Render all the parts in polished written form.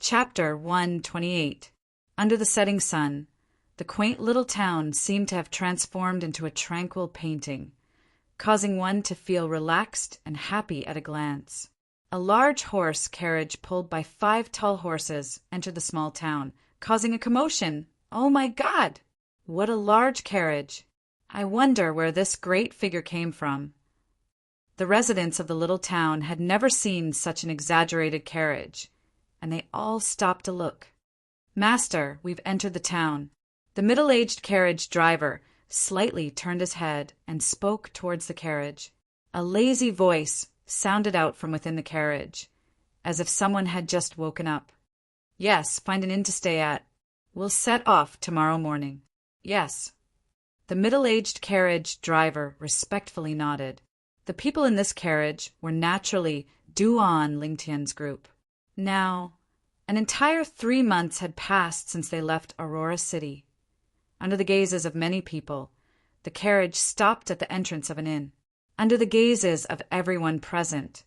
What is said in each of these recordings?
Chapter 128. Under the setting sun, the quaint little town seemed to have transformed into a tranquil painting, causing one to feel relaxed and happy at a glance. A large horse carriage pulled by 5 tall horses entered the small town, causing a commotion. Oh my God! What a large carriage! I wonder where this great figure came from. The residents of the little town had never seen such an exaggerated carriage, and they all stopped to look. "Master, we've entered the town." The middle-aged carriage driver slightly turned his head and spoke towards the carriage. A lazy voice sounded out from within the carriage, as if someone had just woken up. "Yes, find an inn to stay at. We'll set off tomorrow morning." "Yes." The middle-aged carriage driver respectfully nodded. The people in this carriage were naturally Duan Lingtian's group. Now, an entire 3 months had passed since they left Aurora City. Under the gazes of many people, the carriage stopped at the entrance of an inn. Under the gazes of everyone present,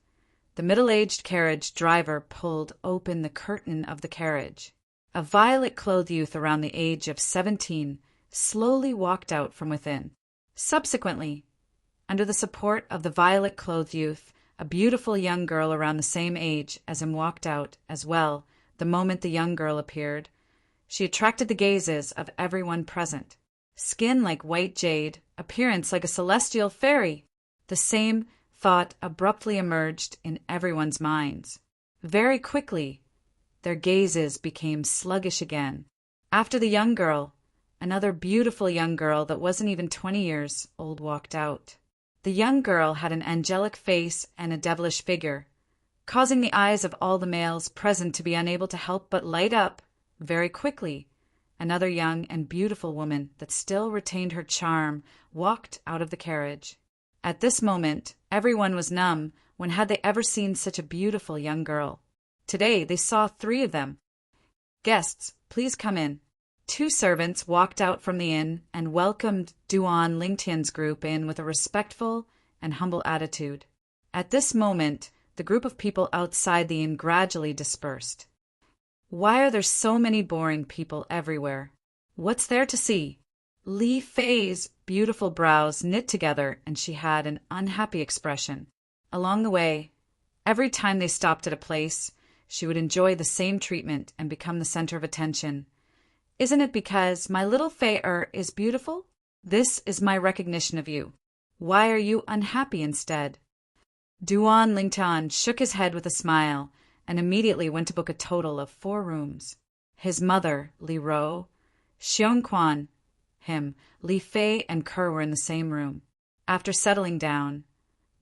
the middle-aged carriage driver pulled open the curtain of the carriage. A violet-clothed youth around the age of 17 slowly walked out from within. Subsequently, under the support of the violet-clothed youth, a beautiful young girl around the same age as him walked out as well. The moment the young girl appeared, she attracted the gazes of everyone present. Skin like white jade, appearance like a celestial fairy. The same thought abruptly emerged in everyone's minds. Very quickly, their gazes became sluggish again. After the young girl, another beautiful young girl that wasn't even 20 years old walked out. The young girl had an angelic face and a devilish figure, causing the eyes of all the males present to be unable to help but light up. Very quickly, another young and beautiful woman that still retained her charm walked out of the carriage. At this moment, everyone was numb. When had they ever seen such a beautiful young girl? Today they saw 3 of them. "Guests, please come in." 2 servants walked out from the inn and welcomed Duan Lingtian's group in with a respectful and humble attitude. At this moment, the group of people outside the inn gradually dispersed. Why are there so many boring people everywhere? What's there to see? Li Fei's beautiful brows knit together and she had an unhappy expression. Along the way, every time they stopped at a place, she would enjoy the same treatment and become the center of attention. "Isn't it because my little Fei is beautiful? This is my recognition of you. Why are you unhappy instead?" Duan Lingtian shook his head with a smile and immediately went to book a total of 4 rooms. His mother, Li Ro, Xiongquan, him, Li Fei, and Ke were in the same room. After settling down,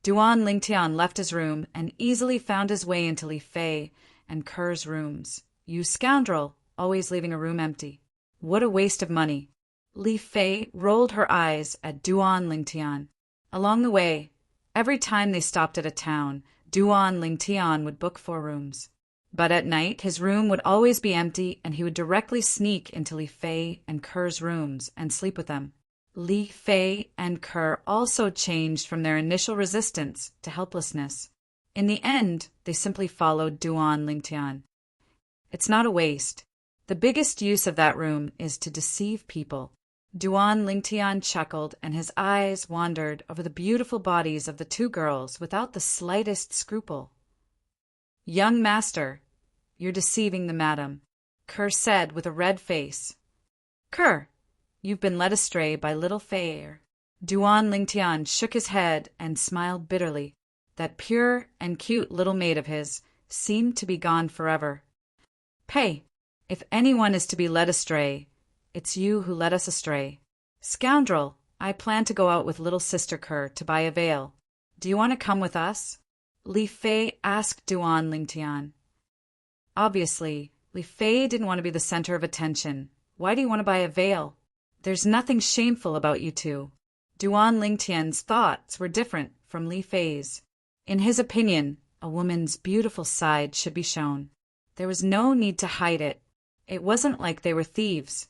Duan Lingtian left his room and easily found his way into Li Fei and Ke's rooms. "You scoundrel, always leaving a room empty. What a waste of money." Li Fei rolled her eyes at Duan Lingtian. Along the way, every time they stopped at a town, Duan Lingtian would book 4 rooms. But at night, his room would always be empty and he would directly sneak into Li Fei and Ke's rooms and sleep with them. Li Fei and Ke also changed from their initial resistance to helplessness. In the end, they simply followed Duan Lingtian. "It's not a waste. The biggest use of that room is to deceive people." Duan Lingtian chuckled and his eyes wandered over the beautiful bodies of the 2 girls without the slightest scruple. "Young master, you're deceiving the madam," Ke said with a red face. "Ke, you've been led astray by little Fei." Duan Lingtian shook his head and smiled bitterly. That pure and cute little maid of his seemed to be gone forever. "Pei, if anyone is to be led astray, it's you who led us astray." "Scoundrel, I plan to go out with little sister Ke to buy a veil. Do you want to come with us?" Li Fei asked Duan Lingtian. Obviously, Li Fei didn't want to be the center of attention. "Why do you want to buy a veil? There's nothing shameful about you 2. Duan Lingtian's thoughts were different from Li Fei's. In his opinion, a woman's beautiful side should be shown. There was no need to hide it. It wasn't like they were thieves.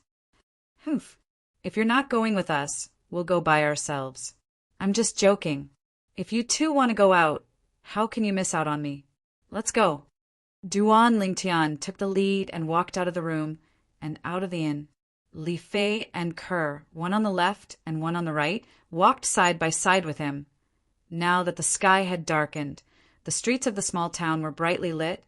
"Humph. If you're not going with us, we'll go by ourselves." "I'm just joking. If you 2 want to go out, how can you miss out on me? Let's go." Duan Lingtian took the lead and walked out of the room and out of the inn. Li Fei and Kerr, one on the left and one on the right, walked side by side with him. Now that the sky had darkened, the streets of the small town were brightly lit,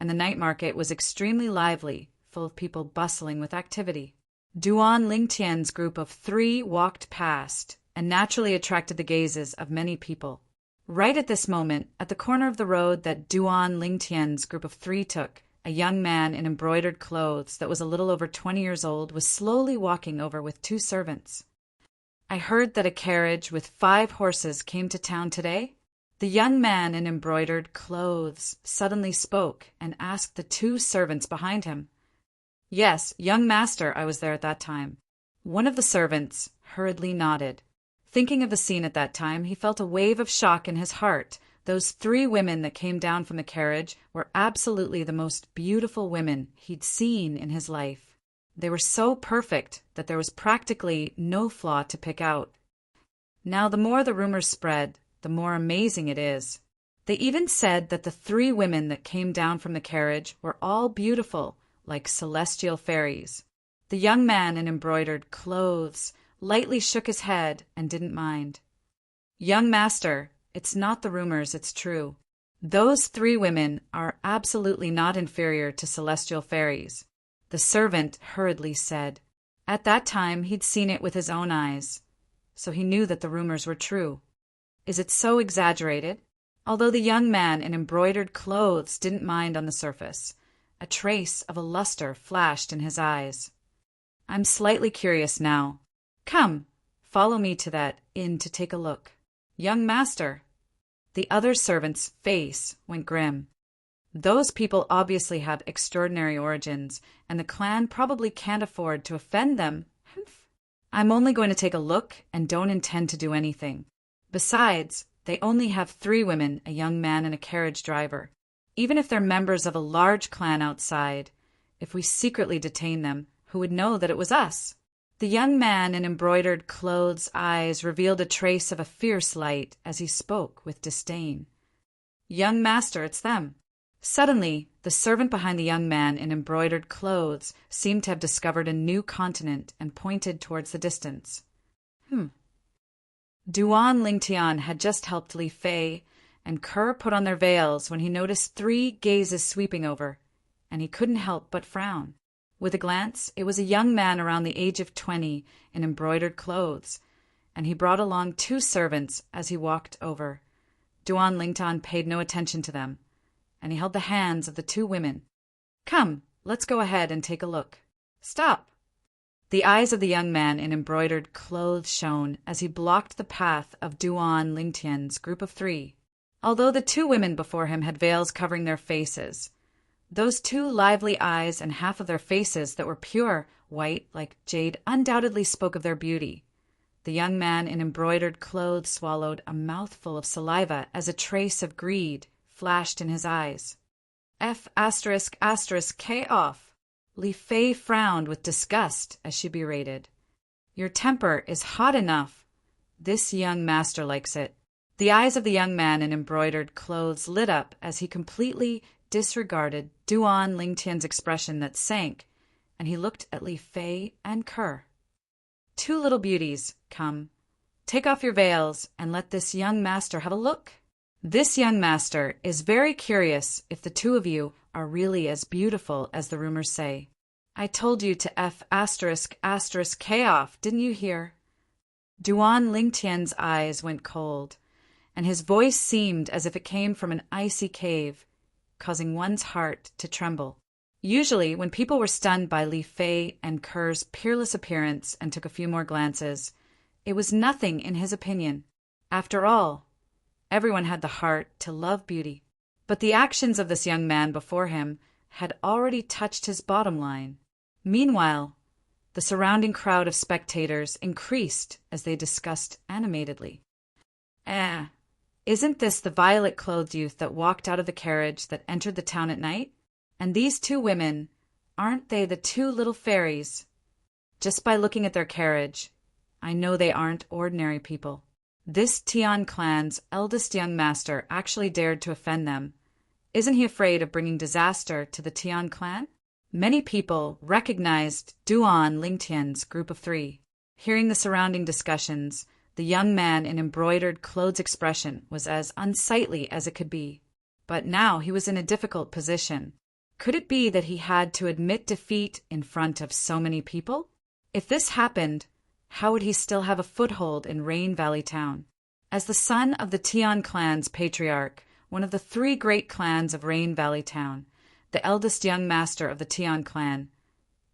and the night market was extremely lively, full of people bustling with activity. Duan Lingtian's group of 3 walked past and naturally attracted the gazes of many people. Right at this moment, at the corner of the road that Duan Lingtian's group of 3 took, a young man in embroidered clothes that was a little over 20 years old was slowly walking over with 2 servants. I heard that a carriage with 5 horses came to town today. The young man in embroidered clothes suddenly spoke and asked the 2 servants behind him. Yes, young master, I was there at that time. One of the servants hurriedly nodded. Thinking of the scene at that time, he felt a wave of shock in his heart. Those 3 women that came down from the carriage were absolutely the most beautiful women he'd seen in his life. They were so perfect that there was practically no flaw to pick out. Now, the more the rumors spread, the more amazing it is. They even said that the 3 women that came down from the carriage were all beautiful, like celestial fairies. The young man in embroidered clothes lightly shook his head and didn't mind. Young master, it's not the rumors, it's true. Those 3 women are absolutely not inferior to celestial fairies, the servant hurriedly said. At that time, he'd seen it with his own eyes, so he knew that the rumors were true. Is it so exaggerated? Although the young man in embroidered clothes didn't mind on the surface, a trace of a luster flashed in his eyes. I'm slightly curious now. Come, follow me to that inn to take a look. Young master. The other servant's face went grim. Those people obviously have extraordinary origins, and the clan probably can't afford to offend them. I'm only going to take a look and don't intend to do anything. Besides, they only have 3 women, a young man, and a carriage driver. Even if they're members of a large clan outside, if we secretly detain them, who would know that it was us? The young man in embroidered clothes' eyes revealed a trace of a fierce light as he spoke with disdain. Young master, it's them. Suddenly, the servant behind the young man in embroidered clothes seemed to have discovered a new continent and pointed towards the distance. Duan Lingtian had just helped Li Fei and Kerr put on their veils when he noticed 3 gazes sweeping over, and he couldn't help but frown. With a glance, it was a young man around the age of 20 in embroidered clothes, and he brought along 2 servants as he walked over. Duan Lingtian paid no attention to them, and he held the hands of the 2 women. Come, let's go ahead and take a look. Stop! The eyes of the young man in embroidered clothes shone as he blocked the path of Duan Lingtian's group of 3. Although the 2 women before him had veils covering their faces, those 2 lively eyes and half of their faces that were pure white like jade undoubtedly spoke of their beauty. The young man in embroidered clothes swallowed a mouthful of saliva as a trace of greed flashed in his eyes. F***K off. Li Fei frowned with disgust as she berated. Your temper is hot enough. This young master likes it. The eyes of the young man in embroidered clothes lit up as he completely disregarded Duan Lingtian's expression that sank, and he looked at Li Fei and Kerr. 2 little beauties, come. Take off your veils and let this young master have a look. This young master is very curious if the 2 of you are really as beautiful as the rumors say. I told you to F***K off, didn't you hear? Duan Lingtian's eyes went cold, and his voice seemed as if it came from an icy cave, causing one's heart to tremble. Usually, when people were stunned by Li Fei and Kerr's peerless appearance and took a few more glances, it was nothing in his opinion. After all, everyone had the heart to love beauty. But the actions of this young man before him had already touched his bottom line. Meanwhile, the surrounding crowd of spectators increased as they discussed animatedly. Isn't this the violet-clothed youth that walked out of the carriage that entered the town at night? And these 2 women, aren't they the 2 little fairies? Just by looking at their carriage, I know they aren't ordinary people. This Tian clan's eldest young master actually dared to offend them, Isn't he afraid of bringing disaster to the Tian clan? Many people recognized Duan Lingtian's group of three. Hearing the surrounding discussions, the young man in embroidered clothes expression was as unsightly as it could be. But now he was in a difficult position. Could it be that he had to admit defeat in front of so many people? If this happened, how would he still have a foothold in Rain Valley Town? As the son of the Tian clan's patriarch, one of the three great clans of Rain Valley Town, the eldest young master of the Tian clan,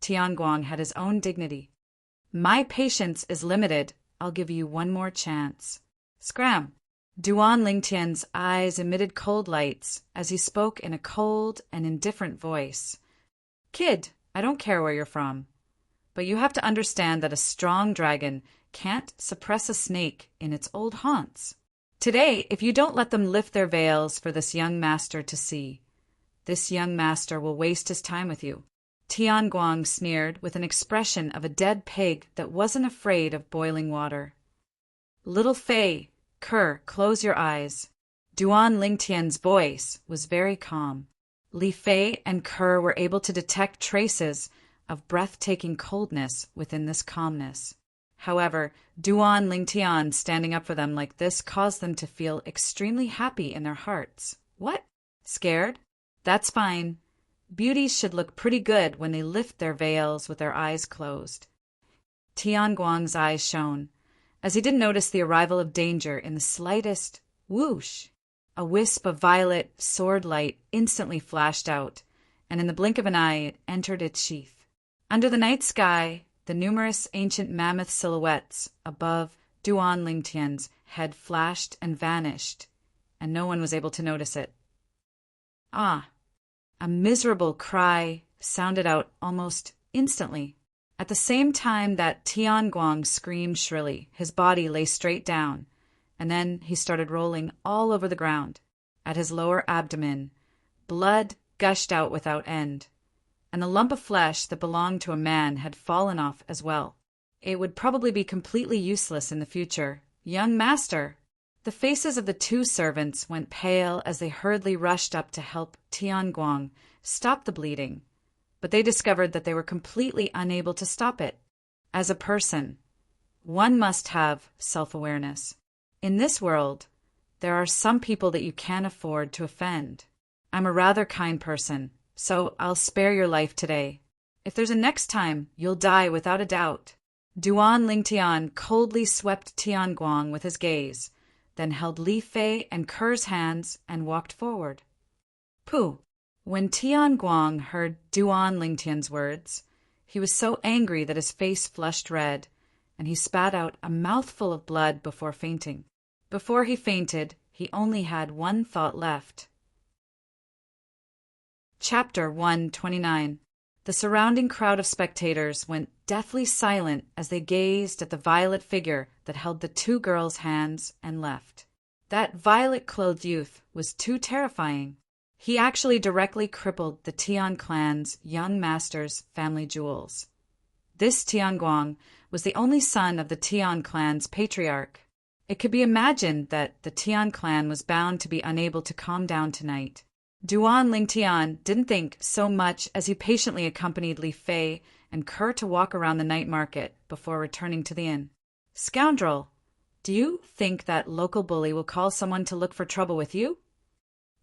Tianguang had his own dignity. My patience is limited. I'll give you one more chance. Scram! Duan Lingtian's eyes emitted cold lights as he spoke in a cold and indifferent voice. Kid, I don't care where you're from, but you have to understand that a strong dragon can't suppress a snake in its old haunts. Today, if you don't let them lift their veils for this young master to see, this young master will waste his time with you. Tianguang sneered with an expression of a dead pig that wasn't afraid of boiling water. Little Fei, Kerr, close your eyes. Duan Lingtian's voice was very calm. Li Fei and Kerr were able to detect traces of breathtaking coldness within this calmness. However, Duan Lingtian standing up for them like this caused them to feel extremely happy in their hearts. What? Scared? That's fine. Beauties should look pretty good when they lift their veils with their eyes closed. Tianguang's eyes shone, as he didn't notice the arrival of danger in the slightest whoosh. A wisp of violet sword light instantly flashed out, and in the blink of an eye it entered its sheath. Under the night sky, the numerous ancient mammoth silhouettes above Duan Lingtian's head flashed and vanished, and no one was able to notice it. Ah! A miserable cry sounded out almost instantly. At the same time that Tianguang screamed shrilly, his body lay straight down, and then he started rolling all over the ground. At his lower abdomen, blood gushed out without end, and the lump of flesh that belonged to a man had fallen off as well. It would probably be completely useless in the future. Young master! The faces of the two servants went pale as they hurriedly rushed up to help Tianguang stop the bleeding, but they discovered that they were completely unable to stop it. As a person, one must have self-awareness. In this world, there are some people that you can't afford to offend. I'm a rather kind person, so I'll spare your life today. If there's a next time, you'll die without a doubt. Duan Lingtian coldly swept Tianguang with his gaze, then held Li Fei and Kerr's hands and walked forward. Pooh! When Tianguang heard Duan Lingtian's words, he was so angry that his face flushed red, and he spat out a mouthful of blood before fainting. Before he fainted, he only had one thought left. Chapter 129. The surrounding crowd of spectators went deathly silent as they gazed at the violet figure that held the two girls' hands and left. That violet-clothed youth was too terrifying. He actually directly crippled the Tian clan's young master's family jewels. This Tianguang was the only son of the Tian clan's patriarch. It could be imagined that the Tian clan was bound to be unable to calm down tonight. Duan Lingtian didn't think so much as he patiently accompanied Li Fei and Kerr to walk around the night market before returning to the inn. Scoundrel! Do you think that local bully will call someone to look for trouble with you?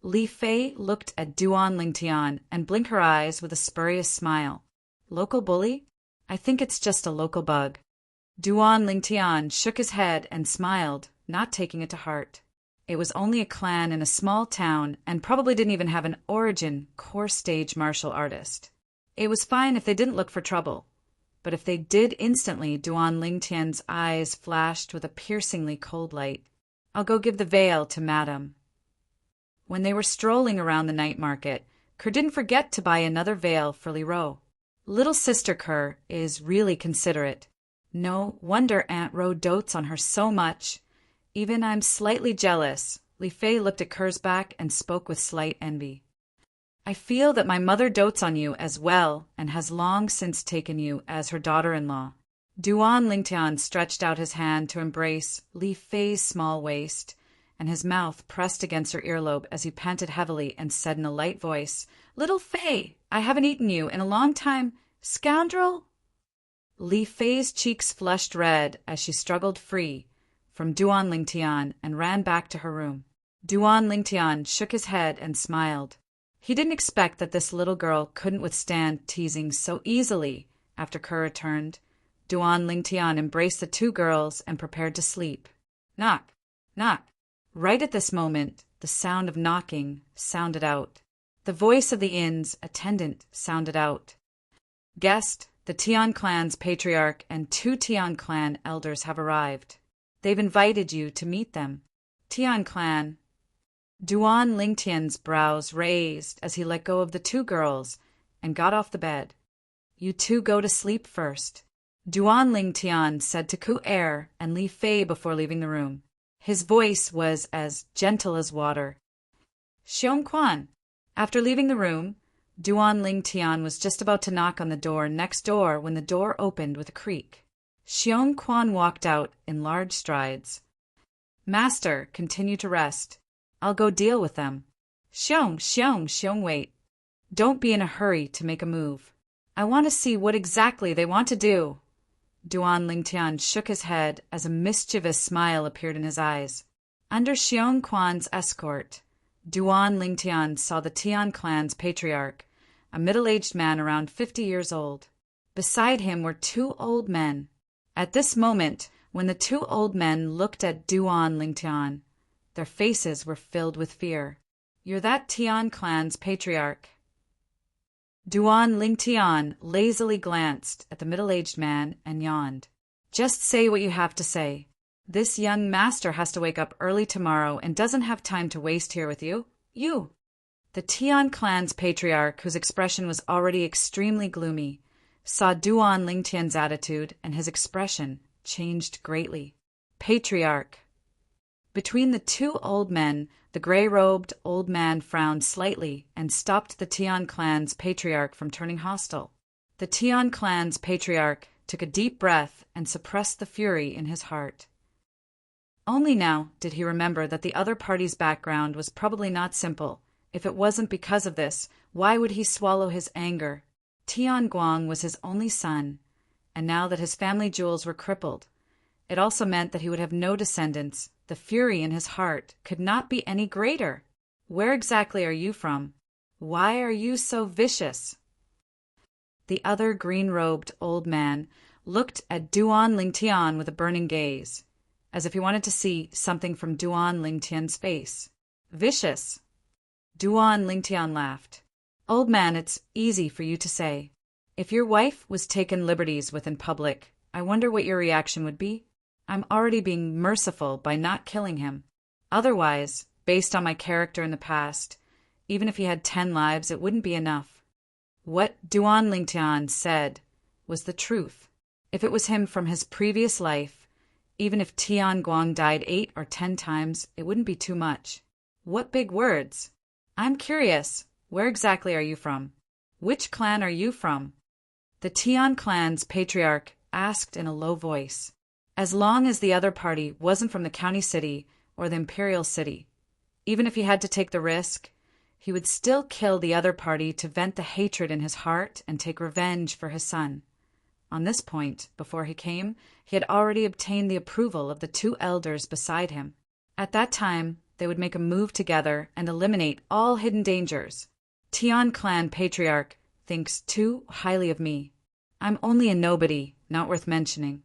Li Fei looked at Duan Lingtian and blinked her eyes with a spurious smile. Local bully? I think it's just a local bug. Duan Lingtian shook his head and smiled, not taking it to heart. It was only a clan in a small town and probably didn't even have an origin core stage martial artist. It was fine if they didn't look for trouble, but if they did instantly, Duan Lingtian's eyes flashed with a piercingly cold light. I'll go give the veil to Madame. When they were strolling around the night market, Kerr didn't forget to buy another veil for Li Ro. Little sister Kerr is really considerate. No wonder Aunt Ro dotes on her so much. Even I'm slightly jealous. Li Fei looked at Kerr's back and spoke with slight envy. I feel that my mother dotes on you as well and has long since taken you as her daughter-in-law. Duan Lingtian stretched out his hand to embrace Li Fei's small waist, and his mouth pressed against her earlobe as he panted heavily and said in a light voice, "Little Fay, I haven't eaten you in a long time. Scoundrel!" Li Fei's cheeks flushed red as she struggled free from Duan Lingtian and ran back to her room. Duan Lingtian shook his head and smiled. He didn't expect that this little girl couldn't withstand teasing so easily. After Kerr returned, Duan Lingtian embraced the two girls and prepared to sleep. Knock, knock. Right at this moment, the sound of knocking sounded out. The voice of the inn's attendant sounded out. "Guest, the Tian clan's patriarch and 2 Tian clan elders have arrived. They've invited you to meet them." Tian clan. Duan Lingtian's brows raised as he let go of the two girls and got off the bed. "You two go to sleep first," Duan Lingtian said to Ku Er and Li Fei before leaving the room. His voice was as gentle as water. "Xiong Quan." After leaving the room, Duan Lingtian was just about to knock on the door next door when the door opened with a creak. Xiong Quan walked out in large strides. "Master, continue to rest. I'll go deal with them." Xiong, wait. Don't be in a hurry to make a move. I want to see what exactly they want to do." Duan Lingtian shook his head as a mischievous smile appeared in his eyes. Under Xiong Quan's escort, Duan Lingtian saw the Tian clan's patriarch, a middle-aged man around 50 years old. Beside him were 2 old men. At this moment, when the 2 old men looked at Duan Lingtian, their faces were filled with fear. "You're that Tian clan's patriarch." Duan Lingtian lazily glanced at the middle-aged man and yawned. "Just say what you have to say. This young master has to wake up early tomorrow and doesn't have time to waste here with you. You." The Tian clan's patriarch, whose expression was already extremely gloomy, saw Duan Lingtian's attitude, and his expression changed greatly. "Patriarch." Between the 2 old men, the gray-robed old man frowned slightly and stopped the Tian clan's patriarch from turning hostile. The Tian clan's patriarch took a deep breath and suppressed the fury in his heart. Only now did he remember that the other party's background was probably not simple. If it wasn't because of this, why would he swallow his anger? Tian Guang was his only son, and now that his family jewels were crippled, it also meant that he would have no descendants. The fury in his heart could not be any greater. "Where exactly are you from? Why are you so vicious?" The other green-robed old man looked at Duan Lingtian with a burning gaze, as if he wanted to see something from Duan Lingtian's face. "Vicious?" Duan Lingtian laughed. "Old man, it's easy for you to say. If your wife was taken liberties with in public, I wonder what your reaction would be? I'm already being merciful by not killing him. Otherwise, based on my character in the past, even if he had 10 lives, it wouldn't be enough." What Duan Lingtian said was the truth. If it was him from his previous life, even if Tian Guang died 8 or 10 times, it wouldn't be too much. What big words! "I'm curious, where exactly are you from? Which clan are you from?" The Tian clan's patriarch asked in a low voice. As long as the other party wasn't from the county city or the imperial city, even if he had to take the risk, he would still kill the other party to vent the hatred in his heart and take revenge for his son. On this point, before he came, he had already obtained the approval of the 2 elders beside him. At that time, they would make a move together and eliminate all hidden dangers. Tian clan patriarch thinks too highly of me. I'm only a nobody, not worth mentioning.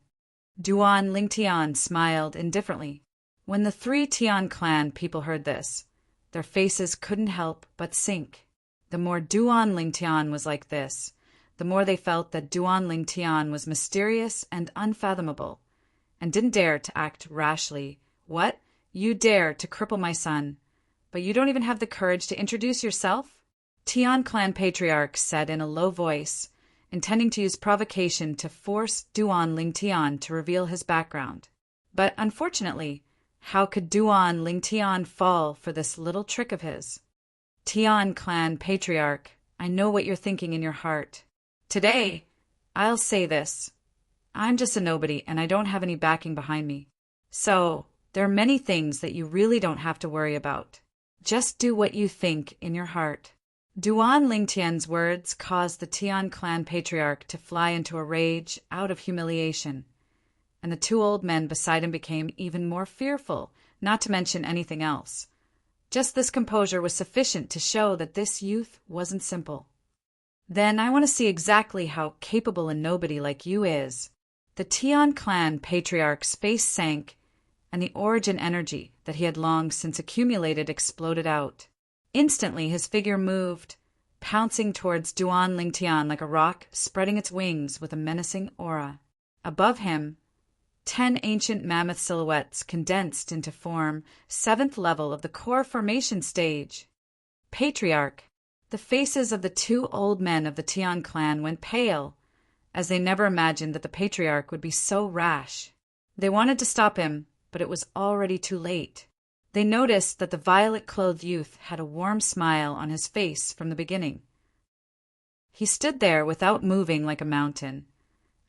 Duan Lingtian smiled indifferently. When the 3 Tian clan people heard this, their faces couldn't help but sink. The more Duan Lingtian was like this, the more they felt that Duan Lingtian was mysterious and unfathomable, and didn't dare to act rashly. "What? You dare to cripple my son, but you don't even have the courage to introduce yourself?" Tian clan patriarch said in a low voice, intending to use provocation to force Duan Lingtian to reveal his background. But unfortunately, how could Duan Lingtian fall for this little trick of his? "Tian clan patriarch, I know what you're thinking in your heart. Today, I'll say this. I'm just a nobody and I don't have any backing behind me. So, There are many things that you really don't have to worry about. Just do what you think in your heart. Duan Lingtian's words caused the Tian clan patriarch to fly into a rage out of humiliation, and the two old men beside him became even more fearful, not to mention anything else. Just this composure was sufficient to show that this youth wasn't simple. Then I want to see exactly how capable a nobody like you is. The Tian clan patriarch's face sank, and the origin energy that he had long since accumulated exploded out. Instantly his figure moved, pouncing towards Duan Lingtian like a rock spreading its wings with a menacing aura. Above him, 10 ancient mammoth silhouettes condensed into form 7th level of the core formation stage. Patriarch, the faces of the two old men of the Tian clan went pale, as they never imagined that the patriarch would be so rash. They wanted to stop him, but it was already too late. They noticed that the violet-clothed youth had a warm smile on his face from the beginning. He stood there without moving like a mountain,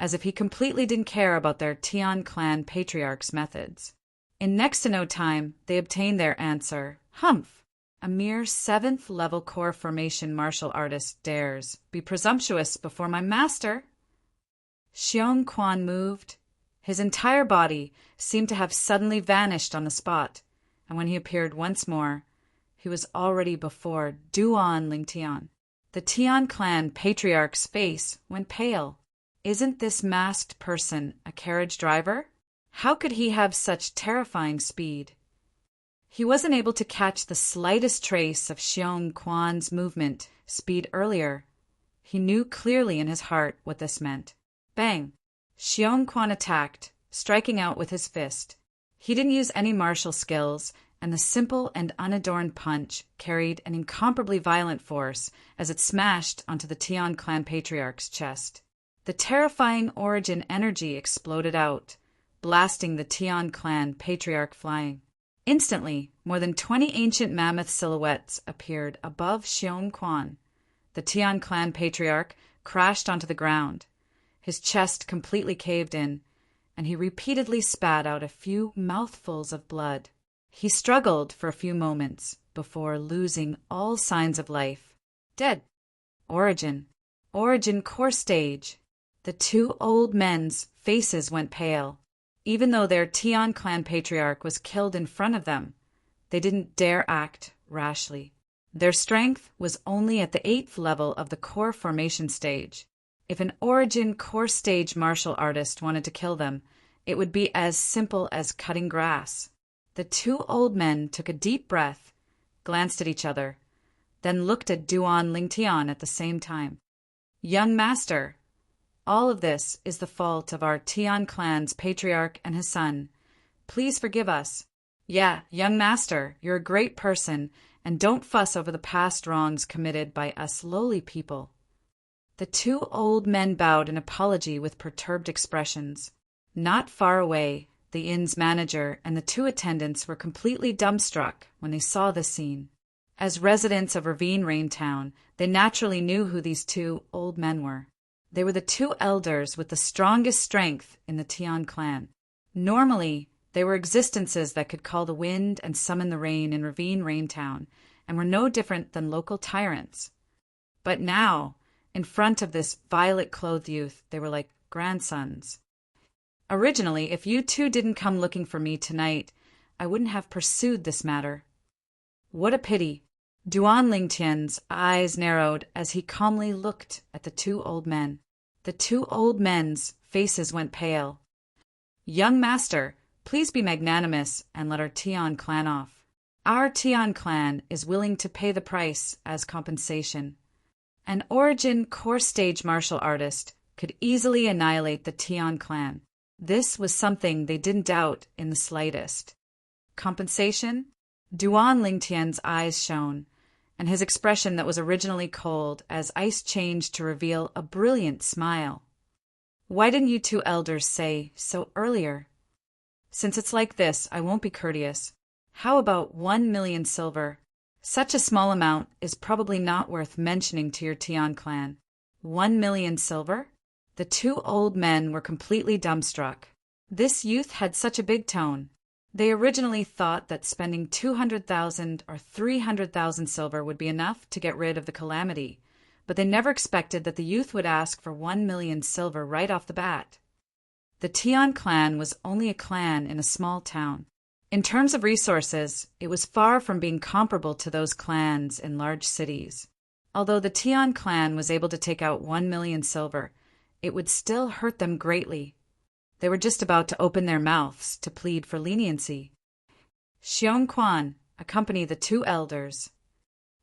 as if he completely didn't care about their Tian clan patriarch's methods. In next to no time, they obtained their answer. Humph! A mere 7th level core formation martial artist dares be presumptuous before my master. Xiong Quan moved. His entire body seemed to have suddenly vanished on the spot, and when he appeared once more, he was already before Duan Lingtian. The Tian clan patriarch's face went pale. Isn't this masked person a carriage driver? How could he have such terrifying speed? He wasn't able to catch the slightest trace of Xiong Quan's movement speed earlier. He knew clearly in his heart what this meant. Bang! Xiong Quan attacked, striking out with his fist. He didn't use any martial skills, and the simple and unadorned punch carried an incomparably violent force as it smashed onto the Tian clan patriarch's chest. The terrifying origin energy exploded out, blasting the Tian clan patriarch flying. Instantly, more than 20 ancient mammoth silhouettes appeared above Xiong Quan. The Tian clan patriarch crashed onto the ground. His chest completely caved in, and he repeatedly spat out a few mouthfuls of blood. He struggled for a few moments before losing all signs of life. Dead. Origin core stage. The two old men's faces went pale. Even though their Tian clan patriarch was killed in front of them, they didn't dare act rashly. Their strength was only at the 8th level of the core formation stage. If an origin core stage martial artist wanted to kill them, it would be as simple as cutting grass. The two old men took a deep breath, glanced at each other, then looked at Duan Lingtian at the same time. Young master, all of this is the fault of our Tian clan's patriarch and his son. Please forgive us. Yeah, young master, you're a great person, and don't fuss over the past wrongs committed by us lowly people. The two old men bowed in apology with perturbed expressions. Not far away, the inn's manager and the two attendants were completely dumbstruck when they saw this scene. As residents of Ravine Rain Town, they naturally knew who these two old men were. They were the two elders with the strongest strength in the Tian clan. Normally, they were existences that could call the wind and summon the rain in Ravine Rain Town, and were no different than local tyrants. But now, in front of this violet-clothed youth, they were like grandsons. Originally, if you two didn't come looking for me tonight, I wouldn't have pursued this matter. What a pity. Duan Lingtian's eyes narrowed as he calmly looked at the two old men. The two old men's faces went pale. Young master, please be magnanimous and let our Tian clan off. Our Tian clan is willing to pay the price as compensation. An origin core stage martial artist could easily annihilate the Tian clan. This was something they didn't doubt in the slightest. Compensation? Duan Lingtian's eyes shone, and his expression that was originally cold as ice changed to reveal a brilliant smile. Why didn't you two elders say so earlier? Since it's like this, I won't be courteous. How about 1 million silver? Such a small amount is probably not worth mentioning to your Tian clan. 1 million silver? The two old men were completely dumbstruck. This youth had such a big tone. They originally thought that spending 200,000 or 300,000 silver would be enough to get rid of the calamity, but they never expected that the youth would ask for 1 million silver right off the bat. The Tian clan was only a clan in a small town. In terms of resources, it was far from being comparable to those clans in large cities. Although the Tian clan was able to take out 1 million silver, it would still hurt them greatly. They were just about to open their mouths to plead for leniency. Xiong Quan accompanied the two elders.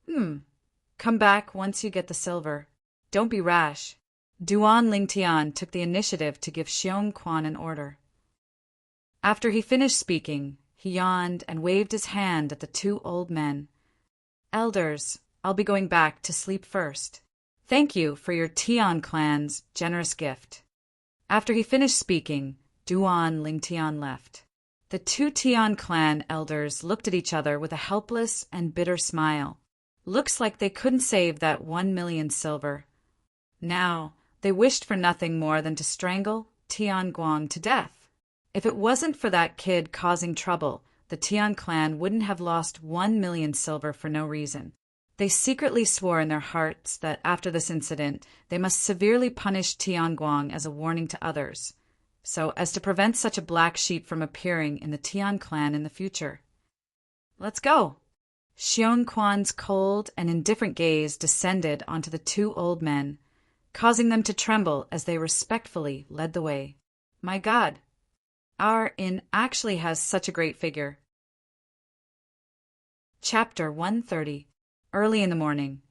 Come back once you get the silver. Don't be rash. Duan Lingtian took the initiative to give Xiong Quan an order. After he finished speaking, he yawned and waved his hand at the two old men. Elders, I'll be going back to sleep first. Thank you for your Tian clan's generous gift. After he finished speaking, Duan Lingtian left. The two Tian clan elders looked at each other with a helpless and bitter smile. Looks like they couldn't save that 1 million silver. Now, they wished for nothing more than to strangle Tian Guang to death. If it wasn't for that kid causing trouble, the Tian clan wouldn't have lost 1 million silver for no reason. They secretly swore in their hearts that after this incident, they must severely punish Tian Guang as a warning to others, so as to prevent such a black sheep from appearing in the Tian clan in the future. Let's go! Xiong Quan's cold and indifferent gaze descended onto the two old men, causing them to tremble as they respectfully led the way. My God! Our inn actually has such a great figure. Chapter 130. Early in the morning,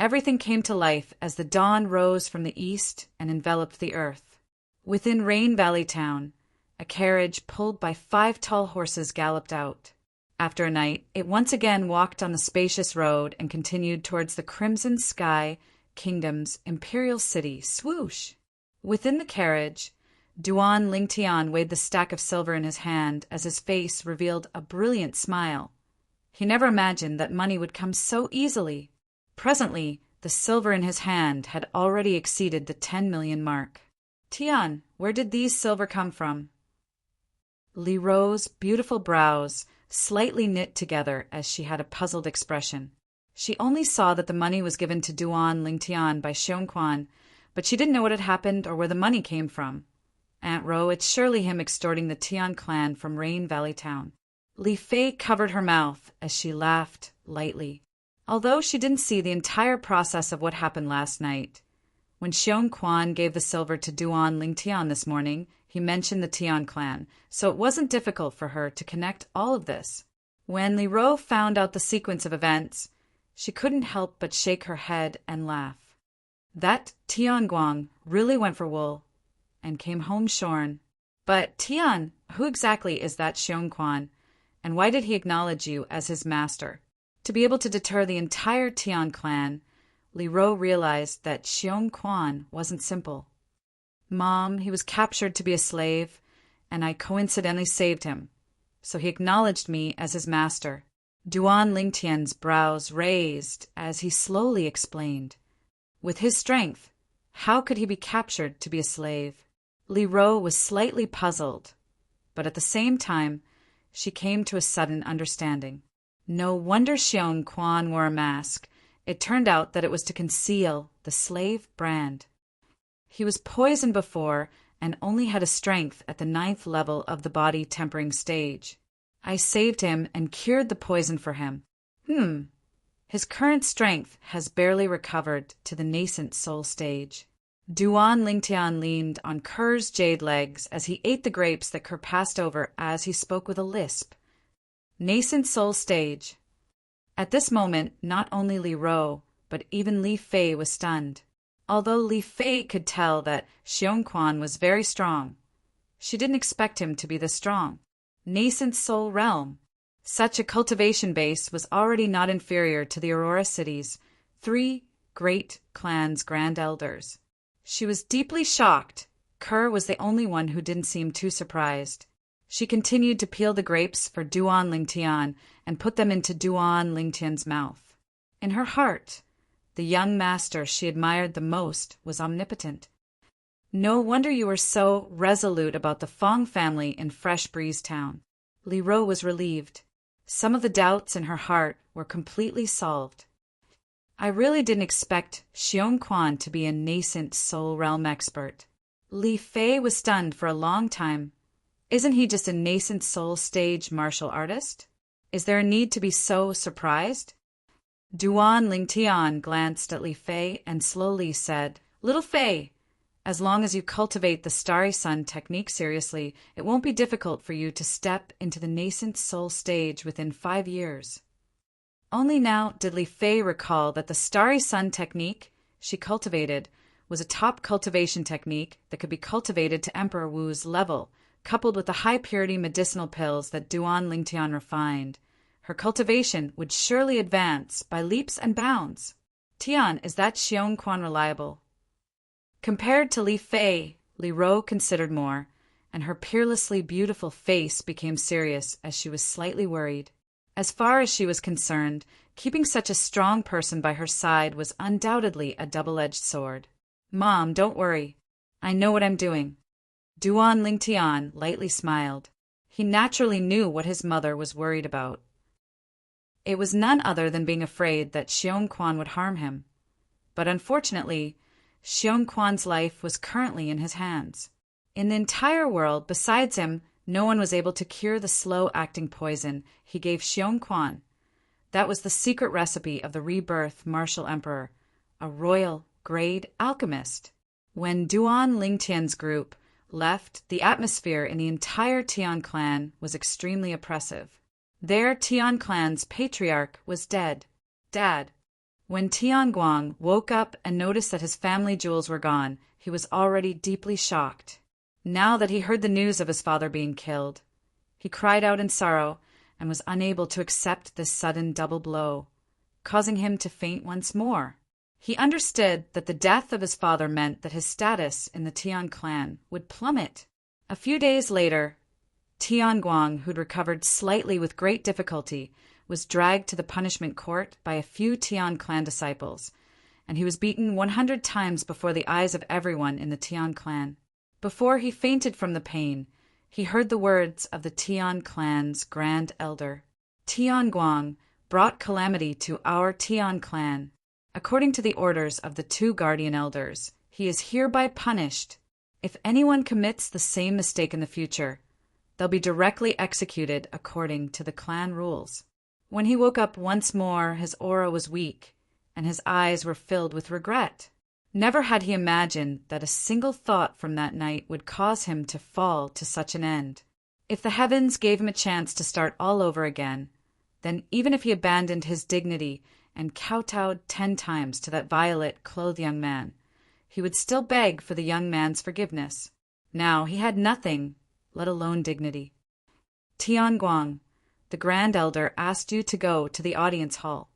everything came to life as the dawn rose from the east and enveloped the earth. Within Rain Valley town, a carriage pulled by 5 tall horses galloped out. After a night, it once again walked on the spacious road and continued towards the Crimson Sky Kingdom's imperial city, swoosh! Within the carriage, Duan Lingtian weighed the stack of silver in his hand as his face revealed a brilliant smile. He never imagined that money would come so easily. Presently, the silver in his hand had already exceeded the 10 million mark. Tian, where did these silver come from? Li Ro's beautiful brows slightly knit together as she had a puzzled expression. She only saw that the money was given to Duan Lingtian by Xiong Quan, but she didn't know what had happened or where the money came from. Aunt Ro, it's surely him extorting the Tian clan from Rain Valley town. Li Fei covered her mouth as she laughed lightly. Although she didn't see the entire process of what happened last night, when Xiong Quan gave the silver to Duan Lingtian this morning, he mentioned the Tian clan, so it wasn't difficult for her to connect all of this. When Li Ro found out the sequence of events, she couldn't help but shake her head and laugh. That Tian Guang really went for wool and came home shorn. But Tian, who exactly is that Xiong Quan? And why did he acknowledge you as his master? To be able to deter the entire Tian clan, Li Ro realized that Xiong Quan wasn't simple. Mom, he was captured to be a slave, and I coincidentally saved him, so he acknowledged me as his master. Duan Lingtian's brows raised as he slowly explained. With his strength, how could he be captured to be a slave? Li Ro was slightly puzzled, but at the same time, she came to a sudden understanding. No wonder Xiong Quan wore a mask. It turned out that it was to conceal the slave brand. He was poisoned before and only had a strength at the 9th level of the body tempering stage. I saved him and cured the poison for him. His current strength has barely recovered to the nascent soul stage. Duan Lingtian leaned on Kerr's jade legs as he ate the grapes that Kerr passed over as he spoke with a lisp. Nascent soul stage. At this moment, not only Li Ro, but even Li Fei was stunned. Although Li Fei could tell that Xiong Quan was very strong, she didn't expect him to be this strong. Nascent soul realm. Such a cultivation base was already not inferior to the Aurora City's 3 great clans' grand elders. She was deeply shocked. Kerr was the only one who didn't seem too surprised. She continued to peel the grapes for Duan Lingtian and put them into Duan Lingtian's mouth. In her heart, the young master she admired the most was omnipotent. No wonder you were so resolute about the Fong family in Fresh Breeze Town. Li Ro was relieved. Some of the doubts in her heart were completely solved. I really didn't expect Xiong Quan to be a nascent soul realm expert. Li Fei was stunned for a long time. Isn't he just a nascent soul stage martial artist? Is there a need to be so surprised? Duan Lingtian glanced at Li Fei and slowly said, "Little Fei, as long as you cultivate the Starry Sun technique seriously, it won't be difficult for you to step into the nascent soul stage within 5 years." Only now did Li Fei recall that the Starry Sun technique she cultivated was a top cultivation technique that could be cultivated to Emperor Wu's level, coupled with the high-purity medicinal pills that Duan Lingtian refined. Her cultivation would surely advance by leaps and bounds. Tian, is that Xiong Quan reliable? Compared to Li Fei, Li Ro considered more, and her peerlessly beautiful face became serious as she was slightly worried. As far as she was concerned, keeping such a strong person by her side was undoubtedly a double-edged sword. "Mom, don't worry. I know what I'm doing." Duan Lingtian lightly smiled. He naturally knew what his mother was worried about. It was none other than being afraid that Xiong Quan would harm him. But unfortunately, Xiong Quan's life was currently in his hands. In the entire world, besides him, no one was able to cure the slow-acting poison he gave Xiong Quan. That was the secret recipe of the rebirth martial emperor, a royal grade alchemist. When Duan Lingtian's group left, the atmosphere in the entire Tian clan was extremely oppressive. Their Tian clan's patriarch was dead. Dad. When Tian Guang woke up and noticed that his family jewels were gone, he was already deeply shocked. Now that he heard the news of his father being killed, he cried out in sorrow and was unable to accept this sudden double blow, causing him to faint once more. He understood that the death of his father meant that his status in the Tian clan would plummet. A few days later, Tian Guang, who'd recovered slightly with great difficulty, was dragged to the punishment court by a few Tian clan disciples, and he was beaten 100 times before the eyes of everyone in the Tian clan. Before he fainted from the pain, he heard the words of the Tian clan's grand elder. "Tian Guang brought calamity to our Tian clan. According to the orders of the 2 guardian elders, he is hereby punished. If anyone commits the same mistake in the future, they'll be directly executed according to the clan rules." When he woke up once more, his aura was weak, and his eyes were filled with regret. Never had he imagined that a single thought from that night would cause him to fall to such an end. If the heavens gave him a chance to start all over again, then even if he abandoned his dignity and kowtowed 10 times to that violet-clothed young man, he would still beg for the young man's forgiveness. Now he had nothing, let alone dignity. "Tian Guang, the Grand Elder asked you to go to the audience hall."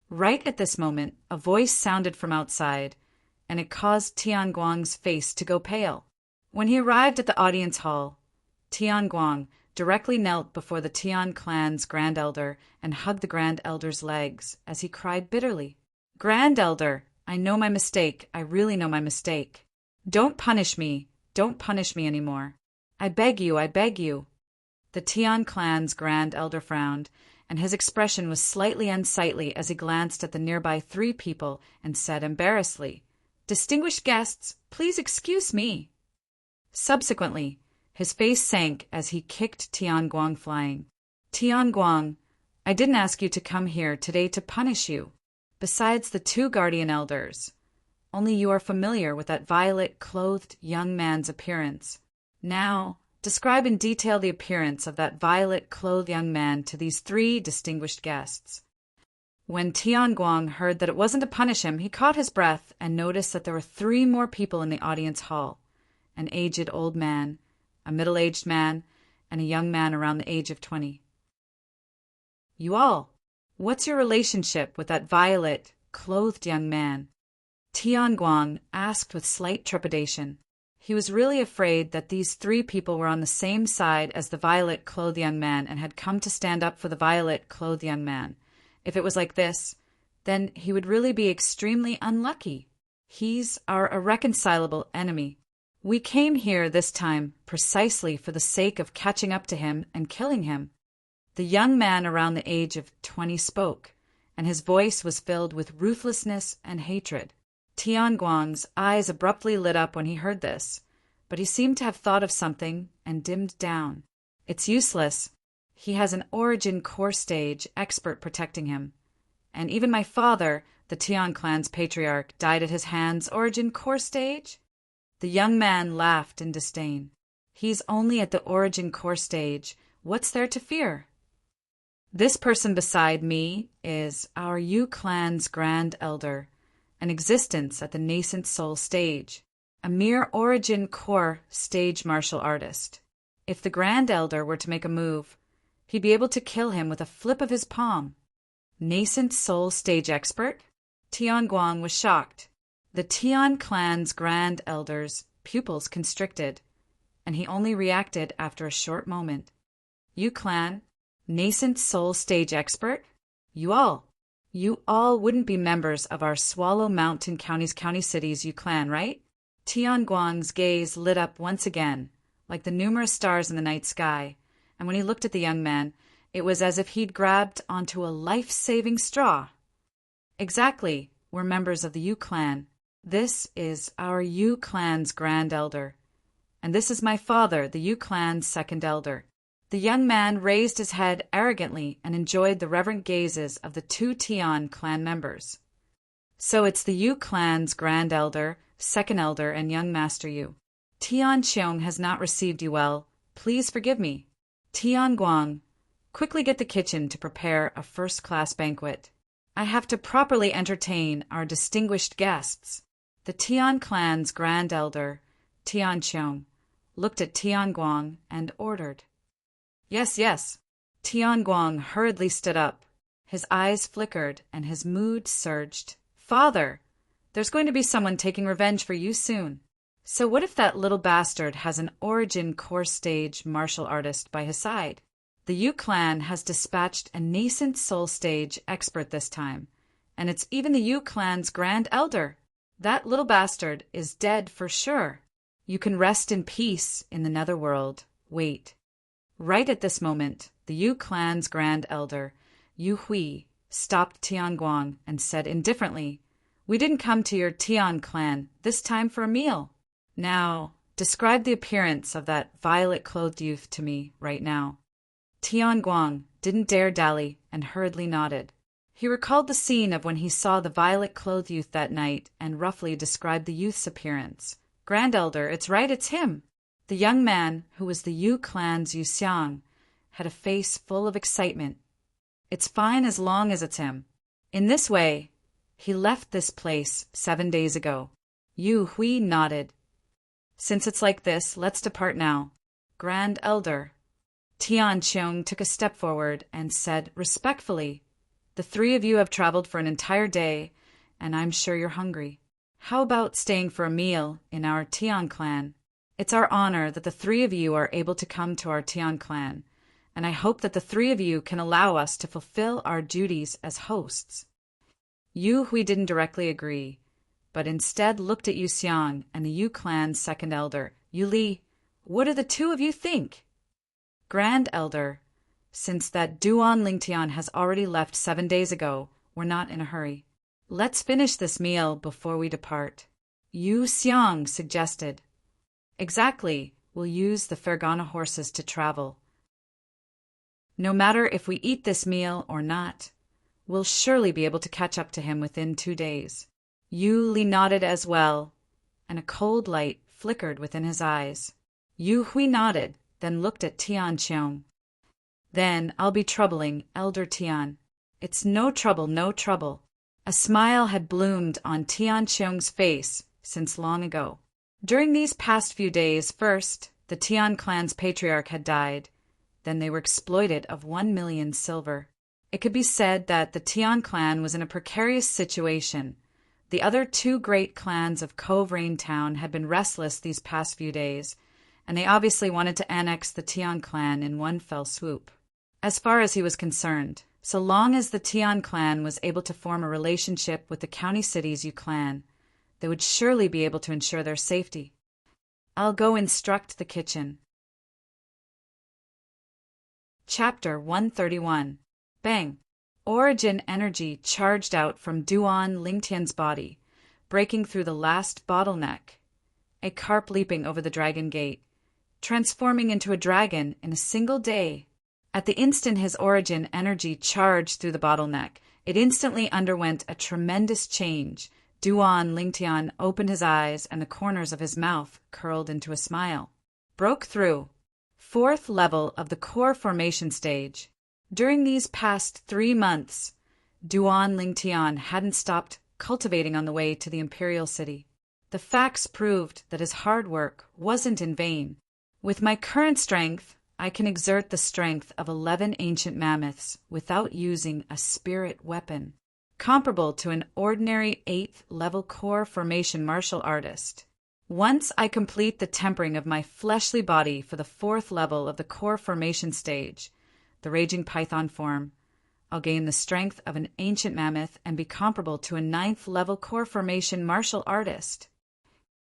Right at this moment, a voice sounded from outside, and it caused Tian Guang's face to go pale. When he arrived at the audience hall, Tian Guang directly knelt before the Tian clan's Grand Elder and hugged the Grand Elder's legs as he cried bitterly. "Grand Elder, I know my mistake. I really know my mistake. Don't punish me. Don't punish me anymore. I beg you, I beg you." The Tian clan's Grand Elder frowned, and his expression was slightly unsightly as he glanced at the nearby 3 people and said embarrassedly, "Distinguished guests, please excuse me." Subsequently, his face sank as he kicked Tian Guang flying. "Tian Guang, I didn't ask you to come here today to punish you. Besides the 2 guardian elders, only you are familiar with that violet-clothed young man's appearance. Now, describe in detail the appearance of that violet-clothed young man to these 3 distinguished guests." When Tian Guang heard that it wasn't to punish him, he caught his breath and noticed that there were 3 more people in the audience hall: an aged old man, a middle-aged man, and a young man around the age of 20. "You all, what's your relationship with that violet-clothed young man?" Tian Guang asked with slight trepidation. He was really afraid that these 3 people were on the same side as the violet-clothed young man and had come to stand up for the violet-clothed young man. If it was like this, then he would really be extremely unlucky. He's our irreconcilable enemy. We came here this time precisely for the sake of catching up to him and killing him. The young man around the age of 20 spoke, and his voice was filled with ruthlessness and hatred. Tianguang's eyes abruptly lit up when he heard this, but he seemed to have thought of something and dimmed down. It's useless. He has an origin core stage expert protecting him. And even my father, the Tian clan's patriarch, died at his hands' origin core stage? The young man laughed in disdain. He's only at the origin core stage. What's there to fear? This person beside me is our Yu clan's grand elder, an existence at the nascent soul stage, a mere origin core stage martial artist. If the grand elder were to make a move, he'd be able to kill him with a flip of his palm. Nascent soul stage expert? Tianguang was shocked. The Tian clan's grand elder's pupils constricted, and he only reacted after a short moment. Yu clan? Nascent soul stage expert? You all wouldn't be members of our Swallow Mountain County Cities Yu clan, right? Tianguang's gaze lit up once again, like the numerous stars in the night sky, and when he looked at the young man, it was as if he'd grabbed onto a life-saving straw. Exactly, we're members of the Yu clan. This is our Yu clan's grand elder, and this is my father, the Yu clan's second elder. The young man raised his head arrogantly and enjoyed the reverent gazes of the two Tian clan members. So it's the Yu clan's grand elder, second elder, and young master Yu. Tian Qiong has not received you well. Please forgive me. Tianguang, quickly get the kitchen to prepare a first-class banquet. I have to properly entertain our distinguished guests. The Tian clan's grand elder, Tian Qiong, looked at Tianguang and ordered. Yes, yes. Tianguang hurriedly stood up. His eyes flickered and his mood surged. Father, there's going to be someone taking revenge for you soon. So what if that little bastard has an origin core stage martial artist by his side? The Yu clan has dispatched a nascent soul stage expert this time, and it's even the Yu clan's grand elder. That little bastard is dead for sure. You can rest in peace in the netherworld. Wait. Right at this moment, the Yu clan's grand elder, Yu Hui, stopped Tianguang and said indifferently, We didn't come to your Tian clan this time for a meal. Now, describe the appearance of that violet-clothed youth to me right now. Tianguang didn't dare dally and hurriedly nodded. He recalled the scene of when he saw the violet-clothed youth that night and roughly described the youth's appearance. Grand elder, it's right, it's him. The young man, who was the Yu clan's Yu Xiang, had a face full of excitement. It's fine as long as it's him. In this way, he left this place 7 days ago. Yu Hui nodded. Since it's like this, let's depart now. Grand elder. Tian Qiong took a step forward and said respectfully, The three of you have traveled for an entire day, and I'm sure you're hungry. How about staying for a meal in our Tian clan? It's our honor that the three of you are able to come to our Tian clan, and I hope that the three of you can allow us to fulfill our duties as hosts. Yu Hui didn't directly agree, but instead looked at Yu Xiang and the Yu clan's second elder, Yu Li. What do the two of you think? Grand elder, since that Duan Lingtian has already left 7 days ago, we're not in a hurry. Let's finish this meal before we depart. Yu Xiang suggested. Exactly, we'll use the Fergana horses to travel. No matter if we eat this meal or not, we'll surely be able to catch up to him within 2 days. Yu Li nodded as well, and a cold light flickered within his eyes. Yu Hui nodded, then looked at Tian Qiong. Then I'll be troubling Elder Tian. It's no trouble, no trouble. A smile had bloomed on Tian Qiong's face since long ago. During these past few days, first, the Tian clan's patriarch had died. Then they were exploited of 1 million silver. It could be said that the Tian clan was in a precarious situation. The other two great clans of Cove Rain Town had been restless these past few days, and they obviously wanted to annex the Tian clan in one fell swoop. As far as he was concerned, so long as the Tian clan was able to form a relationship with the County Cities Yu clan, they would surely be able to ensure their safety. I'll go instruct the kitchen. Chapter 131. Bang! Origin energy charged out from Duan Lingtian's body, breaking through the last bottleneck. A carp leaping over the dragon gate, transforming into a dragon in a single day. At the instant his origin energy charged through the bottleneck, it instantly underwent a tremendous change. Duan Lingtian opened his eyes and the corners of his mouth curled into a smile. Broke through. Fourth level of the core formation stage. During these past 3 months, Duan Lingtian hadn't stopped cultivating on the way to the imperial city. The facts proved that his hard work wasn't in vain. With my current strength, I can exert the strength of 11 ancient mammoths without using a spirit weapon, comparable to an ordinary 8th level core formation martial artist. Once I complete the tempering of my fleshly body for the 4th level of the core formation stage, the raging python form, I'll gain the strength of an ancient mammoth and be comparable to a 9th level core formation martial artist.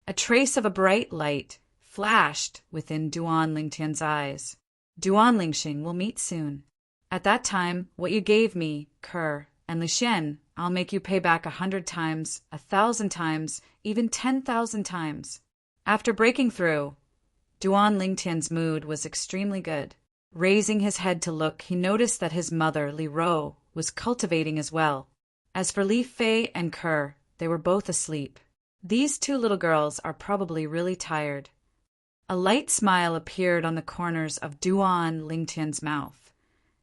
A trace of a bright light flashed within Duan Lingtian's eyes. Duan Lingxing will meet soon. At that time, what you gave me, Ke, and Lixian, I'll make you pay back 100 times, 1,000 times, even 10,000 times. After breaking through, Duan Lingtian's mood was extremely good. Raising his head to look, he noticed that his mother, Li Ro, was cultivating as well. As for Li Fei and Ke, they were both asleep. These 2 little girls are probably really tired. A light smile appeared on the corners of Duan Lingtian's mouth,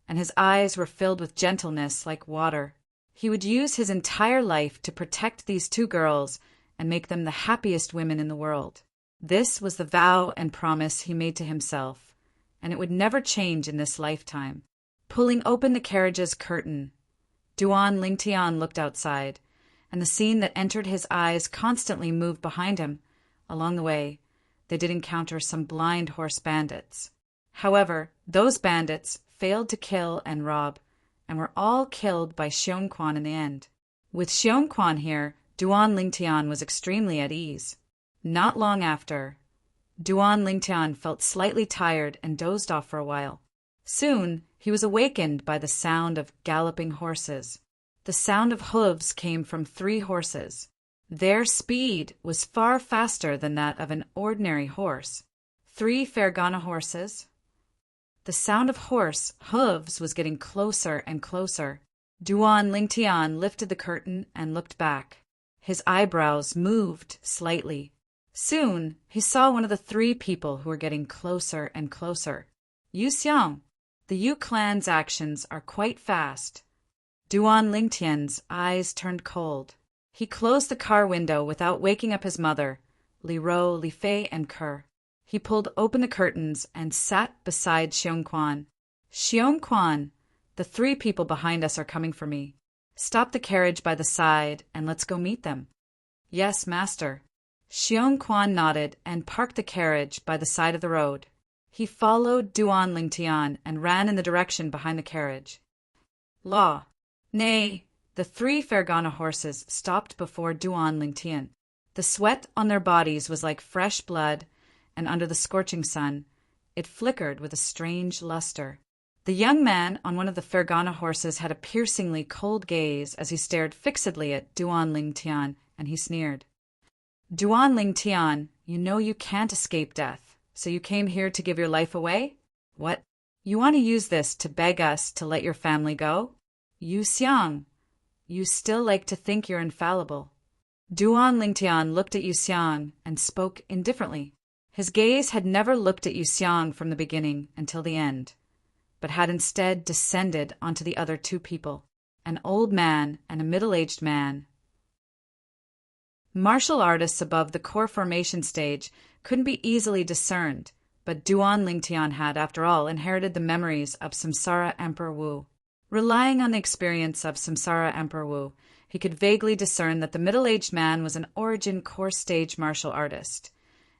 and his eyes were filled with gentleness like water. He would use his entire life to protect these 2 girls and make them the happiest women in the world. This was the vow and promise he made to himself, and it would never change in this lifetime. Pulling open the carriage's curtain, Duan Lingtian looked outside, and the scene that entered his eyes constantly moved behind him. Along the way, they did encounter some blind horse bandits. However, those bandits failed to kill and rob, and were all killed by Xiongquan in the end. With Xiongquan here, Duan Lingtian was extremely at ease. Not long after, Duan Lingtian felt slightly tired and dozed off for a while. Soon, he was awakened by the sound of galloping horses. The sound of hooves came from 3 horses. Their speed was far faster than that of an ordinary horse. 3 Fergana horses. The sound of horse hooves was getting closer and closer. Duan Lingtian lifted the curtain and looked back. His eyebrows moved slightly. Soon, he saw one of the 3 people who were getting closer and closer. Yu Xiang. The Yu clan's actions are quite fast. Duan Lingtian's eyes turned cold. He closed the car window without waking up his mother, Li Ro, Li Fei, and Ke. He pulled open the curtains and sat beside Xiongquan. Xiongquan, the 3 people behind us are coming for me. Stop the carriage by the side and let's go meet them. Yes, master. Xiongquan nodded and parked the carriage by the side of the road. He followed Duan Lingtian and ran in the direction behind the carriage. Law. Nay. The 3 Fergana horses stopped before Duan Lingtian. The sweat on their bodies was like fresh blood, and under the scorching sun, it flickered with a strange luster. The young man on one of the Fergana horses had a piercingly cold gaze as he stared fixedly at Duan Lingtian, and he sneered. Duan Lingtian, you know you can't escape death, so you came here to give your life away? What? You want to use this to beg us to let your family go? Yu Xiang, you still like to think you're infallible. Duan Lingtian looked at Yu Xiang and spoke indifferently. His gaze had never looked at Yu Xiang from the beginning until the end, but had instead descended onto the other 2 people, an old man and a middle-aged man. Martial artists above the core formation stage couldn't be easily discerned, but Duan Lingtian had, after all, inherited the memories of Samsara Emperor Wu. Relying on the experience of Samsara Emperor Wu, he could vaguely discern that the middle-aged man was an origin core stage martial artist,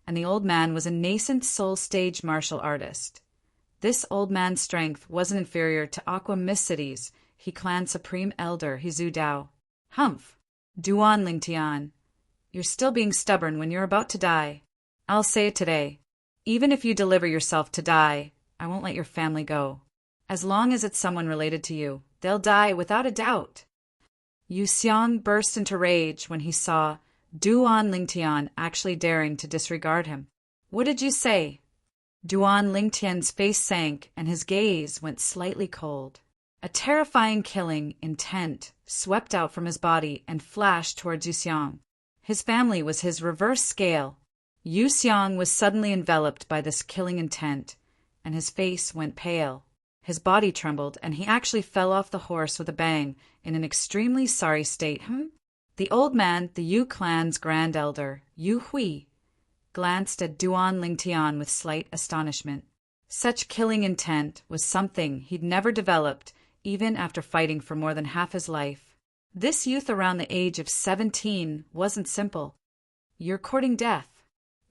and the old man was a nascent soul stage martial artist. This old man's strength wasn't inferior to Aqua Mystity's He Clan Supreme Elder Hizu Dao. Humph! Duan Lingtian, you're still being stubborn when you're about to die. I'll say it today. Even if you deliver yourself to die, I won't let your family go. As long as it's someone related to you, they'll die without a doubt. Yu Xiong burst into rage when he saw Duan Lingtian actually daring to disregard him. What did you say? Duan Lingtian's face sank and his gaze went slightly cold. A terrifying killing intent swept out from his body and flashed towards Yu Xiong. His family was his reverse scale. Yu Xiong was suddenly enveloped by this killing intent, and his face went pale. His body trembled, and he actually fell off the horse with a bang in an extremely sorry state. The old man, the Yu clan's grand elder, Yu Hui, glanced at Duan Lingtian with slight astonishment. Such killing intent was something he'd never developed, even after fighting for more than half his life. This youth around the age of 17 wasn't simple. You're courting death.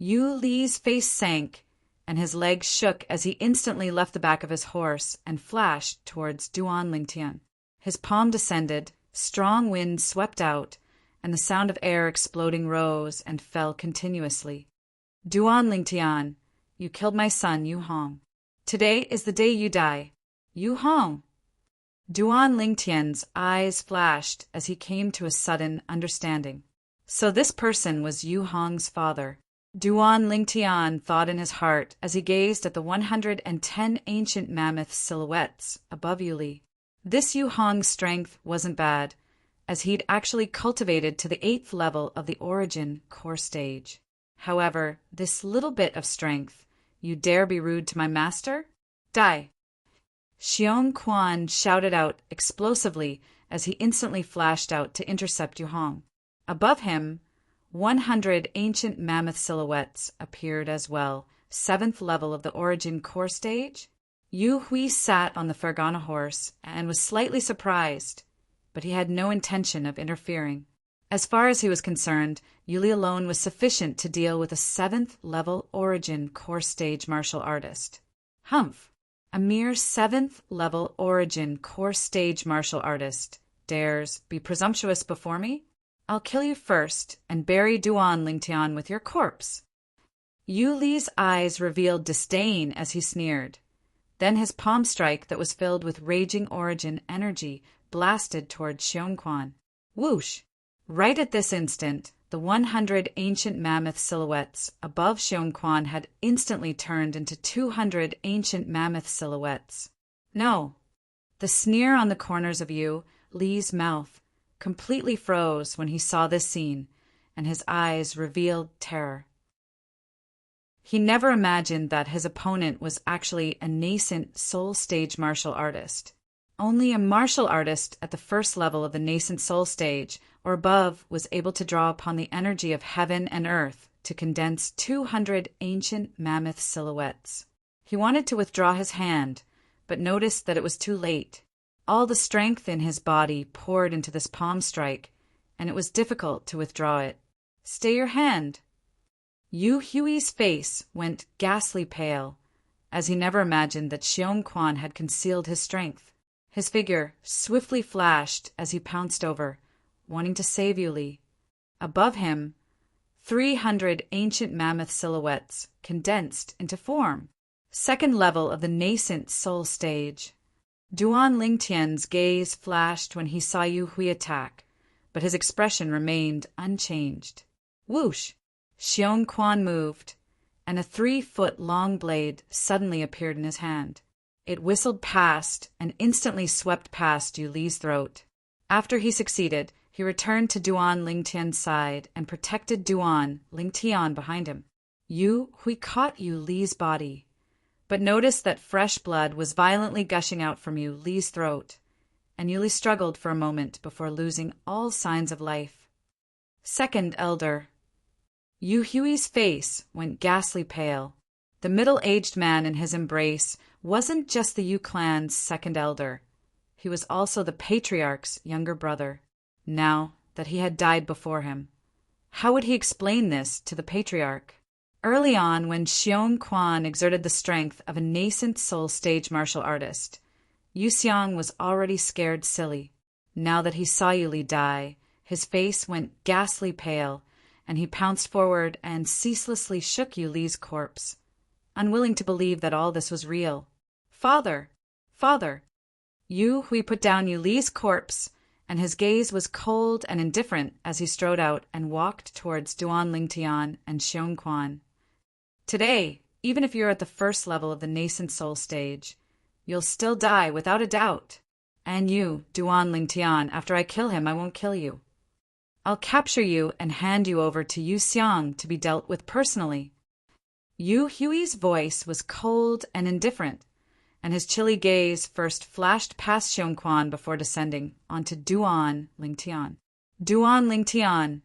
Yu Li's face sank, and his legs shook as he instantly left the back of his horse and flashed towards Duan Lingtian. His palm descended, strong winds swept out, and the sound of air exploding rose and fell continuously. Duan Lingtian, you killed my son, Yu Hong. Today is the day you die. Yu Hong! Duan Lingtian's eyes flashed as he came to a sudden understanding. So this person was Yu Hong's father. Duan Lingtian thought in his heart as he gazed at the 110 ancient mammoth silhouettes above Yu Li. This Yu Hong's strength wasn't bad, as he'd actually cultivated to the 8th level of the origin core stage. However, this little bit of strength, you dare be rude to my master? Die! Xiong Quan shouted out explosively as he instantly flashed out to intercept Yu Hong. Above him, 100 ancient mammoth silhouettes appeared as well, 7th level of the origin core stage. Yu Hui sat on the Fergana horse and was slightly surprised, but he had no intention of interfering. As far as he was concerned, Yu Li alone was sufficient to deal with a 7th level origin core stage martial artist. Humph! A mere 7th level origin core stage martial artist dares be presumptuous before me? I'll kill you first and bury Duan Lingtian with your corpse. Yu Li's eyes revealed disdain as he sneered. Then his palm strike that was filled with raging origin energy blasted toward Xiong Quan. Whoosh! Right at this instant, the 100 ancient mammoth silhouettes above Xiong Quan had instantly turned into 200 ancient mammoth silhouettes. No! The sneer on the corners of Yu Li's mouth completely froze when he saw this scene, and his eyes revealed terror. He never imagined that his opponent was actually a nascent soul stage martial artist. Only a martial artist at the 1st level of the nascent soul stage or above was able to draw upon the energy of heaven and earth to condense 200 ancient mammoth silhouettes. He wanted to withdraw his hand, but noticed that it was too late. All the strength in his body poured into this palm strike, and it was difficult to withdraw it. Stay your hand. Yu Hui's face went ghastly pale, as he never imagined that Xiong Quan had concealed his strength. His figure swiftly flashed as he pounced over, wanting to save Yu Li. Above him, 300 ancient mammoth silhouettes condensed into form. 2nd level of the nascent soul stage. Duan Lingtian's gaze flashed when he saw Yu Hui attack, but his expression remained unchanged. Whoosh! Xiong Quan moved, and a 3-foot-long blade suddenly appeared in his hand. It whistled past and instantly swept past Yu Li's throat. After he succeeded, he returned to Duan Lingtian's side and protected Duan Lingtian behind him. Yu Hui caught Yu Li's body, but noticed that fresh blood was violently gushing out from Yu Li's throat, and Yu Li struggled for a moment before losing all signs of life. 2nd Elder. Yu Hui's face went ghastly pale. The middle-aged man in his embrace wasn't just the Yu clan's 2nd Elder. He was also the Patriarch's younger brother, now that he had died before him. How would he explain this to the Patriarch? Early on, when Xiong Quan exerted the strength of a nascent soul stage martial artist, Yu Xiong was already scared silly. Now that he saw Yu Li die, his face went ghastly pale, and he pounced forward and ceaselessly shook Yu Li's corpse, unwilling to believe that all this was real. "Father! Father!" Yu Hui put down Yu Li's corpse, and his gaze was cold and indifferent as he strode out and walked towards Duan Lingtian and Xiong Quan. "Today, even if you're at the first level of the nascent soul stage, you'll still die without a doubt. And you, Duan Lingtian, after I kill him, I won't kill you. I'll capture you and hand you over to Yu Xiang to be dealt with personally." Yu Hui's voice was cold and indifferent, and his chilly gaze first flashed past Xiong Quan before descending onto Duan Lingtian. "Duan Lingtian,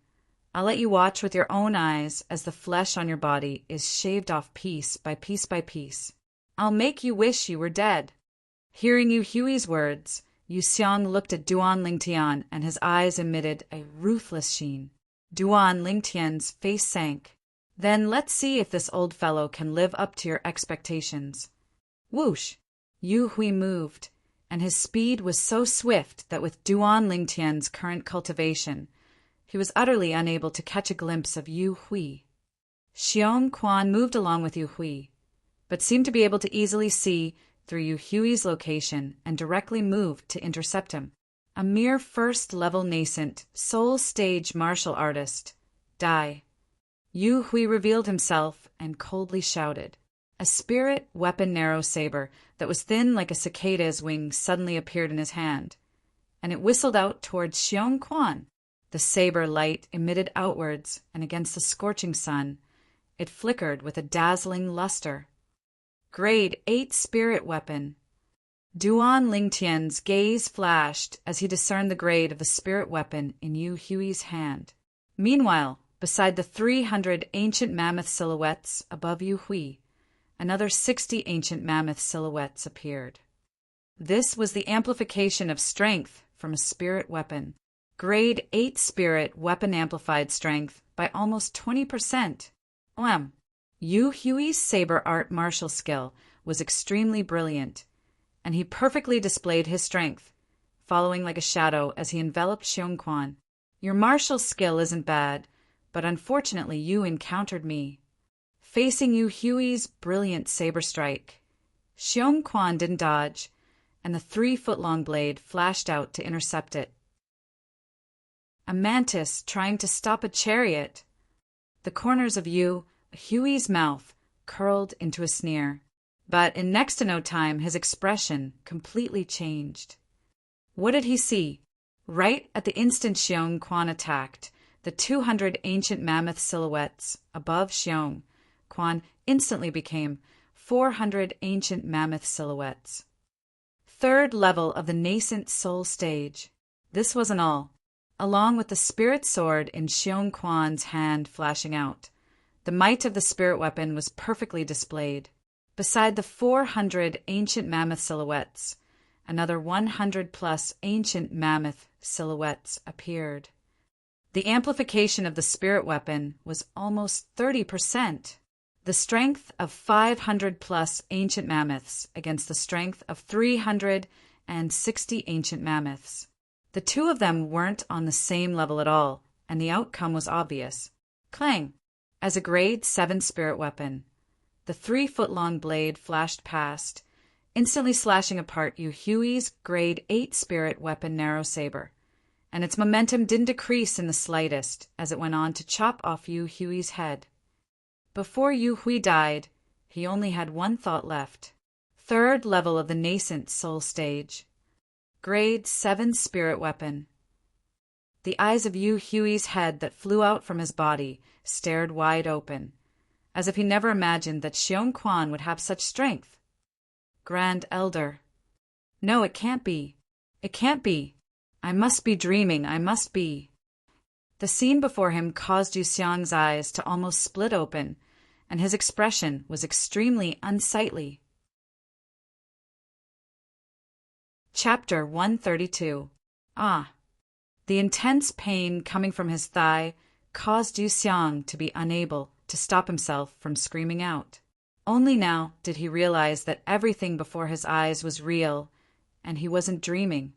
I'll let you watch with your own eyes as the flesh on your body is shaved off piece by piece by piece. I'll make you wish you were dead." Hearing Yu Hui's words, Yu Xiang looked at Duan Lingtian, and his eyes emitted a ruthless sheen. Duan Lingtian's face sank. "Then let's see if this old fellow can live up to your expectations." Whoosh! Yu Hui moved, and his speed was so swift that with Duan Lingtian's current cultivation, he was utterly unable to catch a glimpse of Yu Hui. Xiong Quan moved along with Yu Hui, but seemed to be able to easily see through Yu Hui's location and directly moved to intercept him. A mere first-level nascent, soul-stage martial artist. Die. Yu Hui revealed himself and coldly shouted. A spirit weapon narrow saber that was thin like a cicada's wing suddenly appeared in his hand, and it whistled out towards Xiong Quan. The saber light emitted outwards, and against the scorching sun, it flickered with a dazzling luster. Grade 8 spirit weapon. Duan Lingtian's gaze flashed as he discerned the grade of the spirit weapon in Yu Hui's hand. Meanwhile, beside the 300 ancient mammoth silhouettes above Yu Hui, another 60 ancient mammoth silhouettes appeared. This was the amplification of strength from a spirit weapon. Grade 8 spirit weapon amplified strength by almost 20%. Yu Hui's saber art martial skill was extremely brilliant, and he perfectly displayed his strength, following like a shadow as he enveloped Xiong Quan. "Your martial skill isn't bad, but unfortunately you encountered me." Facing Yu Hui's brilliant saber strike, Xiong Quan didn't dodge, and the 3-foot-long blade flashed out to intercept it. A mantis trying to stop a chariot. The corners of Yu Hui's mouth curled into a sneer, but in next to no time his expression completely changed. What did he see? Right at the instant Xiong Quan attacked, the 200 ancient mammoth silhouettes above Xiong Quan instantly became 400 ancient mammoth silhouettes. Third level of the nascent soul stage. This wasn't all. Along with the spirit sword in Xiong Quan's hand flashing out, the might of the spirit weapon was perfectly displayed. Beside the 400 ancient mammoth silhouettes, another 100+ ancient mammoth silhouettes appeared. The amplification of the spirit weapon was almost 30%. The strength of 500+ ancient mammoths against the strength of 360 ancient mammoths. The two of them weren't on the same level at all, and the outcome was obvious. Clang! As a grade 7 spirit weapon, the 3-foot-long blade flashed past, instantly slashing apart Yu Hui's grade 8 spirit weapon narrow saber, and its momentum didn't decrease in the slightest as it went on to chop off Yu Hui's head. Before Yu Hui died, he only had one thought left. Third level of the nascent soul stage. Grade 7 spirit weapon. The eyes of Yu Hui's head that flew out from his body stared wide open, as if he never imagined that Xiong Quan would have such strength. Grand Elder. No, it can't be. It can't be. I must be dreaming. I must be. The scene before him caused Yu Xiang's eyes to almost split open, and his expression was extremely unsightly. Chapter 132. The intense pain coming from his thigh caused Yu Xiang to be unable to stop himself from screaming out. Only now did he realize that everything before his eyes was real, and he wasn't dreaming.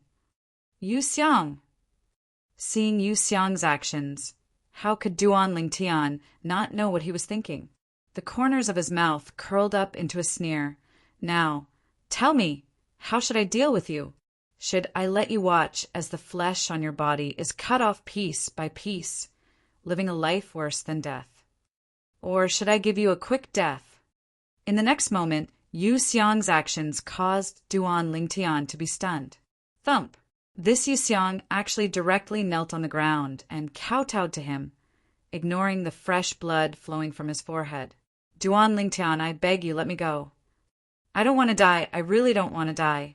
Yu Xiang! Seeing Yu Xiang's actions, How could Duan Lingtian not know what he was thinking? The corners of his mouth curled up into a sneer. Now, tell me, how should I deal with you? Should I let you watch as the flesh on your body is cut off piece by piece, living a life worse than death? Or should I give you a quick death? In the next moment, Yu Xiang's actions caused Duan Lingtian to be stunned. Thump! This Yu Xiang actually directly knelt on the ground and kowtowed to him, ignoring the fresh blood flowing from his forehead. Duan Lingtian, I beg you, let me go. I don't want to die. I really don't want to die.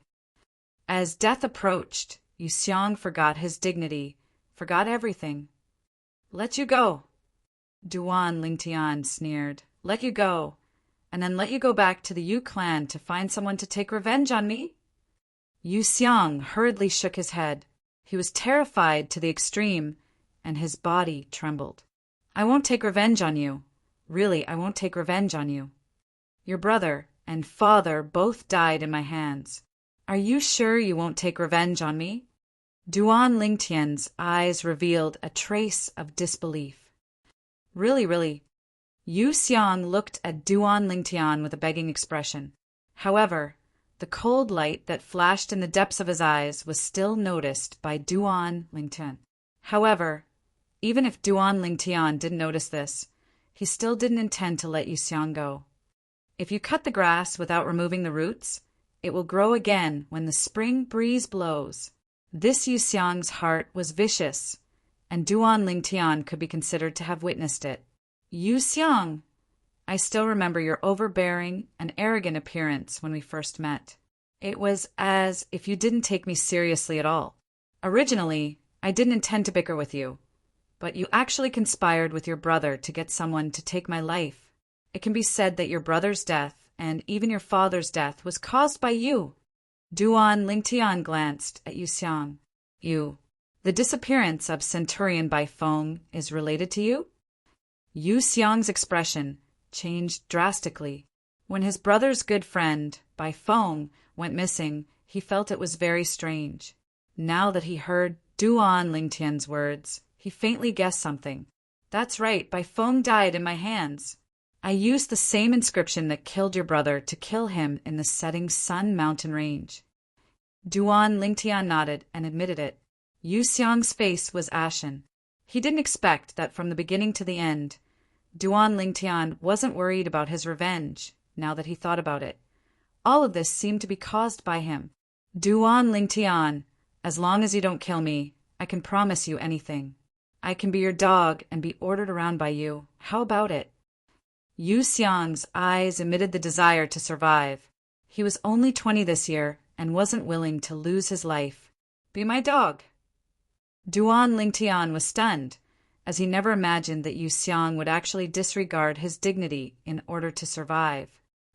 As death approached, Yu Xiang forgot his dignity, forgot everything. Let you go. Duan Lingtian sneered. Let you go, and then let you go back to the Yu clan to find someone to take revenge on me? Yu Xiang hurriedly shook his head. He was terrified to the extreme, and his body trembled. I won't take revenge on you. Really, I won't take revenge on you. Your brother and father both died in my hands. Are you sure you won't take revenge on me? Duan Lingtian's eyes revealed a trace of disbelief. Really. Yu Xiang looked at Duan Lingtian with a begging expression. However, the cold light that flashed in the depths of his eyes was still noticed by Duan Lingtian. However, even if Duan Lingtian didn't notice this, he still didn't intend to let Yu Xiang go. If you cut the grass without removing the roots, it will grow again when the spring breeze blows. This Yu Xiang's heart was vicious, and Duan Lingtian could be considered to have witnessed it. Yu Xiang, I still remember your overbearing and arrogant appearance when we first met. It was as if you didn't take me seriously at all. Originally, I didn't intend to bicker with you, but you actually conspired with your brother to get someone to take my life. It can be said that your brother's death, and even your father's death, was caused by you. Duan Lingtian glanced at Yu Xiang. The disappearance of Centurion Bai Feng is related to you? Yu Xiang's expression changed drastically. When his brother's good friend, Bai Feng, went missing, he felt it was very strange. Now that he heard Duan Lingtian's words, he faintly guessed something. That's right, Bai Feng died in my hands. I used the same inscription that killed your brother to kill him in the setting sun mountain range. Duan Lingtian nodded and admitted it. Yu Xiang's face was ashen. He didn't expect that from the beginning to the end, Duan Lingtian wasn't worried about his revenge, now that he thought about it. All of this seemed to be caused by him. Duan Lingtian, as long as you don't kill me, I can promise you anything. I can be your dog and be ordered around by you. How about it? Yu Xiang's eyes emitted the desire to survive. He was only 20 this year and wasn't willing to lose his life. Be my dog. Duan Lingtian was stunned, as he never imagined that Yu Xiang would actually disregard his dignity in order to survive.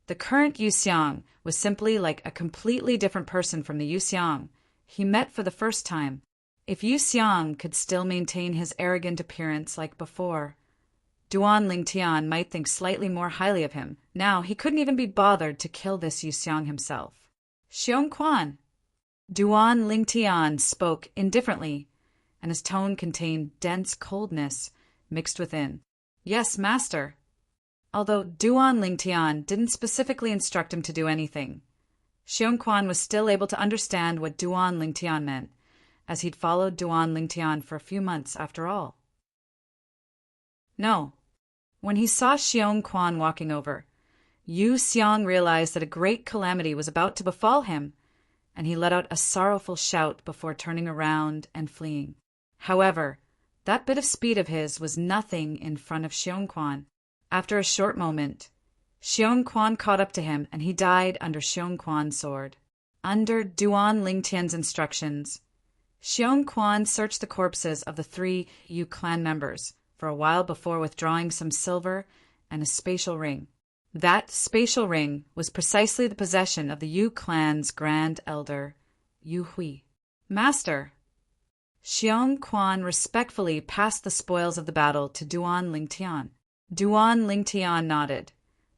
The current Yu Xiang was simply like a completely different person from the Yu Xiang he met for the first time. If Yu Xiang could still maintain his arrogant appearance like before, Duan Lingtian might think slightly more highly of him. Now he couldn't even be bothered to kill this Yu Xiang himself. Xiong Quan. Duan Lingtian spoke indifferently, and his tone contained dense coldness mixed within. Yes, master. Although Duan Lingtian didn't specifically instruct him to do anything, Xiong Quan was still able to understand what Duan Lingtian meant, as he'd followed Duan Lingtian for a few months after all. No. When he saw Xiong Quan walking over, Yu Xiang realized that a great calamity was about to befall him, and he let out a sorrowful shout before turning around and fleeing. However, that bit of speed of his was nothing in front of Xiong Quan. After a short moment, Xiong Quan caught up to him, and he died under Xiong Quan's sword. Under Duan Lingtian's instructions, Xiong Quan searched the corpses of the 3 Yu clan members for a while before withdrawing some silver and a spatial ring. That spatial ring was precisely the possession of the Yu clan's grand elder, Yu Hui. Master! Xiong Quan respectfully passed the spoils of the battle to Duan Lingtian. Duan Lingtian nodded,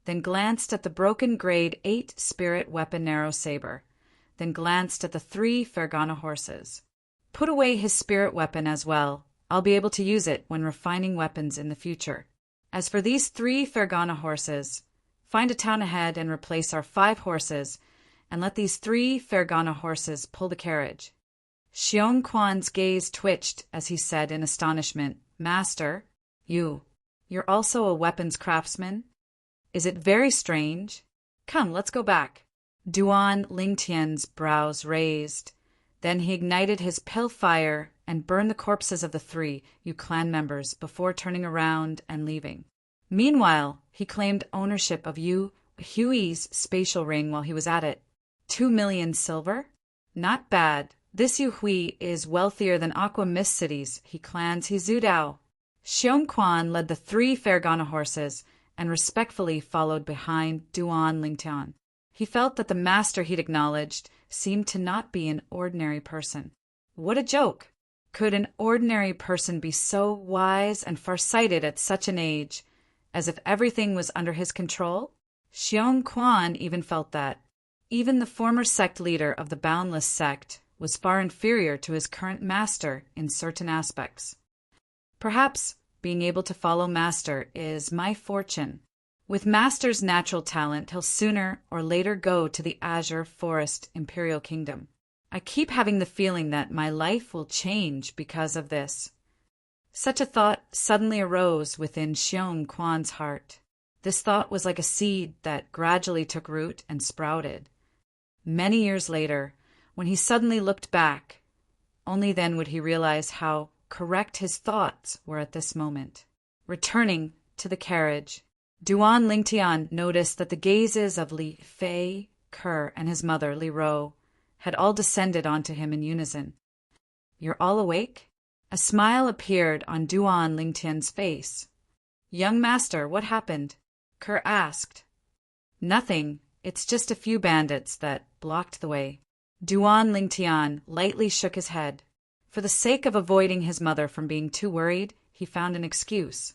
then glanced at the broken grade 8 spirit weapon narrow saber, then glanced at the 3 Fergana horses. Put away his spirit weapon as well, I'll be able to use it when refining weapons in the future. As for these 3 Fergana horses, find a town ahead and replace our 5 horses, and let these 3 Fergana horses pull the carriage." Xiong Quan's gaze twitched as he said in astonishment, "Master, you're also a weapons craftsman? Is it very strange? Come, let's go back." Duan Lingtian's brows raised. Then he ignited his pill fire and burned the corpses of the 3 Yu clan members before turning around and leaving. Meanwhile, he claimed ownership of Yu Hui's spatial ring while he was at it. 2 million silver? Not bad. This Yu Hui is wealthier than Aqua Mist City's He clans Hizudao. Xiong Quan led the 3 Fergana horses and respectfully followed behind Duan Lingtian. He felt that the master he'd acknowledged seemed to not be an ordinary person. What a joke! Could an ordinary person be so wise and farsighted at such an age, as if everything was under his control? Xiong Quan even felt that. Even the former sect leader of the Boundless sect was far inferior to his current master in certain aspects. Perhaps being able to follow master is my fortune. With master's natural talent, he'll sooner or later go to the Azure Forest Imperial Kingdom. I keep having the feeling that my life will change because of this. Such a thought suddenly arose within Xiong Quan's heart. This thought was like a seed that gradually took root and sprouted. Many years later, when he suddenly looked back, only then would he realize how correct his thoughts were at this moment. Returning to the carriage, Duan Lingtian noticed that the gazes of Li Fei, Kerr, and his mother, Li Ro, had all descended onto him in unison. "You're all awake?" A smile appeared on Duan Lingtian's face. "Young master, what happened?" Kerr asked. "Nothing. It's just a few bandits that blocked the way." Duan Lingtian lightly shook his head. For the sake of avoiding his mother from being too worried, he found an excuse.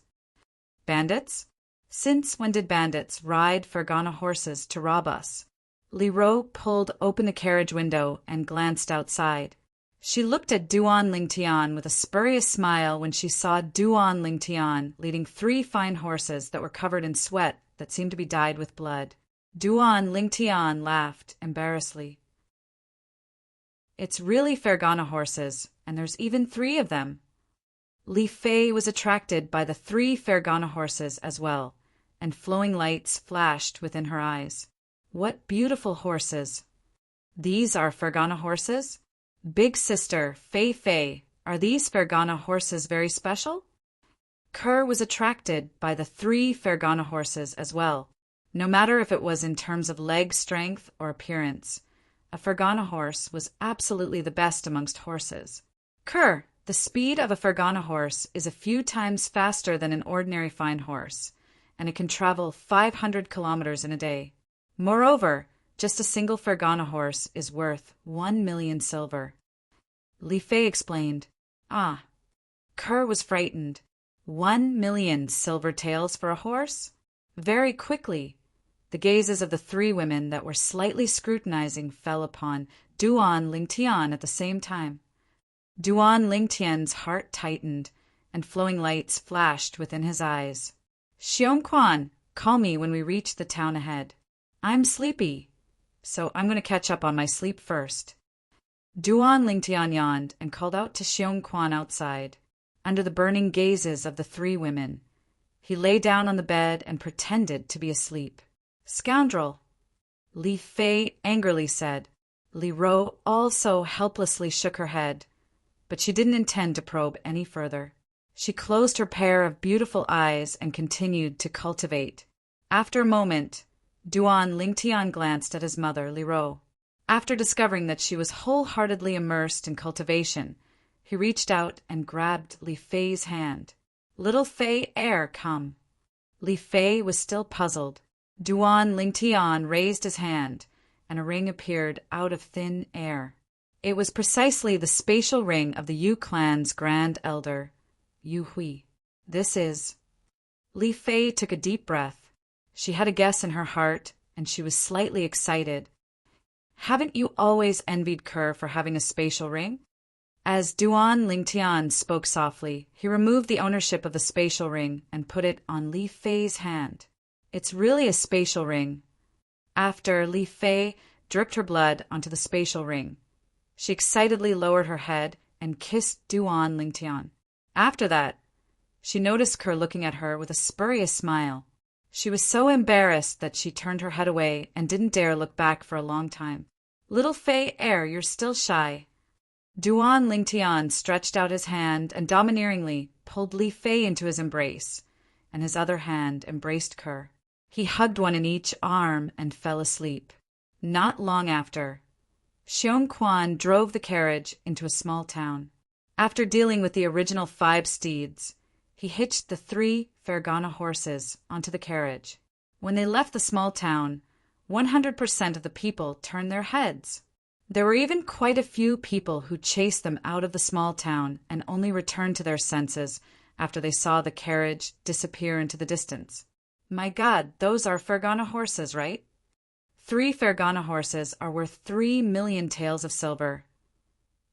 "Bandits? Since when did bandits ride Fergana horses to rob us?" Li Ro pulled open the carriage window and glanced outside. She looked at Duan Lingtian with a spurious smile when she saw Duan Lingtian leading 3 fine horses that were covered in sweat that seemed to be dyed with blood. Duan Lingtian laughed embarrassedly. "It's really Fergana horses, and there's even 3 of them." Li Fei was attracted by the 3 Fergana horses as well, and flowing lights flashed within her eyes. "What beautiful horses! These are Fergana horses? Big sister, Fei Fei, are these Fergana horses very special?" Kerr was attracted by the 3 Fergana horses as well, no matter if it was in terms of leg strength or appearance. A Fergana horse was absolutely the best amongst horses. "Kerr, the speed of a Fergana horse is a few times faster than an ordinary fine horse, and it can travel 500 kilometers in a day. Moreover, just a single Fergana horse is worth 1 million silver." Li Fei explained. "Ah." Kerr was frightened. 1 million silver taels for a horse? Very quickly, the gazes of the 3 women that were slightly scrutinizing fell upon Duan Lingtian at the same time. Duan Lingtian's heart tightened, and flowing lights flashed within his eyes. "Xiong Quan, call me when we reach the town ahead. I'm sleepy, so I'm going to catch up on my sleep first." Duan Lingtian yawned and called out to Xiong Quan outside. Under the burning gazes of the 3 women, he lay down on the bed and pretended to be asleep. "Scoundrel!" Li Fei angrily said. Li Ro also helplessly shook her head, but she didn't intend to probe any further. She closed her pair of beautiful eyes and continued to cultivate. After a moment, Duan Lingtian glanced at his mother, Li Ro. After discovering that she was wholeheartedly immersed in cultivation, he reached out and grabbed Li Fei's hand. "Little Fei, come." Li Fei was still puzzled. Duan Lingtian raised his hand, and a ring appeared out of thin air. It was precisely the spatial ring of the Yu clan's grand elder, Yu Hui. "This is—" Li Fei took a deep breath. She had a guess in her heart, and she was slightly excited. "Haven't you always envied Kerr for having a spatial ring?" As Duan Lingtian spoke softly, he removed the ownership of the spatial ring and put it on Li Fei's hand. It's really a spatial ring. After Li Fei dripped her blood onto the spatial ring, she excitedly lowered her head and kissed Duan Lingtian. After that, she noticed Kerr looking at her with a spurious smile. She was so embarrassed that she turned her head away and didn't dare look back for a long time. Little Fei you're still shy. Duan Lingtian stretched out his hand and domineeringly pulled Li Fei into his embrace, and his other hand embraced Kerr. He hugged one in each arm and fell asleep. Not long after, Xiong Quan drove the carriage into a small town. After dealing with the original 5 steeds, he hitched the 3 Fergana horses onto the carriage. When they left the small town, 100% of the people turned their heads. There were even quite a few people who chased them out of the small town and only returned to their senses after they saw the carriage disappear into the distance. My God, those are Fergana horses, right? 3 Fergana horses are worth 3 million taels of silver.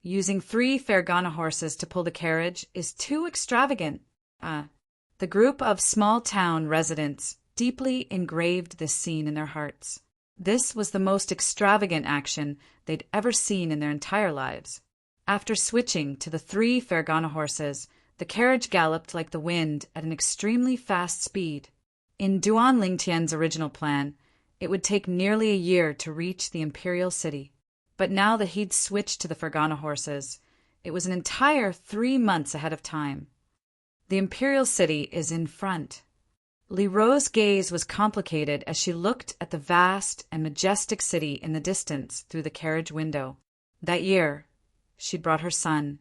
Using 3 Fergana horses to pull the carriage is too extravagant. The group of small-town residents deeply engraved this scene in their hearts. This was the most extravagant action they'd ever seen in their entire lives. After switching to the 3 Fergana horses, the carriage galloped like the wind at an extremely fast speed. In Duan Lingtian's original plan, it would take nearly a year to reach the imperial city. But now that he'd switched to the Fergana horses, it was an entire 3 months ahead of time. The imperial city is in front. Li Ro's gaze was complicated as she looked at the vast and majestic city in the distance through the carriage window. That year, she'd brought her son,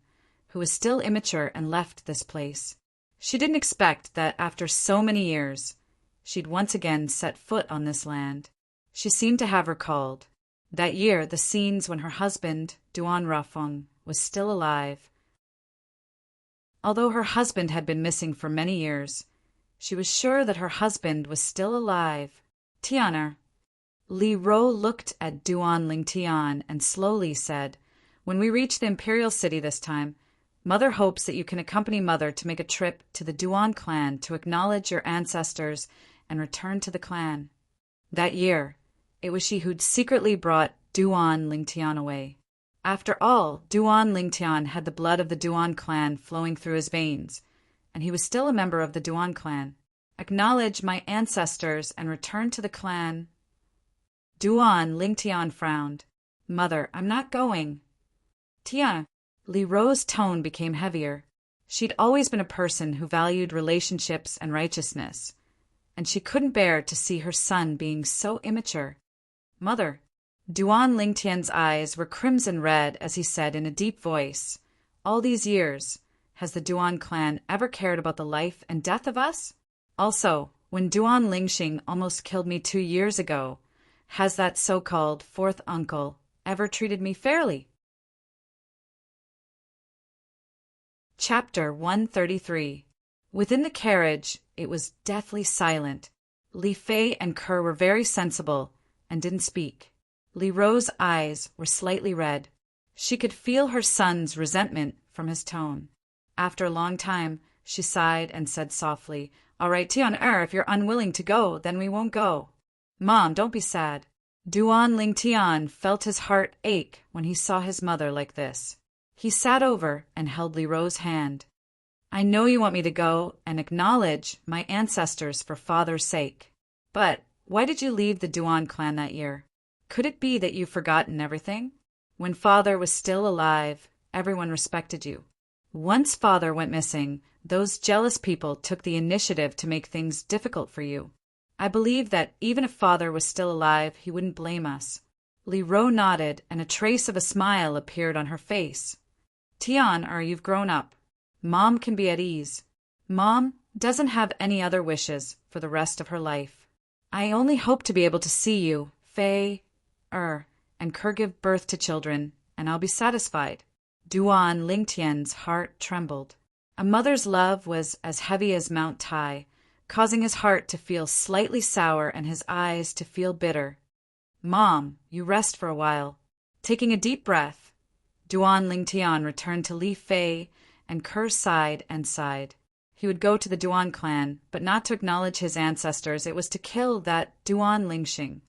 who was still immature, and left this place. She didn't expect that after so many years, she'd once again set foot on this land. She seemed to have recalled that year the scenes when her husband, Duan Rafeng, was still alive. Although her husband had been missing for many years, she was sure that her husband was still alive. Tianer. Li Ro looked at Duan Lingtian and slowly said, "When we reach the imperial city this time, Mother hopes that you can accompany Mother to make a trip to the Duan clan to acknowledge your ancestors and return to the clan." That year, it was she who'd secretly brought Duan Lingtian away. After all, Duan Lingtian had the blood of the Duan clan flowing through his veins, and he was still a member of the Duan clan. Acknowledge my ancestors and return to the clan. Duan Lingtian frowned. "Mother, I'm not going." Tia. Li Ro's tone became heavier. She'd always been a person who valued relationships and righteousness, and she couldn't bear to see her son being so immature. "Mother." Duan Lingtian's eyes were crimson red as he said in a deep voice, "All these years, has the Duan clan ever cared about the life and death of us? Also, when Duan Lingxing almost killed me 2 years ago, has that so-called 4th uncle ever treated me fairly?" Chapter 133. Within the carriage, it was deathly silent. Li Fei and Kerr were very sensible and didn't speak. Li Ro's eyes were slightly red. She could feel her son's resentment from his tone. After a long time, she sighed and said softly, "All right, Tian if you're unwilling to go, then we won't go." "Mom, don't be sad." Duan Lingtian felt his heart ache when he saw his mother like this. He sat over and held Li Ro's hand. "I know you want me to go and acknowledge my ancestors for Father's sake. But why did you leave the Duan clan that year? Could it be that you've forgotten everything? When Father was still alive, everyone respected you. Once Father went missing, those jealous people took the initiative to make things difficult for you. I believe that even if Father was still alive, he wouldn't blame us." Li Ro nodded, and a trace of a smile appeared on her face. "Tian, you've grown up. Mom can be at ease. Mom doesn't have any other wishes for the rest of her life. I only hope to be able to see you, Fei, and Kerr give birth to children, and I'll be satisfied." Duan Lingtian's heart trembled. A mother's love was as heavy as Mount Tai, causing his heart to feel slightly sour and his eyes to feel bitter. "Mom, you rest for a while." Taking a deep breath, Duan Lingtian returned to Li Fei, and Kerr sighed and sighed. He would go to the Duan clan, but not to acknowledge his ancestors. It was to kill that Duan Lingxing.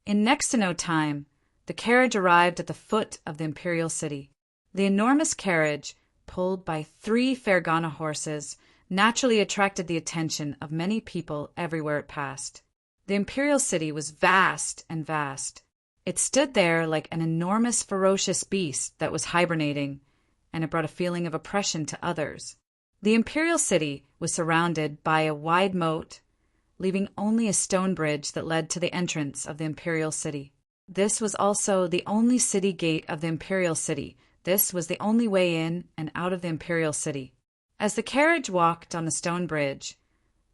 In next to no time, the carriage arrived at the foot of the imperial city. The enormous carriage, pulled by 3 Fergana horses, naturally attracted the attention of many people everywhere it passed. The imperial city was vast and vast. It stood there like an enormous ferocious beast that was hibernating, and it brought a feeling of oppression to others. The imperial city was surrounded by a wide moat, leaving only a stone bridge that led to the entrance of the imperial city. This was also the only city gate of the imperial city. This was the only way in and out of the imperial city. As the carriage walked on the stone bridge,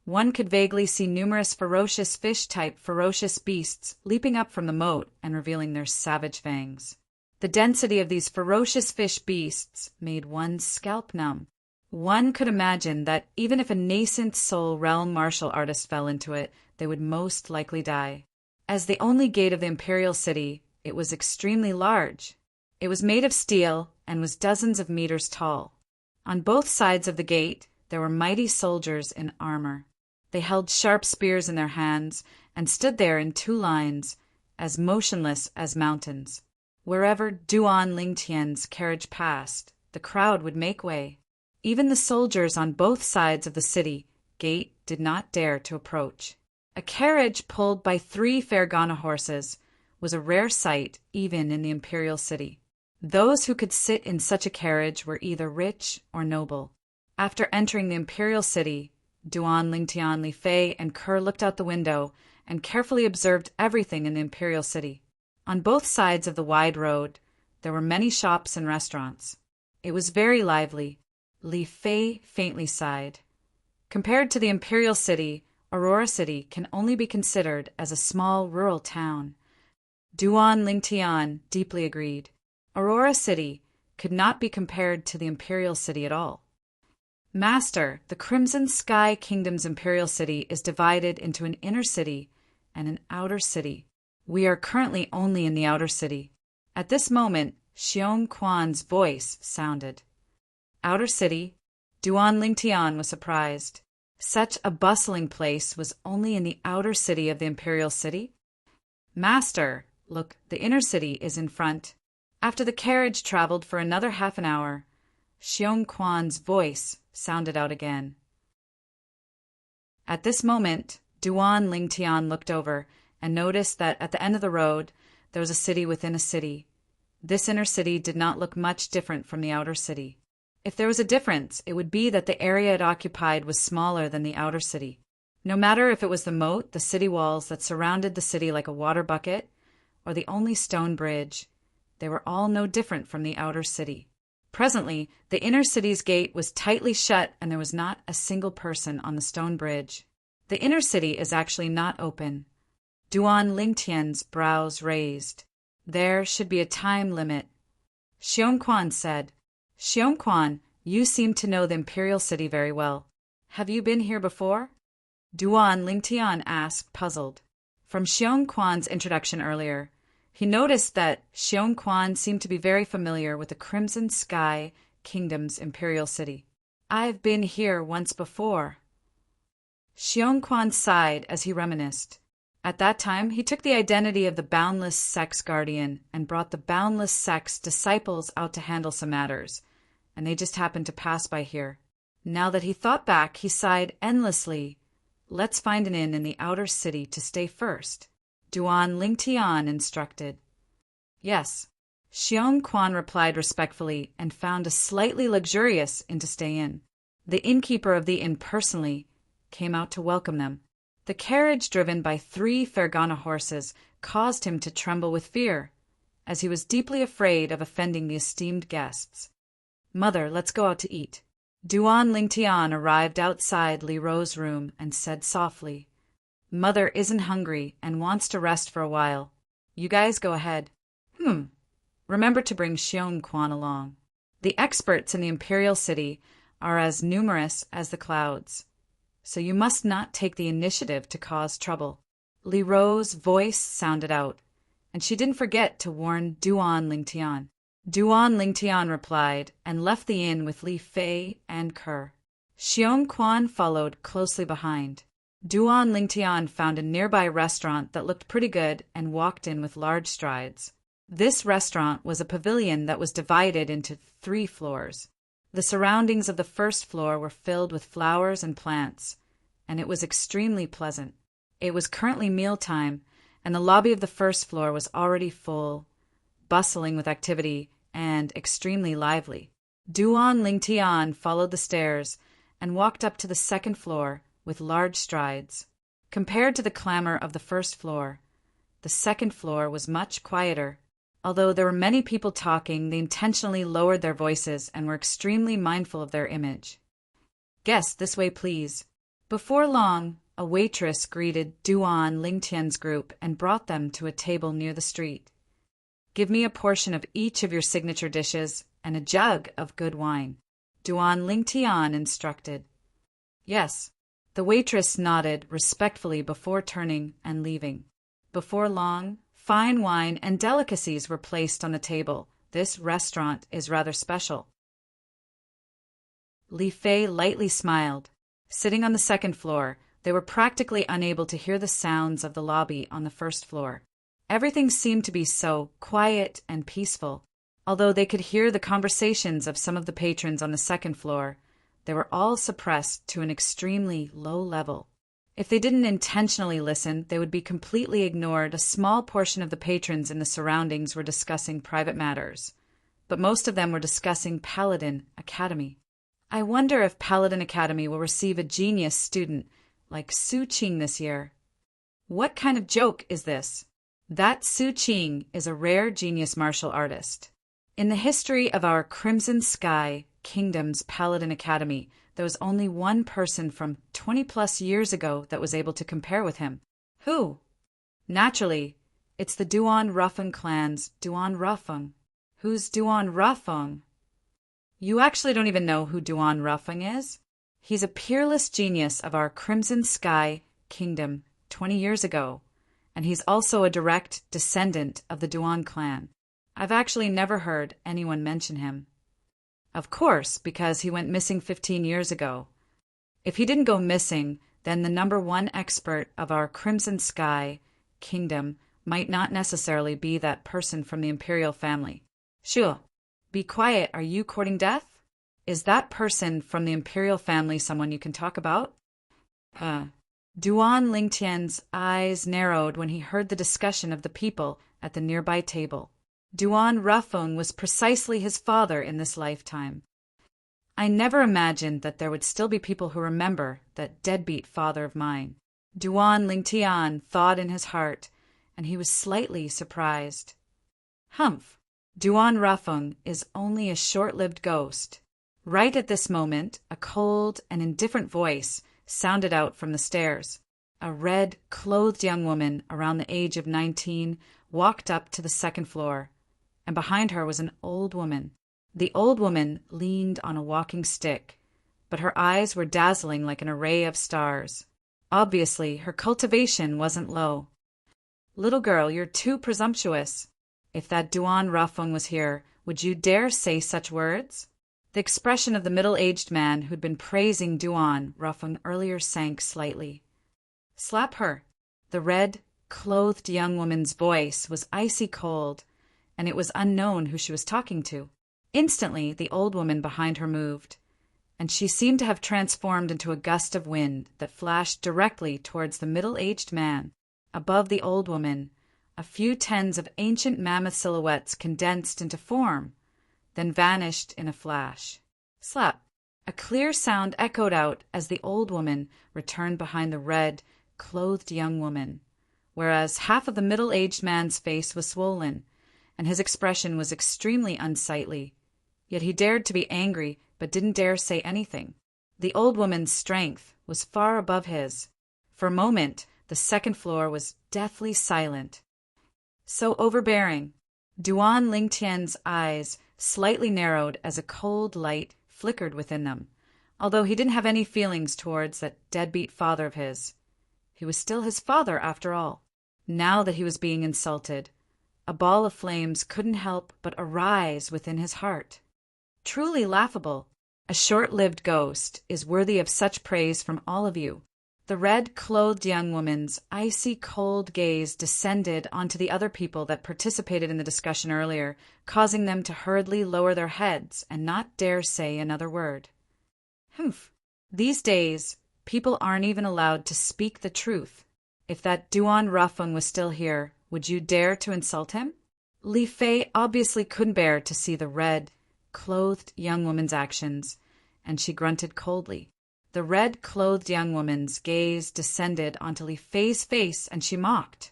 one could vaguely see numerous ferocious fish-type ferocious beasts leaping up from the moat and revealing their savage fangs. The density of these ferocious fish beasts made one's scalp numb. One could imagine that even if a nascent soul realm martial artist fell into it, they would most likely die. As the only gate of the imperial city, it was extremely large. It was made of steel and was dozens of meters tall. On both sides of the gate, there were mighty soldiers in armor. They held sharp spears in their hands and stood there in 2 lines, as motionless as mountains. Wherever Duan Lingtian's carriage passed, the crowd would make way. Even the soldiers on both sides of the city gate did not dare to approach. A carriage pulled by 3 Fergana horses was a rare sight even in the imperial city. Those who could sit in such a carriage were either rich or noble. After entering the imperial city, Duan Lingtian, Li Fei, and Kerr looked out the window and carefully observed everything in the imperial city. On both sides of the wide road, there were many shops and restaurants. It was very lively. Li Fei faintly sighed. Compared to the imperial city, Aurora City can only be considered as a small rural town. Duan Lingtian deeply agreed. Aurora City could not be compared to the imperial city at all. Master, the Crimson Sky Kingdom's imperial city is divided into an inner city and an outer city. We are currently only in the outer city. At this moment, Xiong Quan's voice sounded. Outer city? Duan Lingtian was surprised. Such a bustling place was only in the outer city of the imperial city? Master, look, the inner city is in front. After the carriage traveled for another half an hour, Xiong Quan's voice sounded out again. At this moment, Duan Lingtian looked over and noticed that at the end of the road there was a city within a city. This inner city did not look much different from the outer city. If there was a difference, it would be that the area it occupied was smaller than the outer city. No matter if it was the moat, the city walls that surrounded the city like a water bucket, or the only stone bridge, they were all no different from the outer city. Presently, the inner city's gate was tightly shut and there was not a single person on the stone bridge. The inner city is actually not open. Duan Lingtian's brows raised. There should be a time limit. Xiong Quan said, Xiong Quan, you seem to know the imperial city very well. Have you been here before? Duan Lingtian asked, puzzled. From Xiong Quan's introduction earlier, he noticed that Xiong Quan seemed to be very familiar with the Crimson Sky Kingdom's imperial city. I've been here once before. Xiong Quan sighed as he reminisced. At that time, he took the identity of the Boundless Sect's guardian and brought the Boundless Sect's disciples out to handle some matters, and they just happened to pass by here. Now that he thought back, he sighed endlessly. Let's find an inn in the outer city to stay first. Duan Lingtian instructed. Yes. Xiong Quan replied respectfully and found a slightly luxurious inn to stay in. The innkeeper of the inn personally came out to welcome them. The carriage driven by 3 Fergana horses caused him to tremble with fear, as he was deeply afraid of offending the esteemed guests. Mother, let's go out to eat. Duan Lingtian arrived outside Li Ro's room and said softly, Mother isn't hungry and wants to rest for a while. You guys go ahead. Remember to bring Xiong Quan along. The experts in the imperial city are as numerous as the clouds, so you must not take the initiative to cause trouble. Li Ro's voice sounded out, and she didn't forget to warn Duan Lingtian. Duan Lingtian replied, and left the inn with Li Fei and Kerr. Xiong Quan followed closely behind. Duan Lingtian found a nearby restaurant that looked pretty good and walked in with large strides. This restaurant was a pavilion that was divided into 3 floors. The surroundings of the first floor were filled with flowers and plants, and it was extremely pleasant. It was currently mealtime, and the lobby of the first floor was already full, bustling with activity, and extremely lively. Duan Lingtian followed the stairs and walked up to the second floor with large strides. Compared to the clamor of the first floor, the second floor was much quieter. Although there were many people talking, they intentionally lowered their voices and were extremely mindful of their image. "Guests, this way, please." Before long, a waitress greeted Duan Lingtian's group and brought them to a table near the street. "Give me a portion of each of your signature dishes and a jug of good wine," Duan Lingtian instructed. "Yes." The waitress nodded respectfully before turning and leaving. Before long, fine wine and delicacies were placed on the table. This restaurant is rather special. Li Fei lightly smiled. Sitting on the second floor, they were practically unable to hear the sounds of the lobby on the first floor. Everything seemed to be so quiet and peaceful. Although they could hear the conversations of some of the patrons on the second floor, they were all suppressed to an extremely low level. If they didn't intentionally listen, they would be completely ignored. A small portion of the patrons in the surroundings were discussing private matters, but most of them were discussing Paladin Academy. I wonder if Paladin Academy will receive a genius student like Su Qing this year. What kind of joke is this? That Su Qing is a rare genius martial artist. In the history of our Crimson Sky Kingdom's Paladin Academy, there was only one person from 20-plus years ago that was able to compare with him. Who? Naturally, it's the Duan Rufeng clan's Duan Rufeng. Who's Duan Rufeng? You actually don't even know who Duan Rufeng is? He's a peerless genius of our Crimson Sky Kingdom 20 years ago, and he's also a direct descendant of the Duan clan. I've actually never heard anyone mention him. Of course, because he went missing 15 years ago. If he didn't go missing, then the #1 expert of our Crimson Sky Kingdom might not necessarily be that person from the imperial family. Sure. Be quiet, are you courting death? Is that person from the imperial family someone you can talk about? Duan Lingtian's eyes narrowed when he heard the discussion of the people at the nearby table. Duan Rufeng was precisely his father in this lifetime. I never imagined that there would still be people who remember that deadbeat father of mine. Duan Lingtian thought in his heart, and he was slightly surprised. Humph! Duan Rufeng is only a short-lived ghost. Right at this moment, a cold and indifferent voice sounded out from the stairs. A red-clothed young woman around the age of 19 walked up to the second floor, and behind her was an old woman. The old woman leaned on a walking stick, but her eyes were dazzling like an array of stars. Obviously, her cultivation wasn't low. "Little girl, you're too presumptuous. If that Duan Rufeng was here, would you dare say such words?" The expression of the middle-aged man who'd been praising Duan Rufeng earlier sank slightly. "Slap her." The red-clothed young woman's voice was icy cold, and it was unknown who she was talking to. Instantly, the old woman behind her moved, and she seemed to have transformed into a gust of wind that flashed directly towards the middle-aged man. Above the old woman, a few tens of ancient mammoth silhouettes condensed into form, then vanished in a flash. Slap! A clear sound echoed out as the old woman returned behind the red-clothed young woman, whereas half of the middle-aged man's face was swollen, and his expression was extremely unsightly. Yet he dared to be angry, but didn't dare say anything. The old woman's strength was far above his. For a moment, the second floor was deathly silent. So overbearing. Duan Lingtian's eyes slightly narrowed as a cold light flickered within them. Although he didn't have any feelings towards that deadbeat father of his, he was still his father after all. Now that he was being insulted, a ball of flames couldn't help but arise within his heart. Truly laughable. A short-lived ghost is worthy of such praise from all of you. The red-clothed young woman's icy cold gaze descended onto the other people that participated in the discussion earlier, causing them to hurriedly lower their heads and not dare say another word. Humph. These days, people aren't even allowed to speak the truth. If that Duan Ruffung was still here, would you dare to insult him? Li Fei obviously couldn't bear to see the red-clothed young woman's actions, and she grunted coldly. The red-clothed young woman's gaze descended onto Li Fei's face, and she mocked.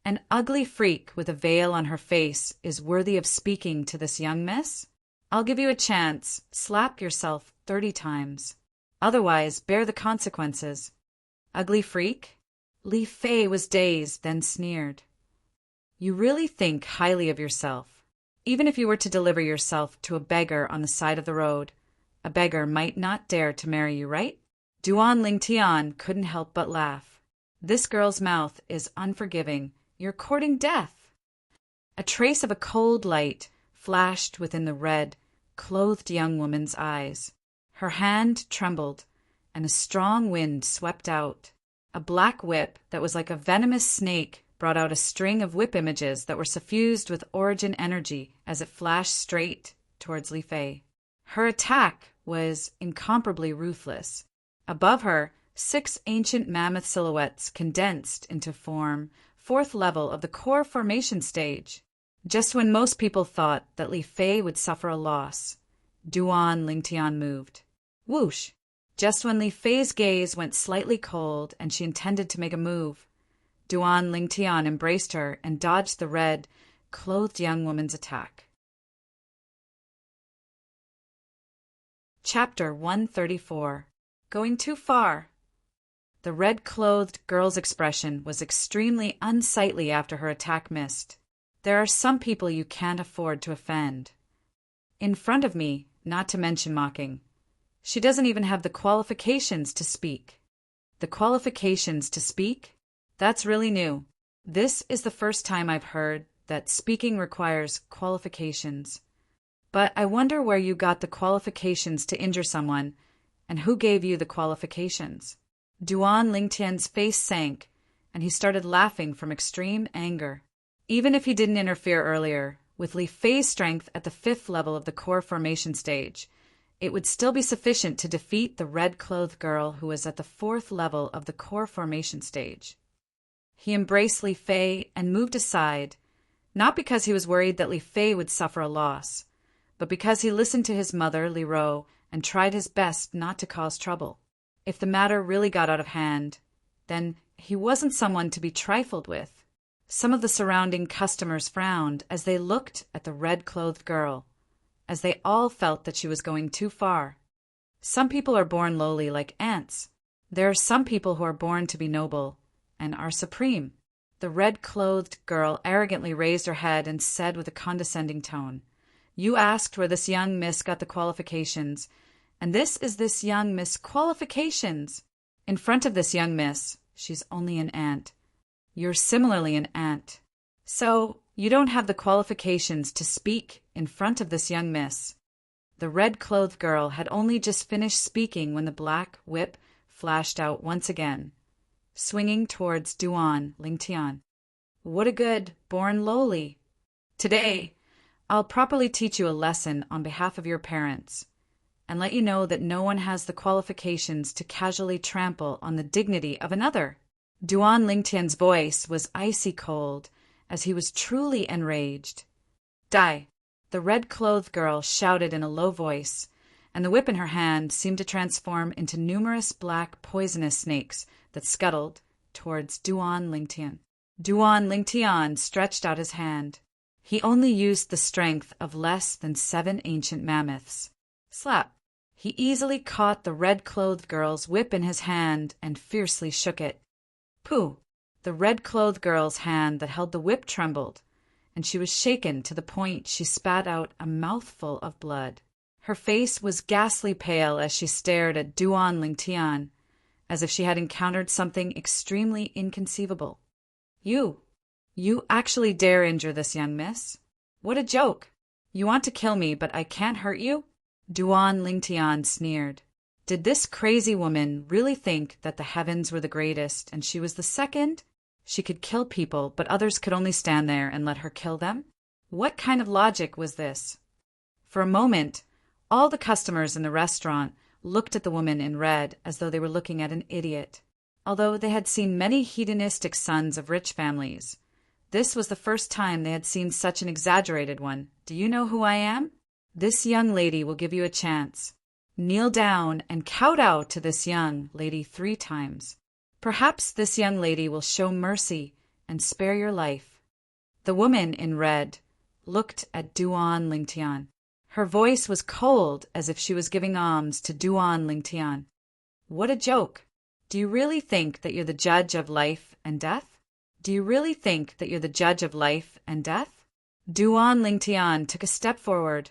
An ugly freak with a veil on her face is worthy of speaking to this young miss? I'll give you a chance. Slap yourself 30 times. Otherwise, bear the consequences. Ugly freak? Li Fei was dazed, then sneered. You really think highly of yourself. Even if you were to deliver yourself to a beggar on the side of the road, a beggar might not dare to marry you, right? Duan Lingtian couldn't help but laugh. This girl's mouth is unforgiving. You're courting death. A trace of a cold light flashed within the red-clothed young woman's eyes. Her hand trembled, and a strong wind swept out. A black whip that was like a venomous snake brought out a string of whip images that were suffused with origin energy as it flashed straight towards Li Fei. Her attack was incomparably ruthless. Above her, 6 ancient mammoth silhouettes condensed into form, 4th level of the core formation stage. Just when most people thought that Li Fei would suffer a loss, Duan Lingtian moved. Whoosh! Just when Li Fei's gaze went slightly cold and she intended to make a move, Duan Lingtian embraced her and dodged the red-clothed young woman's attack. Chapter 134. Going too far. The red-clothed girl's expression was extremely unsightly after her attack missed. There are some people you can't afford to offend. In front of me, not to mention mocking. She doesn't even have the qualifications to speak. The qualifications to speak? That's really new. This is the first time I've heard that speaking requires qualifications. But I wonder where you got the qualifications to injure someone, and who gave you the qualifications. Duan Lingtian's face sank, and he started laughing from extreme anger. Even if he didn't interfere earlier, with Li Fei's strength at the 5th level of the core formation stage, it would still be sufficient to defeat the red-clothed girl who was at the 4th level of the core formation stage. He embraced Li Fei and moved aside, not because he was worried that Li Fei would suffer a loss, but because he listened to his mother, Li Ro, and tried his best not to cause trouble. If the matter really got out of hand, then he wasn't someone to be trifled with. Some of the surrounding customers frowned as they looked at the red-clothed girl, as they all felt that she was going too far. Some people are born lowly like ants. There are some people who are born to be noble and are supreme. The red-clothed girl arrogantly raised her head and said with a condescending tone, You asked where this young miss got the qualifications, and this is this young miss' qualifications. In front of this young miss, she's only an ant. You're similarly an ant. So, you don't have the qualifications to speak in front of this young miss. The red-clothed girl had only just finished speaking when the black whip flashed out once again, swinging towards Duan Lingtian. What a good, born lowly. Today, I'll properly teach you a lesson on behalf of your parents, and let you know that no one has the qualifications to casually trample on the dignity of another. Duan Lingtian's voice was icy cold, as he was truly enraged. Die! The red-clothed girl shouted in a low voice, and the whip in her hand seemed to transform into numerous black poisonous snakes that scuttled towards Duan Lingtian. Duan Lingtian stretched out his hand. He only used the strength of less than 7 ancient mammoths. Slap! He easily caught the red-clothed girl's whip in his hand and fiercely shook it. Pooh! The red-clothed girl's hand that held the whip trembled, and she was shaken to the point she spat out a mouthful of blood. Her face was ghastly pale as she stared at Duan Lingtian, as if she had encountered something extremely inconceivable. You You actually dare injure this young miss? What a joke! You want to kill me, but I can't hurt you? Duan Lingtian sneered. Did this crazy woman really think that the heavens were the greatest and she was the second? She could kill people, but others could only stand there and let her kill them? What kind of logic was this? For a moment, all the customers in the restaurant looked at the woman in red as though they were looking at an idiot. Although they had seen many hedonistic sons of rich families, this was the first time they had seen such an exaggerated one. Do you know who I am? This young lady will give you a chance. Kneel down and kowtow to this young lady 3 times. Perhaps this young lady will show mercy and spare your life. The woman in red looked at Duan Lingtian. Her voice was cold as if she was giving alms to Duan Lingtian. What a joke! Do you really think that you're the judge of life and death? Do you really think that you're the judge of life and death? Duan Lingtian took a step forward,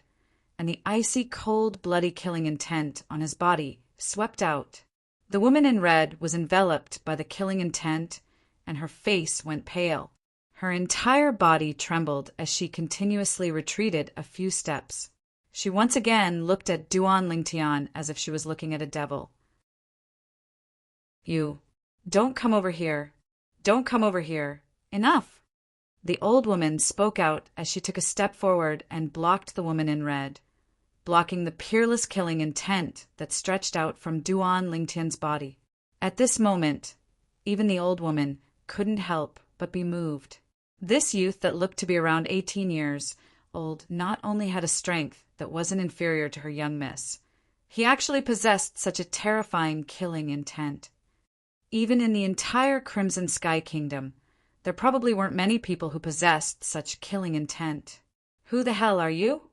and the icy cold bloody killing intent on his body swept out. The woman in red was enveloped by the killing intent, and her face went pale. Her entire body trembled as she continuously retreated a few steps. She once again looked at Duan Lingtian as if she was looking at a devil. You, don't come over here. Don't come over here. Enough! The old woman spoke out as she took a step forward and blocked the woman in red, blocking the peerless killing intent that stretched out from Duan Lingtian's body. At this moment, even the old woman couldn't help but be moved. This youth that looked to be around 18 years old not only had a strength that wasn't inferior to her young miss, he actually possessed such a terrifying killing intent. Even in the entire Crimson Sky Kingdom, there probably weren't many people who possessed such killing intent. Who the hell are you?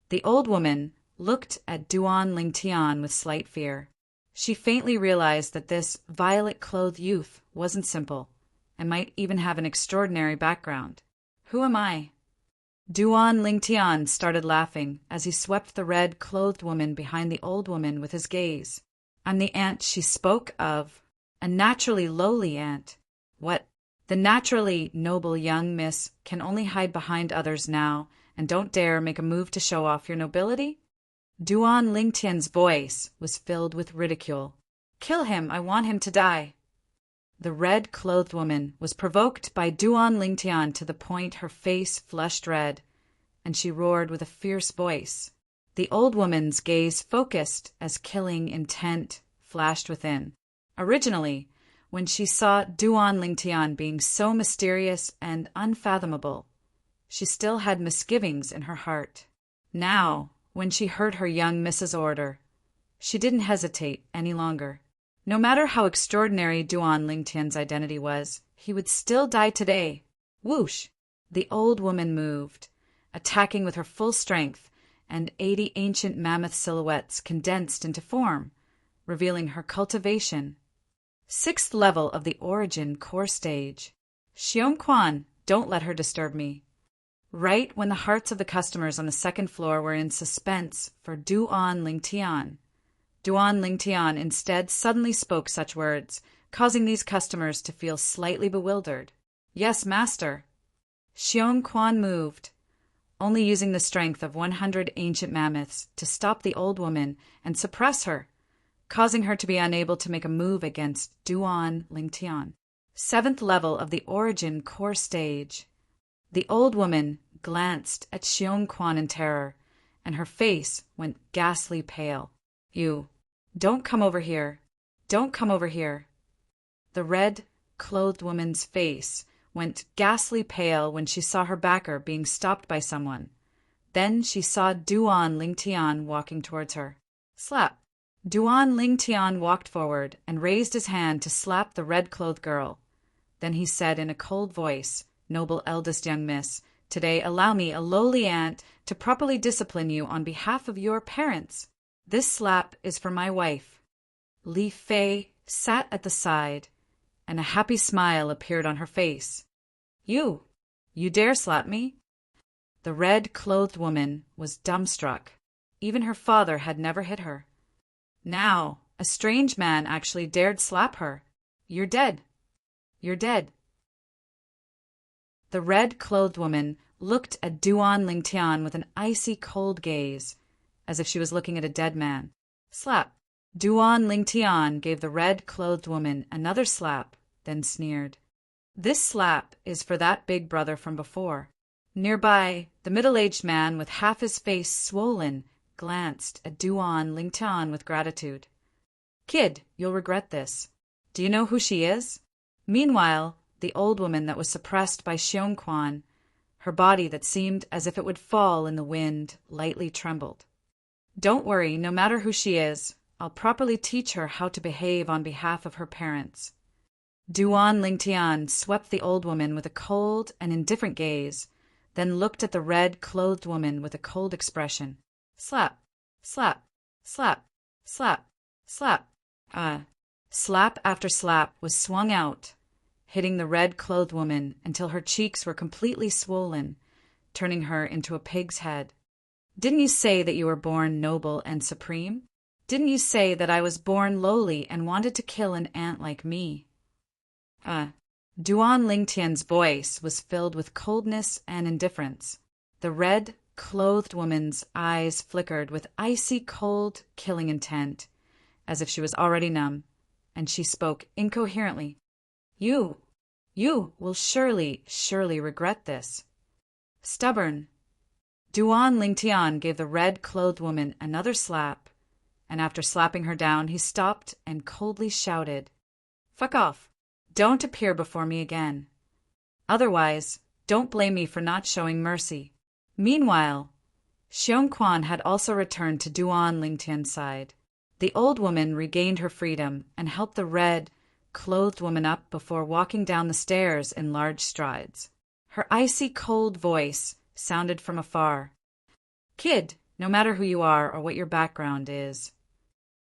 The old woman looked at Duan Lingtian with slight fear. She faintly realized that this violet-clothed youth wasn't simple, and might even have an extraordinary background. Who am I? Duan Lingtian started laughing as he swept the red-clothed woman behind the old woman with his gaze. I'm the ant she spoke of, a naturally lowly ant. What? The naturally noble young miss can only hide behind others now, and don't dare make a move to show off your nobility? Duan Lingtian's voice was filled with ridicule. Kill him, I want him to die. The red-clothed woman was provoked by Duan Lingtian to the point her face flushed red, and she roared with a fierce voice. The old woman's gaze focused as killing intent flashed within. Originally, when she saw Duan Lingtian being so mysterious and unfathomable, she still had misgivings in her heart. Now, when she heard her young miss's order, she didn't hesitate any longer. No matter how extraordinary Duan Lingtian's identity was, he would still die today. Whoosh! The old woman moved, attacking with her full strength, and 80 ancient mammoth silhouettes condensed into form, revealing her cultivation. 6th level of the Origin Core Stage. Xiongquan, don't let her disturb me. Right when the hearts of the customers on the 2nd floor were in suspense for Duan Lingtian, Duan Lingtian instead suddenly spoke such words, causing these customers to feel slightly bewildered. Yes, master. Xiongquan moved, only using the strength of 100 ancient mammoths to stop the old woman and suppress her, causing her to be unable to make a move against Duan Lingtian. 7th level of the Origin Core Stage. The old woman glanced at Xiongquan in terror, and her face went ghastly pale. You, don't come over here. Don't come over here. The red-clothed woman's face went ghastly pale when she saw her backer being stopped by someone. Then she saw Duan Lingtian walking towards her. Slap! Duan Lingtian walked forward and raised his hand to slap the red-clothed girl. Then he said in a cold voice, Noble eldest young miss, today allow me, a lowly ant, to properly discipline you on behalf of your parents. This slap is for my wife. Li Fei sat at the side, and a happy smile appeared on her face. You dare slap me? The red-clothed woman was dumbstruck. Even her father had never hit her. Now, a strange man actually dared slap her. You're dead. You're dead. The red-clothed woman looked at Duan Lingtian with an icy cold gaze, as if she was looking at a dead man. Slap. Duan Lingtian gave the red-clothed woman another slap, then sneered. This slap is for that big brother from before. Nearby, the middle-aged man with half his face swollen glanced at Duan Lingtian with gratitude. Kid, you'll regret this. Do you know who she is? Meanwhile, the old woman that was suppressed by Xiongquan, her body that seemed as if it would fall in the wind, lightly trembled. Don't worry, no matter who she is, I'll properly teach her how to behave on behalf of her parents. Duan Lingtian swept the old woman with a cold and indifferent gaze, then looked at the red-clothed woman with a cold expression. Slap, slap, slap, slap, slap. Slap after slap was swung out, hitting the red-clothed woman until her cheeks were completely swollen, turning her into a pig's head. Didn't you say that you were born noble and supreme? Didn't you say that I was born lowly and wanted to kill an ant like me? Duan Lingtian's voice was filled with coldness and indifference. The red-clothed woman's eyes flickered with icy cold, killing intent, as if she was already numb, and she spoke incoherently. You will surely regret this. Stubborn. Duan Lingtian gave the red-clothed woman another slap, and after slapping her down, he stopped and coldly shouted, Fuck off. Don't appear before me again. Otherwise, don't blame me for not showing mercy. Meanwhile, Xiongquan had also returned to Duan Lingtian's side. The old woman regained her freedom and helped the red-clothed woman up before walking down the stairs in large strides. Her icy cold voice sounded from afar. Kid, no matter who you are or what your background is,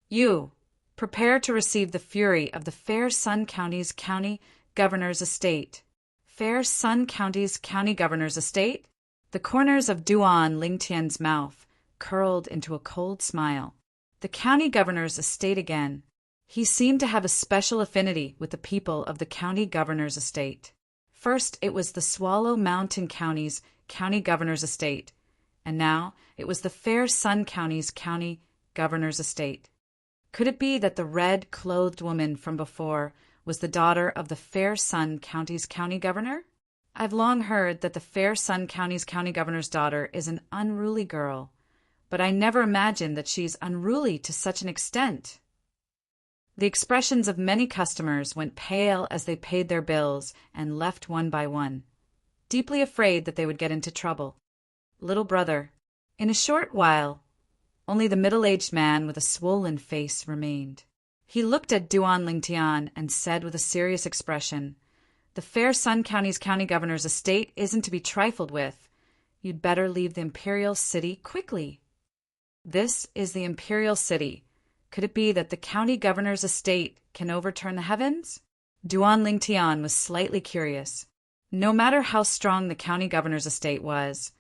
you prepare to receive the fury of the Fair Sun County's county governor's estate. Fair Sun County's county governor's estate? The corners of Duan Lingtian's mouth curled into a cold smile. The county governor's estate again. He seemed to have a special affinity with the people of the county governor's estate. First, it was the Swallow Mountain County's county governor's estate, and now it was the Fair Sun County's county governor's estate. Could it be that the red-clothed woman from before was the daughter of the Fair Sun County's county governor? I've long heard that the Fair Sun County's county governor's daughter is an unruly girl, but I never imagined that she's unruly to such an extent. The expressions of many customers went pale as they paid their bills and left one by one, deeply afraid that they would get into trouble. Little brother. In a short while, only the middle-aged man with a swollen face remained. He looked at Duan Lingtian and said with a serious expression, The Fair Sun County's county governor's estate isn't to be trifled with. You'd better leave the imperial city quickly. This is the imperial city. Could it be that the county governor's estate can overturn the heavens? Duan Lingtian was slightly curious. No matter how strong the county governor's estate was,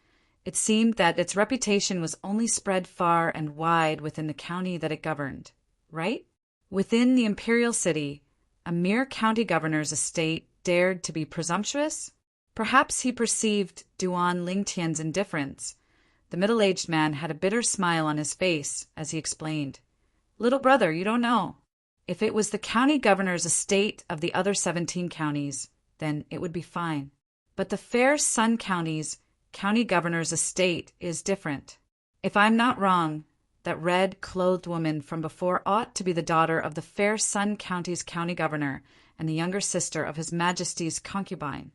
it seemed that its reputation was only spread far and wide within the county that it governed, right? Within the imperial city, a mere county governor's estate dared to be presumptuous? Perhaps he perceived Duan Lingtian's indifference. The middle-aged man had a bitter smile on his face as he explained, Little brother, you don't know. If it was the county governor's estate of the other 17 counties, then it would be fine. But the Fair Sun County's county governor's estate is different. If I'm not wrong, that red-clothed woman from before ought to be the daughter of the Fair Sun County's county governor and the younger sister of His Majesty's concubine.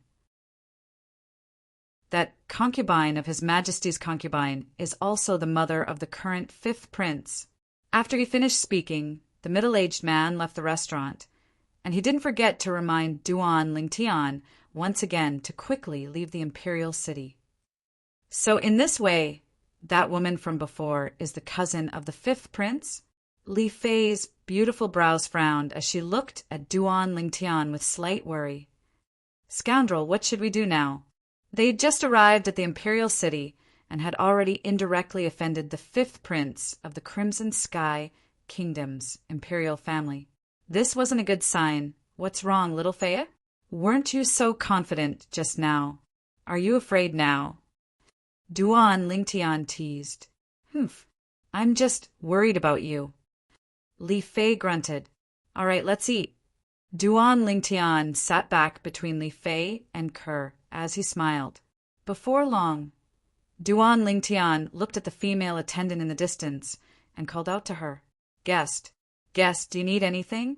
That concubine of His Majesty's concubine is also the mother of the current 5th prince. After he finished speaking, the middle-aged man left the restaurant, and he didn't forget to remind Duan Lingtian once again to quickly leave the imperial city. So in this way, that woman from before is the cousin of the 5th prince? Li Fei's beautiful brows frowned as she looked at Duan Lingtian with slight worry. Scoundrel, what should we do now? They had just arrived at the imperial city and had already indirectly offended the 5th prince of the Crimson Sky Kingdom's imperial family. This wasn't a good sign. What's wrong, little Fea? Weren't you so confident just now? Are you afraid now? Duan Lingtian teased. Humph, I'm just worried about you. Li Fei grunted. All right, let's eat. Duan Lingtian sat back between Li Fei and Kerr as he smiled. Before long, Duan Lingtian looked at the female attendant in the distance and called out to her. Guest, do you need anything?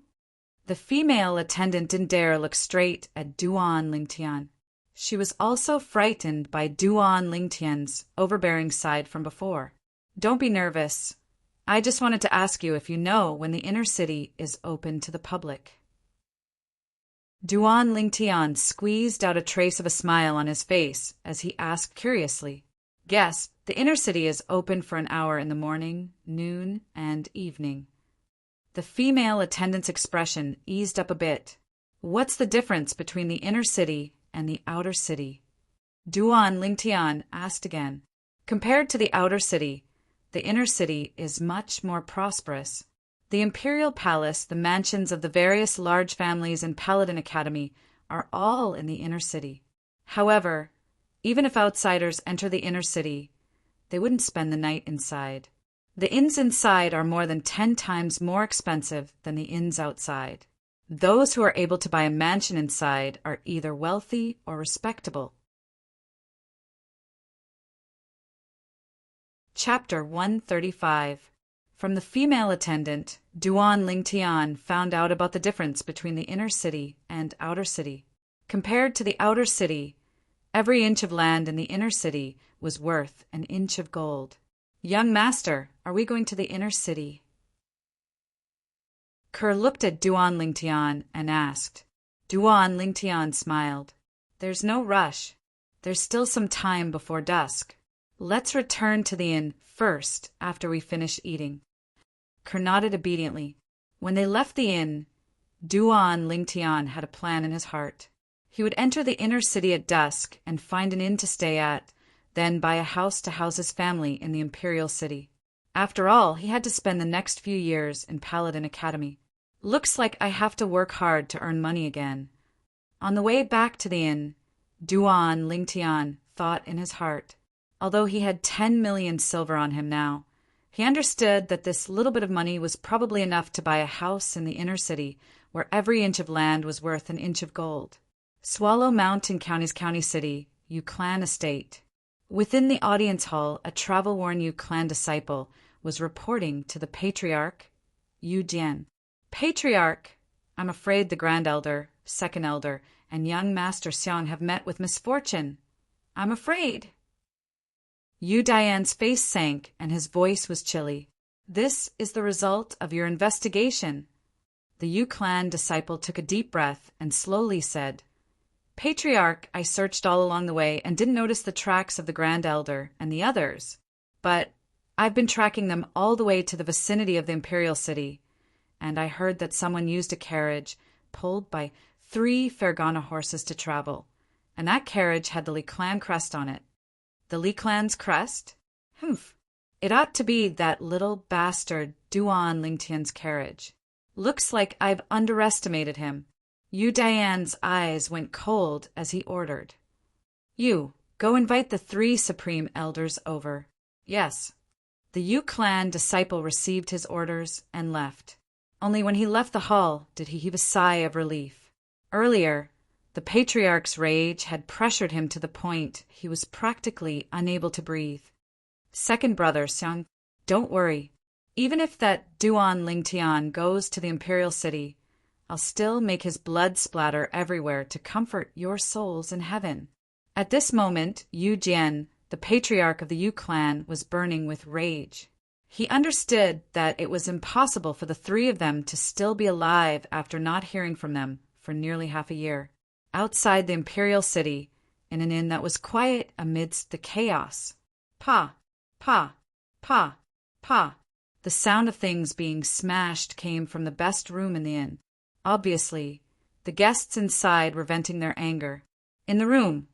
The female attendant didn't dare look straight at Duan Lingtian. She was also frightened by Duan Lingtian's overbearing side from before. Don't be nervous. I just wanted to ask you if you know when the inner city is open to the public. Duan Lingtian squeezed out a trace of a smile on his face as he asked curiously. Yes, the inner city is open for an hour in the morning, noon, and evening. The female attendant's expression eased up a bit. What's the difference between the inner city and the outer city? Duan Lingtian asked again. Compared to the outer city, the inner city is much more prosperous. The imperial palace, the mansions of the various large families in Paladin Academy are all in the inner city. However, even if outsiders enter the inner city, they wouldn't spend the night inside. The inns inside are more than 10 times more expensive than the inns outside. Those who are able to buy a mansion inside are either wealthy or respectable. Chapter 135. From the female attendant, Duan Lingtian found out about the difference between the inner city and outer city. Compared to the outer city, every inch of land in the inner city was worth an inch of gold. Young master, are we going to the inner city? Kerr looked at Duan Lingtian and asked. Duan Lingtian smiled. There's no rush. There's still some time before dusk. Let's return to the inn first after we finish eating. Kerr nodded obediently. When they left the inn, Duan Lingtian had a plan in his heart. He would enter the inner city at dusk and find an inn to stay at, then buy a house to house his family in the imperial city. After all, he had to spend the next few years in Paladin Academy. Looks like I have to work hard to earn money again. On the way back to the inn, Duan Lingtian thought in his heart. Although he had 10 million silver on him now, he understood that this little bit of money was probably enough to buy a house in the inner city where every inch of land was worth an inch of gold. Swallow Mountain County's county city, Yu Clan Estate. Within the audience hall, a travel-worn Yu Clan disciple was reporting to the Patriarch, Yu Jian. Patriarch, I'm afraid the Grand Elder, Second Elder, and young Master Xiang have met with misfortune. I'm afraid. Yu Dian's face sank and his voice was chilly. This is the result of your investigation. The Yu Clan disciple took a deep breath and slowly said, Patriarch, I searched all along the way and didn't notice the tracks of the Grand Elder and the others, but I've been tracking them all the way to the vicinity of the Imperial City, and I heard that someone used a carriage pulled by 3 Fergana horses to travel, and that carriage had the Li Clan crest on it. The Li Clan's crest? Humph. It ought to be that little bastard Duan Lingtian's carriage. Looks like I've underestimated him. Yu Dian's eyes went cold as he ordered. You, go invite the 3 supreme elders over. Yes. The Yu Clan disciple received his orders and left. Only when he left the hall did he heave a sigh of relief. Earlier, the Patriarch's rage had pressured him to the point he was practically unable to breathe. Second brother Xiang, don't worry. Even if that Duan Lingtian goes to the Imperial City, I'll still make his blood splatter everywhere to comfort your souls in heaven. At this moment, Yu Jian, the Patriarch of the Yu Clan, was burning with rage. He understood that it was impossible for the 3 of them to still be alive after not hearing from them for nearly half a year. Outside the Imperial City, in an inn that was quiet amidst the chaos. Pa, pa, pa, pa. The sound of things being smashed came from the best room in the inn. Obviously, the guests inside were venting their anger. In the room,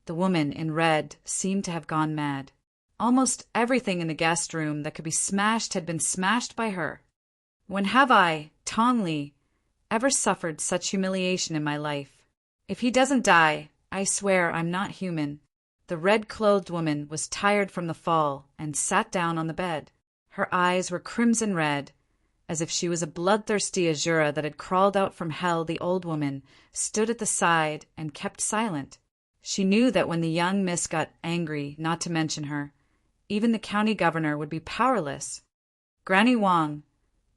the woman in red seemed to have gone mad. Almost everything in the guest room that could be smashed had been smashed by her. When have I, Tong Li, ever suffered such humiliation in my life? If he doesn't die, I swear I'm not human. The red-clothed woman was tired from the fall and sat down on the bed. Her eyes were crimson red, as if she was a bloodthirsty Azura that had crawled out from hell. The old woman stood at the side and kept silent. She knew that when the young miss got angry, not to mention her, even the county governor would be powerless. Granny Wong,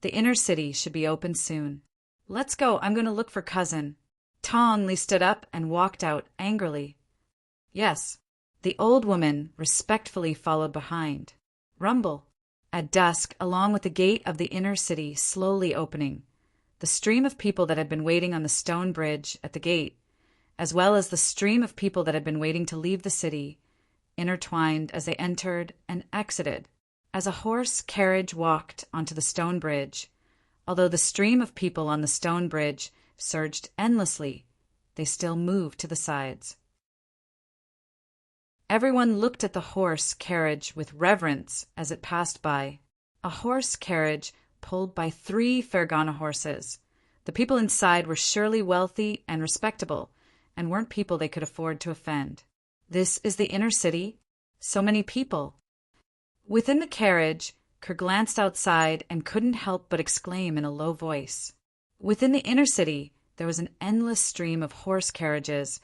the inner city should be open soon. Let's go, I'm going to look for cousin. Tong Li stood up and walked out angrily. Yes, the old woman respectfully followed behind. Rumble. At dusk, along with the gate of the inner city slowly opening, the stream of people that had been waiting on the stone bridge at the gate, as well as the stream of people that had been waiting to leave the city, intertwined as they entered and exited. As a horse carriage walked onto the stone bridge, although the stream of people on the stone bridge surged endlessly, they still moved to the sides. Everyone looked at the horse carriage with reverence as it passed by. A horse carriage pulled by 3 Fergana horses. The people inside were surely wealthy and respectable, and weren't people they could afford to offend. This is the inner city? So many people. Within the carriage, Kerr glanced outside and couldn't help but exclaim in a low voice. Within the inner city, there was an endless stream of horse carriages,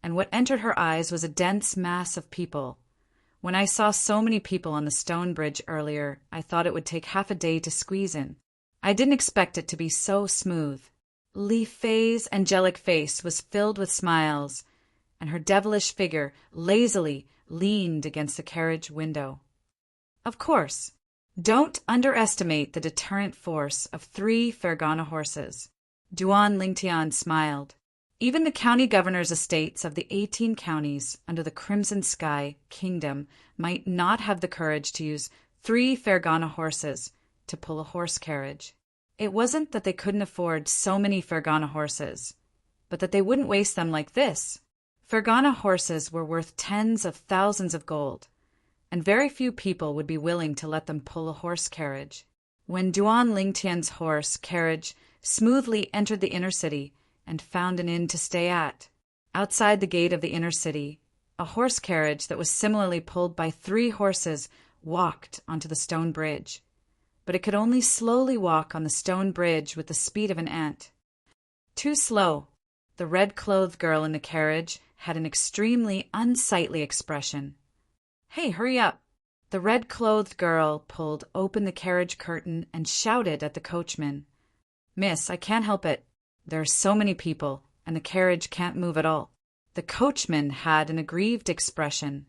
and what entered her eyes was a dense mass of people. When I saw so many people on the stone bridge earlier, I thought it would take half a day to squeeze in. I didn't expect it to be so smooth. Li Fei's angelic face was filled with smiles, and her devilish figure lazily leaned against the carriage window. Of course, don't underestimate the deterrent force of 3 Fergana horses. Duan Lingtian smiled. Even the county governor's estates of the 18 counties under the Crimson Sky Kingdom might not have the courage to use 3 Fergana horses to pull a horse carriage. It wasn't that they couldn't afford so many Fergana horses, but that they wouldn't waste them like this. Fergana horses were worth tens of thousands of gold, and very few people would be willing to let them pull a horse carriage. When Duan Lingtian's horse carriage smoothly entered the inner city and found an inn to stay at, outside the gate of the inner city, a horse carriage that was similarly pulled by 3 horses walked onto the stone bridge. But it could only slowly walk on the stone bridge with the speed of an ant. Too slow. The red-clothed girl in the carriage had an extremely unsightly expression. Hey, hurry up! The red-clothed girl pulled open the carriage curtain and shouted at the coachman. Miss, I can't help it. There are so many people, and the carriage can't move at all. The coachman had an aggrieved expression.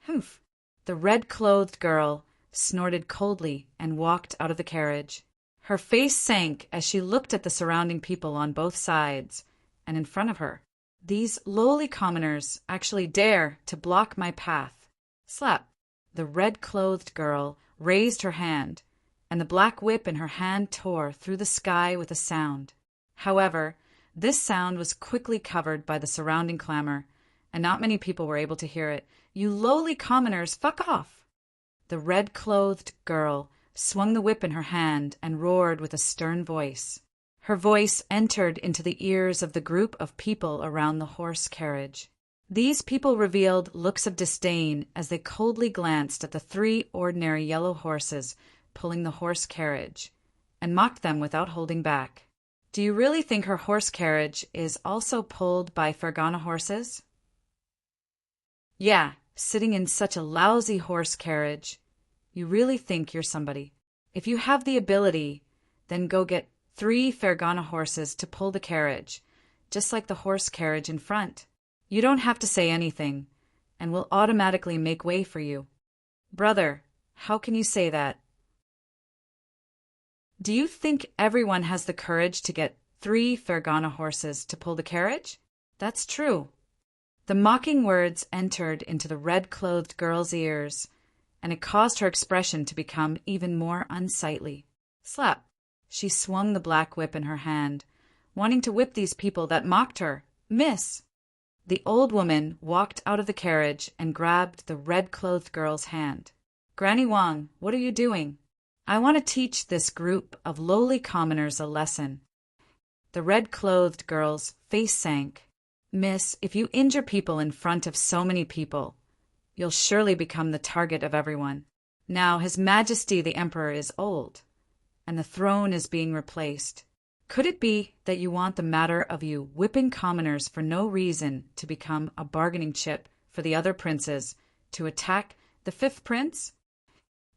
Humph! The red-clothed girl snorted coldly and walked out of the carriage. Her face sank as she looked at the surrounding people on both sides and in front of her. These lowly commoners actually dare to block my path. Slap! The red-clothed girl raised her hand, and the black whip in her hand tore through the sky with a sound. However, this sound was quickly covered by the surrounding clamor, and not many people were able to hear it. You lowly commoners, fuck off! The red-clothed girl swung the whip in her hand and roared with a stern voice. Her voice entered into the ears of the group of people around the horse carriage. These people revealed looks of disdain as they coldly glanced at the 3 ordinary yellow horses pulling the horse carriage, and mocked them without holding back. Do you really think her horse carriage is also pulled by Fergana horses? Yeah, sitting in such a lousy horse carriage. You really think you're somebody. If you have the ability, then go get 3 Fergana horses to pull the carriage, just like the horse carriage in front. You don't have to say anything, and we'll automatically make way for you. Brother, how can you say that? Do you think everyone has the courage to get 3 Fergana horses to pull the carriage? That's true. The mocking words entered into the red-clothed girl's ears, and it caused her expression to become even more unsightly. Slap! She swung the black whip in her hand, wanting to whip these people that mocked her. Miss! The old woman walked out of the carriage and grabbed the red-clothed girl's hand. Granny Wong, what are you doing? I want to teach this group of lowly commoners a lesson. The red-clothed girl's face sank. Miss, if you injure people in front of so many people, You'll surely become the target of everyone. Now His Majesty the Emperor is old, and the throne is being replaced. Could it be that you want the matter of you whipping commoners for no reason to become a bargaining chip for the other princes to attack the fifth prince?"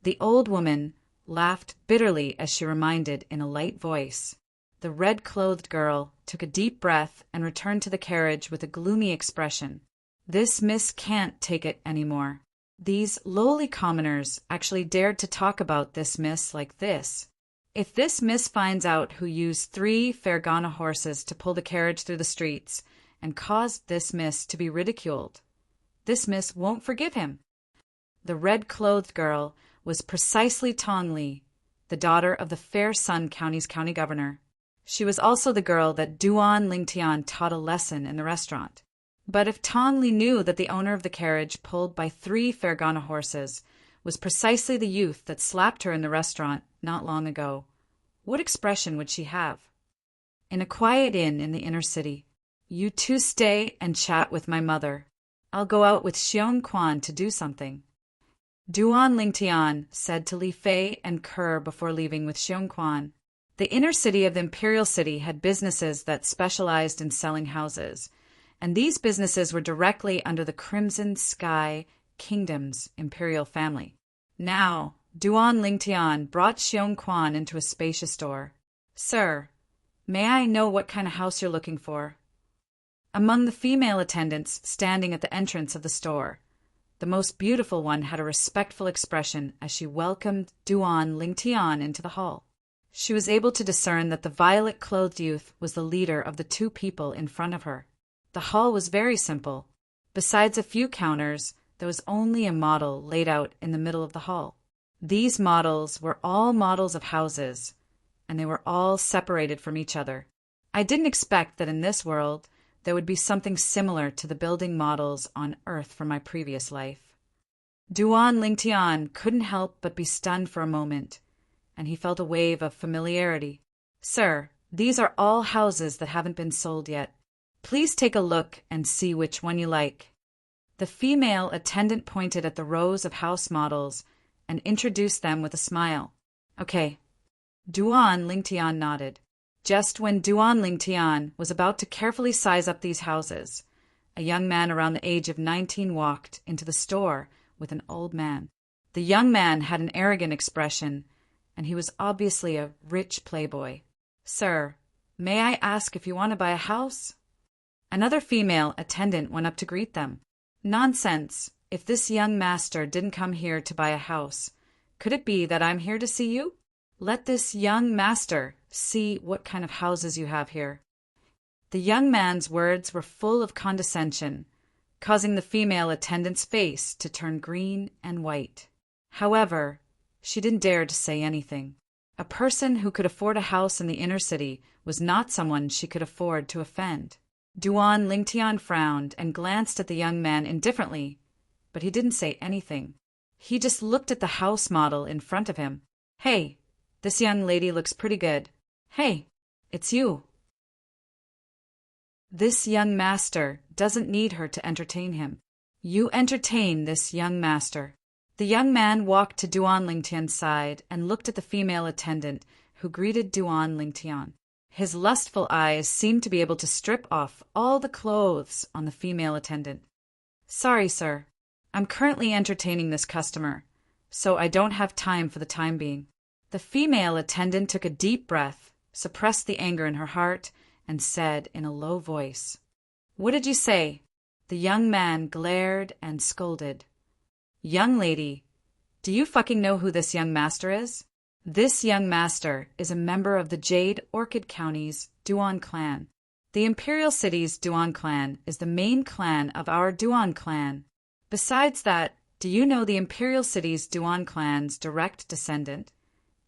The old woman laughed bitterly as she reminded in a light voice. The red-clothed girl took a deep breath and returned to the carriage with a gloomy expression. "This miss can't take it any more. These lowly commoners actually dared to talk about this miss like this. If this miss finds out who used 3 Fergana horses to pull the carriage through the streets and caused this miss to be ridiculed, this miss won't forgive him." The red-clothed girl was precisely Tong Li, the daughter of the Fair Sun County's county governor. She was also the girl that Duan Lingtian taught a lesson in the restaurant. But if Tong Li knew that the owner of the carriage pulled by 3 Fergana horses was precisely the youth that slapped her in the restaurant not long ago, what expression would she have? In a quiet inn in the inner city. "You two stay and chat with my mother. I'll go out with Xiong Quan to do something." Duan Lingtian said to Li Fei and Kerr before leaving with Xiong Quan. The inner city of the imperial city had businesses that specialized in selling houses, and these businesses were directly under the Crimson Sky Kingdom's imperial family. Now, Duan Lingtian brought Xiong Quan into a spacious store. "Sir, may I know what kind of house you're looking for?" Among the female attendants standing at the entrance of the store, the most beautiful one had a respectful expression as she welcomed Duan Lingtian into the hall. She was able to discern that the violet-clothed youth was the leader of the 2 people in front of her. The hall was very simple. Besides a few counters, there was only a model laid out in the middle of the hall. These models were all models of houses, and they were all separated from each other. I didn't expect that in this world there would be something similar to the building models on Earth from my previous life. Duan Lingtian couldn't help but be stunned for a moment, and he felt a wave of familiarity. "Sir, these are all houses that haven't been sold yet. Please take a look and see which one you like." The female attendant pointed at the rows of house models and introduced them with a smile. "Okay." Duan Lingtian nodded. Just when Duan Lingtian was about to carefully size up these houses, a young man around the age of 19 walked into the store with an old man. The young man had an arrogant expression, and he was obviously a rich playboy. "Sir, may I ask if you want to buy a house?" Another female attendant went up to greet them. "Nonsense. If this young master didn't come here to buy a house, could it be that I'm here to see you? Let this young master see what kind of houses you have here." The young man's words were full of condescension, causing the female attendant's face to turn green and white. However, she didn't dare to say anything. A person who could afford a house in the inner city was not someone she could afford to offend. Duan Lingtian frowned and glanced at the young man indifferently, but he didn't say anything. He just looked at the house model in front of him. "Hey, this young lady looks pretty good. Hey, it's you." This young master doesn't need her to entertain him. You entertain this young master. The young man walked to Duan Lingtian's side and looked at the female attendant who greeted Duan Lingtian. His lustful eyes seemed to be able to strip off all the clothes on the female attendant. "Sorry, sir. I'm currently entertaining this customer, so I don't have time for the time being." The female attendant took a deep breath, suppressed the anger in her heart, and said in a low voice, "What did you say?" The young man glared and scolded. "Young lady, do you fucking know who this young master is?" This young master is a member of the Jade Orchid County's Duan clan. The Imperial City's Duan clan is the main clan of our Duan clan. Besides that, do you know the Imperial City's Duan clan's direct descendant,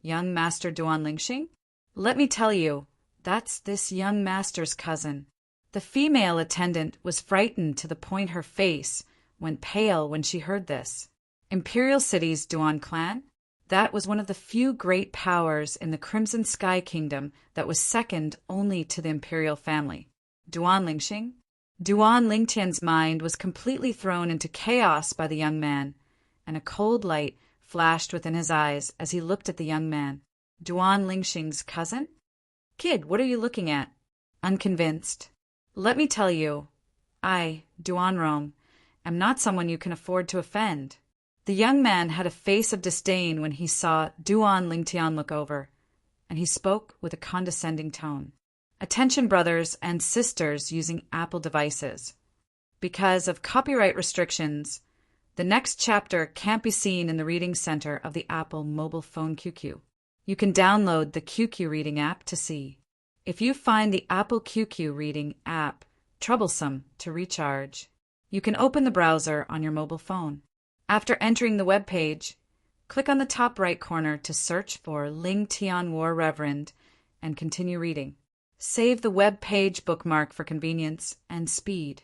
young Master Duan Lingxing? Let me tell you, that's this young master's cousin. The female attendant was frightened to the point her face went pale when she heard this. Imperial City's Duan clan? That was one of the few great powers in the Crimson Sky Kingdom that was second only to the imperial family. Duan Lingxing? Duan Lingtian's mind was completely thrown into chaos by the young man, and a cold light flashed within his eyes as he looked at the young man. Duan Lingxing's cousin? Kid, what are you looking at? Unconvinced. Let me tell you, I, Duan Rong, am not someone you can afford to offend. The young man had a face of disdain when he saw Duan Lingtian look over, and he spoke with a condescending tone. Attention brothers and sisters using Apple devices. Because of copyright restrictions, the next chapter can't be seen in the reading center of the Apple mobile phone QQ. You can download the QQ reading app to see. If you find the Apple QQ reading app troublesome to recharge, you can open the browser on your mobile phone. After entering the web page, click on the top right corner to search for Ling Tian War Reverend and continue reading. Save the web page bookmark for convenience and speed.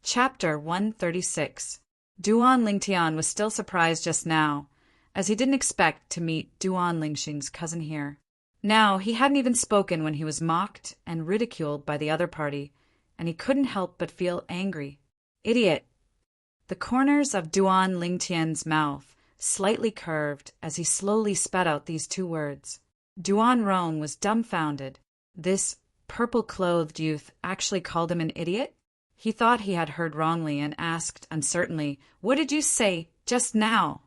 Chapter 136. Duan Lingtian was still surprised just now, as he didn't expect to meet Duan Lingxing's cousin here. Now, he hadn't even spoken when he was mocked and ridiculed by the other party, and he couldn't help but feel angry. Idiot! The corners of Duan Lingtian's mouth slightly curved as he slowly spat out these two words. Duan Rong was dumbfounded. This purple-clothed youth actually called him an idiot? He thought he had heard wrongly and asked uncertainly, "What did you say just now?"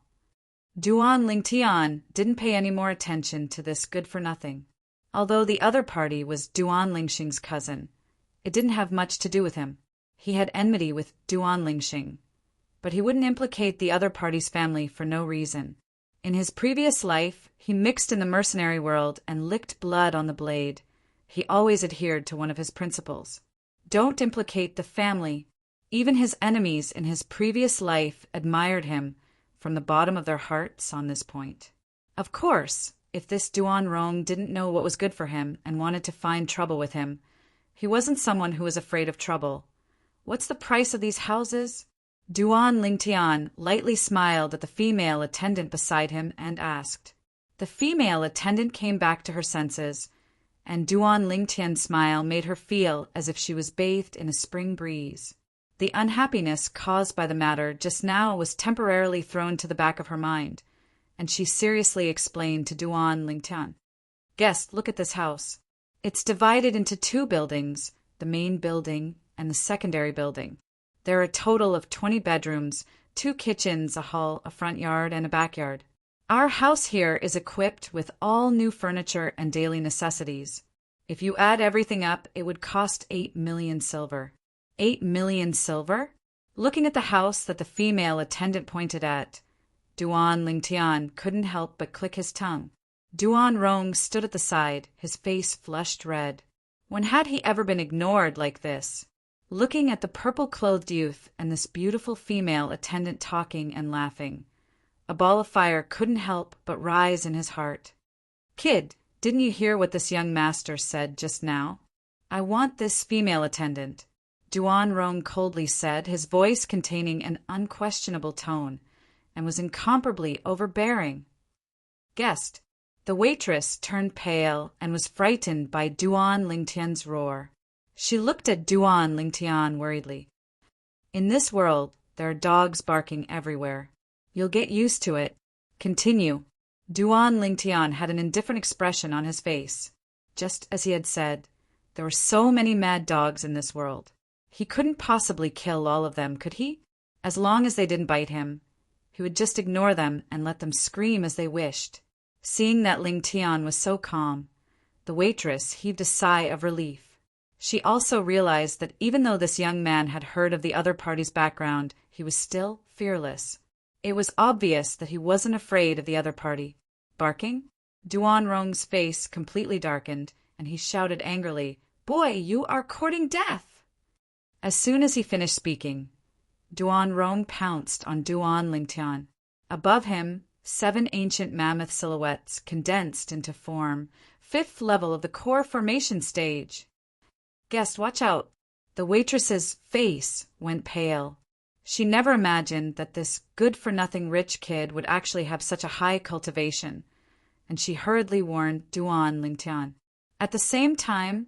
Duan Lingtian didn't pay any more attention to this good-for-nothing. Although the other party was Duan Lingxing's cousin, it didn't have much to do with him. He had enmity with Duan Lingxing, but he wouldn't implicate the other party's family for no reason. In his previous life, he mixed in the mercenary world and licked blood on the blade. He always adhered to one of his principles. Don't implicate the family. Even his enemies in his previous life admired him from the bottom of their hearts on this point. Of course, if this Duan Rong didn't know what was good for him and wanted to find trouble with him, he wasn't someone who was afraid of trouble. What's the price of these houses? Duan Lingtian lightly smiled at the female attendant beside him and asked. The female attendant came back to her senses, and Duan Lingtian's smile made her feel as if she was bathed in a spring breeze. The unhappiness caused by the matter just now was temporarily thrown to the back of her mind, and she seriously explained to Duan Lingtian. Guest, look at this house. It's divided into two buildings, the main building and the secondary building. There are a total of 20 bedrooms, 2 kitchens, a hall, a front yard, and a backyard. Our house here is equipped with all new furniture and daily necessities. If you add everything up, it would cost 8 million silver. 8 million silver? Looking at the house that the female attendant pointed at, Duan Lingtian couldn't help but click his tongue. Duan Rong stood at the side, his face flushed red. When had he ever been ignored like this? Looking at the purple-clothed youth and this beautiful female attendant talking and laughing, a ball of fire couldn't help but rise in his heart. Kid, didn't you hear what this young master said just now? I want this female attendant, Duan Rong coldly said, his voice containing an unquestionable tone, and was incomparably overbearing. Guest, the waitress turned pale and was frightened by Duan Lingtian's roar. She looked at Duan Lingtian worriedly. In this world, there are dogs barking everywhere. You'll get used to it. Continue. Duan Lingtian had an indifferent expression on his face. Just as he had said, there were so many mad dogs in this world. He couldn't possibly kill all of them, could he? As long as they didn't bite him, he would just ignore them and let them scream as they wished. Seeing that Lingtian was so calm, the waitress heaved a sigh of relief. She also realized that even though this young man had heard of the other party's background, he was still fearless. It was obvious that he wasn't afraid of the other party. Barking? Duan Rong's face completely darkened, and he shouted angrily, "Boy, you are courting death!" As soon as he finished speaking, Duan Rong pounced on Duan Lingtian. Above him, 7 ancient mammoth silhouettes condensed into form, 5th level of the core formation stage. Guest, watch out. The waitress's face went pale. She never imagined that this good-for-nothing rich kid would actually have such a high cultivation, and she hurriedly warned Duan Lingtian. At the same time,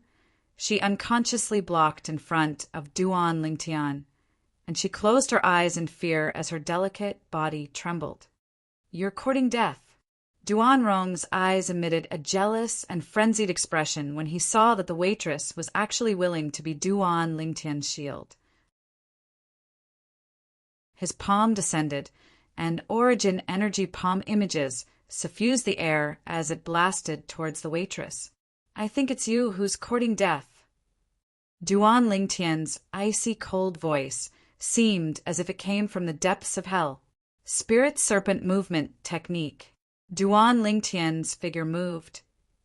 she unconsciously blocked in front of Duan Lingtian, and she closed her eyes in fear as her delicate body trembled. "You're courting death." Duan Rong's eyes emitted a jealous and frenzied expression when he saw that the waitress was actually willing to be Duan Lingtian's shield. His palm descended, and origin energy palm images suffused the air as it blasted towards the waitress. "I think it's you who's courting death." Duan Lingtian's icy cold voice seemed as if it came from the depths of hell. Spirit serpent movement technique. Duan Lingtian's figure moved,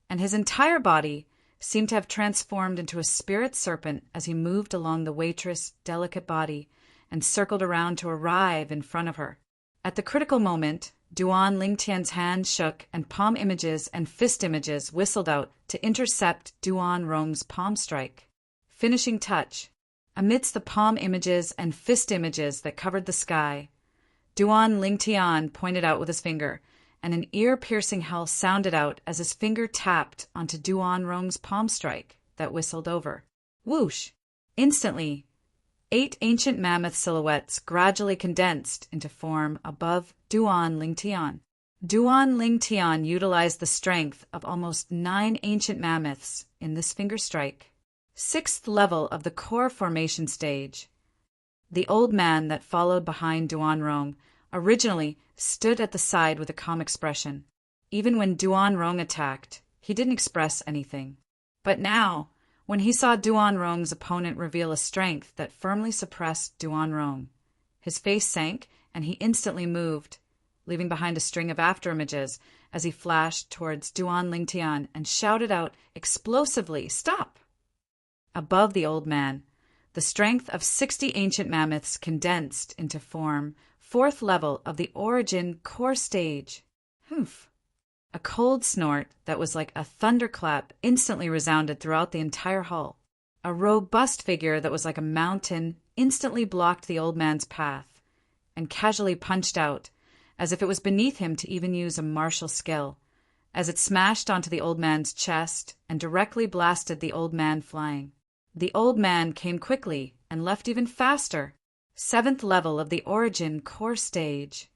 and his entire body seemed to have transformed into a spirit serpent as he moved along the waitress' delicate body and circled around to arrive in front of her. At the critical moment, Duan Lingtian's hand shook and palm images and fist images whistled out to intercept Duan Rong's palm strike. Finishing touch. Amidst the palm images and fist images that covered the sky, Duan Lingtian pointed out with his finger, and an ear-piercing howl sounded out as his finger tapped onto Duan Rong's palm strike that whistled over. Whoosh! Instantly, 8 ancient mammoth silhouettes gradually condensed into form above Duan Lingtian. Duan Lingtian utilized the strength of almost 9 ancient mammoths in this finger strike. 6th level of the core formation stage. The old man that followed behind Duan Rong originally stood at the side with a calm expression. Even when Duan Rong attacked, he didn't express anything. But now, when he saw Duan Rong's opponent reveal a strength that firmly suppressed Duan Rong, his face sank and he instantly moved, leaving behind a string of afterimages as he flashed towards Duan Lingtian and shouted out explosively, "Stop!" Above the old man, the strength of 60 ancient mammoths condensed into form, 4th level of the origin core stage. Humph! A cold snort that was like a thunderclap instantly resounded throughout the entire hall. A robust figure that was like a mountain instantly blocked the old man's path and casually punched out, as if it was beneath him to even use a martial skill, as it smashed onto the old man's chest and directly blasted the old man flying. The old man came quickly and left even faster. 7th level of the origin core stage.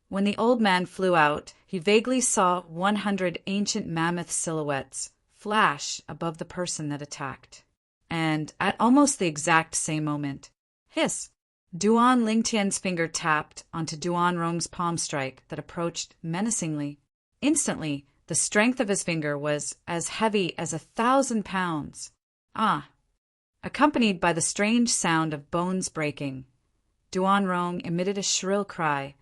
When the old man flew out, he vaguely saw 100 ancient mammoth silhouettes flash above the person that attacked. And at almost the exact same moment, hiss! Duan Lingtian's finger tapped onto Duan Rong's palm strike that approached menacingly. Instantly, the strength of his finger was as heavy as 1,000 pounds. Ah! Accompanied by the strange sound of bones breaking, Duan Rong emitted a shrill cry,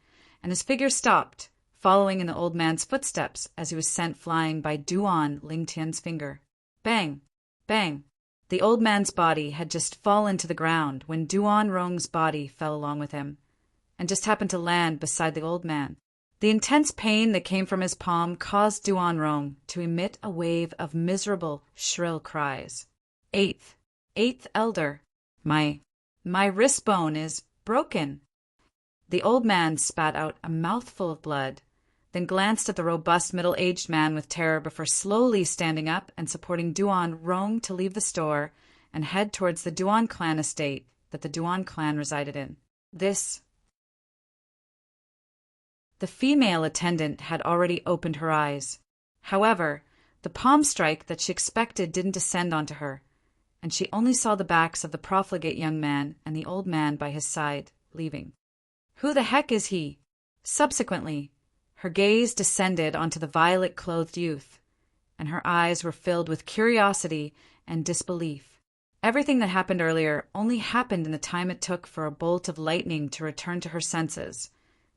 and his figure stopped, following in the old man's footsteps as he was sent flying by Duan Lingtian's finger. Bang! Bang! The old man's body had just fallen to the ground when Duan Rong's body fell along with him, and just happened to land beside the old man. The intense pain that came from his palm caused Duan Rong to emit a wave of miserable, shrill cries. Eighth elder, my wrist bone is broken. The old man spat out a mouthful of blood, then glanced at the robust middle-aged man with terror before slowly standing up and supporting Duan Rong to leave the store and head towards the Duan clan estate that the Duan clan resided in. The female attendant had already opened her eyes. However, the palm strike that she expected didn't descend onto her, and she only saw the backs of the profligate young man and the old man by his side, leaving. Who the heck is he? Subsequently, her gaze descended onto the violet-clothed youth, and her eyes were filled with curiosity and disbelief. Everything that happened earlier only happened in the time it took for a bolt of lightning to return to her senses,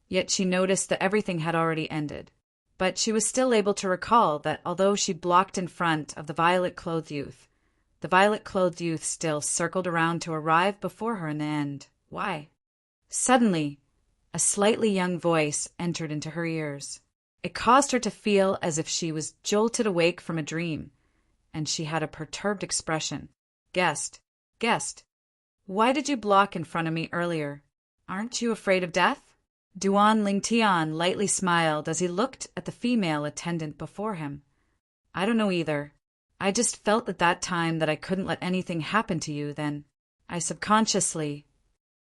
yet she noticed that everything had already ended. But she was still able to recall that although she blocked in front of the violet-clothed youth, the violet-clothed youth still circled around to arrive before her in the end. Why? Suddenly, a slightly young voice entered into her ears. It caused her to feel as if she was jolted awake from a dream, and she had a perturbed expression. Guest, why did you block in front of me earlier? Aren't you afraid of death? Duan Lingtian lightly smiled as he looked at the female attendant before him. I don't know either. I just felt at that time that I couldn't let anything happen to you then. I subconsciously.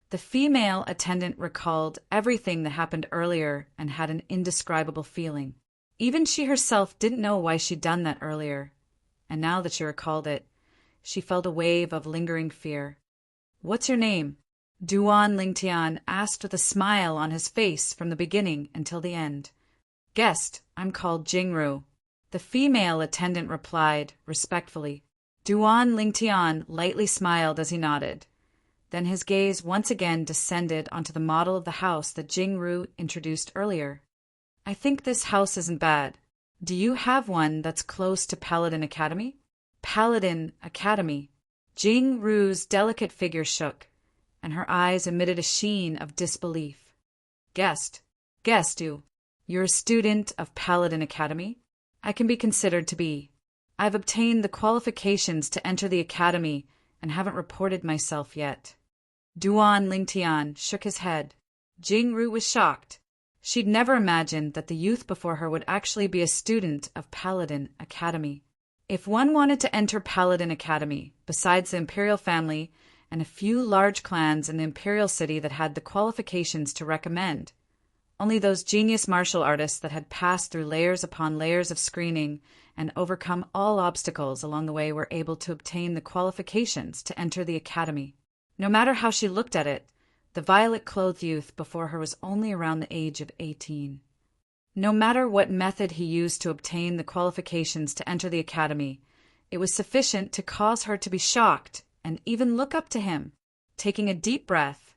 The female attendant recalled everything that happened earlier and had an indescribable feeling. Even she herself didn't know why she'd done that earlier, and now that she recalled it, she felt a wave of lingering fear. "What's your name?" Duan Lingtian asked with a smile on his face from the beginning until the end. "Guest, I'm called Jingru." The female attendant replied, respectfully. Duan Lingtian lightly smiled as he nodded. Then his gaze once again descended onto the model of the house that Jingru introduced earlier. "I think this house isn't bad. Do you have one that's close to Paladin Academy?" Paladin Academy. Jingru's delicate figure shook, and her eyes emitted a sheen of disbelief. Guest, you're a student of Paladin Academy? I can be considered to be. I've obtained the qualifications to enter the academy and haven't reported myself yet. Duan Lingtian shook his head. Jingru was shocked. She'd never imagined that the youth before her would actually be a student of Paladin Academy. If one wanted to enter Paladin Academy, besides the imperial family and a few large clans in the imperial city that had the qualifications to recommend, only those genius martial artists that had passed through layers upon layers of screening and overcome all obstacles along the way were able to obtain the qualifications to enter the academy. No matter how she looked at it, the violet-clothed youth before her was only around the age of 18. No matter what method he used to obtain the qualifications to enter the academy, it was sufficient to cause her to be shocked and even look up to him. Taking a deep breath,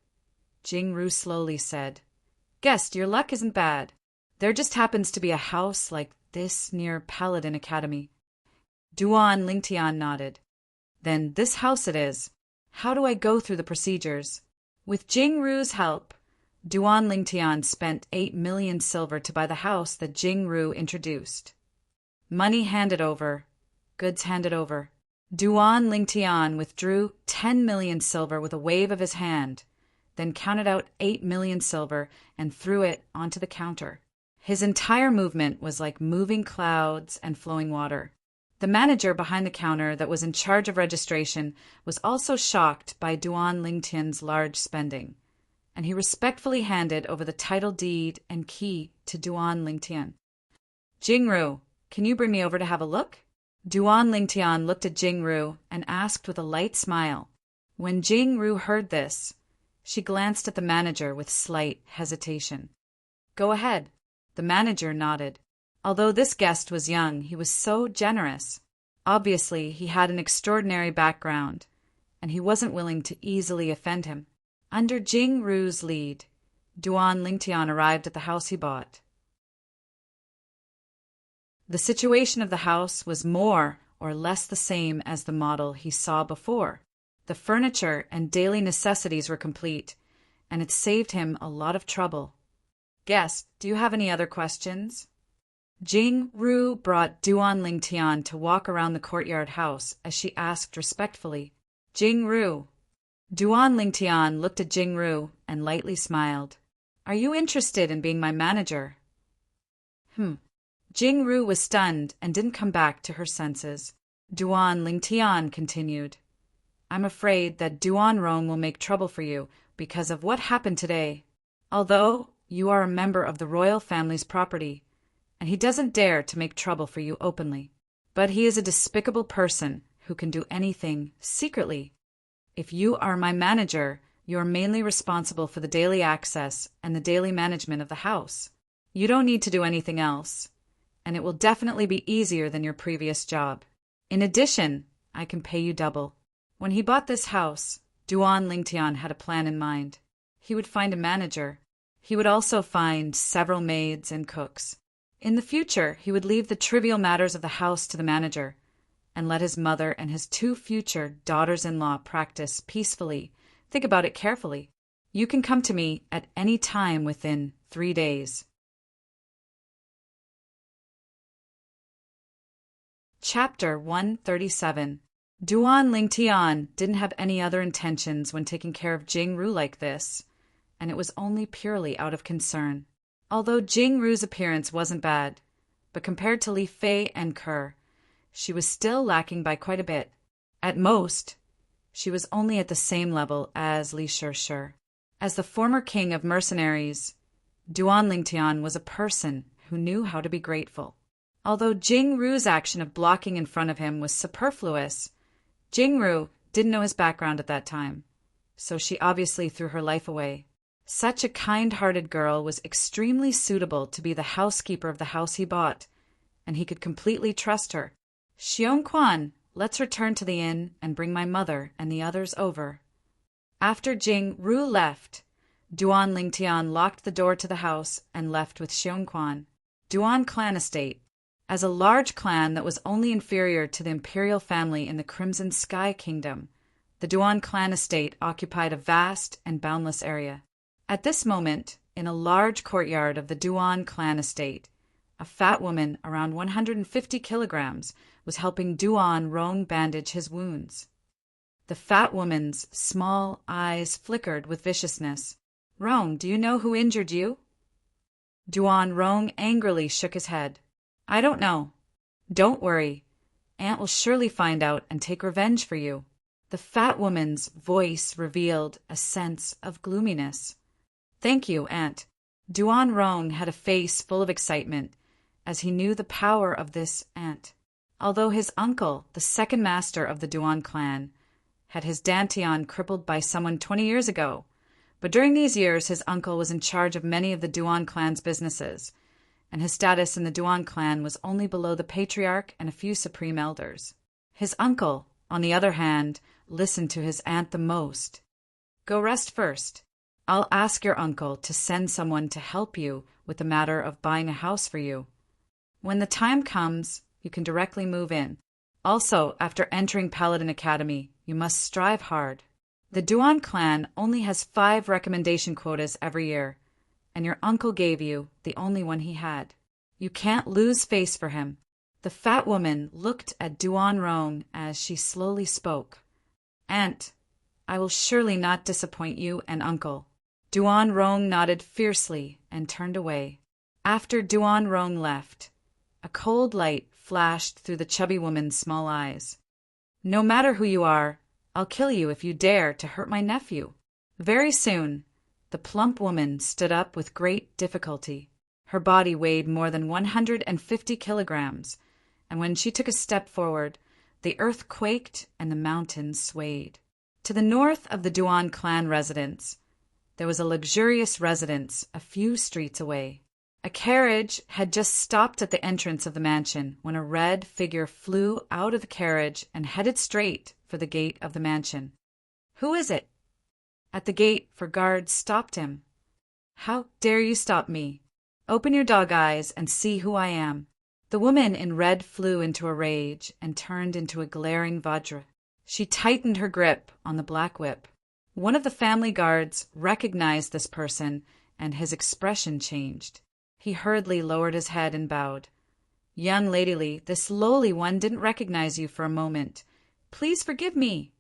Jingru slowly said, "Guest, your luck isn't bad. There just happens to be a house like this near Paladin Academy." Duan Lingtian nodded. "Then this house it is. How do I go through the procedures?" With Jingru's help, Duan Lingtian spent 8 million silver to buy the house that Jingru introduced. Money handed over, goods handed over. Duan Lingtian withdrew 10 million silver with a wave of his hand, then counted out 8 million silver and threw it onto the counter. His entire movement was like moving clouds and flowing water. The manager behind the counter that was in charge of registration was also shocked by Duan Lingtian's large spending, and he respectfully handed over the title deed and key to Duan Lingtian. "Jingru, can you bring me over to have a look?" Duan Lingtian looked at Jingru and asked with a light smile. When Jingru heard this, she glanced at the manager with slight hesitation. "Go ahead." The manager nodded. Although this guest was young, he was so generous. Obviously, he had an extraordinary background, and he wasn't willing to easily offend him. Under Jingru's lead, Duan Lingtian arrived at the house he bought. The situation of the house was more or less the same as the model he saw before. The furniture and daily necessities were complete, and it saved him a lot of trouble. "Guest, do you have any other questions?" Jingru brought Duan Lingtian to walk around the courtyard house as she asked respectfully, "Jingru." Duan Lingtian looked at Jingru and lightly smiled. "Are you interested in being my manager?" Jingru was stunned and didn't come back to her senses. Duan Lingtian continued, "I'm afraid that Duan Rong will make trouble for you because of what happened today. Although you are a member of the royal family's property, and he doesn't dare to make trouble for you openly. But he is a despicable person who can do anything secretly. If you are my manager, you are mainly responsible for the daily access and the daily management of the house. You don't need to do anything else, and it will definitely be easier than your previous job. In addition, I can pay you double." When he bought this house, Duan Lingtian had a plan in mind. He would find a manager. He would also find several maids and cooks. In the future, he would leave the trivial matters of the house to the manager and let his mother and his 2 future daughters-in-law practice peacefully. Think about it carefully. You can come to me at any time within 3 days. Chapter 137. Duan Lingtian didn't have any other intentions when taking care of Jingru like this, and it was only purely out of concern. Although Jingru's appearance wasn't bad, but compared to Li Fei and Kerr, she was still lacking by quite a bit. At most, she was only at the same level as Li Shishir. As the former king of mercenaries, Duan Lingtian was a person who knew how to be grateful. Although Jingru's action of blocking in front of him was superfluous, Jingru didn't know his background at that time, so she obviously threw her life away. Such a kind-hearted girl was extremely suitable to be the housekeeper of the house he bought, and he could completely trust her. Xiongquan, let's return to the inn and bring my mother and the others over. After Jingru left, Duan Lingtian locked the door to the house and left with Xiongquan. Duan clan estate. As a large clan that was only inferior to the imperial family in the Crimson Sky Kingdom, the Duan clan estate occupied a vast and boundless area. At this moment, in a large courtyard of the Duan clan estate, a fat woman around 150 kilograms was helping Duan Rong bandage his wounds. The fat woman's small eyes flickered with viciousness. "Rong, do you know who injured you?" Duan Rong angrily shook his head. "I don't know." "Don't worry. Aunt will surely find out and take revenge for you." The fat woman's voice revealed a sense of gloominess. "Thank you, Aunt." Duan Rong had a face full of excitement, as he knew the power of this aunt. Although his uncle, the second master of the Duan clan, had his Dantian crippled by someone 20 years ago, but during these years his uncle was in charge of many of the Duan clan's businesses, and his status in the Duan clan was only below the patriarch and a few supreme elders. His uncle, on the other hand, listened to his aunt the most. "Go rest first. I'll ask your uncle to send someone to help you with the matter of buying a house for you. When the time comes, you can directly move in. Also, after entering Paladin Academy, you must strive hard. The Duan clan only has 5 recommendation quotas every year, and your uncle gave you the only one he had. You can't lose face for him." The fat woman looked at Duan Rong as she slowly spoke. "Aunt, I will surely not disappoint you and uncle." Duan Rong nodded fiercely and turned away. After Duan Rong left, a cold light flashed through the chubby woman's small eyes. "No matter who you are, I'll kill you if you dare to hurt my nephew." Very soon, the plump woman stood up with great difficulty. Her body weighed more than 150 kilograms, and when she took a step forward, the earth quaked and the mountains swayed. To the north of the Duan clan residence, there was a luxurious residence a few streets away. A carriage had just stopped at the entrance of the mansion when a red figure flew out of the carriage and headed straight for the gate of the mansion. "Who is it?" At the gate, for guards stopped him. "How dare you stop me? Open your dog eyes and see who I am." The woman in red flew into a rage and turned into a glaring Vajra. She tightened her grip on the black whip. One of the family guards recognized this person, and his expression changed. He hurriedly lowered his head and bowed. "Young Lady Li, this lowly one didn't recognize you for a moment. Please forgive me."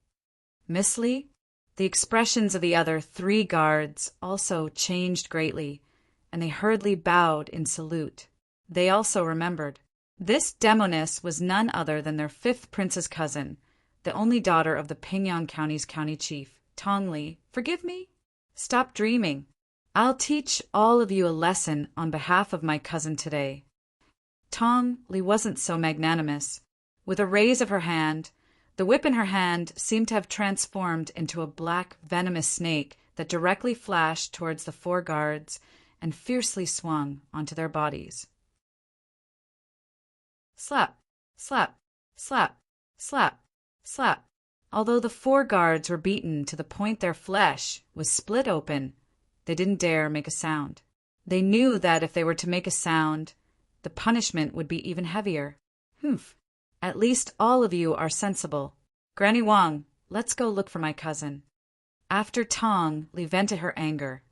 "Miss Li?" The expressions of the other 3 guards also changed greatly, and they hurriedly bowed in salute. They also remembered. This demoness was none other than their 5th prince's cousin, the only daughter of the Pingyang County's county chief, Tong Li. "Forgive me? Stop dreaming. I'll teach all of you a lesson on behalf of my cousin today." Tong Li wasn't so magnanimous. With a raise of her hand, the whip in her hand seemed to have transformed into a black, venomous snake that directly flashed towards the 4 guards and fiercely swung onto their bodies. Slap, slap, slap, slap, slap. Although the 4 guards were beaten to the point their flesh was split open, they didn't dare make a sound. They knew that if they were to make a sound, the punishment would be even heavier. "Humph. At least all of you are sensible. Granny Wang, let's go look for my cousin." After Tong Li vented her anger,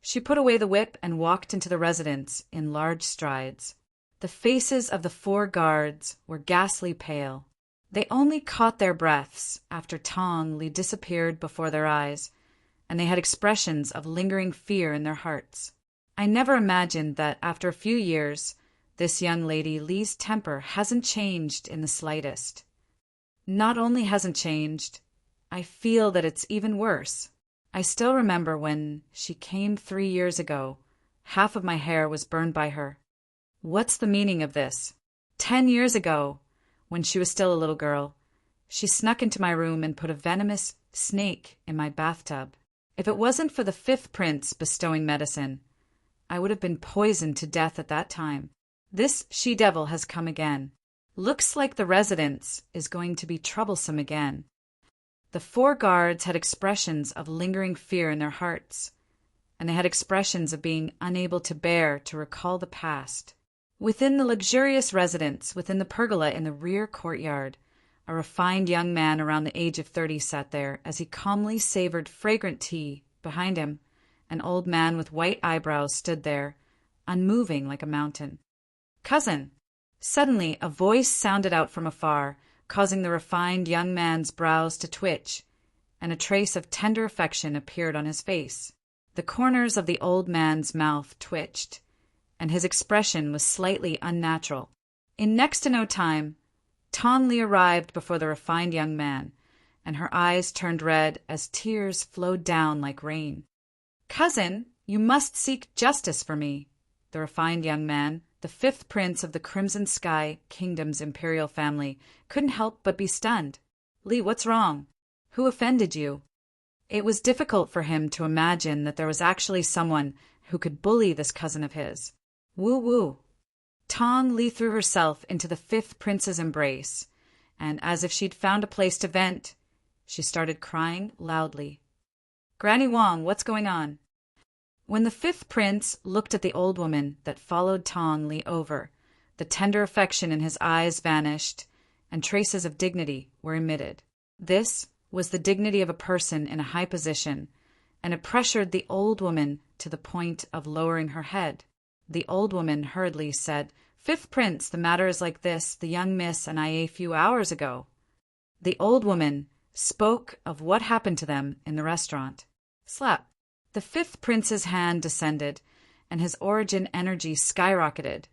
she put away the whip and walked into the residence in large strides. The faces of the 4 guards were ghastly pale. They only caught their breaths after Tong Li disappeared before their eyes, and they had expressions of lingering fear in their hearts. I never imagined that after a few years, This young lady Li's temper hasn't changed in the slightest. Not only hasn't changed, I feel that it's even worse. I still remember when she came 3 years ago, half of my hair was burned by her. What's the meaning of this? 10 years ago, when she was still a little girl, she snuck into my room and put a venomous snake in my bathtub. If it wasn't for the fifth prince bestowing medicine, I would have been poisoned to death at that time. This she-devil has come again. Looks like the residence is going to be troublesome again. The 4 guards had expressions of lingering fear in their hearts, and they had expressions of being unable to bear to recall the past. Within the luxurious residence, within the pergola in the rear courtyard, a refined young man around the age of 30 sat there as he calmly savored fragrant tea. Behind him, an old man with white eyebrows stood there, unmoving like a mountain. "Cousin!" Suddenly a voice sounded out from afar, causing the refined young man's brows to twitch, and a trace of tender affection appeared on his face. The corners of the old man's mouth twitched, and his expression was slightly unnatural. In next to no time, Tong Li arrived before the refined young man, and her eyes turned red as tears flowed down like rain. "Cousin, you must seek justice for me." The refined young man, the 5th prince of the Crimson Sky Kingdom's imperial family, couldn't help but be stunned. "Li, what's wrong? Who offended you?" It was difficult for him to imagine that there was actually someone who could bully this cousin of his. Woo-woo. Tong Li threw herself into the 5th prince's embrace, and as if she'd found a place to vent, she started crying loudly. "Granny Wong, what's going on?" When the 5th prince looked at the old woman that followed Tong Li over, the tender affection in his eyes vanished, and traces of dignity were emitted. This was the dignity of a person in a high position, and it pressured the old woman to the point of lowering her head. The old woman hurriedly said, "Fifth prince, the matter is like this. The young miss and I a few hours ago." The old woman spoke of what happened to them in the restaurant. Slap. The 5th prince's hand descended, and his origin energy skyrocketed,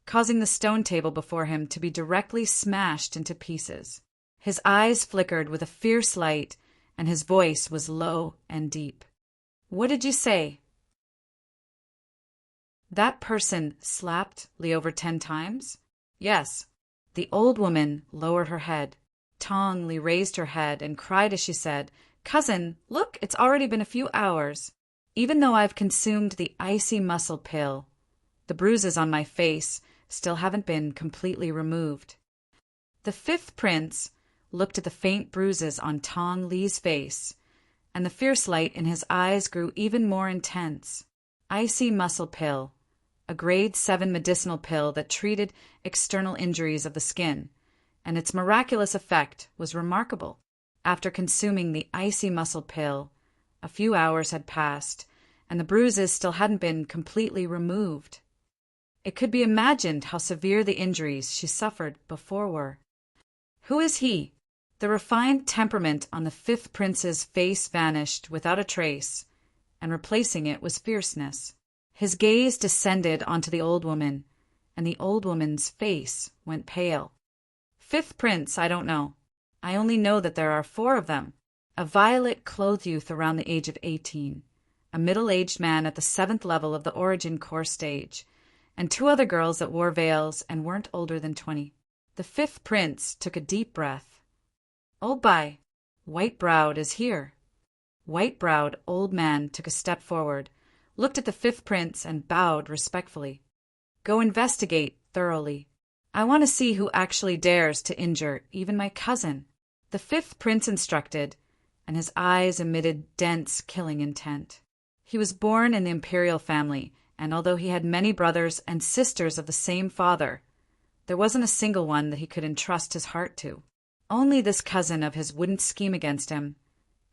causing the stone table before him to be directly smashed into pieces. His eyes flickered with a fierce light, and his voice was low and deep. "What did you say?" "That person slapped Li over 10 times? Yes." The old woman lowered her head. Tong Li raised her head and cried as she said, "Cousin, look, it's already been a few hours. Even though I've consumed the icy muscle pill, the bruises on my face still haven't been completely removed." The 5th prince looked at the faint bruises on Tong Li's face, and the fierce light in his eyes grew even more intense. Icy muscle pill, a grade 7 medicinal pill that treated external injuries of the skin, and its miraculous effect was remarkable. After consuming the icy muscle pill, a few hours had passed, and the bruises still hadn't been completely removed. It could be imagined how severe the injuries she suffered before were. Who is he? The refined temperament on the 5th prince's face vanished without a trace, and replacing it was fierceness. His gaze descended onto the old woman, and the old woman's face went pale. "5th prince, I don't know. I only know that there are 4 of them. A violet-clothed youth around the age of 18, a middle-aged man at the 7th level of the origin core stage, and 2 other girls that wore veils and weren't older than 20. The 5th prince took a deep breath. "Oh, by, White-browed is here." White-browed old man took a step forward, looked at the 5th prince, and bowed respectfully. "Go investigate thoroughly. I want to see who actually dares to injure even my cousin." The 5th prince instructed, and his eyes emitted dense, killing intent. He was born in the imperial family, and although he had many brothers and sisters of the same father, there wasn't a single one that he could entrust his heart to. Only this cousin of his wouldn't scheme against him,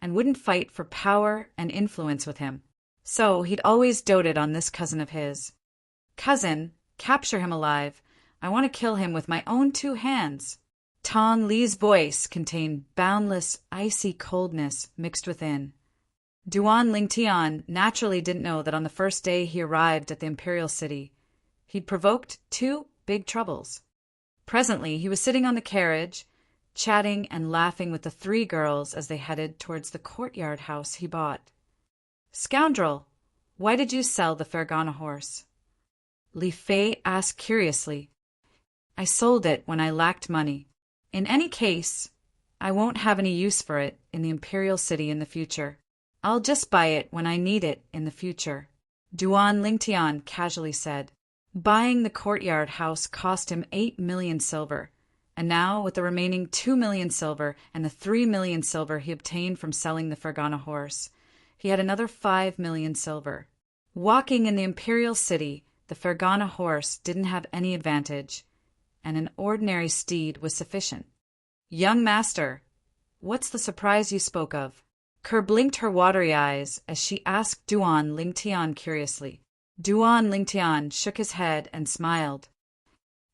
and wouldn't fight for power and influence with him. So he'd always doted on this cousin of his. "Cousin, capture him alive. I want to kill him with my own 2 hands." Tong Li's voice contained boundless, icy coldness mixed within. Duan Lingtian naturally didn't know that on the first day he arrived at the imperial city, He'd provoked two big troubles. Presently, he was sitting on the carriage, chatting and laughing with the three girls as they headed towards the courtyard house he bought. "Scoundrel, why did you sell the Fergana horse?" Li Fei asked curiously. "I sold it when I lacked money. In any case, I won't have any use for it in the imperial city in the future. I'll just buy it when I need it in the future," Duan Lingtian casually said. Buying the courtyard house cost him 8 million silver, and now with the remaining 2 million silver and the 3 million silver he obtained from selling the Fergana horse, he had another 5 million silver. Walking in the imperial city, the Fergana horse didn't have any advantage, and an ordinary steed was sufficient. "Young master, what's the surprise you spoke of?" Kerr blinked her watery eyes as she asked Duan Lingtian curiously. Duan Lingtian shook his head and smiled.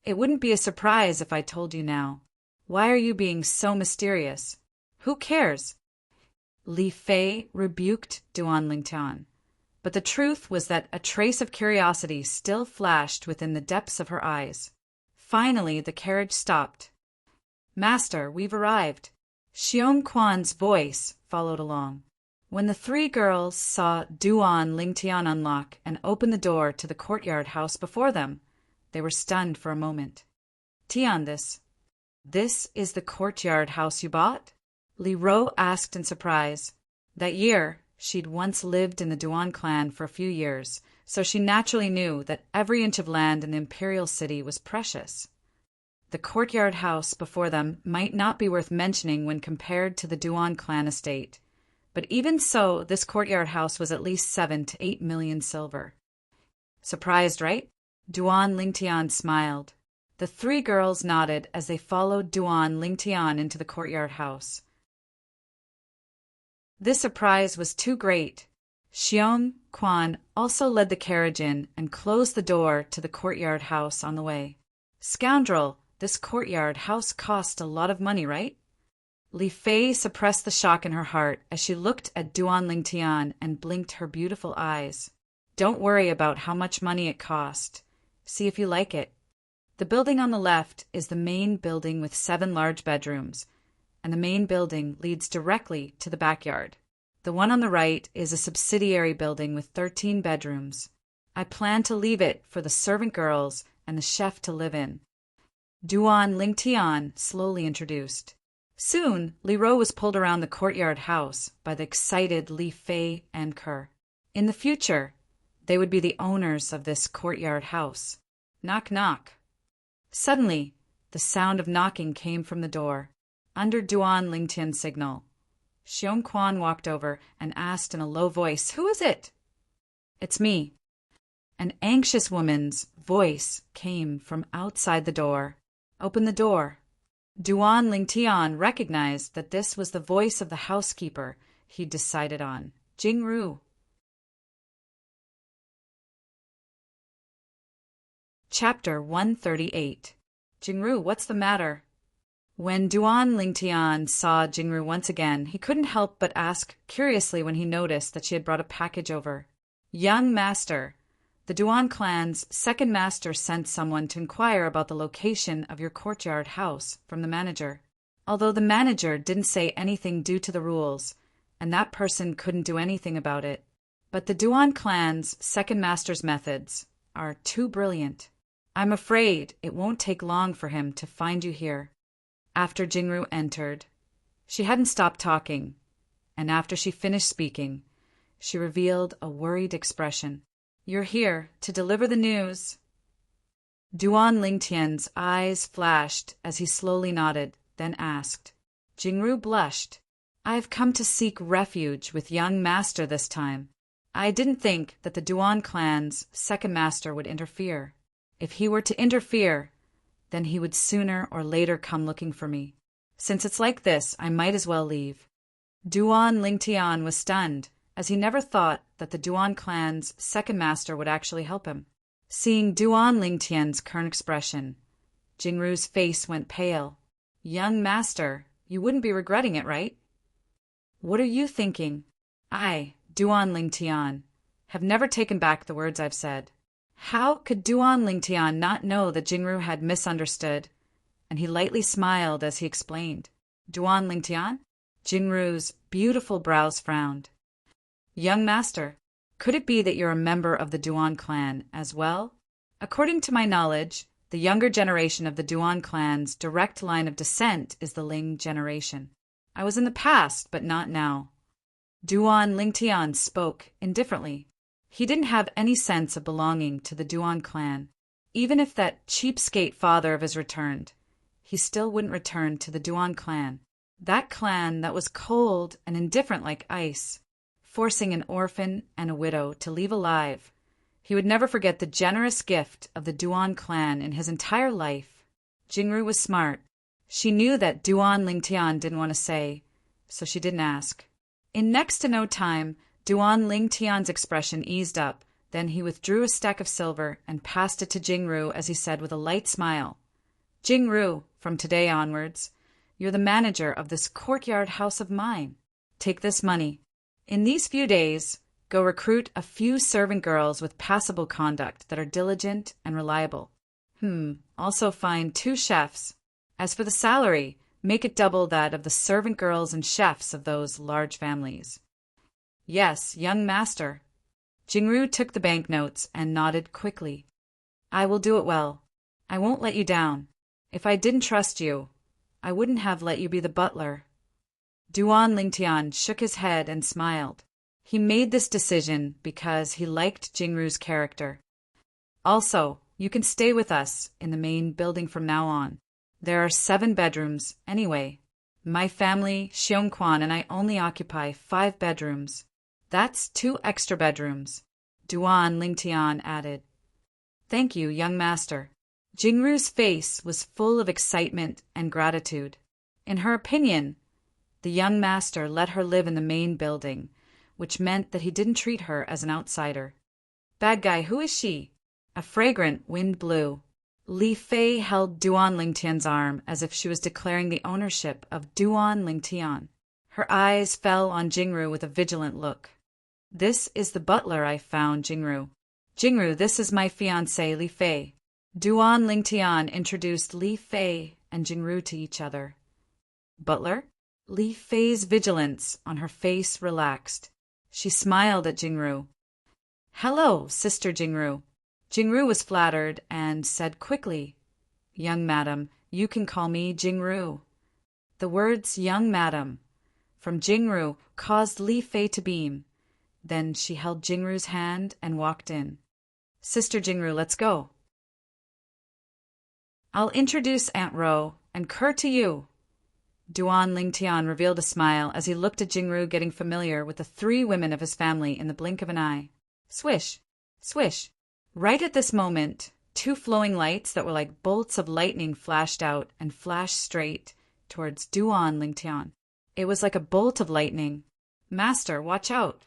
"It wouldn't be a surprise if I told you now. Why are you being so mysterious? Who cares?" Li Fei rebuked Duan Lingtian, but the truth was that a trace of curiosity still flashed within the depths of her eyes. Finally, the carriage stopped. "Master, we've arrived." Xiong Quan's voice followed along. When the three girls saw Duan Lingtian unlock and open the door to the courtyard house before them, they were stunned for a moment. "Tian, this is the courtyard house you bought?" Li Ro asked in surprise. That year, she'd once lived in the Duan clan for a few years, so she naturally knew that every inch of land in the imperial city was precious. The courtyard house before them might not be worth mentioning when compared to the Duan clan estate, but even so, this courtyard house was at least 7 to 8 million silver. Surprised, right? Duan Lingtian smiled. The three girls nodded as they followed Duan Lingtian into the courtyard house. This surprise was too great. Xiong Quan also led the carriage in and closed the door to the courtyard house on the way. "Scoundrel, this courtyard house cost a lot of money, right?" Li Fei suppressed the shock in her heart as she looked at Duan Lingtian and blinked her beautiful eyes. "Don't worry about how much money it cost. See if you like it. The building on the left is the main building with 7 large bedrooms, and the main building leads directly to the backyard. The one on the right is a subsidiary building with 13 bedrooms. I plan to leave it for the servant girls and the chef to live in," Duan Lingtian slowly introduced. Soon, Li Ro was pulled around the courtyard house by the excited Li Fei and Kerr. In the future, they would be the owners of this courtyard house. Knock, knock. Suddenly, the sound of knocking came from the door, under Duan Lingtian's signal. Xiong Quan walked over and asked in a low voice, "Who is it?" "It's me." An anxious woman's voice came from outside the door. "Open the door." Duan Lingtian recognized that this was the voice of the housekeeper he'd decided on, Jingru. Chapter 138. "Jingru, what's the matter?" When Duan Lingtian saw Jingru once again, he couldn't help but ask curiously when he noticed that she had brought a package over. "Young master, the Duan clan's second master sent someone to inquire about the location of your courtyard house from the manager. Although the manager didn't say anything due to the rules, and that person couldn't do anything about it. But the Duan clan's second master's methods are too brilliant. I'm afraid it won't take long for him to find you here." After Jingru entered, she hadn't stopped talking, and after she finished speaking, she revealed a worried expression. "You're here to deliver the news." Duan Lingtian's eyes flashed as he slowly nodded, then asked. Jingru blushed. "I've come to seek refuge with young master this time. I didn't think that the Duan clan's second master would interfere. If he were to interfere, then he would sooner or later come looking for me. Since it's like this, I might as well leave." Duan Lingtian was stunned, as he never thought that the Duan clan's second master would actually help him. Seeing Duan Lingtian's current expression, Jingru's face went pale. "Young master, you wouldn't be regretting it, right?" "What are you thinking?" "I, Duan Lingtian, have never taken back the words I've said. How could Duan Lingtian not know that Jingru had misunderstood? And he lightly smiled as he explained. Duan Lingtian? Jingru's beautiful brows frowned. Young master, could it be that you're a member of the Duan clan as well? According to my knowledge, the younger generation of the Duan clan's direct line of descent is the Ling generation. I was in the past, but not now. Duan Lingtian spoke indifferently. He didn't have any sense of belonging to the Duan clan. Even if that cheapskate father of his returned, he still wouldn't return to the Duan clan. That clan that was cold and indifferent like ice, forcing an orphan and a widow to leave alive. He would never forget the generous gift of the Duan clan in his entire life. Jingru was smart. She knew that Duan Lingtian didn't want to say, so she didn't ask. In next to no time, Duan Lingtian's expression eased up. Then he withdrew a stack of silver and passed it to Jingru as he said with a light smile, Jingru, from today onwards, you're the manager of this courtyard house of mine. Take this money. In these few days, go recruit a few servant girls with passable conduct that are diligent and reliable. Also find 2 chefs. As for the salary, make it double that of the servant girls and chefs of those large families. Yes, young master. Jingru took the banknotes and nodded quickly. I will do it well. I won't let you down. If I didn't trust you, I wouldn't have let you be the butler. Duan Lingtian shook his head and smiled. He made this decision because he liked Jingru's character. Also, you can stay with us in the main building from now on. There are 7 bedrooms, anyway. My family, Xiongquan, and I only occupy 5 bedrooms. That's 2 extra bedrooms, Duan Lingtian added. Thank you, young master. Jingru's face was full of excitement and gratitude. In her opinion, the young master let her live in the main building, which meant that he didn't treat her as an outsider. Bad guy, who is she? A fragrant wind blew. Li Fei held Duan Lingtian's arm as if she was declaring the ownership of Duan Lingtian. Her eyes fell on Jingru with a vigilant look. This is the butler I found, Jingru. Jingru, this is my fiancée, Li Fei. Duan Lingtian introduced Li Fei and Jingru to each other. Butler? Li Fei's vigilance on her face relaxed. She smiled at Jingru. Hello, Sister Jingru. Jingru was flattered and said quickly, Young madam, you can call me Jingru. The words young madam from Jingru caused Li Fei to beam. Then she held Jingru's hand and walked in. Sister Jingru, let's go. I'll introduce Aunt Ro and Kerr to you. Duan Lingtian revealed a smile as he looked at Jingru getting familiar with the 3 women of his family in the blink of an eye. Swish, swish. Right at this moment, 2 flowing lights that were like bolts of lightning flashed out and flashed straight towards Duan Lingtian. It was like a bolt of lightning. Master, watch out.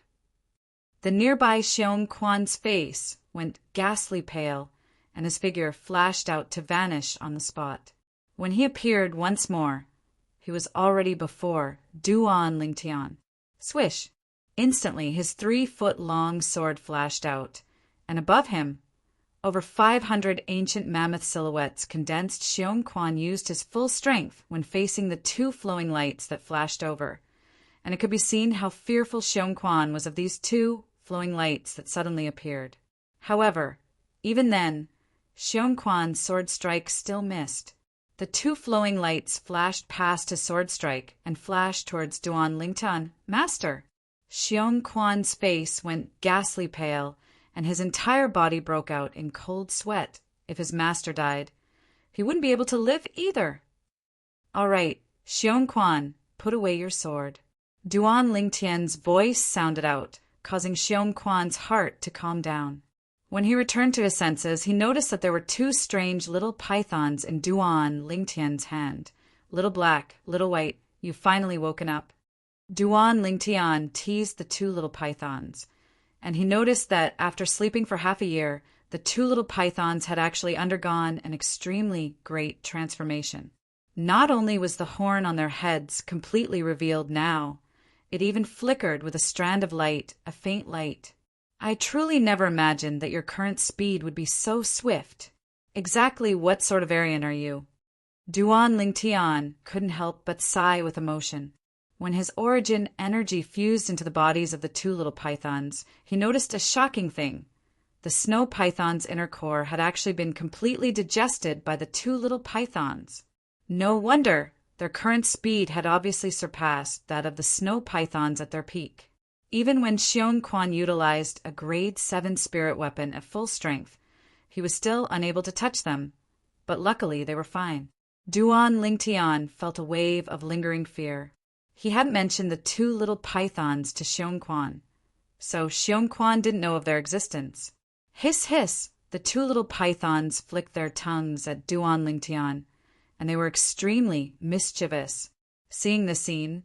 The nearby Xiongquan's face went ghastly pale, and his figure flashed out to vanish on the spot. When he appeared once more, he was already before Duan Lingtian. Swish! Instantly his 3-foot-long sword flashed out, and above him, over 500 ancient mammoth silhouettes condensed, Xiongquan used his full strength when facing the 2 flowing lights that flashed over, and it could be seen how fearful Xiongquan was of these 2 flowing lights that suddenly appeared. However, even then, Xiongquan's sword strike still missed. The 2 flowing lights flashed past his sword strike and flashed towards Duan Lingtian. Master! Xiongquan's face went ghastly pale, and his entire body broke out in cold sweat. If his master died, he wouldn't be able to live either. All right, Xiongquan, put away your sword. Duan Lingtian's voice sounded out, causing Xiongquan's heart to calm down. When he returned to his senses, he noticed that there were 2 strange little pythons in Duan Lingtian's hand. Little black, little white, you've finally woken up. Duan Lingtian teased the 2 little pythons, and he noticed that after sleeping for half a year, the 2 little pythons had actually undergone an extremely great transformation. Not only was the horn on their heads completely revealed now, it even flickered with a strand of light, a faint light. I truly never imagined that your current speed would be so swift. Exactly what sort of Aryan are you? Duan Lingtian couldn't help but sigh with emotion. When his origin energy fused into the bodies of the two little pythons, he noticed a shocking thing. The snow python's inner core had actually been completely digested by the two little pythons. No wonder! Their current speed had obviously surpassed that of the snow pythons at their peak. Even when Xiong Quan utilized a grade 7 spirit weapon at full strength, he was still unable to touch them, but luckily they were fine. Duan Lingtian felt a wave of lingering fear. He hadn't mentioned the two little pythons to Xiong Quan, so Xiong Quan didn't know of their existence. Hiss, hiss! The two little pythons flicked their tongues at Duan Lingtian, and they were extremely mischievous. Seeing the scene,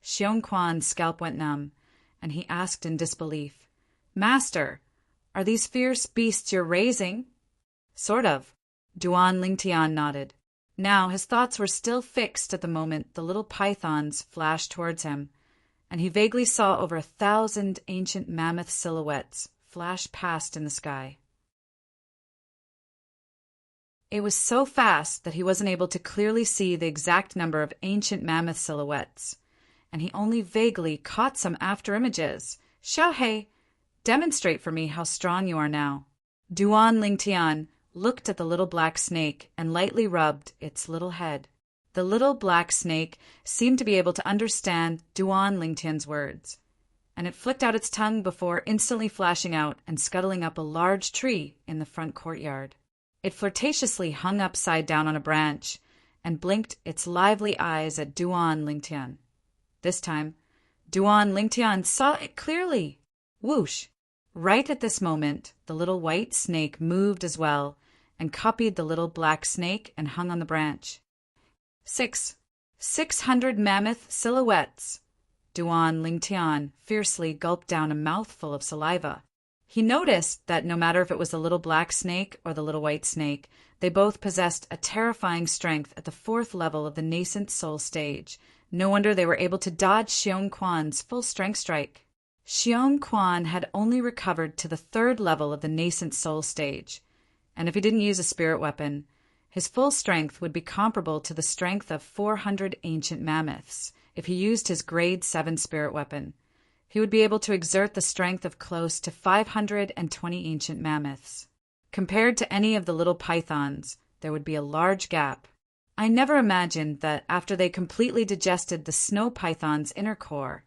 Xiong Quan's scalp went numb, and he asked in disbelief, "Master, are these fierce beasts you're raising?" "Sort of." Duan Lingtian nodded. Now his thoughts were still fixed at the moment the little pythons flashed towards him, and he vaguely saw over 1,000 ancient mammoth silhouettes flash past in the sky. It was so fast that he wasn't able to clearly see the exact number of ancient mammoth silhouettes, and he only vaguely caught some after-images. "Xiaohei, demonstrate for me how strong you are now." Duan Lingtian looked at the little black snake and lightly rubbed its little head. The little black snake seemed to be able to understand Duan Lingtian's words, and it flicked out its tongue before instantly flashing out and scuttling up a large tree in the front courtyard. It flirtatiously hung upside down on a branch and blinked its lively eyes at Duan Lingtian. This time, Duan Lingtian saw it clearly. Whoosh! Right at this moment, the little white snake moved as well and copied the little black snake and hung on the branch. 600 mammoth silhouettes! Duan Lingtian fiercely gulped down a mouthful of saliva. He noticed that no matter if it was the little black snake or the little white snake, they both possessed a terrifying strength at the 4th level of the nascent soul stage. No wonder they were able to dodge Xiong Quan's full strength strike. Xiong Quan had only recovered to the 3rd level of the nascent soul stage, and if he didn't use a spirit weapon, his full strength would be comparable to the strength of 400 ancient mammoths. If he used his grade 7 spirit weapon, he would be able to exert the strength of close to 520 ancient mammoths. Compared to any of the little pythons, there would be a large gap. I never imagined that after they completely digested the snow python's inner core,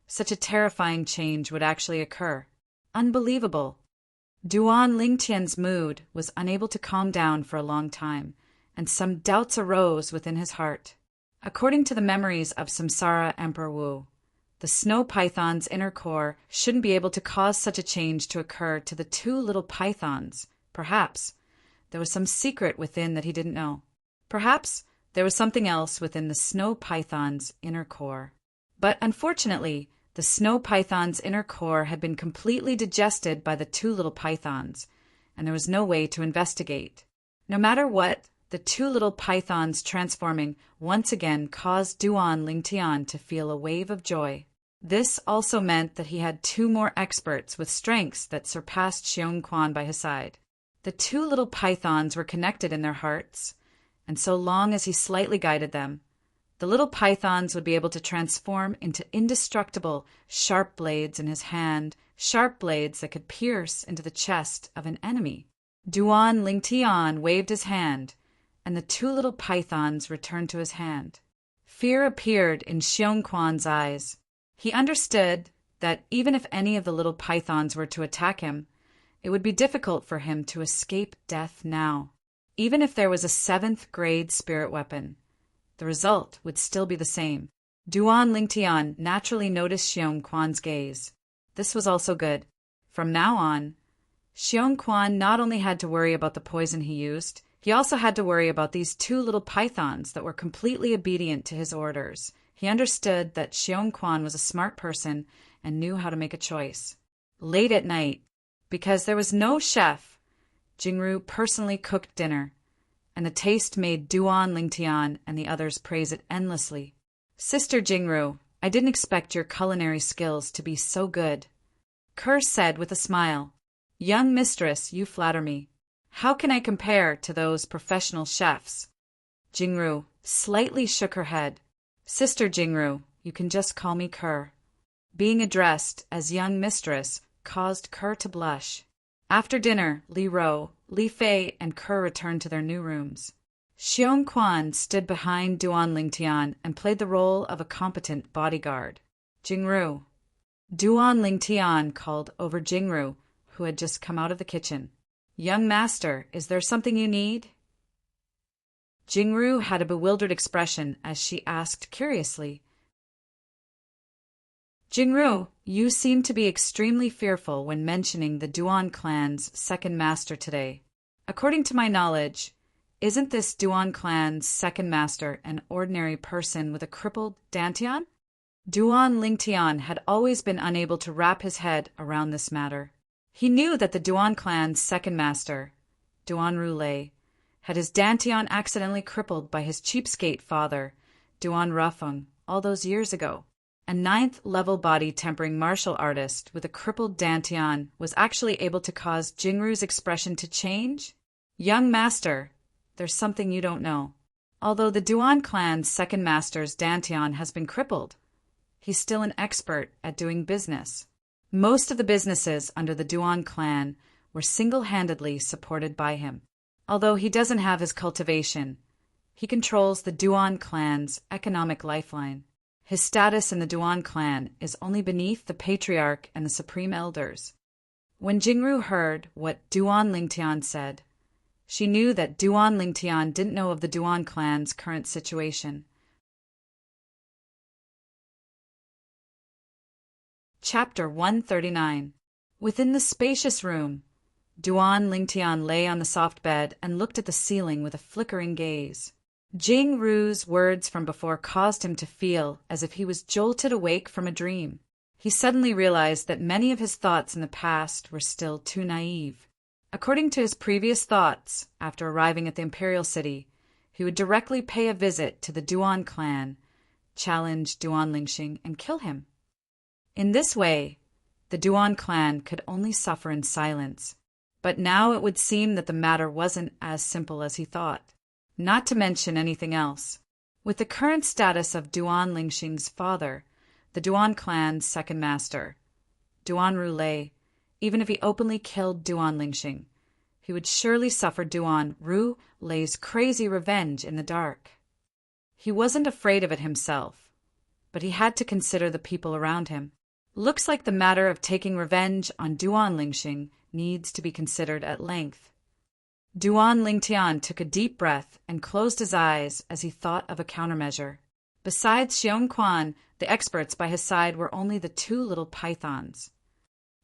such a terrifying change would actually occur. Unbelievable. Duan Lingtian's mood was unable to calm down for a long time, and some doubts arose within his heart. According to the memories of Samsara Emperor Wu, the snow python's inner core shouldn't be able to cause such a change to occur to the two little pythons. Perhaps there was some secret within that he didn't know. Perhaps there was something else within the snow python's inner core. But unfortunately, the snow python's inner core had been completely digested by the two little pythons, and there was no way to investigate. No matter what, the two little pythons transforming once again caused Duan Lingtian to feel a wave of joy. This also meant that he had two more experts with strengths that surpassed Xiong Quan by his side. The two little pythons were connected in their hearts, and so long as he slightly guided them, the little pythons would be able to transform into indestructible, sharp blades in his hand, sharp blades that could pierce into the chest of an enemy. Duan Lingtian waved his hand, and the two little pythons returned to his hand. Fear appeared in Xiong Quan's eyes. He understood that even if any of the little pythons were to attack him, it would be difficult for him to escape death now. Even if there was a 7th grade spirit weapon, the result would still be the same. Duan Lingtian naturally noticed Xiong Quan's gaze. This was also good. From now on, Xiong Quan not only had to worry about the poison he used, he also had to worry about these two little pythons that were completely obedient to his orders. He understood that Xiong Quan was a smart person and knew how to make a choice. Late at night, because there was no chef, Jingru personally cooked dinner, and the taste made Duan Lingtian and the others praise it endlessly. "Sister Jingru, I didn't expect your culinary skills to be so good." Kerr said with a smile. Young mistress, you flatter me. How can I compare to those professional chefs? Jingru slightly shook her head. Sister Jingru, you can just call me Kerr. Being addressed as young mistress caused Kerr to blush. After dinner, Li Ro, Li Fei, and Kerr returned to their new rooms. Xiong Quan stood behind Duan Lingtian and played the role of a competent bodyguard. Jingru. Duan Lingtian called over Jingru, who had just come out of the kitchen. Young master, is there something you need? Jingru had a bewildered expression as she asked curiously. Jingru, you seem to be extremely fearful when mentioning the Duan clan's second master today. According to my knowledge, isn't this Duan clan's second master an ordinary person with a crippled dantian? Duan Lingtian had always been unable to wrap his head around this matter. He knew that the Duan clan's second master, Duan Rulei, had his dantian accidentally crippled by his cheapskate father, Duan Rufeng, all those years ago. A 9th-level body-tempering martial artist with a crippled dantian was actually able to cause Jingru's expression to change? Young master, there's something you don't know. Although the Duan clan's second master's dantian has been crippled, he's still an expert at doing business. Most of the businesses under the Duan clan were single-handedly supported by him. Although he doesn't have his cultivation, he controls the Duan clan's economic lifeline. His status in the Duan clan is only beneath the patriarch and the supreme elders. When Jingru heard what Duan Lingtian said, she knew that Duan Lingtian didn't know of the Duan clan's current situation. Chapter 139. Within the spacious room, Duan Lingtian lay on the soft bed and looked at the ceiling with a flickering gaze. Jingru's words from before caused him to feel as if he was jolted awake from a dream. He suddenly realized that many of his thoughts in the past were still too naive. According to his previous thoughts, after arriving at the imperial city, he would directly pay a visit to the Duan clan, challenge Duan Lingxing, and kill him. In this way, the Duan clan could only suffer in silence. But now it would seem that the matter wasn't as simple as he thought. Not to mention anything else. With the current status of Duan Lingxing's father, the Duan clan's second master, Duan Rulei, even if he openly killed Duan Lingxing, he would surely suffer Duan Rulei's crazy revenge in the dark. He wasn't afraid of it himself, but he had to consider the people around him. Looks like the matter of taking revenge on Duan Lingxing needs to be considered at length. Duan Lingtian took a deep breath and closed his eyes as he thought of a countermeasure. Besides Xiong Quan, the experts by his side were only the 2 little pythons.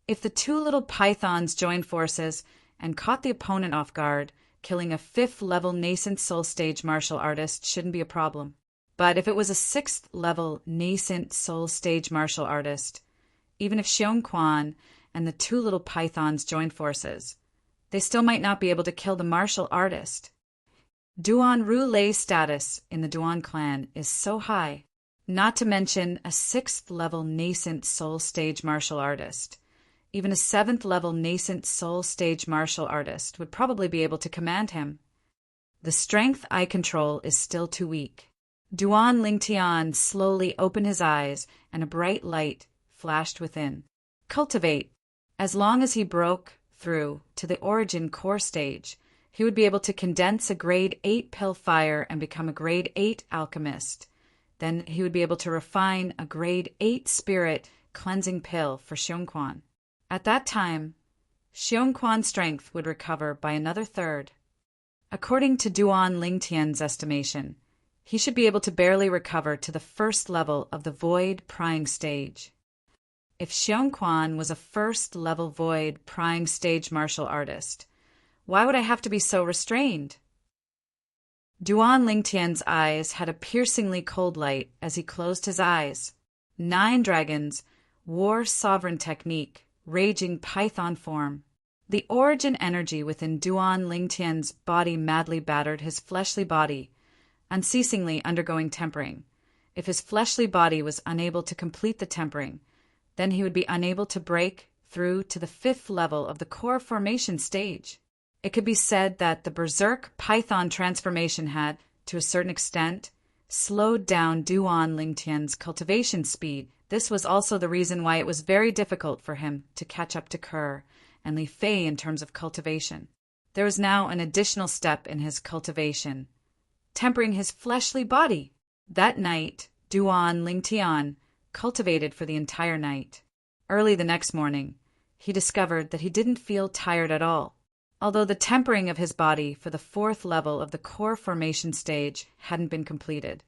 If the 2 little pythons joined forces and caught the opponent off guard, killing a 5th-level nascent soul stage martial artist shouldn't be a problem. But if it was a 6th-level nascent soul stage martial artist, even if Xiong Quan and the 2 little pythons joined forces, they still might not be able to kill the martial artist. Duan Rulei's status in the Duan clan is so high, not to mention a 6th-level nascent soul stage martial artist. Even a 7th-level nascent soul stage martial artist would probably be able to command him. The strength I control is still too weak. Duan Lingtian slowly opened his eyes and a bright light flashed within. Cultivate. As long as he broke through to the origin core stage, he would be able to condense a grade 8 pill fire and become a grade 8 alchemist. Then he would be able to refine a grade 8 spirit cleansing pill for Xiong Quan. At that time, Xiong Quan's strength would recover by another 1/3. According to Duan Lingtian's estimation, he should be able to barely recover to the 1st level of the void prying stage. If Xiong Quan was a 1st-level void prying stage martial artist, why would I have to be so restrained? Duan Lingtian's eyes had a piercingly cold light as he closed his eyes. 9 dragons, war sovereign technique, raging python form. The origin energy within Duan Lingtian's body madly battered his fleshly body, unceasingly undergoing tempering. If his fleshly body was unable to complete the tempering, then he would be unable to break through to the 5th level of the core formation stage. It could be said that the berserk python transformation had, to a certain extent, slowed down Duan Lingtian's cultivation speed. This was also the reason why it was very difficult for him to catch up to Kerr and Li Fei in terms of cultivation. There was now an additional step in his cultivation, tempering his fleshly body. That night, Duan Lingtian cultivated for the entire night. Early the next morning, he discovered that he didn't feel tired at all. Although the tempering of his body for the 4th level of the core formation stage hadn't been completed,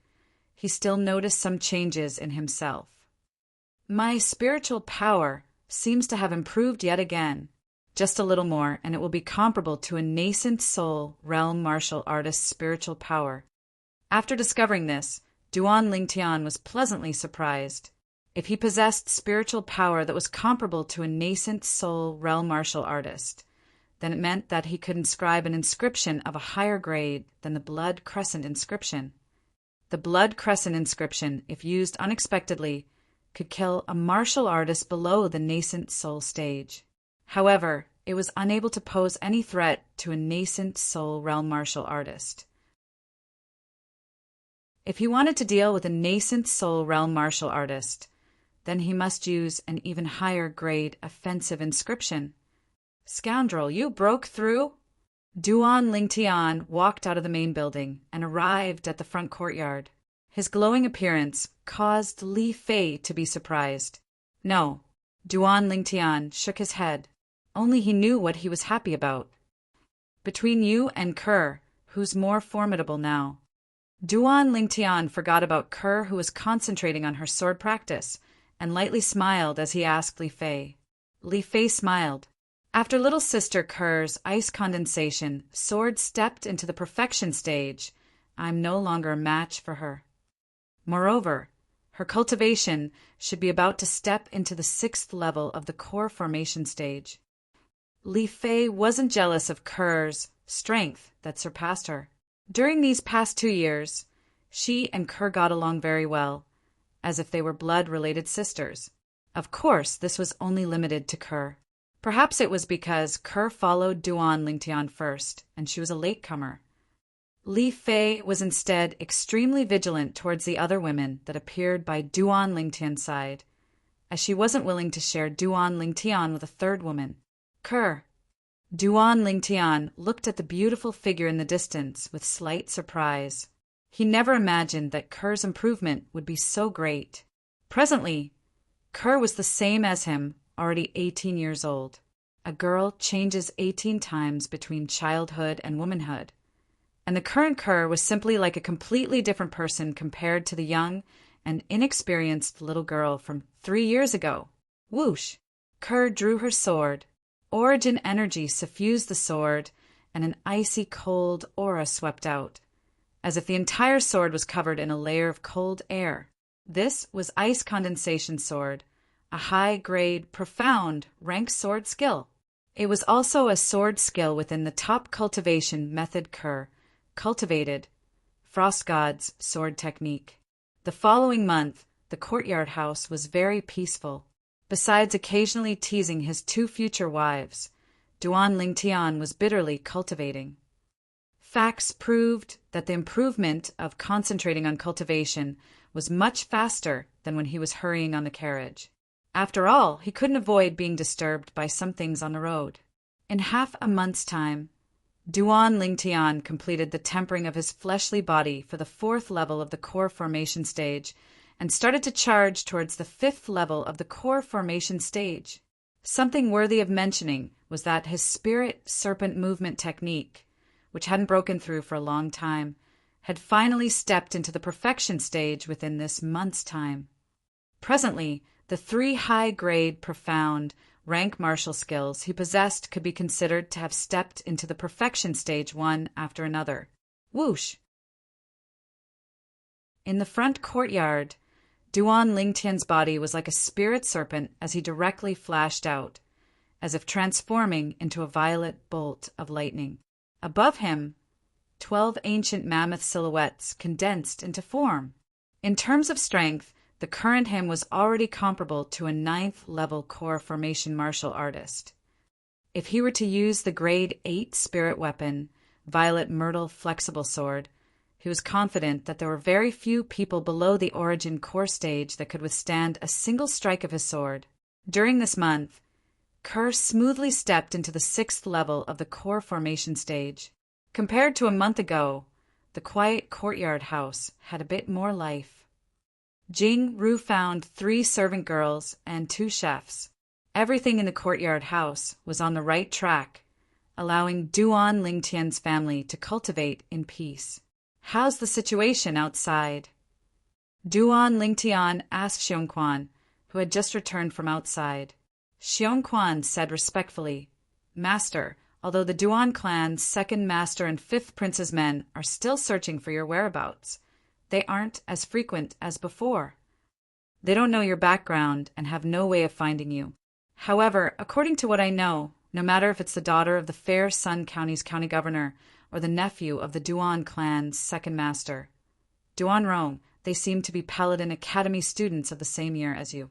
he still noticed some changes in himself. My spiritual power seems to have improved yet again. Just a little more, and it will be comparable to a nascent soul realm martial artist's spiritual power. After discovering this, Duan Lingtian was pleasantly surprised. If he possessed spiritual power that was comparable to a nascent soul realm martial artist, then it meant that he could inscribe an inscription of a higher grade than the Blood Crescent inscription. The Blood Crescent inscription, if used unexpectedly, could kill a martial artist below the nascent soul stage. However, it was unable to pose any threat to a nascent soul realm martial artist. If he wanted to deal with a nascent soul realm martial artist, then he must use an even higher grade offensive inscription. Scoundrel, you broke through? Duan Lingtian walked out of the main building and arrived at the front courtyard. His glowing appearance caused Li Fei to be surprised. No, Duan Lingtian shook his head. Only he knew what he was happy about. Between you and Kerr, who's more formidable now? Duan Lingtian forgot about Kerr, who was concentrating on her sword practice, and lightly smiled as he asked Li Fei. Li Fei smiled. After little sister Kerr's ice condensation, sword stepped into the perfection stage. I'm no longer a match for her. Moreover, her cultivation should be about to step into the 6th level of the core formation stage. Li Fei wasn't jealous of Kerr's strength that surpassed her. During these past 2 years, she and Kerr got along very well, as if they were blood-related sisters. Of course, this was only limited to Kerr. Perhaps it was because Kerr followed Duan Lingtian first, and she was a latecomer. Li Fei was instead extremely vigilant towards the other women that appeared by Duan Lingtian's side, as she wasn't willing to share Duan Lingtian with a third woman, Kerr. Duan Lingtian looked at the beautiful figure in the distance with slight surprise. He never imagined that Kerr's improvement would be so great. Presently, Kerr was the same as him, already 18 years old. A girl changes 18 times between childhood and womanhood. And the current Kerr was simply like a completely different person compared to the young and inexperienced little girl from 3 years ago. Whoosh! Kerr drew her sword. Origin energy suffused the sword, and an icy cold aura swept out, as if the entire sword was covered in a layer of cold air. This was Ice Condensation Sword, a high-grade, profound, rank sword skill. It was also a sword skill within the top cultivation method Kerr cultivated, Frost God's sword technique. The following month, the courtyard house was very peaceful. Besides occasionally teasing his 2 future wives, Duan Lingtian was bitterly cultivating. Facts proved that the improvement of concentrating on cultivation was much faster than when he was hurrying on the carriage. After all, he couldn't avoid being disturbed by some things on the road. In half a month's time, Duan Lingtian completed the tempering of his fleshly body for the 4th level of the core formation stage and started to charge towards the 5th level of the core formation stage. Something worthy of mentioning was that his spirit serpent movement technique, which hadn't broken through for a long time, had finally stepped into the perfection stage within this month's time. Presently, the 3 high-grade, profound, rank martial skills he possessed could be considered to have stepped into the perfection stage one after another. Whoosh! In the front courtyard, Duan Lingtian's body was like a spirit serpent as he directly flashed out, as if transforming into a violet bolt of lightning. Above him, 12 ancient mammoth silhouettes condensed into form. In terms of strength, the current him was already comparable to a 9th-level core formation martial artist. If he were to use the grade 8 spirit weapon, Violet Myrtle Flexible Sword, he was confident that there were very few people below the origin core stage that could withstand a single strike of his sword. During this month, Kerr smoothly stepped into the 6th level of the core formation stage. Compared to a month ago, the quiet courtyard house had a bit more life. Jing Ru found 3 servant girls and 2 chefs. Everything in the courtyard house was on the right track, allowing Duan Lingtian's family to cultivate in peace. "How's the situation outside?" Duan Lingtian asked Xiongquan, who had just returned from outside. Xiongquan said respectfully, "Master, although the Duan clan's 2nd master and 5th prince's men are still searching for your whereabouts, they aren't as frequent as before. They don't know your background and have no way of finding you. However, according to what I know, no matter if it's the daughter of the Fair Sun County's county governor or the nephew of the Duan clan's 2nd master, Duan Rong, they seem to be Paladin Academy students of the same year as you.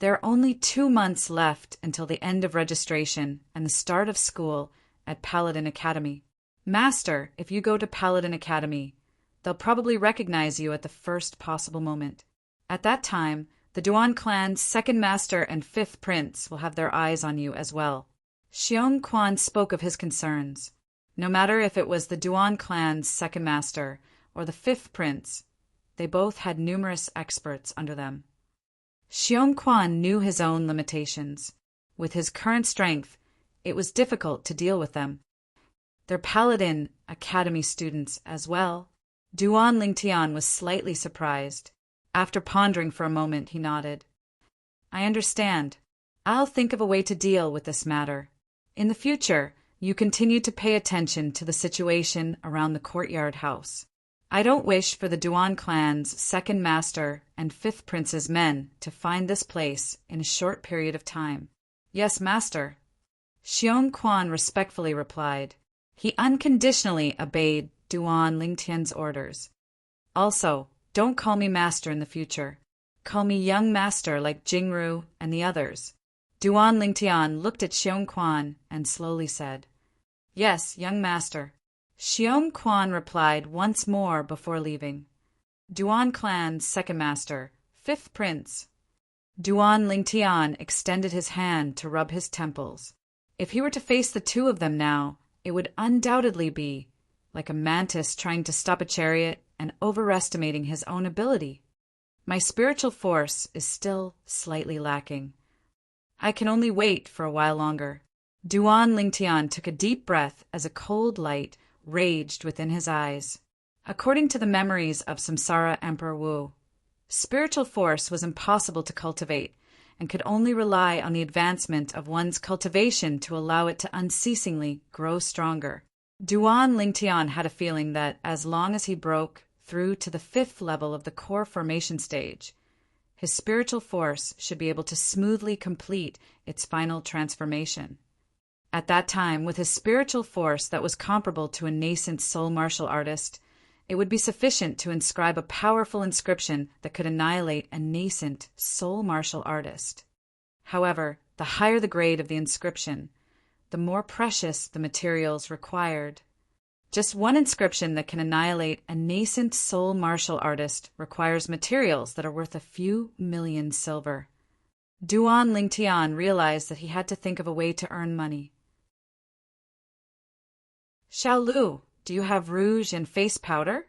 There are only 2 months left until the end of registration and the start of school at Paladin Academy. Master, if you go to Paladin Academy, they'll probably recognize you at the first possible moment. At that time, the Duan clan's 2nd master and 5th prince will have their eyes on you as well." Xiongquan spoke of his concerns. No matter if it was the Duan clan's 2nd master or the 5th prince, they both had numerous experts under them. Xiongquan knew his own limitations. With his current strength, it was difficult to deal with them. They're Paladin Academy students as well. Duan Lingtian was slightly surprised. After pondering for a moment, he nodded. "I understand. I'll think of a way to deal with this matter. In the future, you continue to pay attention to the situation around the courtyard house. I don't wish for the Duan clan's 2nd master and 5th prince's men to find this place in a short period of time." "Yes, master," Xiongquan respectfully replied. He unconditionally obeyed Duan Lingtian's orders. "Also, don't call me master in the future. Call me young master like Jingru and the others." Duan Lingtian looked at Xiongquan and slowly said, "Yes, young master." Xiongquan replied once more before leaving. "Duan clan's 2nd master, 5th prince." Duan Lingtian extended his hand to rub his temples. If he were to face the 2 of them now, it would undoubtedly be like a mantis trying to stop a chariot and overestimating his own ability. My spiritual force is still slightly lacking. I can only wait for a while longer. Duan Lingtian took a deep breath as a cold light raged within his eyes. According to the memories of Samsara Emperor Wu, spiritual force was impossible to cultivate and could only rely on the advancement of one's cultivation to allow it to unceasingly grow stronger. Duan Lingtian had a feeling that as long as he broke through to the 5th level of the core formation stage, his spiritual force should be able to smoothly complete its final transformation. At that time, with his spiritual force that was comparable to a nascent soul martial artist, it would be sufficient to inscribe a powerful inscription that could annihilate a nascent soul martial artist. However, the higher the grade of the inscription, the more precious the materials required. Just one inscription that can annihilate a nascent soul martial artist requires materials that are worth a few million silver. Duan Lingtian realized that he had to think of a way to earn money. "Xiao Lu, do you have rouge and face powder?"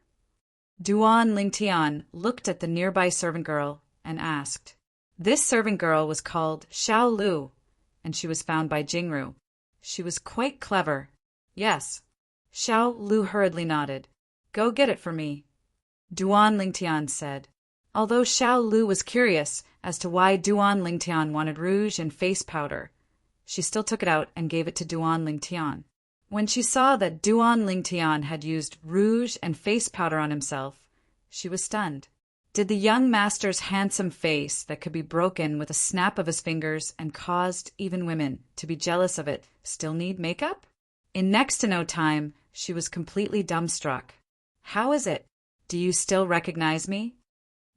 Duan Lingtian looked at the nearby servant girl and asked. This servant girl was called Xiao Lu, and she was found by Jingru. She was quite clever. "Yes." Xiao Lu hurriedly nodded. "Go get it for me," Duan Lingtian said. Although Xiao Lu was curious as to why Duan Lingtian wanted rouge and face powder, she still took it out and gave it to Duan Lingtian. When she saw that Duan Lingtian had used rouge and face powder on himself, she was stunned. Did the young master's handsome face that could be broken with a snap of his fingers and caused even women to be jealous of it still need makeup? In next to no time, she was completely dumbstruck. "How is it? Do you still recognize me?"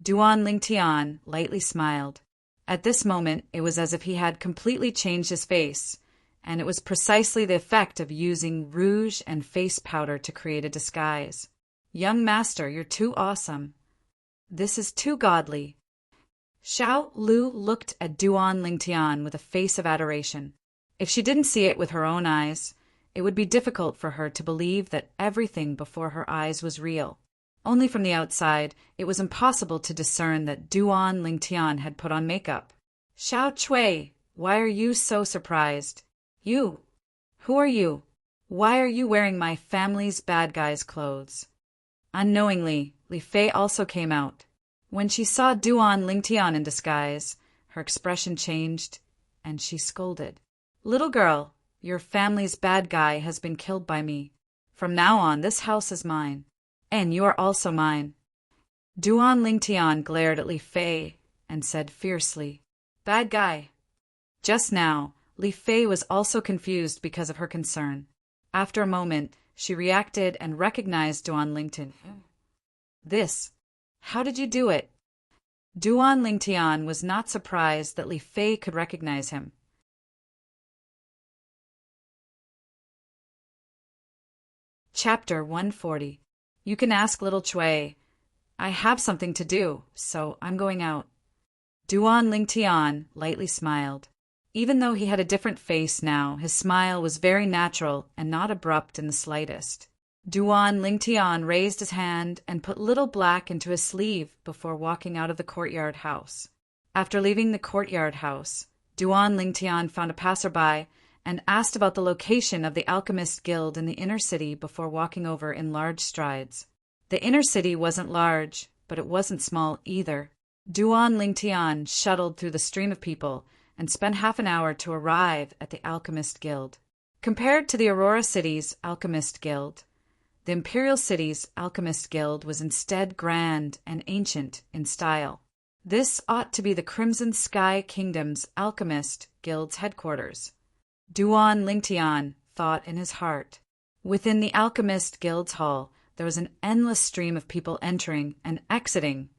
Duan Lingtian lightly smiled. At this moment, it was as if he had completely changed his face, and it was precisely the effect of using rouge and face powder to create a disguise. Young master, you're too awesome. This is too godly. Xiao Lu looked at Duan Lingtian with a face of adoration. If she didn't see it with her own eyes, it would be difficult for her to believe that everything before her eyes was real. Only from the outside, it was impossible to discern that Duan Lingtian had put on makeup. Xiao Chui, why are you so surprised? You? Who are you? Why are you wearing my family's bad guy's clothes? Unknowingly, Li Fei also came out. When she saw Duan Lingtian in disguise, her expression changed, and she scolded. Little girl, your family's bad guy has been killed by me. From now on, this house is mine. And you are also mine. Duan Lingtian glared at Li Fei and said fiercely, Bad guy. Just now, Li Fei was also confused because of her concern. After a moment, she reacted and recognized Duan Lingtian. How did you do it? Duan Lingtian was not surprised that Li Fei could recognize him. Chapter 140. You can ask little Chui. I have something to do, so I'm going out. Duan Lingtian lightly smiled. Even though he had a different face now, his smile was very natural and not abrupt in the slightest. Duan Lingtian raised his hand and put Little Black into his sleeve before walking out of the courtyard house. After leaving the courtyard house, Duan Lingtian found a passerby and asked about the location of the Alchemist Guild in the inner city before walking over in large strides. The inner city wasn't large, but it wasn't small either. Duan Lingtian shuttled through the stream of people and spent half an hour to arrive at the Alchemist Guild. Compared to the Aurora City's Alchemist Guild, the Imperial City's Alchemist Guild was instead grand and ancient in style. This ought to be the Crimson Sky Kingdom's Alchemist Guild's headquarters. Duan Lingtian thought in his heart. Within the Alchemist Guild's hall, there was an endless stream of people entering and exiting.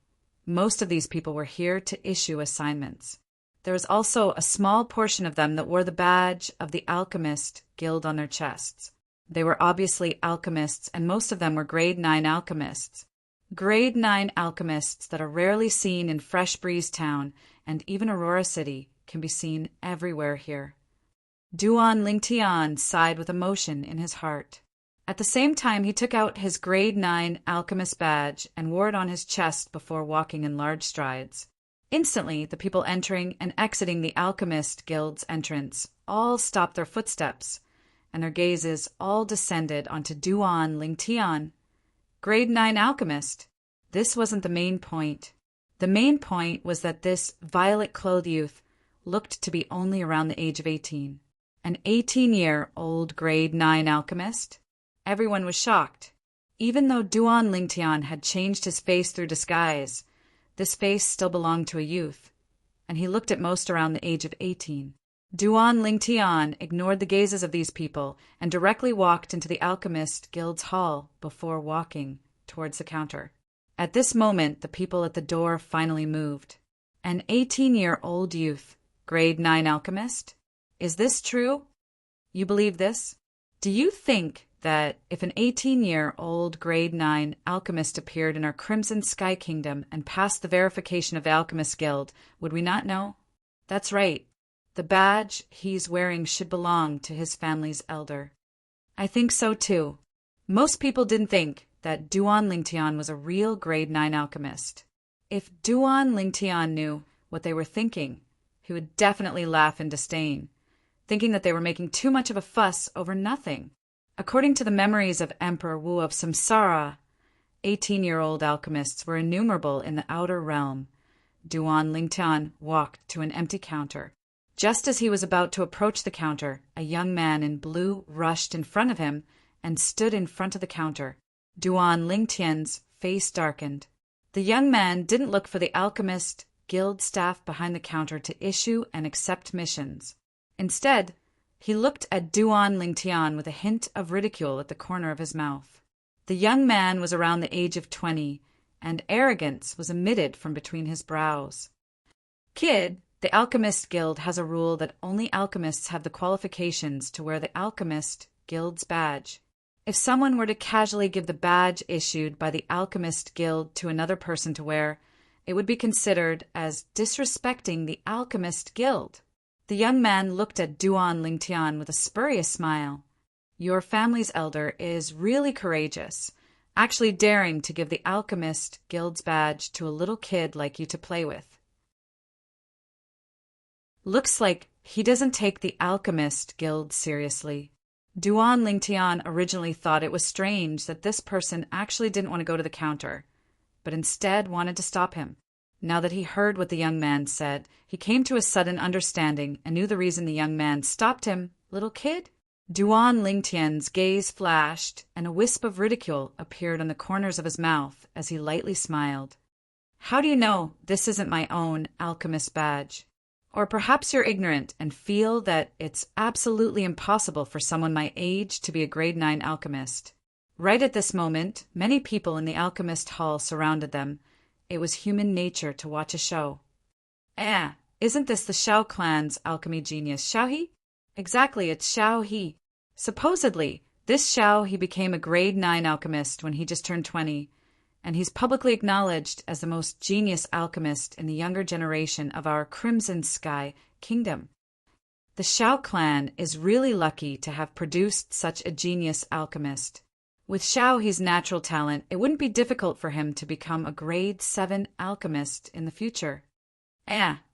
Most of these people were here to issue assignments. There was also a small portion of them that wore the badge of the Alchemist Guild on their chests. They were obviously alchemists, and most of them were Grade 9 alchemists. Grade 9 alchemists that are rarely seen in Fresh Breeze Town and even Aurora City can be seen everywhere here. Duan Lingtian sighed with emotion in his heart. At the same time, he took out his Grade 9 alchemist badge and wore it on his chest before walking in large strides. Instantly, the people entering and exiting the Alchemist Guild's entrance all stopped their footsteps, and their gazes all descended onto Duan Lingtian. Grade 9 alchemist. This wasn't the main point. The main point was that this violet-clothed youth looked to be only around the age of 18. An 18-year-old Grade 9 alchemist? Everyone was shocked. Even though Duan Lingtian had changed his face through disguise, this face still belonged to a youth, and he looked at most around the age of 18. Duan Lingtian ignored the gazes of these people and directly walked into the Alchemist Guild's hall before walking towards the counter. At this moment, the people at the door finally moved. An 18-year-old youth, Grade 9 alchemist? Is this true? You believe this? Do you think that if an 18-year-old Grade 9 alchemist appeared in our Crimson Sky Kingdom and passed the verification of the Alchemist Guild, would we not know? That's right. The badge he's wearing should belong to his family's elder. I think so too. Most people didn't think that Duan Lingtian was a real Grade 9 alchemist. If Duan Lingtian knew what they were thinking, he would definitely laugh in disdain, thinking that they were making too much of a fuss over nothing. According to the memories of Emperor Wu of Samsara, 18-year-old alchemists were innumerable in the outer realm. Duan Lingtian walked to an empty counter. Just as he was about to approach the counter, a young man in blue rushed in front of him and stood in front of the counter. Duan Lingtian's face darkened. The young man didn't look for the Alchemist Guild staff behind the counter to issue and accept missions. Instead, he looked at Duan Lingtian with a hint of ridicule at the corner of his mouth. The young man was around the age of 20, and arrogance was emitted from between his brows. Kid, the Alchemist Guild has a rule that only alchemists have the qualifications to wear the Alchemist Guild's badge. If someone were to casually give the badge issued by the Alchemist Guild to another person to wear, it would be considered as disrespecting the Alchemist Guild. The young man looked at Duan Lingtian with a spurious smile. Your family's elder is really courageous, actually daring to give the Alchemist Guild's badge to a little kid like you to play with. Looks like he doesn't take the Alchemist Guild seriously. Duan Lingtian originally thought it was strange that this person actually didn't want to go to the counter, but instead wanted to stop him. Now that he heard what the young man said, he came to a sudden understanding and knew the reason the young man stopped him. Little kid? Duan Lingtian's gaze flashed, and a wisp of ridicule appeared on the corners of his mouth as he lightly smiled. How do you know this isn't my own alchemist badge? Or perhaps you're ignorant and feel that it's absolutely impossible for someone my age to be a grade 9 alchemist. Right at this moment, many people in the alchemist hall surrounded them. It was human nature to watch a show. Isn't this the Xiao clan's alchemy genius, Xiao He? Exactly, it's Xiao He. Supposedly, this Xiao He became a grade 9 alchemist when he just turned 20, and he's publicly acknowledged as the most genius alchemist in the younger generation of our Crimson Sky kingdom. The Xiao clan is really lucky to have produced such a genius alchemist. With Xiao He's natural talent, it wouldn't be difficult for him to become a grade 7 alchemist in the future.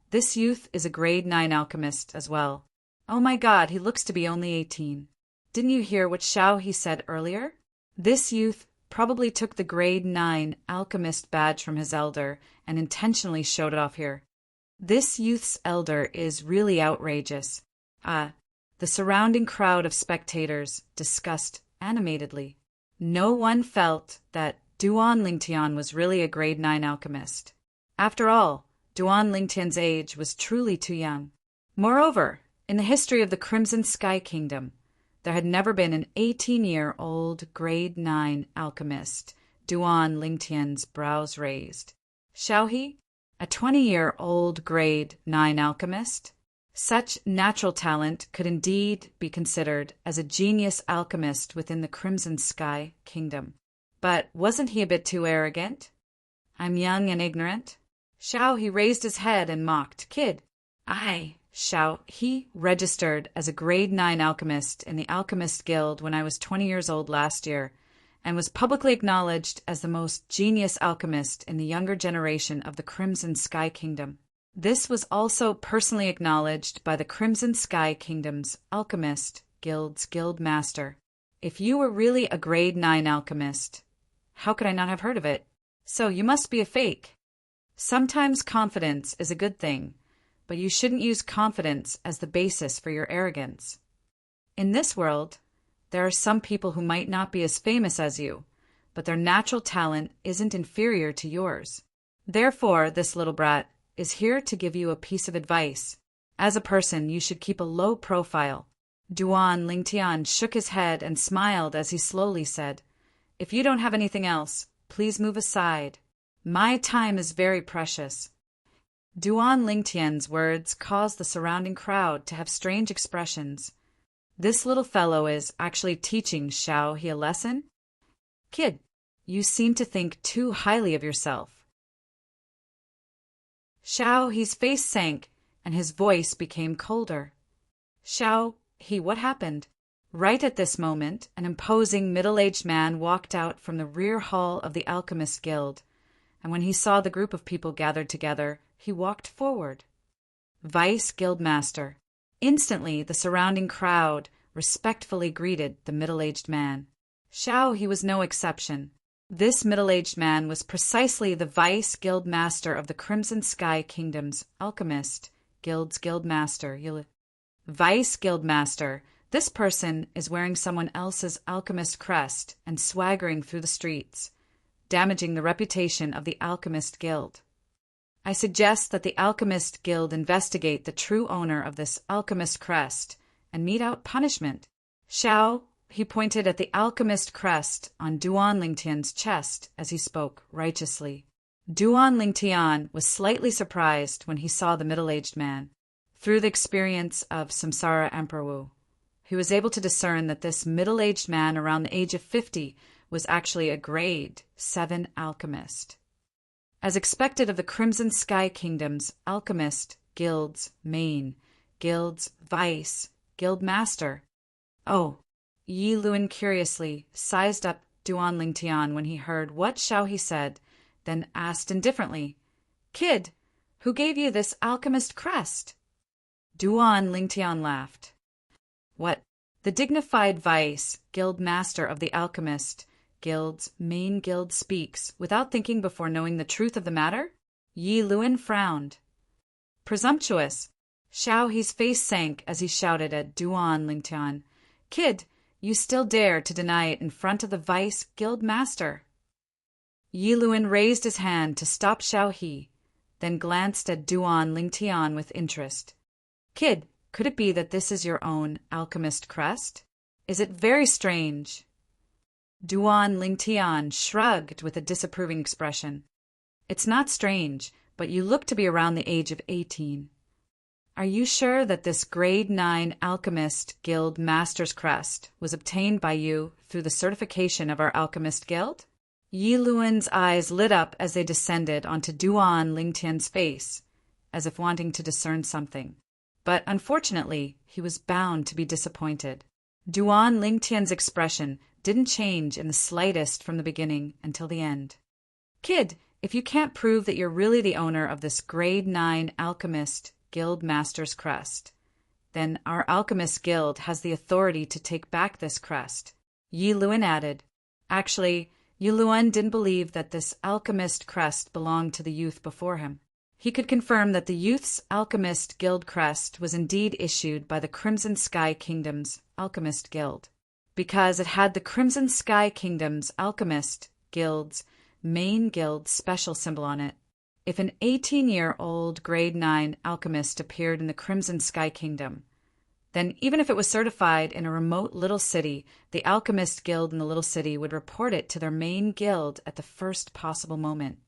This youth is a grade 9 alchemist as well. Oh my God, he looks to be only 18. Didn't you hear what Xiao He said earlier? This youth probably took the grade 9 alchemist badge from his elder and intentionally showed it off here. This youth's elder is really outrageous. The surrounding crowd of spectators discussed animatedly. No one felt that Duan Lingtian was really a grade 9 alchemist. After all, Duan Lingtian's age was truly too young. Moreover, in the history of the Crimson Sky Kingdom, there had never been an 18-year-old grade 9 alchemist. Duan Lingtian's brows raised. Xiao He, a 20-year-old grade 9 alchemist? Such natural talent could indeed be considered as a genius alchemist within the Crimson Sky Kingdom. But wasn't he a bit too arrogant? I'm young and ignorant. Xiao He raised his head and mocked. Kid, Xiao He registered as a grade 9 alchemist in the Alchemist Guild when I was 20 years old last year, and was publicly acknowledged as the most genius alchemist in the younger generation of the Crimson Sky Kingdom. This was also personally acknowledged by the Crimson Sky Kingdom's Alchemist Guild's Guild Master. If you were really a grade 9 alchemist, how could I not have heard of it? So you must be a fake. Sometimes confidence is a good thing, but you shouldn't use confidence as the basis for your arrogance. In this world, there are some people who might not be as famous as you, but their natural talent isn't inferior to yours. Therefore, this little brat is here to give you a piece of advice. As a person, you should keep a low profile. Duan Lingtian shook his head and smiled as he slowly said, If you don't have anything else, please move aside. My time is very precious. Duan Lingtian's words caused the surrounding crowd to have strange expressions. This little fellow is actually teaching Xiao He a lesson? Kid, you seem to think too highly of yourself. Xiao He's face sank, and his voice became colder. Xiao He, what happened? Right at this moment, an imposing middle-aged man walked out from the rear hall of the Alchemist Guild, and when he saw the group of people gathered together, he walked forward. Vice Guildmaster. Instantly, the surrounding crowd respectfully greeted the middle-aged man. Xiao He was no exception. This middle-aged man was precisely the Vice Guildmaster of the Crimson Sky Kingdom's Alchemist Guild's Guildmaster. Vice Guildmaster. This person is wearing someone else's alchemist crest and swaggering through the streets, damaging the reputation of the Alchemist Guild. I suggest that the Alchemist Guild investigate the true owner of this alchemist crest and mete out punishment. Xiao he pointed at the alchemist crest on Duan Lingtian's chest as he spoke righteously. Duan Lingtian was slightly surprised when he saw the middle-aged man. Through the experience of Samsara Emperor, he was able to discern that this middle-aged man around the age of 50 was actually a grade 7 alchemist. As expected of the Crimson Sky Kingdom's alchemist guild's main, guild's vice, guild master. Oh, Yi Luan curiously sized up Duan Lingtian when he heard what Xiao He said, then asked indifferently, "Kid, who gave you this alchemist crest?" Duan Lingtian laughed. "What? The dignified vice, guild master of the alchemist guild's main guild speaks without thinking before knowing the truth of the matter?" Yi Luan frowned. "Presumptuous." Xiao He's face sank as he shouted at Duan Lingtian, "Kid, you still dare to deny it in front of the vice guild master?" Yi Luan raised his hand to stop Xiao He, then glanced at Duan Lingtian with interest. "Kid, could it be that this is your own alchemist crest? Is it very strange?" Duan Lingtian shrugged with a disapproving expression. "It's not strange, but you look to be around the age of 18. Are you sure that this grade 9 alchemist guild master's crest was obtained by you through the certification of our alchemist guild?" Yi Luan's eyes lit up as they descended onto Duan Lingtian's face, as if wanting to discern something. But unfortunately, he was bound to be disappointed. Duan Lingtian's expression didn't change in the slightest from the beginning until the end. "Kid, if you can't prove that you're really the owner of this grade 9 alchemist guild master's crest, then our alchemist guild has the authority to take back this crest," Yi Luan added. Actually, Yi Luan didn't believe that this alchemist crest belonged to the youth before him. He could confirm that the youth's alchemist guild crest was indeed issued by the Crimson Sky Kingdom's alchemist guild, because it had the Crimson Sky Kingdom's alchemist guild's main guild special symbol on it. If an 18-year-old grade 9 alchemist appeared in the Crimson Sky Kingdom, then even if it was certified in a remote little city, the alchemist guild in the little city would report it to their main guild at the first possible moment.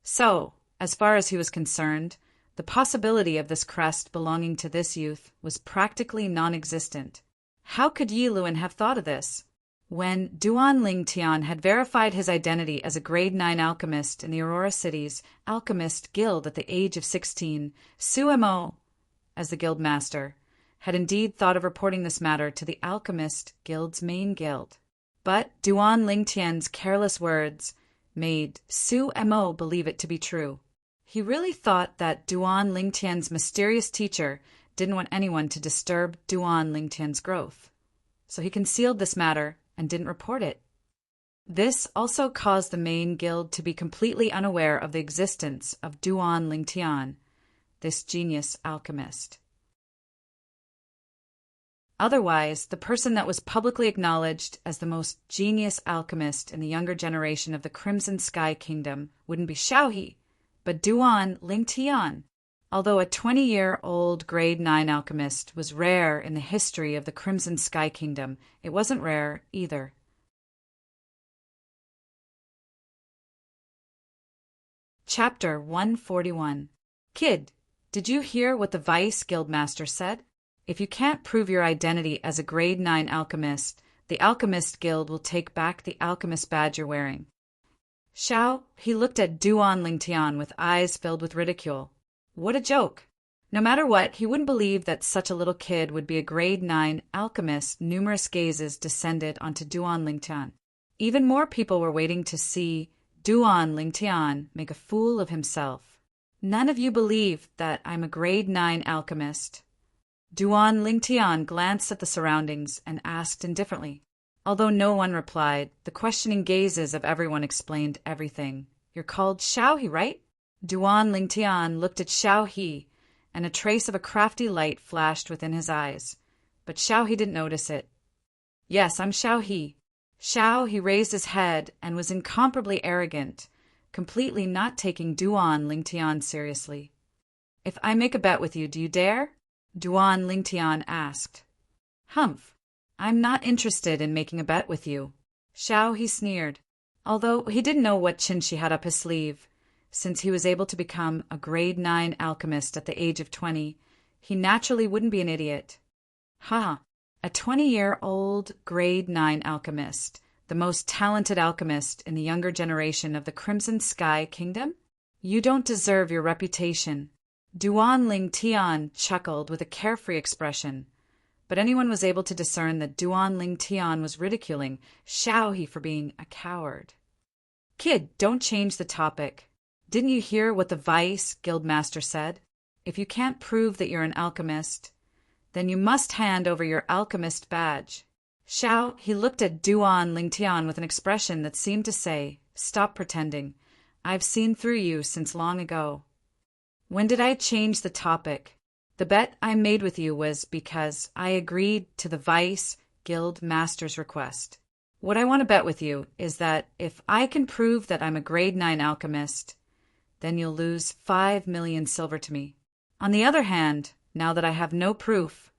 So, as far as he was concerned, the possibility of this crest belonging to this youth was practically non-existent. How could Yi Luan have thought of this? When Duan Lingtian had verified his identity as a grade 9 alchemist in the Aurora City's alchemist guild at the age of 16, Su Mo, as the guild master, had indeed thought of reporting this matter to the alchemist guild's main guild. But Duan Lingtian's careless words made Su Mo believe it to be true. He really thought that Duan Lingtian's mysterious teacher didn't want anyone to disturb Duan Lingtian's growth, so he concealed this matter and didn't report it. This also caused the main guild to be completely unaware of the existence of Duan Lingtian, this genius alchemist. Otherwise, the person that was publicly acknowledged as the most genius alchemist in the younger generation of the Crimson Sky Kingdom wouldn't be Xiao He, but Duan Lingtian. Although a 20-year-old grade 9 alchemist was rare in the history of the Crimson Sky Kingdom, it wasn't rare either. Chapter 141. Kid, did you hear what the Vice Guildmaster said? If you can't prove your identity as a grade 9 alchemist, the Alchemist Guild will take back the alchemist badge you're wearing. Xiao, he looked at Duan Lingtian with eyes filled with ridicule. What a joke! No matter what, he wouldn't believe that such a little kid would be a grade 9 alchemist. Numerous gazes descended onto Duan Lingtian. Even more people were waiting to see Duan Lingtian make a fool of himself. None of you believe that I'm a grade 9 alchemist. Duan Lingtian glanced at the surroundings and asked indifferently. Although no one replied, the questioning gazes of everyone explained everything. You're called Xiao He, right? Duan Lingtian looked at Xiao He, and a trace of a crafty light flashed within his eyes. But Xiao He didn't notice it. Yes, I'm Xiao He. Xiao He raised his head and was incomparably arrogant, completely not taking Duan Lingtian seriously. If I make a bet with you, do you dare? Duan Lingtian asked. Humph. I'm not interested in making a bet with you. Xiao, he sneered, although he didn't know what chin she had up his sleeve. Since he was able to become a grade 9 alchemist at the age of 20, he naturally wouldn't be an idiot. Ha! A 20-year-old grade 9 alchemist, the most talented alchemist in the younger generation of the Crimson Sky Kingdom? You don't deserve your reputation. Duan Ling Tian chuckled with a carefree expression, but anyone was able to discern that Duan Ling Tian was ridiculing Xiao He for being a coward. Kid, don't change the topic. Didn't you hear what the Vice Guildmaster said? If you can't prove that you're an alchemist, then you must hand over your alchemist badge. Xiao, he looked at Duan Lingtian with an expression that seemed to say, stop pretending. I've seen through you since long ago. When did I change the topic? The bet I made with you was because I agreed to the Vice Guild Master's request. What I want to bet with you is that if I can prove that I'm a grade 9 alchemist, then you'll lose 5 million silver to me. On the other hand, now that I have no proof,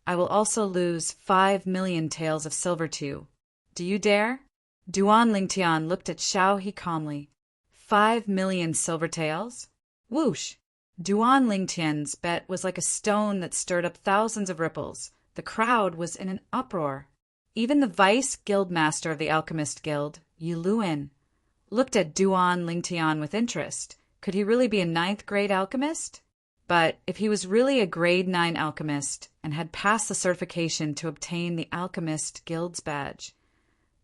I will also lose 5 million taels of silver to you. Do you dare? Duan Lingtian looked at Xiao He calmly. 5 million silver taels? Whoosh! Duan Lingtian's bet was like a stone that stirred up thousands of ripples. The crowd was in an uproar. Even the Vice Guildmaster of the Alchemist Guild, Yi Luin, looked at Duan Lingtian with interest. Could he really be a 9th grade alchemist? But if he was really a grade 9 alchemist and had passed the certification to obtain the Alchemist Guild's badge,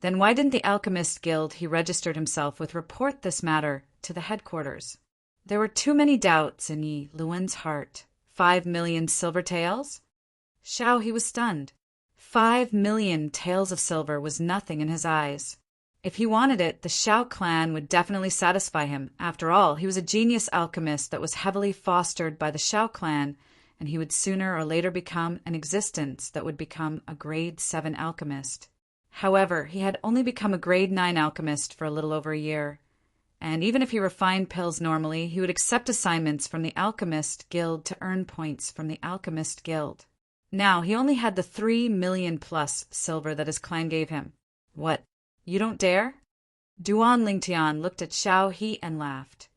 then why didn't the Alchemist Guild he registered himself with report this matter to the headquarters? There were too many doubts in Yi Luin's heart. 5 million silver taels? Xiao he was stunned. 5 million taels of silver was nothing in his eyes. If he wanted it, the Xiao clan would definitely satisfy him. After all, he was a genius alchemist that was heavily fostered by the Xiao clan, and he would sooner or later become an existence that would become a grade 7 alchemist. However, he had only become a grade 9 alchemist for a little over a year, and even if he refined pills normally, he would accept assignments from the Alchemist Guild to earn points from the Alchemist Guild. Now, he only had the 3 million plus silver that his clan gave him. What? You don't dare? Duan Lingtian looked at Xiao He and laughed.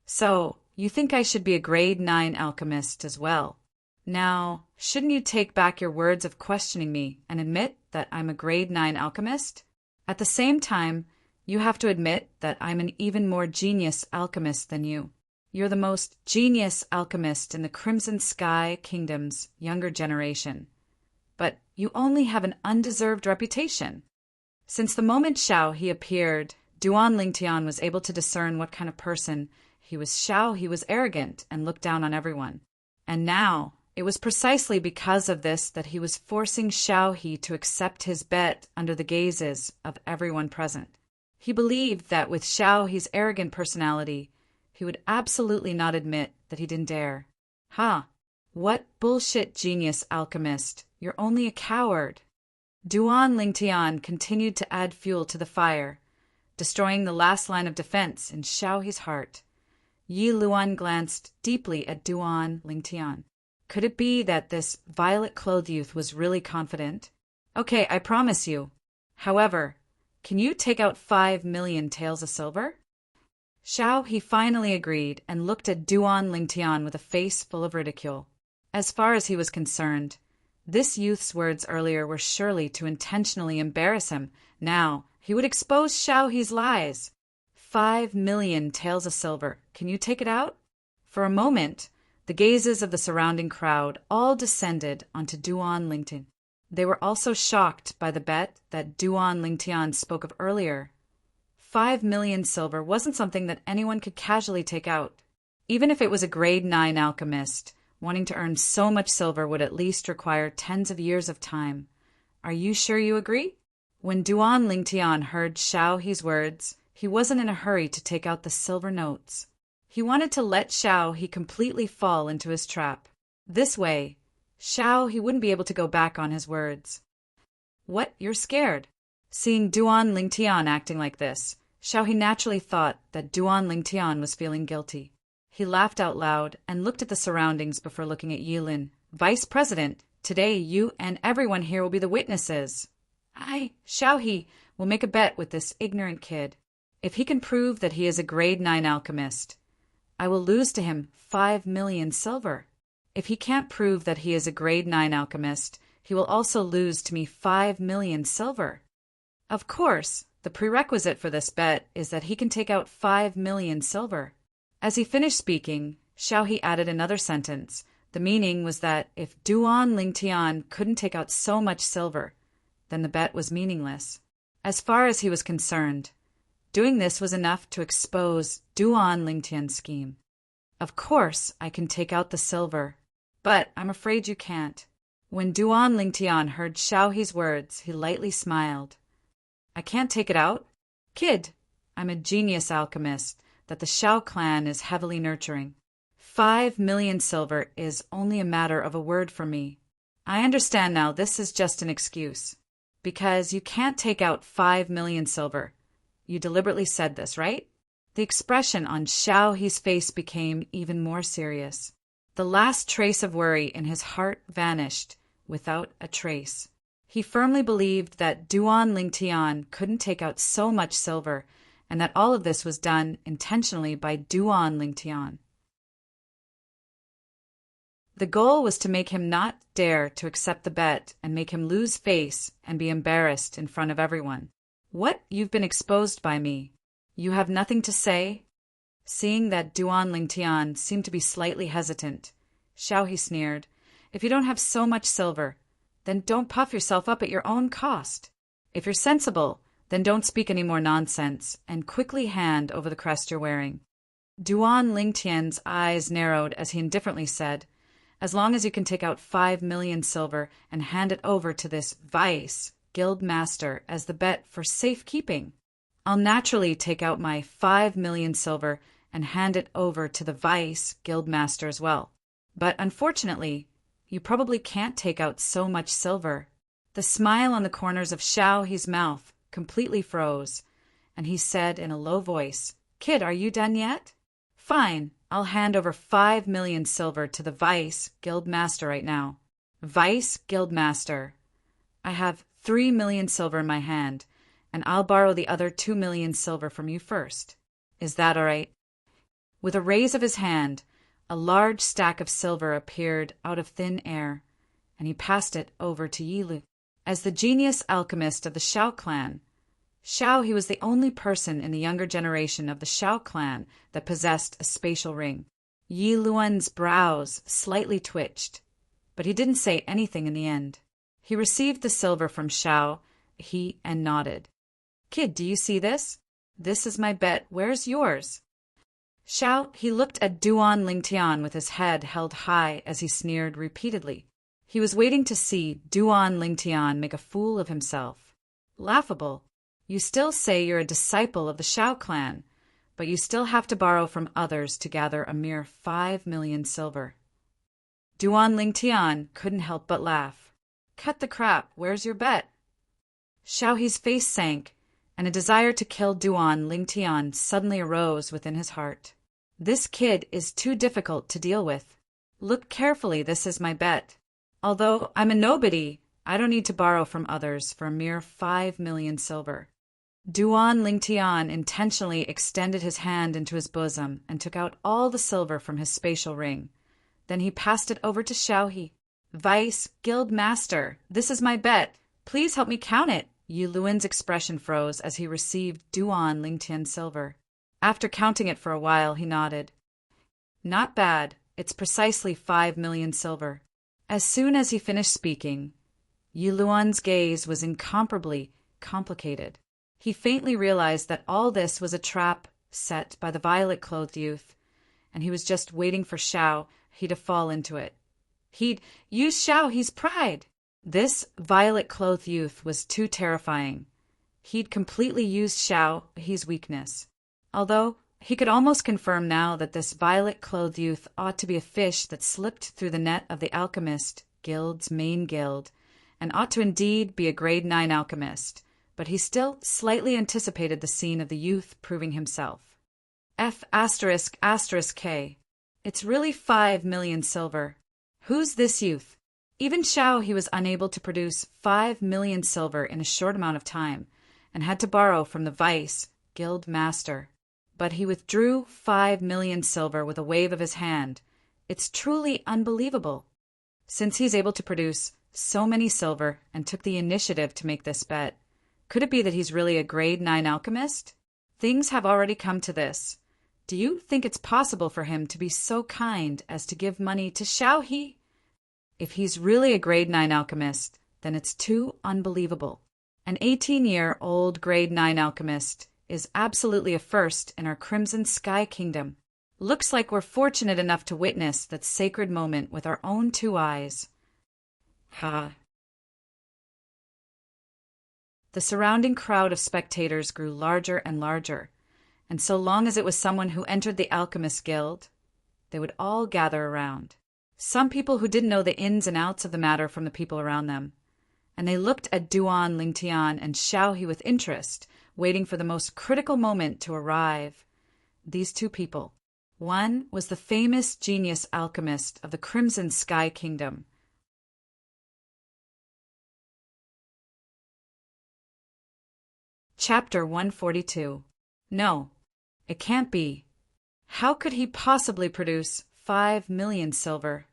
So, you think I should be a grade 9 alchemist as well? Now, shouldn't you take back your words of questioning me and admit that I'm a grade 9 alchemist? At the same time, you have to admit that I'm an even more genius alchemist than you. You're the most genius alchemist in the Crimson Sky Kingdom's younger generation. But you only have an undeserved reputation. Since the moment Xiao He appeared, Duan Lingtian was able to discern what kind of person he was. Xiao He was arrogant and looked down on everyone. And now, it was precisely because of this that he was forcing Xiao He to accept his bet under the gazes of everyone present. He believed that with Xiao He's arrogant personality, he would absolutely not admit that he didn't dare. Ha! What bullshit, genius alchemist! You're only a coward. Duan Lingtian continued to add fuel to the fire, destroying the last line of defense in Xiao He's heart. Yi Luan glanced deeply at Duan Lingtian. Could it be that this violet-clothed youth was really confident? Okay, I promise you. However, can you take out 5 million taels of silver? Xiao He finally agreed and looked at Duan Lingtian with a face full of ridicule. As far as he was concerned, this youth's words earlier were surely to intentionally embarrass him. Now, he would expose Xiao He's lies. 5 million taels of silver. Can you take it out? For a moment, the gazes of the surrounding crowd all descended onto Duan Lingtian. They were also shocked by the bet that Duan Lingtian spoke of earlier. 5 million silver wasn't something that anyone could casually take out. Even if it was a grade 9 alchemist, wanting to earn so much silver would at least require tens of years of time. Are you sure you agree? When Duan Lingtian heard Xiao He's words, he wasn't in a hurry to take out the silver notes. He wanted to let Xiao He completely fall into his trap. This way, Xiao He wouldn't be able to go back on his words. What? You're scared? Seeing Duan Lingtian acting like this, Xiao He naturally thought that Duan Lingtian was feeling guilty. He laughed out loud and looked at the surroundings before looking at Yilin. Vice President, Today you and everyone here will be the witnesses. I, Xiaohe, will make a bet with this ignorant kid. If he can prove that he is a grade 9 alchemist, I will lose to him 5 million silver. If he can't prove that he is a grade 9 alchemist, he will also lose to me 5 million silver. Of course, the prerequisite for this bet is that he can take out 5 million silver. As he finished speaking, Xiaohe added another sentence. The meaning was that if Duan Lingtian couldn't take out so much silver, then the bet was meaningless. As far as he was concerned, doing this was enough to expose Duan Lingtian's scheme. Of course, I can take out the silver, but I'm afraid you can't. When Duan Lingtian heard Xiaohe's words, he lightly smiled. I can't take it out? Kid, I'm a genius alchemist that the Xiao clan is heavily nurturing. 5 million silver is only a matter of a word for me. I understand now this is just an excuse. Because you can't take out 5 million silver. You deliberately said this, right? The expression on Xiaohe's face became even more serious. The last trace of worry in his heart vanished without a trace. He firmly believed that Duan Lingtian couldn't take out so much silver, and that all of this was done intentionally by Duan Lingtian. The goal was to make him not dare to accept the bet and make him lose face and be embarrassed in front of everyone. What? You've been exposed by me. You have nothing to say? Seeing that Duan Lingtian seemed to be slightly hesitant, Xiaohe sneered, If you don't have so much silver, then don't puff yourself up at your own cost. If you're sensible, then don't speak any more nonsense, and quickly hand over the crest you're wearing. Duan Lingtian's eyes narrowed as he indifferently said, As long as you can take out 5 million silver and hand it over to this vice guild master as the bet for safekeeping, I'll naturally take out my 5 million silver and hand it over to the vice guild master as well. But unfortunately, you probably can't take out so much silver. The smile on the corners of Xiaohe's mouth completely froze, and he said in a low voice, Kid, are you done yet? Fine, I'll hand over 5 million silver to the vice guild master right now. Vice guild master. I have 3 million silver in my hand, and I'll borrow the other 2 million silver from you first. Is that all right? With a raise of his hand, a large stack of silver appeared out of thin air, and he passed it over to Yilu. As the genius alchemist of the Xiao clan, Xiaohe was the only person in the younger generation of the Xiao clan that possessed a spatial ring. Yi Luan's brows slightly twitched, but he didn't say anything in the end. He received the silver from Xiaohe and nodded. Kid, do you see this? This is my bet. Where's yours? He looked at Duan Lingtian with his head held high as he sneered repeatedly. He was waiting to see Duan Lingtian make a fool of himself. Laughable. You still say you're a disciple of the Xiao clan, but you still have to borrow from others to gather a mere 5 million silver. Duan Lingtian couldn't help but laugh. Cut the crap, where's your bet? Xiaohe's face sank, and a desire to kill Duan Lingtian suddenly arose within his heart. This kid is too difficult to deal with. Look carefully, this is my bet. Although I'm a nobody, I don't need to borrow from others for a mere 5 million silver. Duan Lingtian intentionally extended his hand into his bosom and took out all the silver from his spatial ring. Then he passed it over to Xiaohe. Vice Guild Master, this is my bet. Please help me count it. Yu Luan's expression froze as he received Duan Lingtian's silver. After counting it for a while, he nodded. Not bad. It's precisely 5 million silver. As soon as he finished speaking, Yu Luan's gaze was incomparably complicated. He faintly realized that all this was a trap set by the violet-clothed youth, and he was just waiting for Xiaohe to fall into it. He'd use Xiaohe's pride. This violet-clothed youth was too terrifying. He'd completely used Xiaohe's weakness. Although he could almost confirm now that this violet-clothed youth ought to be a fish that slipped through the net of the alchemist guild's main guild, and ought to indeed be a grade 9 alchemist, but he still slightly anticipated the scene of the youth proving himself. F***K. It's really 5 million silver. Who's this youth? Even Xiao he was unable to produce 5 million silver in a short amount of time, and had to borrow from the vice guild master. But he withdrew 5 million silver with a wave of his hand. It's truly unbelievable. Since he's able to produce so many silver and took the initiative to make this bet, could it be that he's really a grade 9 alchemist? Things have already come to this. Do you think it's possible for him to be so kind as to give money to Xiao He? If he's really a grade 9 alchemist, then it's too unbelievable. An 18-year-old grade 9 alchemist is absolutely a first in our Crimson Sky Kingdom. Looks like we're fortunate enough to witness that sacred moment with our own 2 eyes. Ha. The surrounding crowd of spectators grew larger and larger, and so long as it was someone who entered the Alchemist Guild, they would all gather around. Some people who didn't know the ins and outs of the matter from the people around them, and they looked at Duan Lingtian and Xiao He with interest, waiting for the most critical moment to arrive. These 2 people. One was the famous genius alchemist of the Crimson Sky Kingdom. Chapter 142. No, it can't be. How could he possibly produce 5 million silver?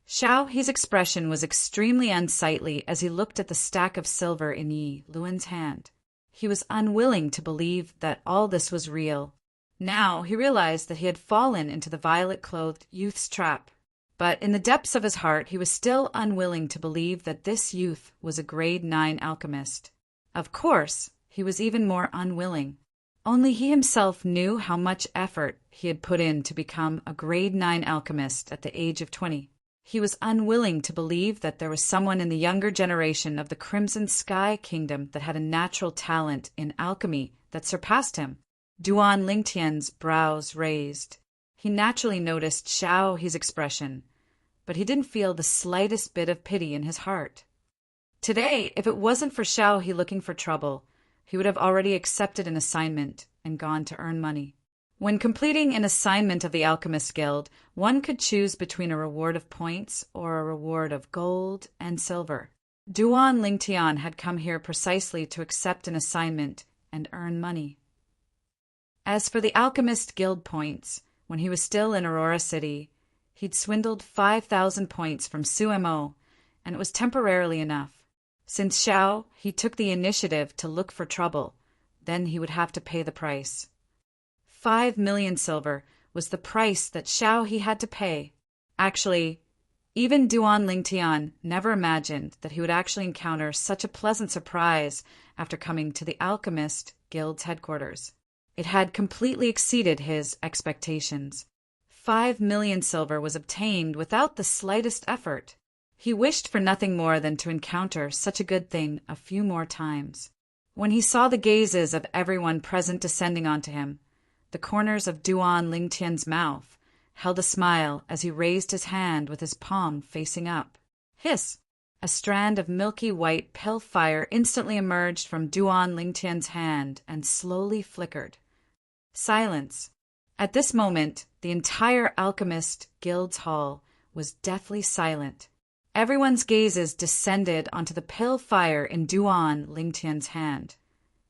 Xiao He's expression was extremely unsightly as he looked at the stack of silver in Yi Luan's hand. He was unwilling to believe that all this was real. Now he realized that he had fallen into the violet-clothed youth's trap. But in the depths of his heart he was still unwilling to believe that this youth was a grade 9 alchemist. Of course, he was even more unwilling. Only he himself knew how much effort he had put in to become a grade 9 alchemist at the age of 20. He was unwilling to believe that there was someone in the younger generation of the Crimson Sky Kingdom that had a natural talent in alchemy that surpassed him. Duan Lingtian's brows raised. He naturally noticed Xiao He's expression, but he didn't feel the slightest bit of pity in his heart. Today, if it wasn't for Xiao He looking for trouble, he would have already accepted an assignment and gone to earn money. When completing an assignment of the Alchemist Guild, one could choose between a reward of points or a reward of gold and silver. Duan Lingtian had come here precisely to accept an assignment and earn money. As for the Alchemist Guild points, when he was still in Aurora City, he'd swindled 5,000 points from Sumo, and it was temporarily enough. Since Xiao He took the initiative to look for trouble, then he would have to pay the price. 5 million silver was the price that Xiao He had to pay. Actually, even Duan Lingtian never imagined that he would actually encounter such a pleasant surprise after coming to the Alchemist Guild's headquarters. It had completely exceeded his expectations. 5 million silver was obtained without the slightest effort. He wished for nothing more than to encounter such a good thing a few more times. When he saw the gazes of everyone present descending onto him, the corners of Duan Lingtian's mouth held a smile as he raised his hand with his palm facing up. Hiss! A strand of milky white pale fire instantly emerged from Duan Lingtian's hand and slowly flickered. Silence. At this moment, the entire Alchemist Guild's hall was deathly silent. Everyone's gazes descended onto the pale fire in Duan Lingtian's hand,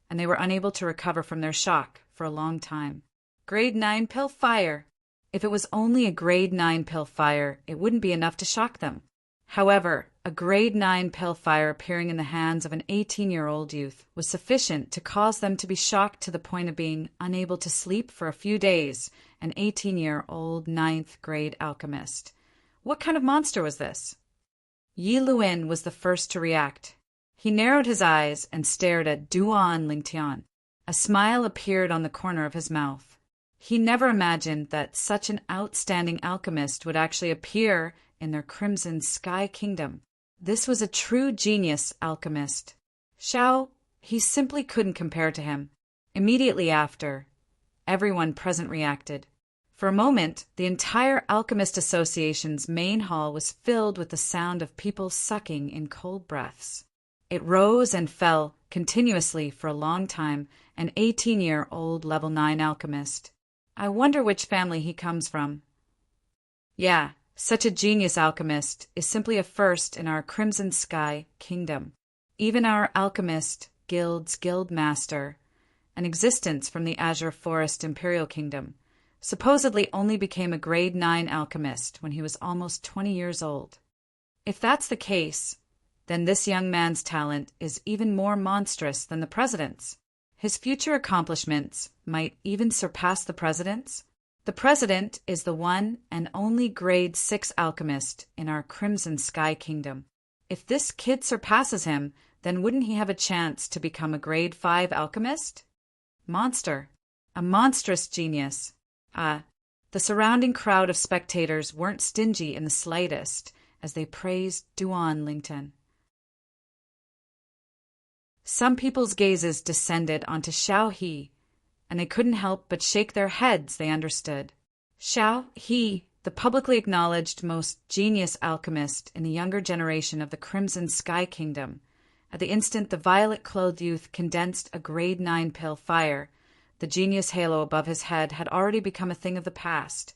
and they were unable to recover from their shock for a long time. Grade 9 pale fire. If it was only a grade 9 pale fire, it wouldn't be enough to shock them. However, a grade 9 pale fire appearing in the hands of an 18-year-old youth was sufficient to cause them to be shocked to the point of being unable to sleep for a few days. An 18-year-old 9th grade alchemist. What kind of monster was this? Yi Luan was the first to react. He narrowed his eyes and stared at Duan Lingtian. A smile appeared on the corner of his mouth. He never imagined that such an outstanding alchemist would actually appear in their Crimson Sky Kingdom. This was a true genius alchemist. Xiao, he simply couldn't compare to him. Immediately after, everyone present reacted. For a moment, the entire Alchemist Association's main hall was filled with the sound of people sucking in cold breaths. It rose and fell continuously for a long time, an 18-year-old level 9 alchemist. I wonder which family he comes from. Yeah, Such a genius alchemist is simply a first in our Crimson Sky kingdom. Even our alchemist guild's guild master, an existence from the Azure Forest Imperial Kingdom, supposedly only became a grade 9 alchemist when he was almost 20 years old. If that's the case, then this young man's talent is even more monstrous than the president's. His future accomplishments might even surpass the president's. The president is the one and only grade 6 alchemist in our Crimson Sky Kingdom. If this kid surpasses him, then wouldn't he have a chance to become a grade 5 alchemist? Monster. A monstrous genius. The surrounding crowd of spectators weren't stingy in the slightest as they praised Duan Lingtian. Some people's gazes descended onto Xiao He, and they couldn't help but shake their heads, they understood. Xiao He, the publicly acknowledged most genius alchemist in the younger generation of the Crimson Sky Kingdom. At the instant the violet-clothed youth condensed a grade 9 pale fire, the genius halo above his head had already become a thing of the past,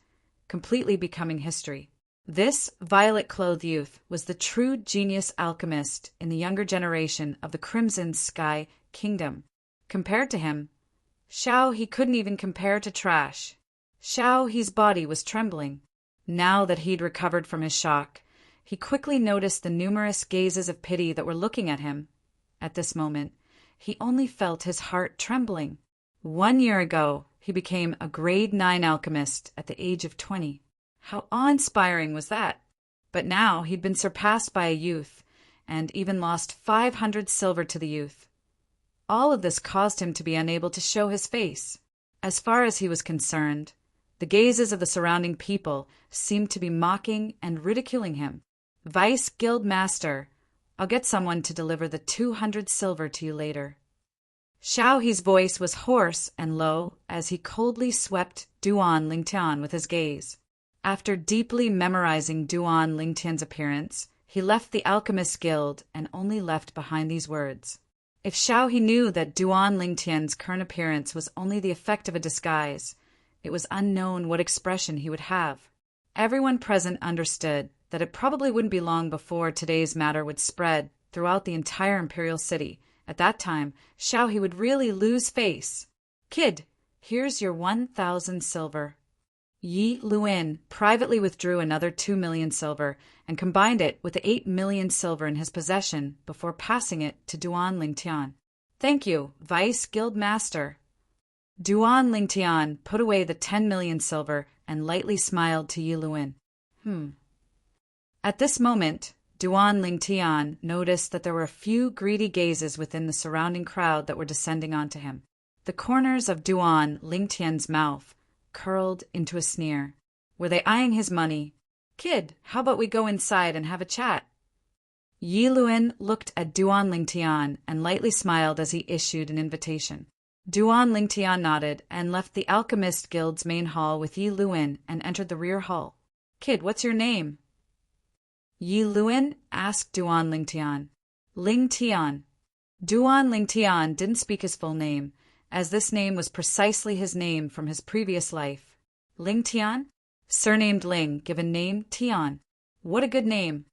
completely becoming history. This violet-clothed youth was the true genius alchemist in the younger generation of the Crimson Sky Kingdom. Compared to him, Xiao He couldn't even compare to trash. Xiao He's body was trembling. Now that he'd recovered from his shock, he quickly noticed the numerous gazes of pity that were looking at him. At this moment, he only felt his heart trembling. 1 year ago, he became a grade 9 alchemist at the age of 20. How awe-inspiring was that? But now he'd been surpassed by a youth, and even lost 500 silver to the youth. All of this caused him to be unable to show his face. As far as he was concerned, the gazes of the surrounding people seemed to be mocking and ridiculing him. Vice Guild Master, I'll get someone to deliver the 200 silver to you later. Xiao He's voice was hoarse and low as he coldly swept Duan Lingtian with his gaze. After deeply memorizing Duan Lingtian's appearance, he left the Alchemist Guild and only left behind these words. If Xiao He knew that Duan Lingtian's current appearance was only the effect of a disguise, it was unknown what expression he would have. Everyone present understood that it probably wouldn't be long before today's matter would spread throughout the entire imperial city. At that time, Xiao He would really lose face. Kid, here's your 1,000 silver. Yi Luin privately withdrew another 2 million silver and combined it with the 8 million silver in his possession before passing it to Duan Lingtian. Thank you, Vice Guild Master. Duan Lingtian put away the 10 million silver and lightly smiled to Yi Luin. At this moment, Duan Lingtian noticed that there were a few greedy gazes within the surrounding crowd that were descending onto him. The corners of Duan Lingtian's mouth curled into a sneer. Were they eyeing his money? Kid, how about we go inside and have a chat? Yi Luin looked at Duan Lingtian and lightly smiled as he issued an invitation. Duan Lingtian nodded and left the Alchemist Guild's main hall with Yi Luin and entered the rear hall. Kid, what's your name? Yi Luin asked Duan Lingtian. Lingtian. Duan Lingtian didn't speak his full name, as this name was precisely his name from his previous life. Lingtian? Surnamed Ling, given name Tian. What a good name.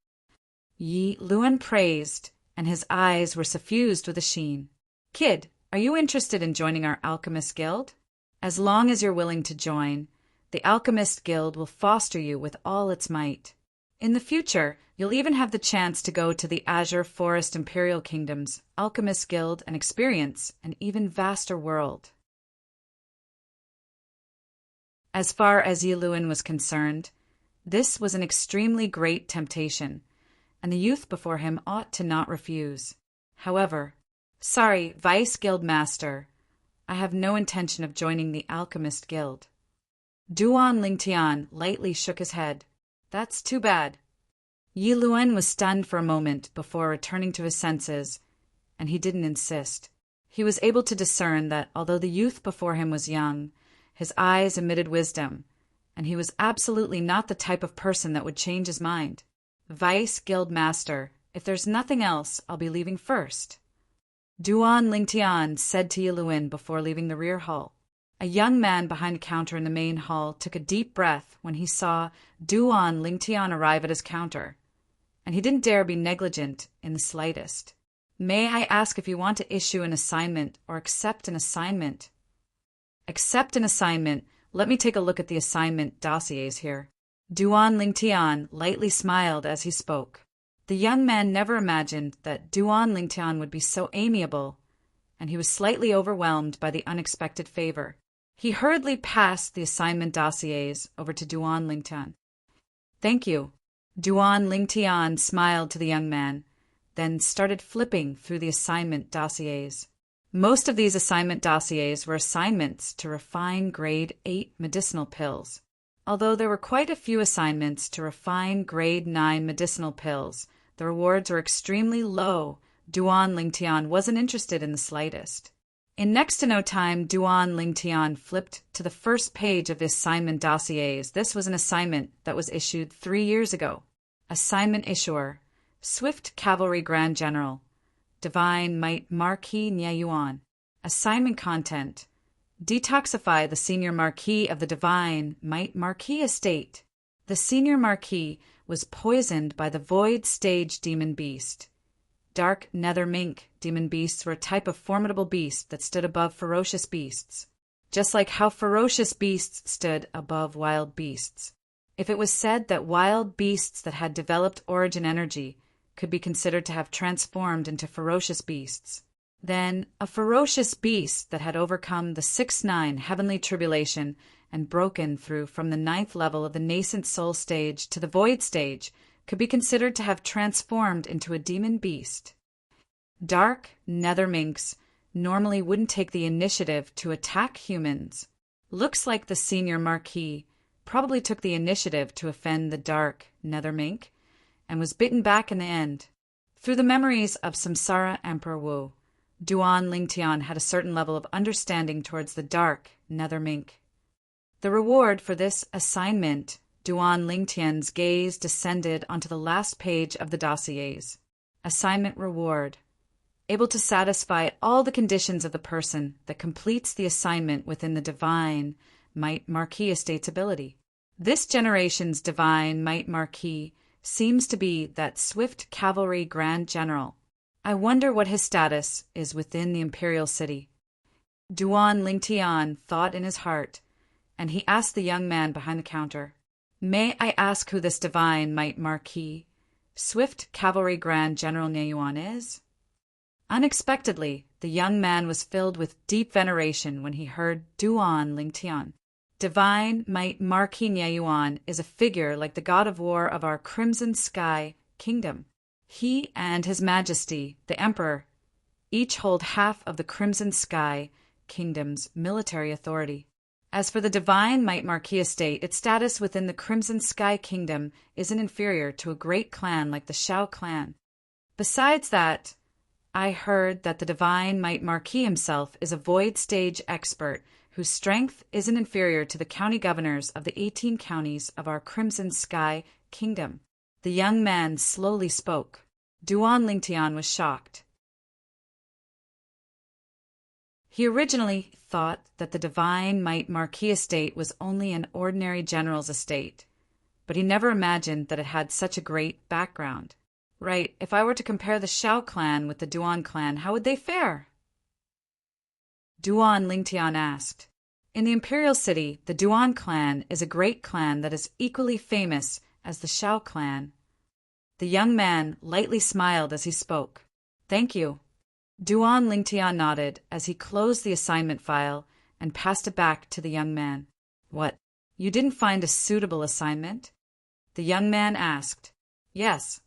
Yi Luin praised, and his eyes were suffused with a sheen. Kid, are you interested in joining our Alchemist Guild? As long as you're willing to join, the Alchemist Guild will foster you with all its might. In the future, you'll even have the chance to go to the Azure Forest Imperial Kingdom's Alchemist Guild and experience an even vaster world. As far as Yi Luin was concerned, this was an extremely great temptation, and the youth before him ought to not refuse. However, sorry, Vice Guild Master, I have no intention of joining the Alchemist Guild. Duan Lingtian lightly shook his head. That's too bad. Yi Luin was stunned for a moment before returning to his senses, and he didn't insist. He was able to discern that although the youth before him was young, his eyes emitted wisdom, and he was absolutely not the type of person that would change his mind. Vice Guild Master, if there's nothing else, I'll be leaving first. Duan Lingtian said to Yi Luin before leaving the rear hall. A young man behind a counter in the main hall took a deep breath when he saw Duan Lingtian arrive at his counter, and he didn't dare be negligent in the slightest. "May I ask if you want to issue an assignment or accept an assignment?" "Accept an assignment. Let me take a look at the assignment dossiers here." Duan Lingtian lightly smiled as he spoke. The young man never imagined that Duan Lingtian would be so amiable, and he was slightly overwhelmed by the unexpected favor. He hurriedly passed the assignment dossiers over to Duan Lingtian. "Thank you." Duan Lingtian smiled to the young man, then started flipping through the assignment dossiers. Most of these assignment dossiers were assignments to refine grade 8 medicinal pills. Although there were quite a few assignments to refine grade 9 medicinal pills, the rewards were extremely low. Duan Lingtian wasn't interested in the slightest. In next to no time, Duan Lingtian flipped to the first page of the assignment dossiers. This was an assignment that was issued 3 years ago. Assignment issuer: Swift Cavalry Grand General, Divine Might Marquis Nyayuan. Assignment content: detoxify the Senior Marquis of the Divine Might Marquis estate. The Senior Marquis was poisoned by the Void Stage Demon Beast. Dark Nether Mink demon beasts were a type of formidable beast that stood above ferocious beasts, just like how ferocious beasts stood above wild beasts. If it was said that wild beasts that had developed origin energy could be considered to have transformed into ferocious beasts, then a ferocious beast that had overcome the 6-9 heavenly tribulation and broken through from the 9th level of the nascent soul stage to the void stage could be considered to have transformed into a demon beast. Dark nether minks normally wouldn't take the initiative to attack humans. Looks like the Senior Marquis probably took the initiative to offend the dark nether mink and was bitten back in the end. Through the memories of Samsara Emperor Wu, Duan Lingtian had a certain level of understanding towards the dark nether mink. The reward for this assignment: Duan Lingtian's gaze descended onto the last page of the dossiers. Assignment reward: able to satisfy all the conditions of the person that completes the assignment within the Divine Might Marquis estate's ability. This generation's Divine Might Marquis seems to be that Swift Cavalry Grand General. I wonder what his status is within the Imperial City. Duan Lingtian thought in his heart, and he asked the young man behind the counter, "May I ask who this Divine Might Marquis, Swift Cavalry Grand General Nyayuan is?" Unexpectedly, the young man was filled with deep veneration when he heard Duan Lingtian. Divine Might Marquis Nyayuan is a figure like the god of war of our Crimson Sky kingdom. He and His Majesty, the Emperor, each hold half of the Crimson Sky kingdom's military authority. As for the Divine Might Marquis estate, its status within the Crimson Sky Kingdom isn't inferior to a great clan like the Shao clan. Besides that, I heard that the Divine Might Marquis himself is a void stage expert whose strength isn't inferior to the county governors of the 18 counties of our Crimson Sky Kingdom. The young man slowly spoke. Duan Lingtian was shocked. He originally thought that the Divine Might Marquis estate was only an ordinary general's estate, but he never imagined that it had such a great background. Right, if I were to compare the Shao clan with the Duan clan, how would they fare? Duan Lingtian asked. In the Imperial City, the Duan clan is a great clan that is equally famous as the Shao clan. The young man lightly smiled as he spoke. Thank you. Duan Lingtian nodded as he closed the assignment file and passed it back to the young man. What, you didn't find a suitable assignment? The young man asked. Yes.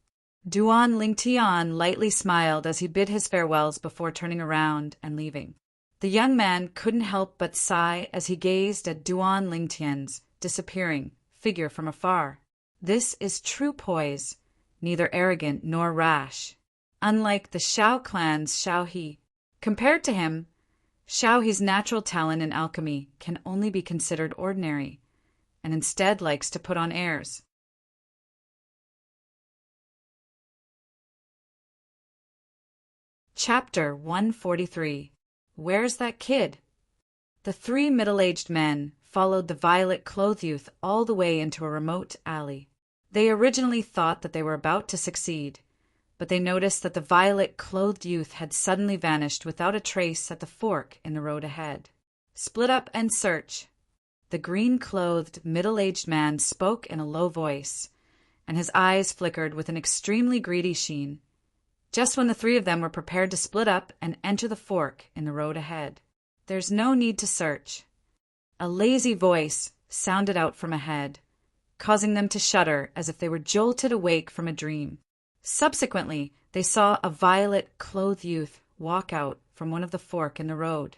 Duan Lingtian lightly smiled as he bid his farewells before turning around and leaving. The young man couldn't help but sigh as he gazed at Duan Lingtian's disappearing figure from afar. This is true poise, neither arrogant nor rash. Unlike the Shao clan's Shao He. Compared to him, Shao He's natural talent in alchemy can only be considered ordinary, and instead likes to put on airs. Chapter 143. Where's that kid? The three middle-aged men followed the violet-clothed youth all the way into a remote alley. They originally thought that they were about to succeed, but they noticed that the violet-clothed youth had suddenly vanished without a trace at the fork in the road ahead. "Split up and search." The green-clothed, middle-aged man spoke in a low voice, and his eyes flickered with an extremely greedy sheen, just when the three of them were prepared to split up and enter the fork in the road ahead. "There's no need to search." A lazy voice sounded out from ahead, causing them to shudder as if they were jolted awake from a dream. Subsequently, they saw a violet-clothed youth walk out from one of the fork in the road.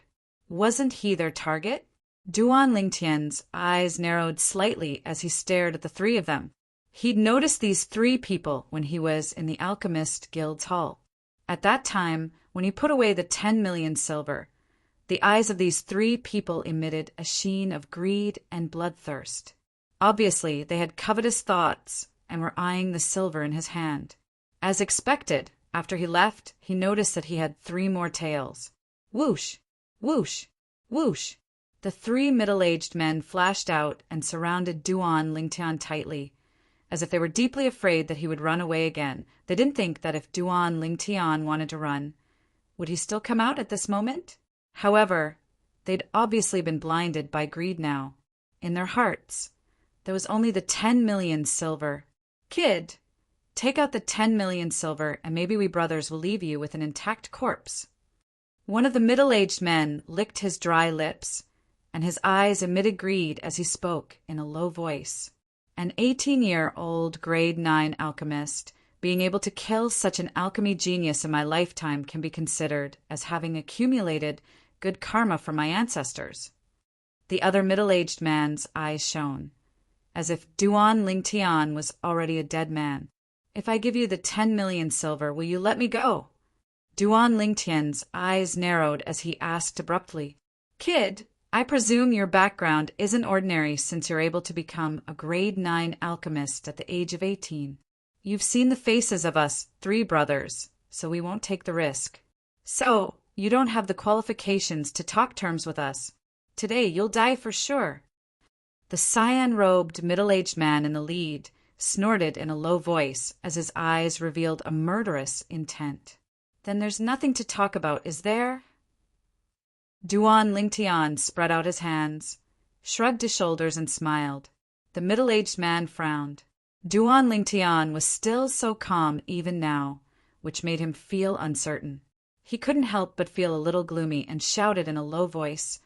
Wasn't he their target? Duan Lingtian's eyes narrowed slightly as he stared at the three of them. He'd noticed these three people when he was in the Alchemist Guild's hall. At that time, when he put away the 10 million silver, the eyes of these three people emitted a sheen of greed and bloodthirst. Obviously, they had covetous thoughts and were eyeing the silver in his hand. As expected, after he left, he noticed that he had 3 more tails. Whoosh! Whoosh! Whoosh! The 3 middle-aged men flashed out and surrounded Duan Lingtian tightly, as if they were deeply afraid that he would run away again. They didn't think that if Duan Lingtian wanted to run, would he still come out at this moment? However, they'd obviously been blinded by greed now. In their hearts, there was only the 10 million silver. "Kid, take out the 10 million silver, and maybe we brothers will leave you with an intact corpse." One of the middle-aged men licked his dry lips, and his eyes emitted greed as he spoke in a low voice. An 18-year-old grade 9 alchemist, being able to kill such an alchemy genius in my lifetime can be considered as having accumulated good karma from my ancestors. The other middle-aged man's eyes shone, as if Duan Lingtian was already a dead man. "If I give you the 10 million silver, will you let me go?" Duan Lingtian's eyes narrowed as he asked abruptly, "Kid, I presume your background isn't ordinary since you're able to become a grade 9 alchemist at the age of 18. You've seen the faces of us 3 brothers, so we won't take the risk. So, you don't have the qualifications to talk terms with us. Today you'll die for sure." The cyan-robed middle-aged man in the lead snorted in a low voice as his eyes revealed a murderous intent. "Then there's nothing to talk about, is there?" Duan Lingtian spread out his hands, shrugged his shoulders, and smiled. The middle-aged man frowned. Duan Lingtian was still so calm even now, which made him feel uncertain. He couldn't help but feel a little gloomy and shouted in a low voice,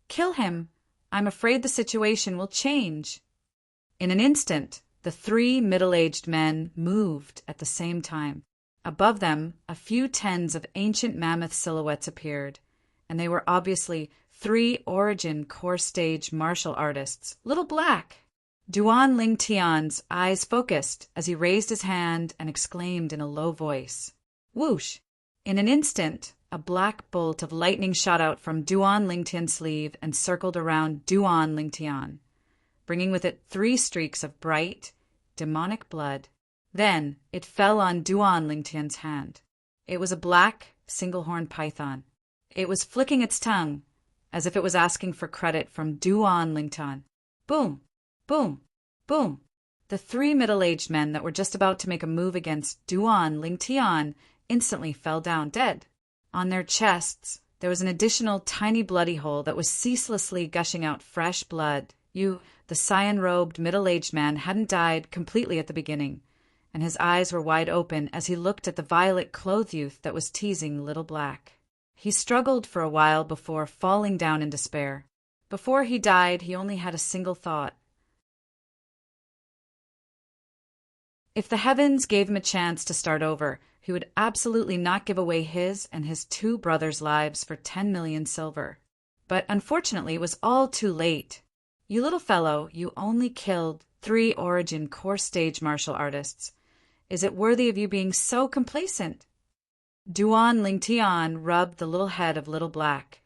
"Kill him! I'm afraid the situation will change." In an instant, the 3 middle-aged men moved at the same time. Above them, a few tens of ancient mammoth silhouettes appeared, and they were obviously 3 origin core stage martial artists, Little Black. Duan Lingtian's eyes focused as he raised his hand and exclaimed in a low voice, "Whoosh!" In an instant, a black bolt of lightning shot out from Duan Lingtian's sleeve and circled around Duan Lingtian, bringing with it 3 streaks of bright, demonic blood. Then it fell on Duan Lingtian's hand. It was a black, single-horned python. It was flicking its tongue, as if it was asking for credit from Duan Lingtian. Boom! Boom! Boom! The 3 middle-aged men that were just about to make a move against Duan Lingtian instantly fell down dead. On their chests, there was an additional tiny bloody hole that was ceaselessly gushing out fresh blood. The cyan-robed middle-aged man hadn't died completely at the beginning, and his eyes were wide open as he looked at the violet-clothed youth that was teasing Little Black. He struggled for a while before falling down in despair. Before he died, he only had a single thought. If the heavens gave him a chance to start over, he would absolutely not give away his and his 2 brothers' lives for 10 million silver. But unfortunately, it was all too late. "You little fellow, you only killed 3 origin core stage martial artists. Is it worthy of you being so complacent?" Duan Lingtian rubbed the little head of Little Black,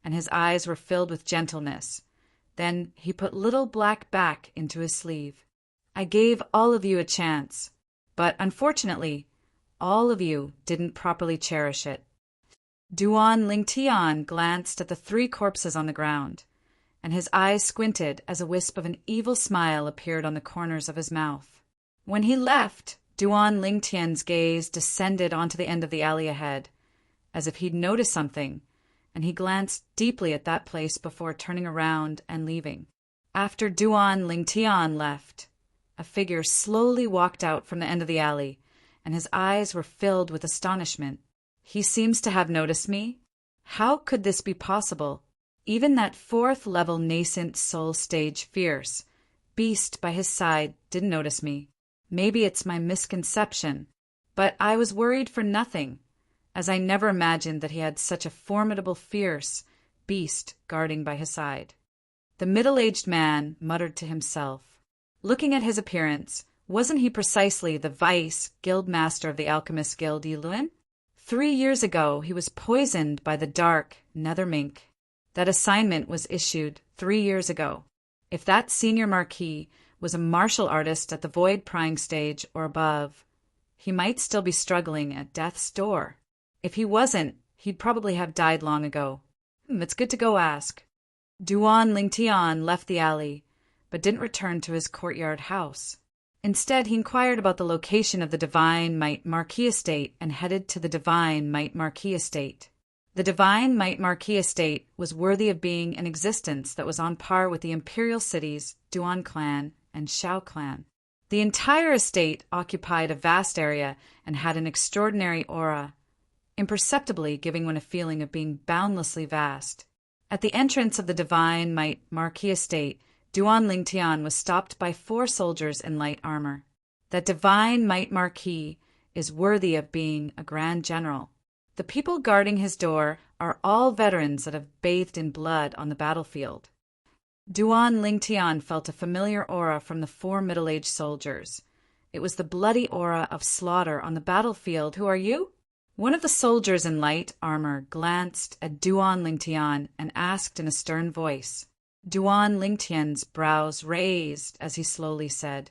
and his eyes were filled with gentleness. Then he put Little Black back into his sleeve. "I gave all of you a chance, but unfortunately, all of you didn't properly cherish it. Duan Lingtian glanced at the 3 corpses on the ground, and his eyes squinted as a wisp of an evil smile appeared on the corners of his mouth. When he left, Duan Lingtian's gaze descended onto the end of the alley ahead, as if he'd noticed something, and he glanced deeply at that place before turning around and leaving. After Duan Lingtian left, a figure slowly walked out from the end of the alley, and his eyes were filled with astonishment. He seems to have noticed me? How could this be possible? Even that 4th-level nascent soul stage fierce beast by his side didn't notice me. Maybe it's my misconception, but I was worried for nothing, as I never imagined that he had such a formidable fierce beast guarding by his side. The middle-aged man muttered to himself. Looking at his appearance, wasn't he precisely the vice guildmaster of the Alchemist Guild Yiluan? 3 years ago he was poisoned by the dark nether mink. That assignment was issued 3 years ago. If that senior marquis was a martial artist at the void prying stage or above, he might still be struggling at death's door. If he wasn't, he'd probably have died long ago. It's good to go ask. Duan Lingtian left the alley, but didn't return to his courtyard house. Instead, he inquired about the location of the Divine Might Marquis Estate and headed to the Divine Might Marquis Estate. The Divine Might Marquis Estate was worthy of being an existence that was on par with the imperial cities Duan Clan and Shao Clan. The entire estate occupied a vast area and had an extraordinary aura, imperceptibly giving one a feeling of being boundlessly vast. At the entrance of the Divine Might Marquis Estate, Duan Lingtian was stopped by 4 soldiers in light armor. That Divine Might Marquis is worthy of being a Grand General. The people guarding his door are all veterans that have bathed in blood on the battlefield. Duan Lingtian felt a familiar aura from the 4 middle-aged soldiers. It was the bloody aura of slaughter on the battlefield. Who are you? One of the soldiers in light armor glanced at Duan Lingtian and asked in a stern voice. Duan Lingtian's brows raised as he slowly said,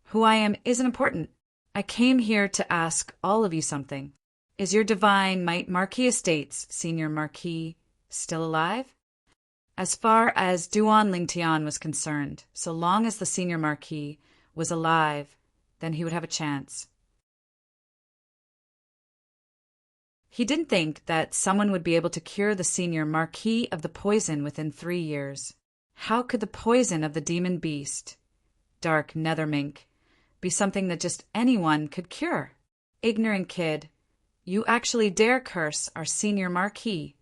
"Who I am isn't important. I came here to ask all of you something. Is your Divine Might Marquis Estate's Senior Marquis still alive?" As far as Duan Lingtian was concerned, so long as the Senior Marquis was alive, then he would have a chance. He didn't think that someone would be able to cure the Senior Marquis of the poison within 3 years. How could the poison of the demon beast, dark nether mink, be something that just anyone could cure? Ignorant kid, you actually dare curse our Senior Marquis.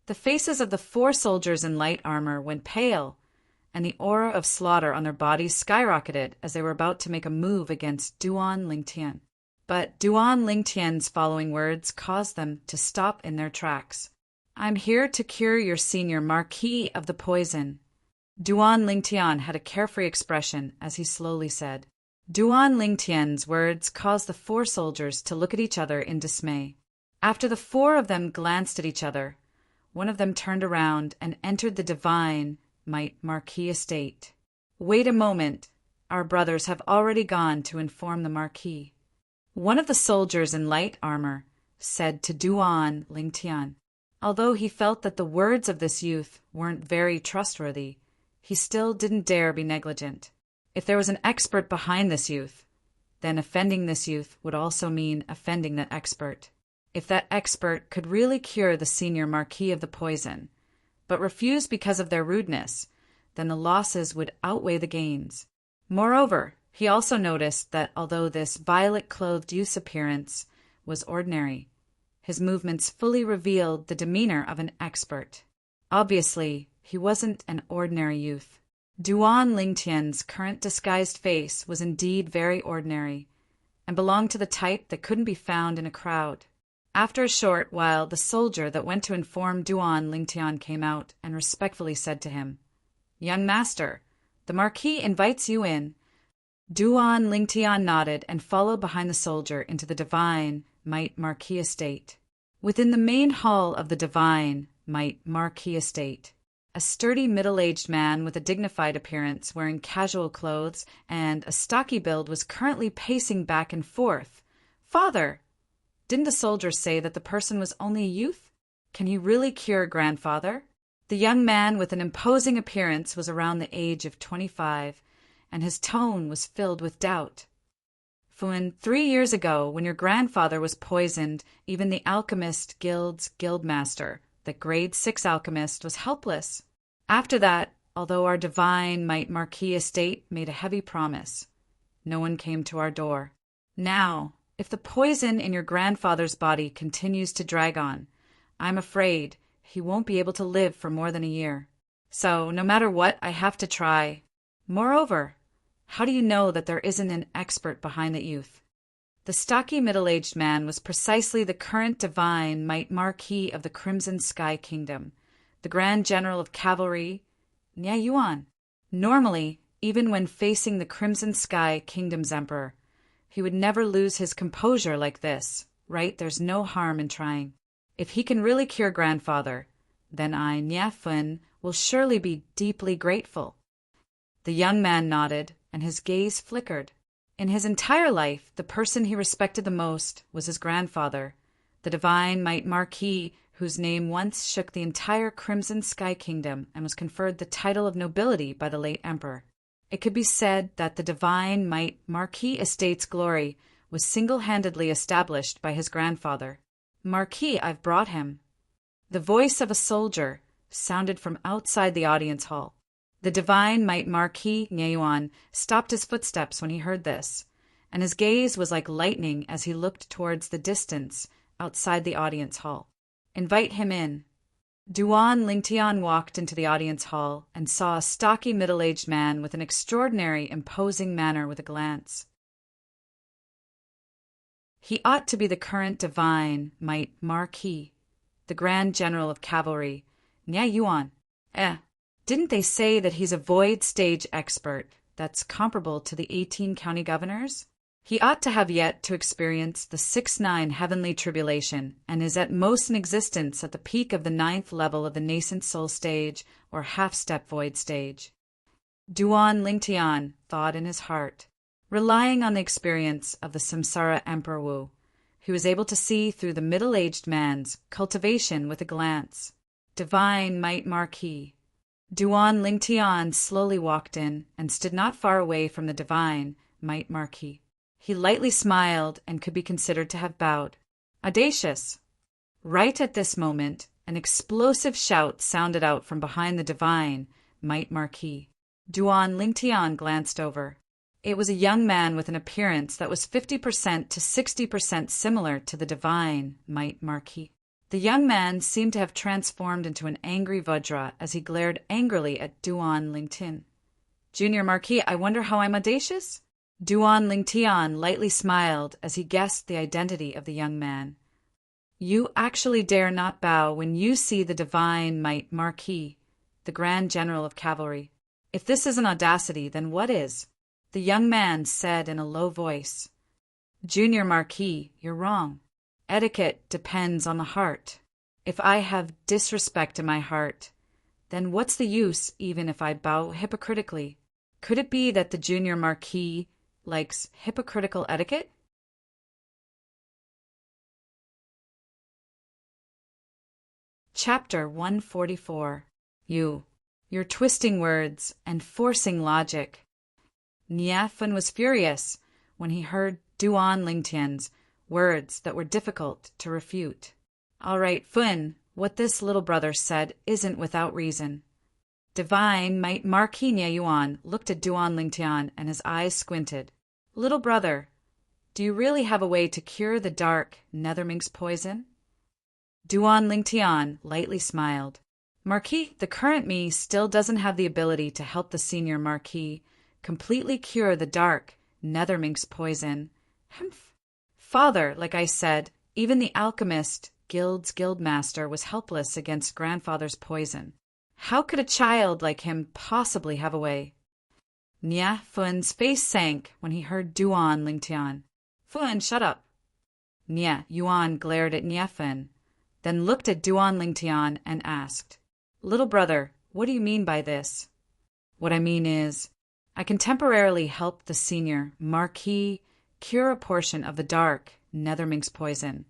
The faces of the 4 soldiers in light armor went pale, and the aura of slaughter on their bodies skyrocketed as they were about to make a move against Duan Lingtian. But Duan Lingtian's following words caused them to stop in their tracks. "I'm here to cure your Senior Marquis of the poison." Duan Lingtian had a carefree expression as he slowly said. Duan Lingtian's words caused the 4 soldiers to look at each other in dismay. After the 4 of them glanced at each other, one of them turned around and entered the Divine Might Marquis Estate. "Wait a moment. Our brothers have already gone to inform the Marquis." One of the soldiers in light armor said to Duan Lingtian. Although he felt that the words of this youth weren't very trustworthy, he still didn't dare be negligent. If there was an expert behind this youth, then offending this youth would also mean offending that expert. If that expert could really cure the Senior Marquis of the poison, but refused because of their rudeness, then the losses would outweigh the gains. Moreover, he also noticed that although this violet-clothed youth's appearance was ordinary, his movements fully revealed the demeanor of an expert. Obviously, he wasn't an ordinary youth. Duan Lingtian's current disguised face was indeed very ordinary, and belonged to the type that couldn't be found in a crowd. After a short while, the soldier that went to inform Duan Lingtian came out and respectfully said to him, "Young master, the Marquis invites you in." Duan Lingtian nodded and followed behind the soldier into the Divine Might Marquis Estate. Within the main hall of the Divine Might Marquis Estate, a sturdy middle-aged man with a dignified appearance, wearing casual clothes and a stocky build, was currently pacing back and forth. "Father, didn't the soldier say that the person was only a youth?" Can he really cure grandfather? The young man with an imposing appearance was around the age of 25, and his tone was filled with doubt. Fun, 3 years ago, when your grandfather was poisoned, even the alchemist guild's guildmaster, the grade 6 alchemist, was helpless. After that, although our divine might Marquis estate made a heavy promise, no one came to our door. Now, if the poison in your grandfather's body continues to drag on, I'm afraid he won't be able to live for more than a year. So, no matter what, I have to try. Moreover, how do you know that there isn't an expert behind the youth? The stocky middle-aged man was precisely the current divine might Marquis of the Crimson Sky Kingdom, the Grand General of Cavalry, Nye Yuan. Normally, even when facing the Crimson Sky Kingdom's emperor, he would never lose his composure like this, right? There's no harm in trying. If he can really cure grandfather, then I, Nye Fun, will surely be deeply grateful. The young man nodded, and his gaze flickered. In his entire life, the person he respected the most was his grandfather, the divine might Marquis, whose name once shook the entire Crimson Sky Kingdom and was conferred the title of nobility by the late emperor. It could be said that the divine might Marquis estate's glory was single-handedly established by his grandfather. Marquis, I've brought him. The voice of a soldier sounded from outside the audience hall. The divine might Marquis Nyuan stopped his footsteps when he heard this, and his gaze was like lightning as he looked towards the distance outside the audience hall. Invite him in. Duan Lingtian walked into the audience hall and saw a stocky middle-aged man with an extraordinary, imposing manner with a glance. He ought to be the current divine might Marquis, the Grand General of Cavalry, Nye Yuan. Didn't they say that he's a void stage expert that's comparable to the 18 county governors? He ought to have yet to experience the 6-9 heavenly tribulation and is at most in existence at the peak of the 9th level of the nascent soul stage or half-step void stage. Duan Lingtian thought in his heart. Relying on the experience of the Samsara Emperor Wu, he was able to see through the middle-aged man's cultivation with a glance. Divine might Marquis. Duan Lingtian slowly walked in and stood not far away from the divine might Marquis. He lightly smiled and could be considered to have bowed. Audacious! Right at this moment, an explosive shout sounded out from behind the divine might Marquis. Duan Lingtian glanced over. It was a young man with an appearance that was 50% to 60% similar to the divine might Marquis. The young man seemed to have transformed into an angry Vajra as he glared angrily at Duan Lingtian. Junior Marquis, I wonder how I'm audacious? Duan Lingtian lightly smiled as he guessed the identity of the young man. You actually dare not bow when you see the divine might Marquis, the Grand General of Cavalry. If this isn't audacity, then what is? The young man said in a low voice. Junior Marquis, you're wrong. Etiquette depends on the heart. If I have disrespect in my heart, then what's the use even if I bow hypocritically? Could it be that the Junior Marquis likes hypocritical etiquette? Chapter 144. You're twisting words and forcing logic. Nye Fun was furious when he heard Duan Lingtian's words that were difficult to refute. All right, Fun, what this little brother said isn't without reason. Divine might Marquis Nye Yuan looked at Duan Lingtian and his eyes squinted. Little brother, do you really have a way to cure the dark Netherminx poison? Duan Lingtian lightly smiled. Marquis, the current me still doesn't have the ability to help the senior Marquis completely cure the dark Netherminx poison. Humph. Father, like I said, even the alchemist guild's guildmaster was helpless against grandfather's poison. How could a child like him possibly have a way? Nye Fun's face sank when he heard Duan Lingtian. Fun, shut up. Nye Yuan glared at Nye Fun, then looked at Duan Lingtian and asked, Little brother, what do you mean by this? What I mean is, I can temporarily help the senior Marquis cure a portion of the dark Netherminx poison,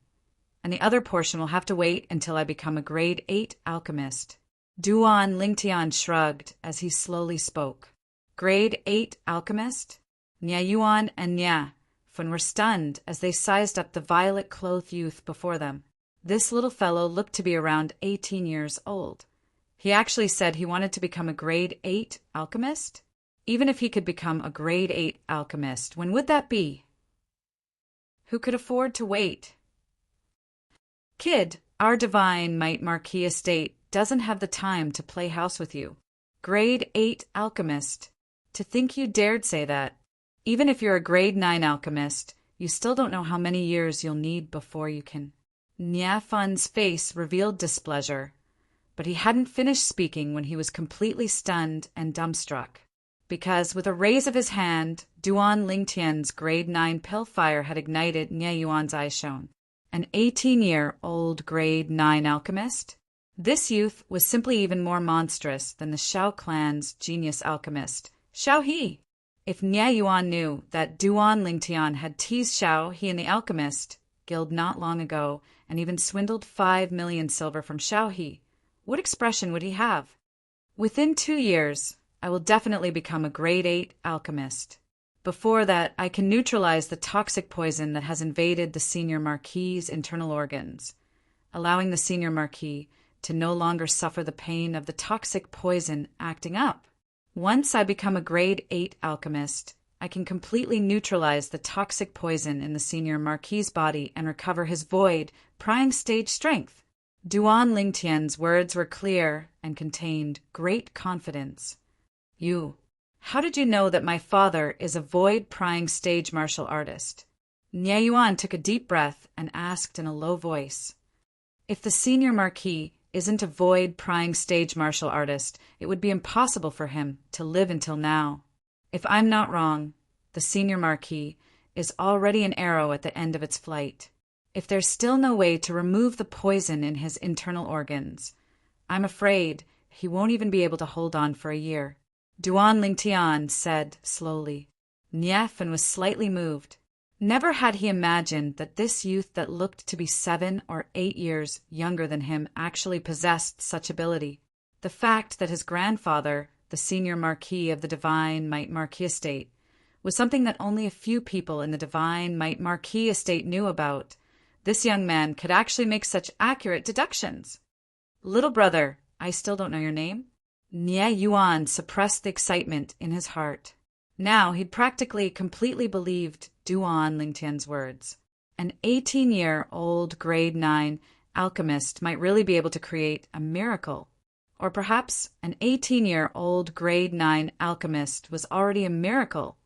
and the other portion will have to wait until I become a grade 8 alchemist. Duan Lingtian shrugged as he slowly spoke. Grade 8 alchemist? Nya Yuan and Nya Fun were stunned as they sized up the violet-clothed youth before them. This little fellow looked to be around 18 years old. He actually said he wanted to become a grade 8 alchemist? Even if he could become a grade 8 alchemist, when would that be? Who could afford to wait? Kid, our divine might Marquis estate doesn't have the time to play house with you. Grade 8 alchemist. To think you dared say that. Even if you're a grade 9 alchemist, you still don't know how many years you'll need before you can. Nya Fun's face revealed displeasure, but he hadn't finished speaking when he was completely stunned and dumbstruck. Because with a raise of his hand, Duan Lingtian's grade 9 pale-fire had ignited Nya Yuan's eyes shone. An 18-year-old grade 9 alchemist? This youth was simply even more monstrous than the Shao clan's genius alchemist, Shao He. If Nya Yuan knew that Duan Lingtian had teased Shao He and the alchemist guild not long ago and even swindled 5 million silver from Shao He, what expression would he have? Within 2 years, I will definitely become a grade 8 alchemist. Before that, I can neutralize the toxic poison that has invaded the Senior Marquis's internal organs, allowing the Senior Marquis to no longer suffer the pain of the toxic poison acting up. Once I become a grade 8 alchemist, I can completely neutralize the toxic poison in the Senior Marquis's body and recover his void, prying stage strength. Duan Lingtian's words were clear and contained great confidence. How did you know that my father is a void-prying stage martial artist? Nya Yuan took a deep breath and asked in a low voice. If the Senior Marquis isn't a void-prying stage martial artist, it would be impossible for him to live until now. If I'm not wrong, the Senior Marquis is already an arrow at the end of its flight. If there's still no way to remove the poison in his internal organs, I'm afraid he won't even be able to hold on for a year. Duan Lingtian said slowly. Nya Fun was slightly moved. Never had he imagined that this youth that looked to be 7 or 8 years younger than him actually possessed such ability. The fact that his grandfather, the Senior Marquis of the Divine Might Marquis estate, was something that only a few people in the Divine Might Marquis estate knew about. This young man could actually make such accurate deductions. Little brother, I still don't know your name. Nya Yuan suppressed the excitement in his heart. Now he'd practically completely believed Duan Lingtian's words. An 18-year-old grade 9 alchemist might really be able to create a miracle. Or perhaps an 18-year-old grade 9 alchemist was already a miracle.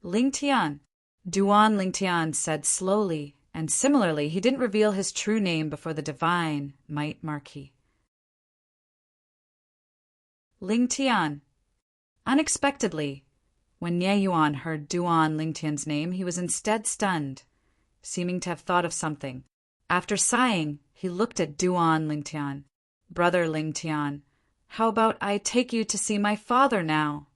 Lingtian. Duan Lingtian said slowly, and similarly he didn't reveal his true name before the Divine Might Marquis. Lingtian. Unexpectedly, when Nya Yuan heard Duan Lingtian's name, he was instead stunned, seeming to have thought of something. After sighing, he looked at Duan Lingtian. Brother Lingtian, how about I take you to see my father now?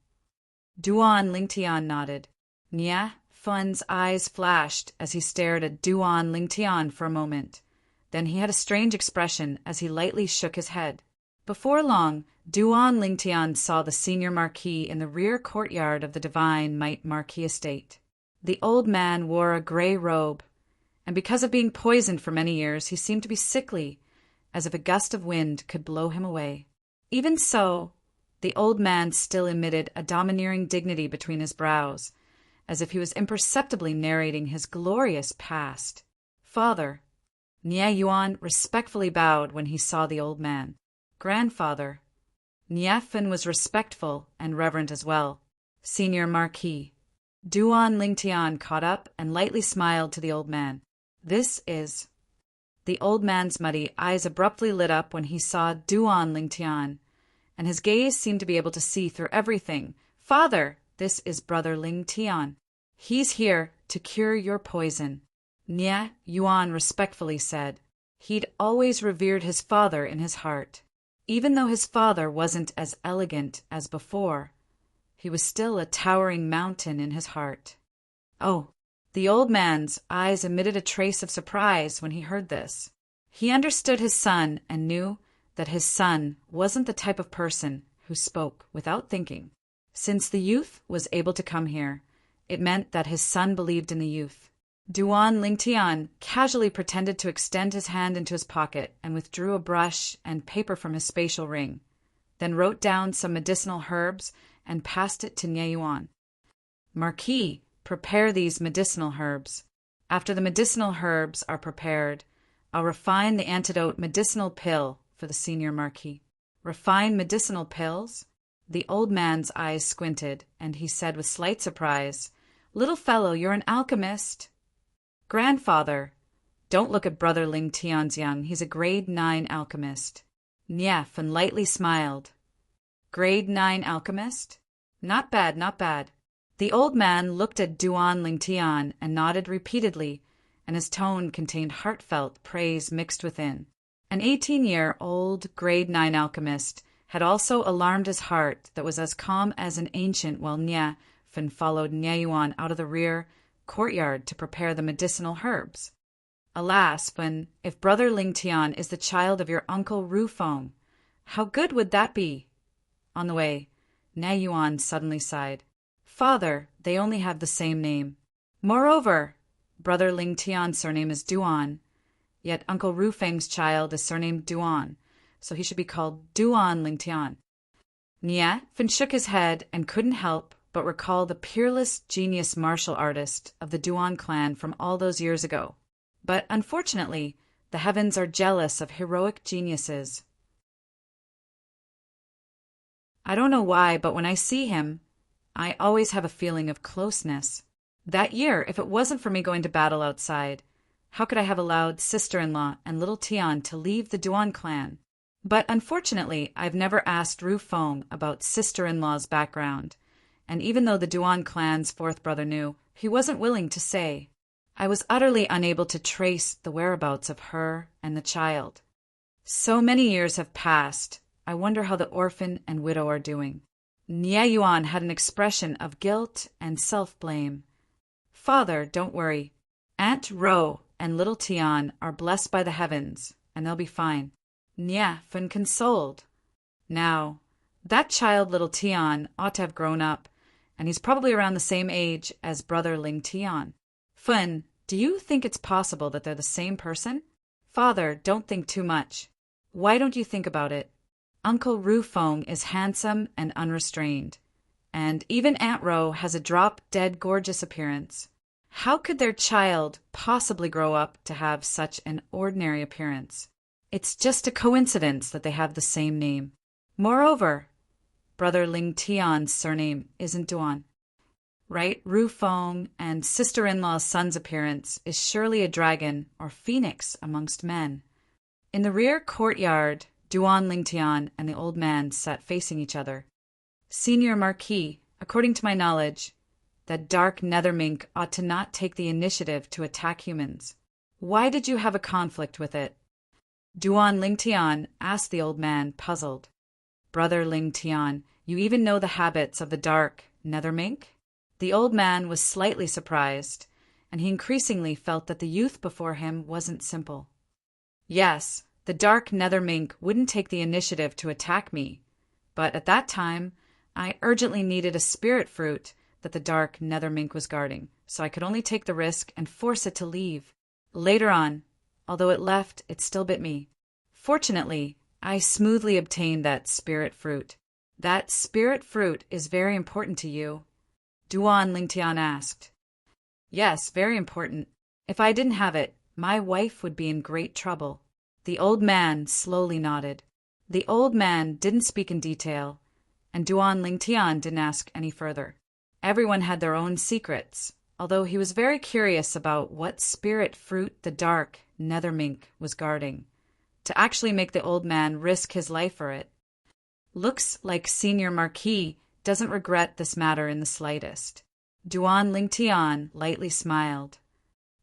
Duan Lingtian nodded. Nya Fun's eyes flashed as he stared at Duan Lingtian for a moment. Then he had a strange expression as he lightly shook his head. Before long, Duan Lingtian saw the Senior Marquis in the rear courtyard of the Divine Might Marquis estate. The old man wore a gray robe, and because of being poisoned for many years, he seemed to be sickly, as if a gust of wind could blow him away. Even so, the old man still emitted a domineering dignity between his brows, as if he was imperceptibly narrating his glorious past. Father. Nya Yuan respectfully bowed when he saw the old man. Grandfather. Nya Fun was respectful and reverent as well. Senior Marquis. Duan Lingtian caught up and lightly smiled to the old man. This is... The old man's muddy eyes abruptly lit up when he saw Duan Lingtian, and his gaze seemed to be able to see through everything. Father, this is Brother Lingtian. He's here to cure your poison. Nya Yuan respectfully said. He'd always revered his father in his heart. Even though his father wasn't as elegant as before, he was still a towering mountain in his heart. Oh, The old man's eyes emitted a trace of surprise when he heard this. He understood his son and knew that his son wasn't the type of person who spoke without thinking. Since the youth was able to come here, it meant that his son believed in the youth. Duan Lingtian casually pretended to extend his hand into his pocket and withdrew a brush and paper from his spatial ring, then wrote down some medicinal herbs and passed it to Nye Yuan. Marquis, prepare these medicinal herbs. After the medicinal herbs are prepared, I'll refine the antidote medicinal pill for the senior Marquis. Refine medicinal pills? The old man's eyes squinted, and he said with slight surprise, "Little fellow, you're an alchemist." "Grandfather, don't look at Brother Ling Tianxiang. He's a grade 9 alchemist." Nye Fen lightly smiled. "Grade 9 alchemist? Not bad, not bad." The old man looked at Duan Lingtian and nodded repeatedly, and his tone contained heartfelt praise mixed within. An 18-year-old grade 9 alchemist had also alarmed his heart that was as calm as an ancient while Nye Fen followed Nye Yuan out of the rear courtyard to prepare the medicinal herbs. "Alas, Fen, if Brother Lingtian is the child of your uncle Ru Feng, how good would that be?" On the way, Nye Yuan suddenly sighed. "Father, they only have the same name. Moreover, Brother Lingtian's surname is Duan, yet Uncle Ru Feng's child is surnamed Duan, so he should be called Duan Lingtian." Nye Fen shook his head and couldn't help but recall the peerless genius martial artist of the Duan clan from all those years ago. But unfortunately, the heavens are jealous of heroic geniuses. I don't know why, but when I see him, I always have a feeling of closeness. That year, if it wasn't for me going to battle outside, how could I have allowed sister-in-law and little Tian to leave the Duan clan? But unfortunately, I've never asked Ru Feng about sister-in-law's background, and even though the Duan clan's fourth brother knew, he wasn't willing to say. I was utterly unable to trace the whereabouts of her and the child. So many years have passed, I wonder how the orphan and widow are doing. Nye Yuan had an expression of guilt and self-blame. "Father, don't worry. Aunt Ro and little Tian are blessed by the heavens, and they'll be fine." Nye Fen consoled. "Now, that child little Tian ought to have grown up, and he's probably around the same age as Brother Ling Tian. Fen, do you think it's possible that they're the same person?" "Father, don't think too much. Why don't you think about it? Uncle Ru Feng is handsome and unrestrained, and even Aunt Ro has a drop-dead gorgeous appearance. How could their child possibly grow up to have such an ordinary appearance? It's just a coincidence that they have the same name. Moreover, Brother Ling Tian's surname isn't Duan. Right, Ru Feng and sister-in-law's son's appearance is surely a dragon or phoenix amongst men." In the rear courtyard, Duan Lingtian and the old man sat facing each other. "Senior Marquis, according to my knowledge, that dark nether mink ought to not take the initiative to attack humans. Why did you have a conflict with it?" Duan Lingtian asked the old man, puzzled. "Brother Lingtian, you even know the habits of the dark nether mink?" The old man was slightly surprised, and he increasingly felt that the youth before him wasn't simple. "Yes, the dark nether mink wouldn't take the initiative to attack me, but at that time, I urgently needed a spirit fruit that the dark nether mink was guarding, so I could only take the risk and force it to leave. Later on, although it left, it still bit me. Fortunately, I smoothly obtained that spirit fruit." "That spirit fruit is very important to you?" Duan Lingtian asked. "Yes, very important. If I didn't have it, my wife would be in great trouble." The old man slowly nodded. The old man didn't speak in detail, and Duan Lingtian didn't ask any further. Everyone had their own secrets, although he was very curious about what spirit fruit the dark nether mink was guarding, to actually make the old man risk his life for it. Looks like Senior Marquis doesn't regret this matter in the slightest. Duan Lingtian lightly smiled.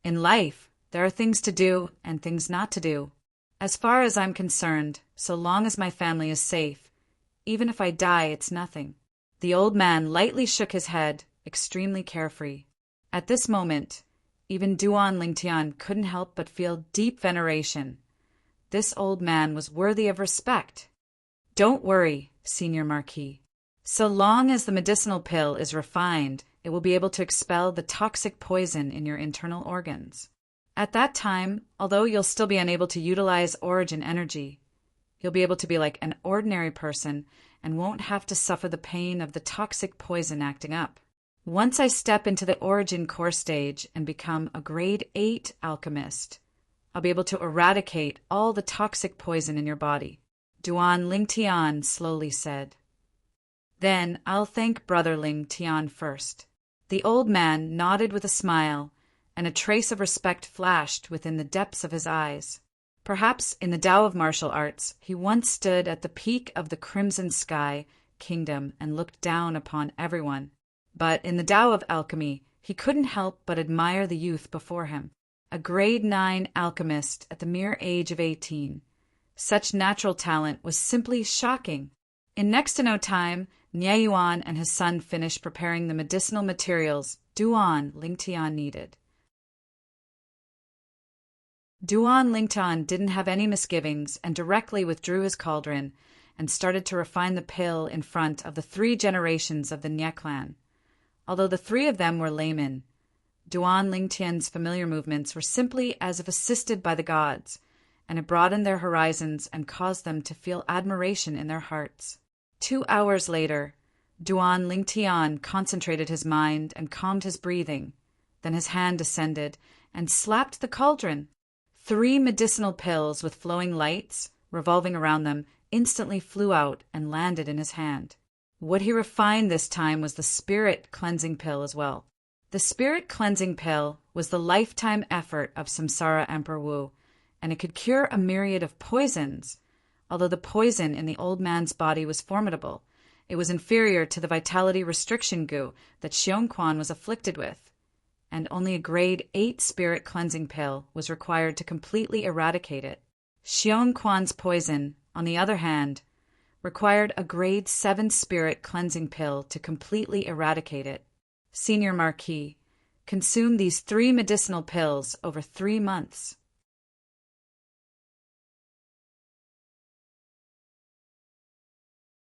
"In life, there are things to do and things not to do. As far as I'm concerned, so long as my family is safe, even if I die, it's nothing." The old man lightly shook his head, extremely carefree. At this moment, Even Duan Lingtian couldn't help but feel deep veneration. This old man was worthy of respect. Don't worry, Senior Marquis. So long as the medicinal pill is refined, it will be able to expel the toxic poison in your internal organs. At that time, although you'll still be unable to utilize origin energy, you'll be able to be like an ordinary person and won't have to suffer the pain of the toxic poison acting up. Once I step into the origin core stage and become a grade 8 alchemist, I'll be able to eradicate all the toxic poison in your body, Duan Lingtian slowly said. Then I'll thank Brother Lingtian first. The old man nodded with a smile, and a trace of respect flashed within the depths of his eyes. Perhaps in the Tao of martial arts, he once stood at the peak of the Crimson Sky kingdom and looked down upon everyone. But in the Tao of alchemy, he couldn't help but admire the youth before him, a grade 9 alchemist at the mere age of 18. Such natural talent was simply shocking. In next to no time, Nie Yuan and his son finished preparing the medicinal materials Duan Lingtian needed. Duan Lingtian didn't have any misgivings and directly withdrew his cauldron and started to refine the pill in front of the 3 generations of the Nie clan. Although the 3 of them were laymen, Duan Lingtian's familiar movements were simply as if assisted by the gods, and it broadened their horizons and caused them to feel admiration in their hearts. 2 hours later, Duan Lingtian concentrated his mind and calmed his breathing. Then his hand descended and slapped the cauldron. 3 medicinal pills with flowing lights, revolving around them, instantly flew out and landed in his hand. What he refined this time was the spirit cleansing pill as well. The spirit cleansing pill was the lifetime effort of Samsara Emperor Wu, and it could cure a myriad of poisons. Although the poison in the old man's body was formidable, it was inferior to the vitality restriction goo that Xiongquan was afflicted with, and only a grade 8 spirit cleansing pill was required to completely eradicate it. Xiongquan's poison, on the other hand, required a grade 7 spirit cleansing pill to completely eradicate it. Senior Marquis, consume these 3 medicinal pills over 3 months.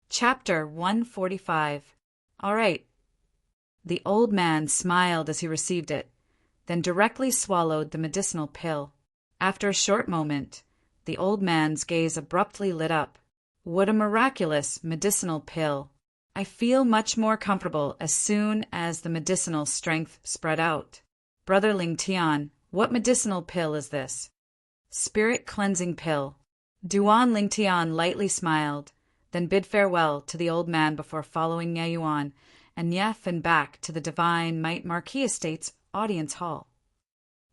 Chapter 145. All right. The old man smiled as he received it, then directly swallowed the medicinal pill. After a short moment, the old man's gaze abruptly lit up. What a miraculous medicinal pill! I feel much more comfortable as soon as the medicinal strength spread out. Brother Lingtian, what medicinal pill is this? Spirit cleansing pill. Duan Lingtian lightly smiled, then bid farewell to the old man before following Nie Yuan and Nie Fin back to the Divine Might Marquis Estate's audience hall.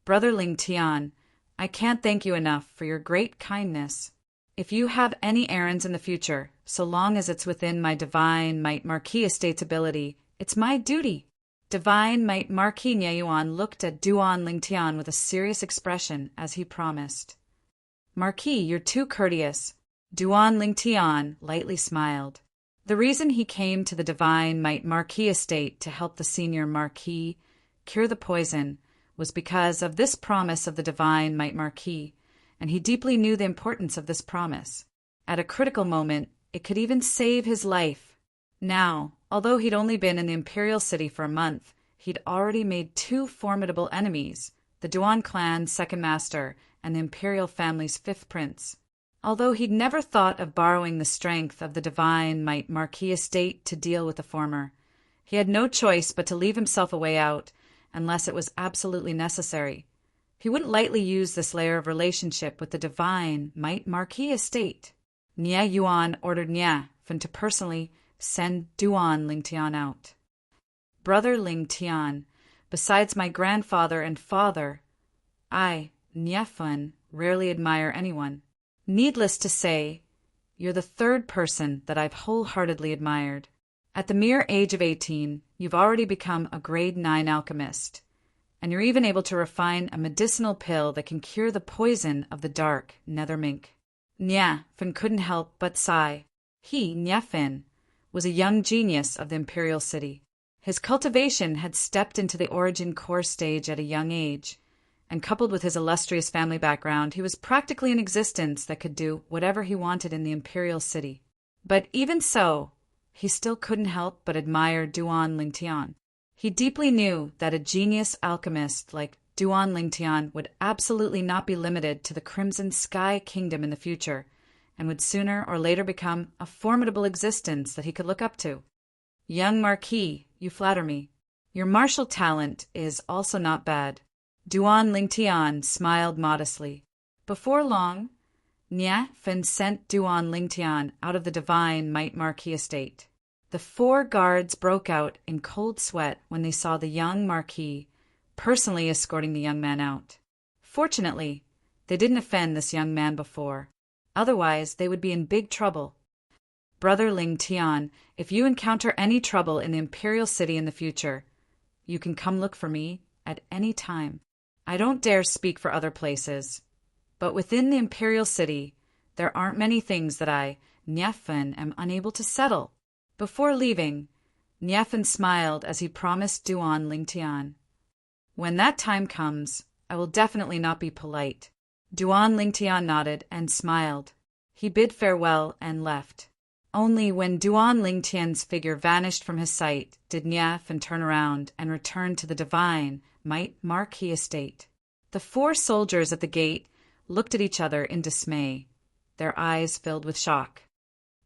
Brother Lingtian, I can't thank you enough for your great kindness. If you have any errands in the future, so long as it's within my Divine Might Marquis Estate's ability, it's my duty. Divine Might Marquis Nie Yuan looked at Duan Lingtian with a serious expression as he promised. Marquis, you're too courteous. Duan Lingtian lightly smiled. The reason he came to the Divine Might Marquis Estate to help the Senior Marquis cure the poison was because of this promise of the Divine Might Marquis, and he deeply knew the importance of this promise. At a critical moment, it could even save his life. Now, although he'd only been in the Imperial City for a month, he'd already made 2 formidable enemies, the Duan clan's 2nd master and the Imperial family's 5th prince. Although he'd never thought of borrowing the strength of the Divine Might Marquis Estate to deal with the former, he had no choice but to leave himself a way out, unless it was absolutely necessary. He wouldn't lightly use this layer of relationship with the Divine Might Marquis Estate. Nie Yuan ordered Nie Fin to personally send Duan Lingtian out. Brother Lingtian, besides my grandfather and father, I, Nie Fin, rarely admire anyone. Needless to say, you're the 3rd person that I've wholeheartedly admired. At the mere age of 18, you've already become a grade 9 alchemist, and you're even able to refine a medicinal pill that can cure the poison of the dark nether mink. Nie Fin couldn't help but sigh. He, Nie Fin, was a young genius of the Imperial City. His cultivation had stepped into the origin core stage at a young age, and coupled with his illustrious family background, he was practically an existence that could do whatever he wanted in the imperial city. But even so, he still couldn't help but admire Duan Lingtian. He deeply knew that a genius alchemist like Duan Lingtian would absolutely not be limited to the Crimson Sky Kingdom in the future, and would sooner or later become a formidable existence that he could look up to. Young Marquis, you flatter me. Your martial talent is also not bad. Duan Lingtian smiled modestly. Before long, Niafen sent Duan Lingtian out of the divine Might Marquis estate. The 4 guards broke out in cold sweat when they saw the young Marquis personally escorting the young man out. Fortunately, they didn't offend this young man before. Otherwise, they would be in big trouble. Brother Lingtian, if you encounter any trouble in the imperial city in the future, you can come look for me at any time. I don't dare speak for other places, but within the imperial city, there aren't many things that I, Niafen, am unable to settle. Before leaving, Niafen smiled as he promised Duan Lingtian, when that time comes, I will definitely not be polite. Duan Lingtian nodded and smiled. He bid farewell and left. Only when Duan Lingtian's figure vanished from his sight did Niafen turn around and return to the divine Might Marquis estate. The 4 soldiers at the gate looked at each other in dismay, their eyes filled with shock.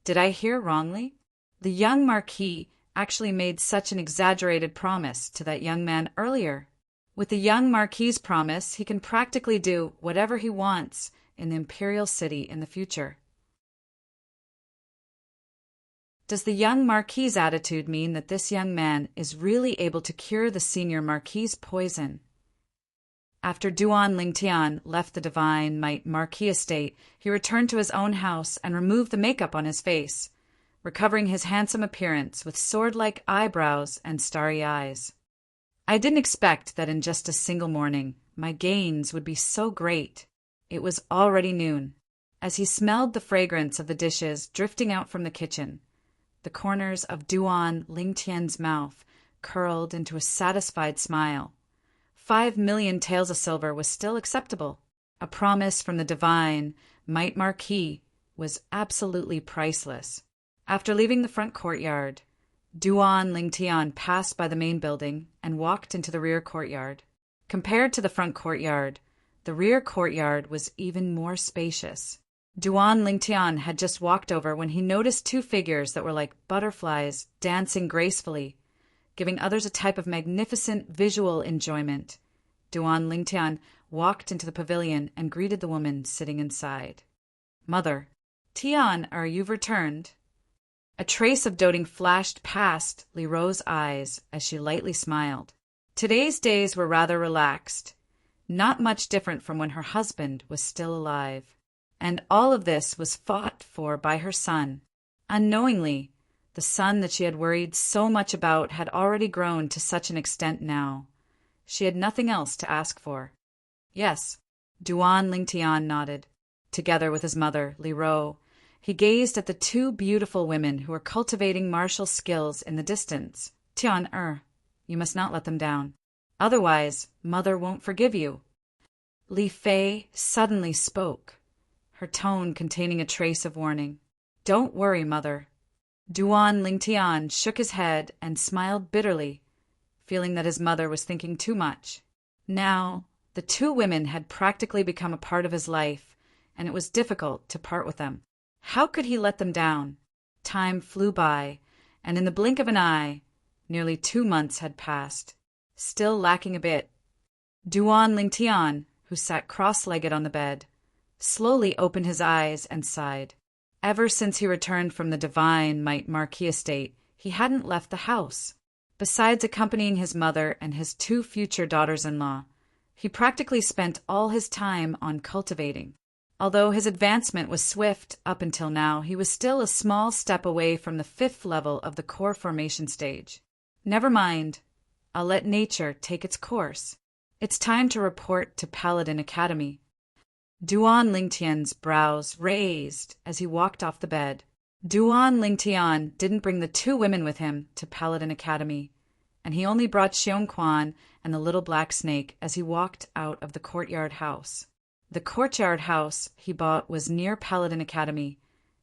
Did I hear wrongly? The young Marquis actually made such an exaggerated promise to that young man earlier. With the young Marquis's promise, he can practically do whatever he wants in the imperial city in the future. Does the young Marquis's attitude mean that this young man is really able to cure the senior Marquis's poison? After Duan Lingtian left the divine Might Marquis estate, he returned to his own house and removed the makeup on his face, recovering his handsome appearance with sword-like eyebrows and starry eyes. I didn't expect that in just a single morning my gains would be so great. It was already noon. As he smelled the fragrance of the dishes drifting out from the kitchen, the corners of Duan Lingtian's mouth curled into a satisfied smile. 5 million taels of silver was still acceptable. A promise from the divine Might Marquis was absolutely priceless. After leaving the front courtyard, Duan Lingtian passed by the main building and walked into the rear courtyard. Compared to the front courtyard, the rear courtyard was even more spacious. Duan Lingtian had just walked over when he noticed 2 figures that were like butterflies dancing gracefully, giving others a type of magnificent visual enjoyment. Duan Lingtian walked into the pavilion and greeted the woman sitting inside. Mother, Tian, you've returned. A trace of doting flashed past Li Ro's eyes as she lightly smiled. Today's days were rather relaxed, not much different from when her husband was still alive. And all of this was fought for by her son. Unknowingly, the son that she had worried so much about had already grown to such an extent now. She had nothing else to ask for. Yes, Duan Lingtian nodded. Together with his mother, Li Ro, he gazed at the 2 beautiful women who were cultivating martial skills in the distance. Tian, you must not let them down. Otherwise, mother won't forgive you. Li Fei suddenly spoke, her tone containing a trace of warning. Don't worry, mother. Duan Lingtian shook his head and smiled bitterly, feeling that his mother was thinking too much. Now, the 2 women had practically become a part of his life, and it was difficult to part with them. How could he let them down? Time flew by, and in the blink of an eye, nearly 2 months had passed. Still lacking a bit. Duan Lingtian, who sat cross-legged on the bed, slowly opened his eyes and sighed. Ever since he returned from the divine Might Marquis estate, he hadn't left the house. Besides accompanying his mother and his 2 future daughters-in-law, he practically spent all his time on cultivating. Although his advancement was swift up until now, he was still a small step away from the 5th level of the core formation stage. Never mind. I'll let nature take its course. It's time to report to Paladin Academy. Duan Lingtian's brows raised as he walked off the bed. Duan Lingtian didn't bring the 2 women with him to Paladin Academy. and he only brought Xiongquan and the little black snake as he walked out of the courtyard house. The courtyard house he bought was near Paladin Academy,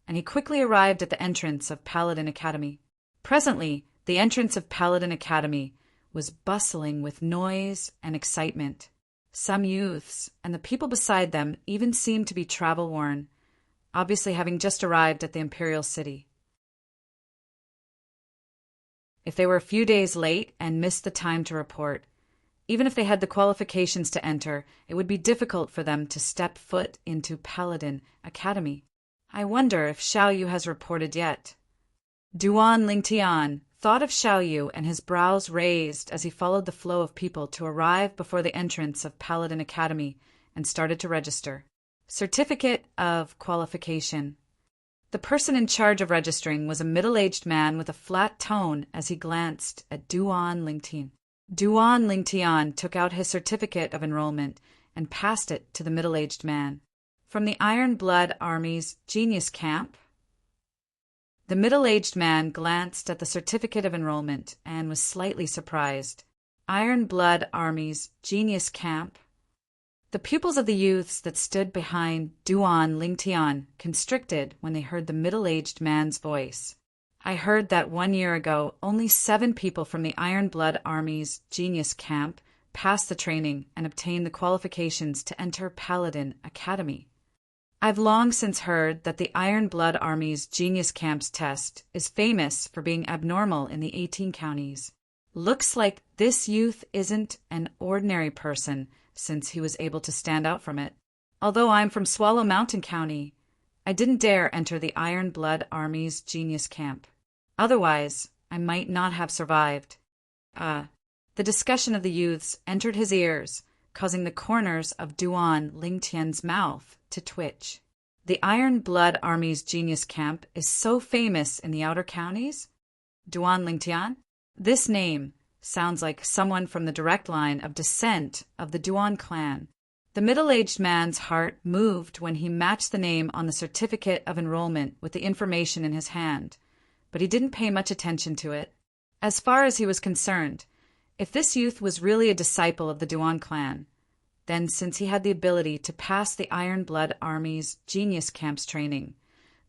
and he quickly arrived at the entrance of Paladin Academy. Presently, the entrance of Paladin Academy was bustling with noise and excitement. Some youths and the people beside them even seemed to be travel-worn, obviously having just arrived at the imperial city. If they were a few days late and missed the time to report, even if they had the qualifications to enter, it would be difficult for them to step foot into Paladin Academy. I wonder if Xiao Yu has reported yet. Duan Lingtian thought of Xiao Yu, and his brows raised as he followed the flow of people to arrive before the entrance of Paladin Academy and started to register. Certificate of Qualification. The person in charge of registering was a middle-aged man with a flat tone as he glanced at Duan Lingtian. Duan Lingtian took out his certificate of enrollment and passed it to the middle-aged man. From the Iron Blood Army's Genius Camp. The middle-aged man glanced at the certificate of enrollment and was slightly surprised. Iron Blood Army's Genius Camp. The pupils of the youths that stood behind Duan Lingtian constricted when they heard the middle-aged man's voice. I heard that 1 year ago only 7 people from the Iron Blood Army's Genius Camp passed the training and obtained the qualifications to enter Paladin Academy. I've long since heard that the Iron Blood Army's Genius Camp's test is famous for being abnormal in the 18 counties. Looks like this youth isn't an ordinary person, since he was able to stand out from it. Although I'm from Swallow Mountain County, I didn't dare enter the Iron Blood Army's Genius Camp. Otherwise, I might not have survived. The discussion of the youths entered his ears, causing the corners of Duan Lingtian's mouth to twitch. The Iron Blood Army's Genius Camp is so famous in the outer counties? Duan Lingtian? This name sounds like someone from the direct line of descent of the Duan clan. The middle-aged man's heart moved when he matched the name on the certificate of enrollment with the information in his hand, but he didn't pay much attention to it. As far as he was concerned, if this youth was really a disciple of the Duan clan, then since he had the ability to pass the Iron Blood Army's Genius Camp's training,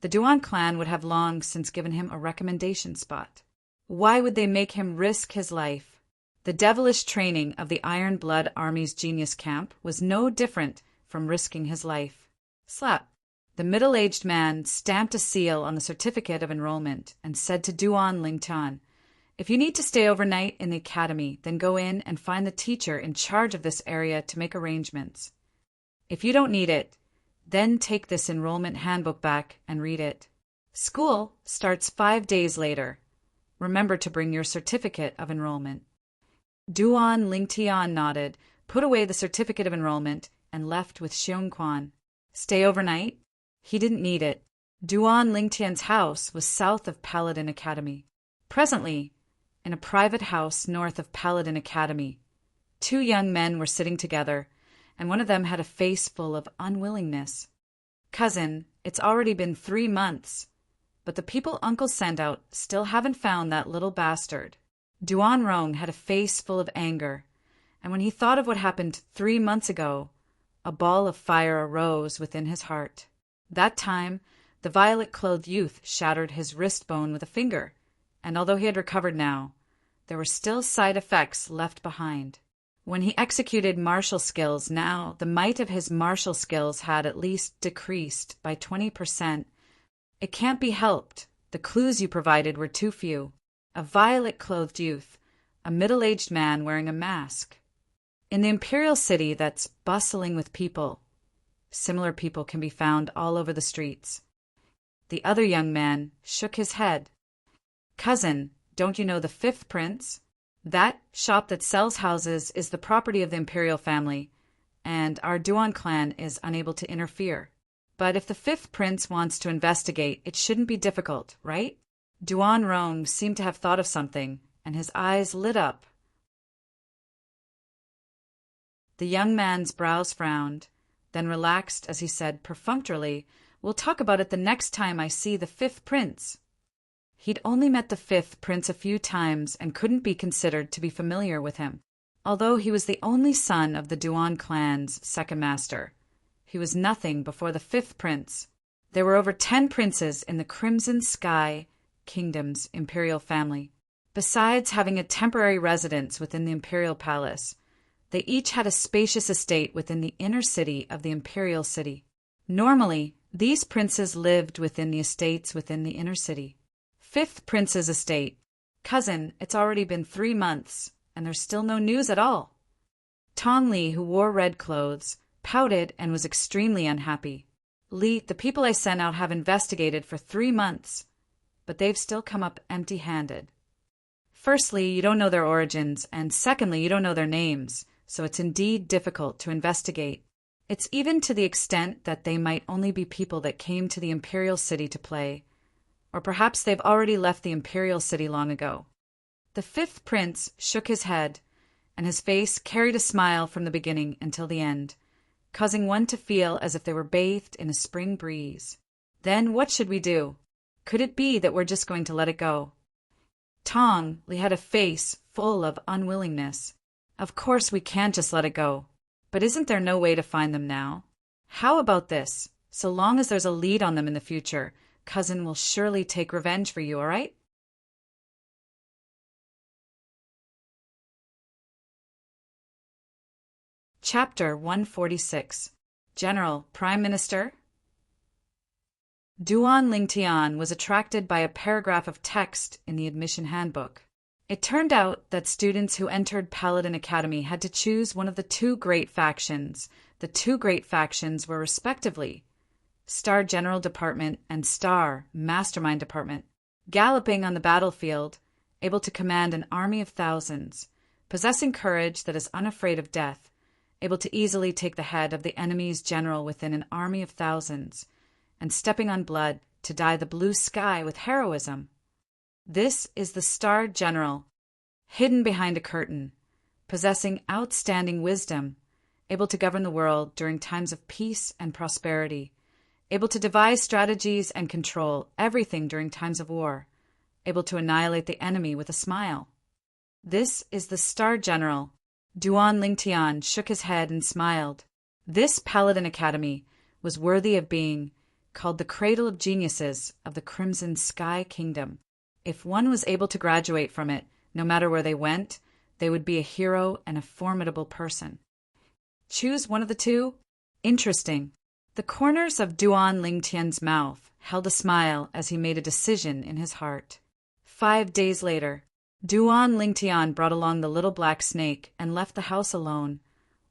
the Duan clan would have long since given him a recommendation spot. Why would they make him risk his life? The devilish training of the Iron Blood Army's Genius Camp was no different from risking his life. Slap! The middle-aged man stamped a seal on the certificate of enrollment and said to Duan Lingtian, "If you need to stay overnight in the academy, then go in and find the teacher in charge of this area to make arrangements. If you don't need it, then take this enrollment handbook back and read it. School starts 5 days later. Remember to bring your certificate of enrollment." Duan Lingtian nodded, put away the certificate of enrollment, and left with Xiongquan. Stay overnight? He didn't need it. Duan Lingtian's house was south of Paladin Academy. Presently, in a private house north of Paladin Academy, 2 young men were sitting together, and one of them had a face full of unwillingness. "Cousin, it's already been 3 months. But the people Uncle sent out still haven't found that little bastard." Duan Rong had a face full of anger, and when he thought of what happened 3 months ago, a ball of fire arose within his heart. That time, the violet-clothed youth shattered his wrist bone with a finger, and although he had recovered now, there were still side effects left behind. When he executed martial skills now, the might of his martial skills had at least decreased by 20%. It can't be helped. The clues you provided were too few. A violet-clothed youth, a middle-aged man wearing a mask. In the imperial city that's bustling with people, similar people can be found all over the streets. The other young man shook his head. "Cousin, don't you know the 5th prince? That shop that sells houses is the property of the imperial family, and our Duan clan is unable to interfere. But if the 5th prince wants to investigate, it shouldn't be difficult, right?" Duan Rong seemed to have thought of something, and his eyes lit up. The young man's brows frowned, then relaxed as he said perfunctorily, "We'll talk about it the next time I see the 5th prince." He'd only met the fifth prince a few times and couldn't be considered to be familiar with him. Although he was the only son of the Duan clan's second master, he was nothing before the fifth prince. There were over 10 princes in the Crimson Sky Kingdom's imperial family. Besides having a temporary residence within the imperial palace, they each had a spacious estate within the inner city of the imperial city. Normally, these princes lived within the estates within the inner city. Fifth prince's estate. Cousin, it's already been 3 months, and there's still no news at all. Tong Li, who wore red clothes, pouted and was extremely unhappy. Li, the people I sent out have investigated for 3 months, but they've still come up empty-handed. Firstly, you don't know their origins, and secondly, you don't know their names, so it's indeed difficult to investigate. It's even to the extent that they might only be people that came to the imperial city to play, or perhaps they've already left the imperial city long ago. The fifth prince shook his head, and his face carried a smile from the beginning until the end, causing one to feel as if they were bathed in a spring breeze. Then what should we do? Could it be that we're just going to let it go? Tong Li had a face full of unwillingness. Of course we can't just let it go. But isn't there no way to find them now? How about this? So long as there's a lead on them in the future, Cousin will surely take revenge for you, all right? Chapter 146. General, Prime Minister. Duan Lingtian was attracted by a paragraph of text in the admission handbook. It turned out that students who entered Paladin Academy had to choose one of the 2 great factions. The 2 great factions were respectively Star General Department and Star Mastermind Department. Galloping on the battlefield, able to command an army of thousands, possessing courage that is unafraid of death, able to easily take the head of the enemy's general within an army of thousands, and stepping on blood to dye the blue sky with heroism. This is the Star General, hidden behind a curtain, possessing outstanding wisdom, able to govern the world during times of peace and prosperity, able to devise strategies and control everything during times of war, able to annihilate the enemy with a smile. This is the Star General. Duan Lingtian shook his head and smiled. This Paladin Academy was worthy of being called the cradle of geniuses of the Crimson Sky Kingdom. If one was able to graduate from it, no matter where they went, they would be a hero and a formidable person. Choose one of the 2? Interesting. The corners of Duan Lingtian's mouth held a smile as he made a decision in his heart. 5 days later, Duan Lingtian brought along the little black snake and left the house alone,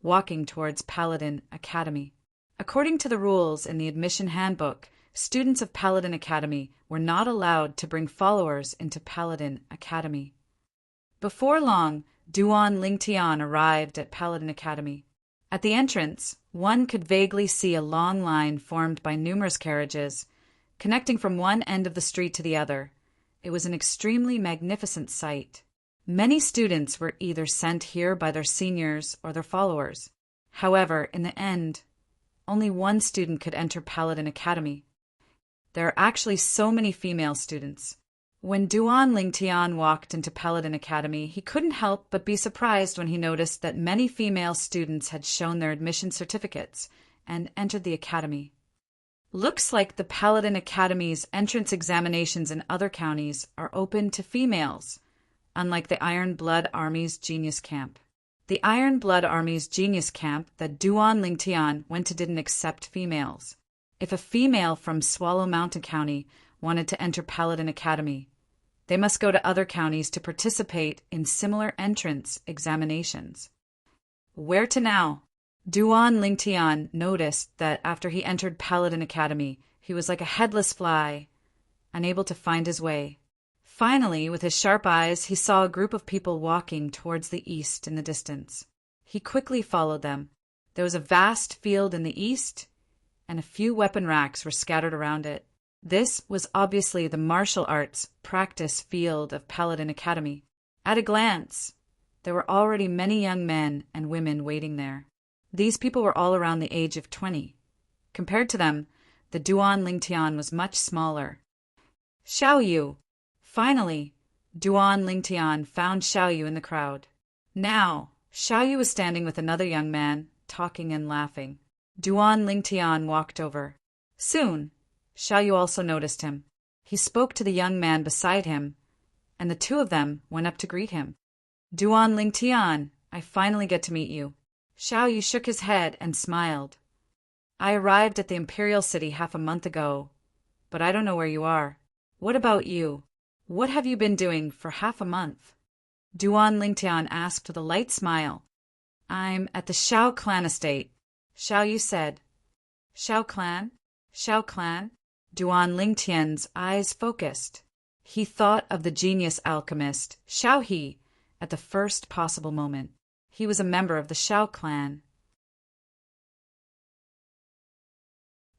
walking towards Paladin Academy. According to the rules in the admission handbook, students of Paladin Academy were not allowed to bring followers into Paladin Academy. Before long, Duan Lingtian arrived at Paladin Academy. At the entrance, one could vaguely see a long line formed by numerous carriages, connecting from one end of the street to the other. It was an extremely magnificent sight. Many students were either sent here by their seniors or their followers. However, in the end, only one student could enter Paladin Academy. There are actually so many female students. When Duan Lingtian walked into Paladin Academy, he couldn't help but be surprised when he noticed that many female students had shown their admission certificates and entered the academy. Looks like the Paladin Academy's entrance examinations in other counties are open to females, unlike the Iron Blood Army's Genius Camp. The Iron Blood Army's Genius Camp that Duan Lingtian went to didn't accept females. If a female from Swallow Mountain County wanted to enter Paladin Academy, they must go to other counties to participate in similar entrance examinations. Where to now? Duan Lingtian noticed that after he entered Paladin Academy, he was like a headless fly, unable to find his way. Finally, with his sharp eyes, he saw a group of people walking towards the east in the distance. He quickly followed them. There was a vast field in the east, and a few weapon racks were scattered around it. This was obviously the martial arts practice field of Paladin Academy. At a glance, there were already many young men and women waiting there. These people were all around the age of 20. Compared to them, the Duan Lingtian was much smaller. Xiao Yu, Finally, Duan Lingtian found Xiaoyu in the crowd. Now, Xiaoyu was standing with another young man, talking and laughing. Duan Lingtian walked over. Soon, Xiaoyu also noticed him. He spoke to the young man beside him, and the two of them went up to greet him. Duan Lingtian, I finally get to meet you. Xiaoyu shook his head and smiled. I arrived at the Imperial City half a month ago, but I don't know where you are. What about you? What have you been doing for half a month? Duan Lingtian asked with a light smile. I'm at the Shao clan estate, Xiaoyu said. Shao clan? Shao clan? Duan Lingtian's eyes focused. He thought of the genius alchemist, Xiao He, at the first possible moment. He was a member of the Shao clan.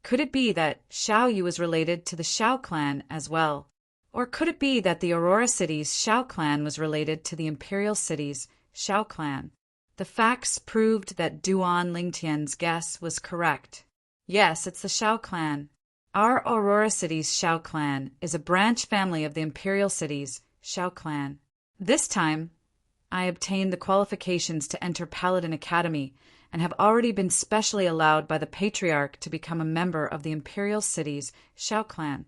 Could it be that Xiaoyu was related to the Shao clan as well? Or could it be that the Aurora City's Shao clan was related to the Imperial City's Shao clan? The facts proved that Duan Lingtian's guess was correct. Yes, it's the Shao clan. Our Aurora City's Shao clan is a branch family of the Imperial City's Shao clan. This time, I obtained the qualifications to enter Paladin Academy and have already been specially allowed by the Patriarch to become a member of the Imperial City's Shao clan.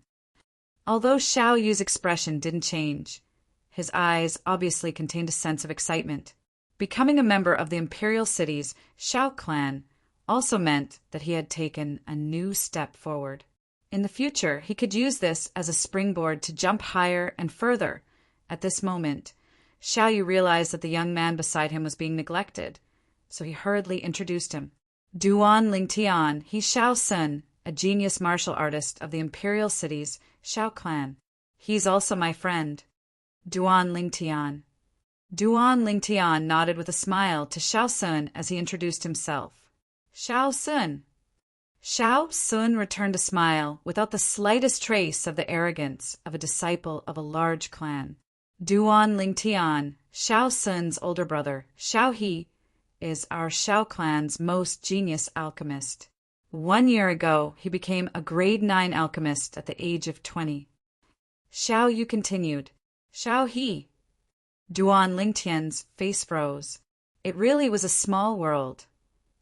Although Xiaoyu's expression didn't change, his eyes obviously contained a sense of excitement. Becoming a member of the Imperial City's Shao clan also meant that he had taken a new step forward. In the future, he could use this as a springboard to jump higher and further. At this moment, Xiaoyu realized that the young man beside him was being neglected, so he hurriedly introduced him. Duan Lingtian, he's Xiao Sun, a genius martial artist of the Imperial City's Shao clan. He's also my friend. Duan Lingtian. Duan Lingtian nodded with a smile to Xiao Sun as he introduced himself. Xiao Sun. Xiao Sun returned a smile without the slightest trace of the arrogance of a disciple of a large clan. Duan Lingtian, Xiao Sun's older brother, Xiao He, is our Shao clan's most genius alchemist. 1 year ago, he became a grade 9 alchemist at the age of 20. Xiaoyu continued. Xiao He. Duan Lingtian's face froze. It really was a small world.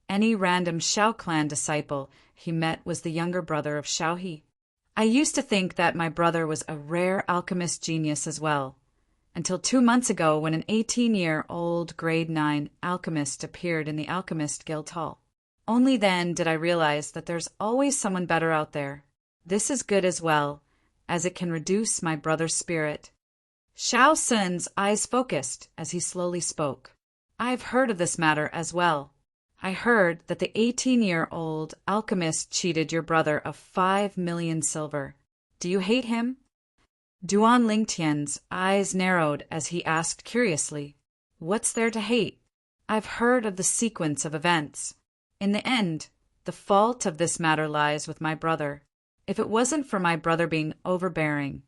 Any random Shao clan disciple he met was the younger brother of Xiao He. I used to think that my brother was a rare alchemist genius as well, until 2 months ago when an 18-year-old grade 9 alchemist appeared in the Alchemist Guild Hall. Only then did I realize that there's always someone better out there. This is good as well, as it can reduce my brother's spirit. Xiao Sun's eyes focused as he slowly spoke. I've heard of this matter as well. I heard that the 18-year-old alchemist cheated your brother of 5 million silver. Do you hate him? Duan Lingtian's eyes narrowed as he asked curiously, What's there to hate? I've heard of the sequence of events. In the end, the fault of this matter lies with my brother. If it wasn't for my brother being overbearing,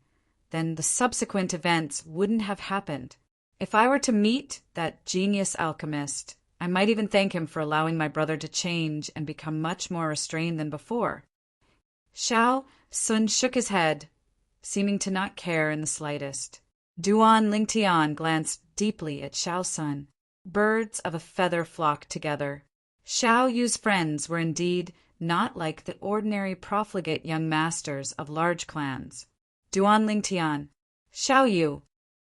then the subsequent events wouldn't have happened. If I were to meet that genius alchemist, I might even thank him for allowing my brother to change and become much more restrained than before. Xiao Sun shook his head, seeming to not care in the slightest. Duan Lingtian glanced deeply at Xiao Sun. Birds of a feather flocked together. Xiao Yu's friends were indeed not like the ordinary profligate young masters of large clans. Duan Lingtian. Xiao Yu.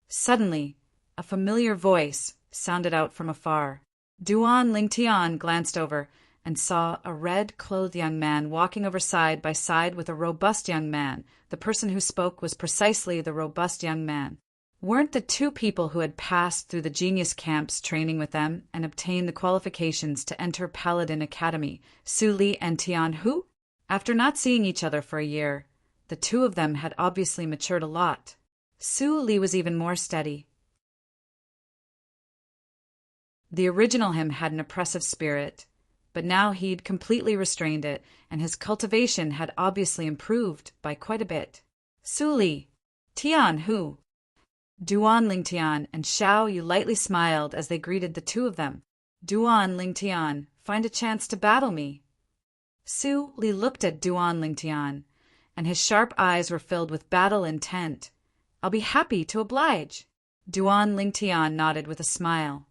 Suddenly, a familiar voice sounded out from afar. Duan Lingtian glanced over and saw a red-clothed young man walking over side by side with a robust young man. The person who spoke was precisely the robust young man. Weren't the two people who had passed through the genius camps training with them and obtained the qualifications to enter Paladin Academy, Su Li and Tian Hu? After not seeing each other for a year, the two of them had obviously matured a lot. Su Li was even more steady. The original him had an oppressive spirit, but now he'd completely restrained it, and his cultivation had obviously improved by quite a bit. Su Li, Tian Hu. Duan Lingtian and Xiao Yu lightly smiled as they greeted the two of them. Duan Lingtian, find a chance to battle me. Su Li looked at Duan Lingtian, and his sharp eyes were filled with battle intent. I'll be happy to oblige. Duan Lingtian nodded with a smile.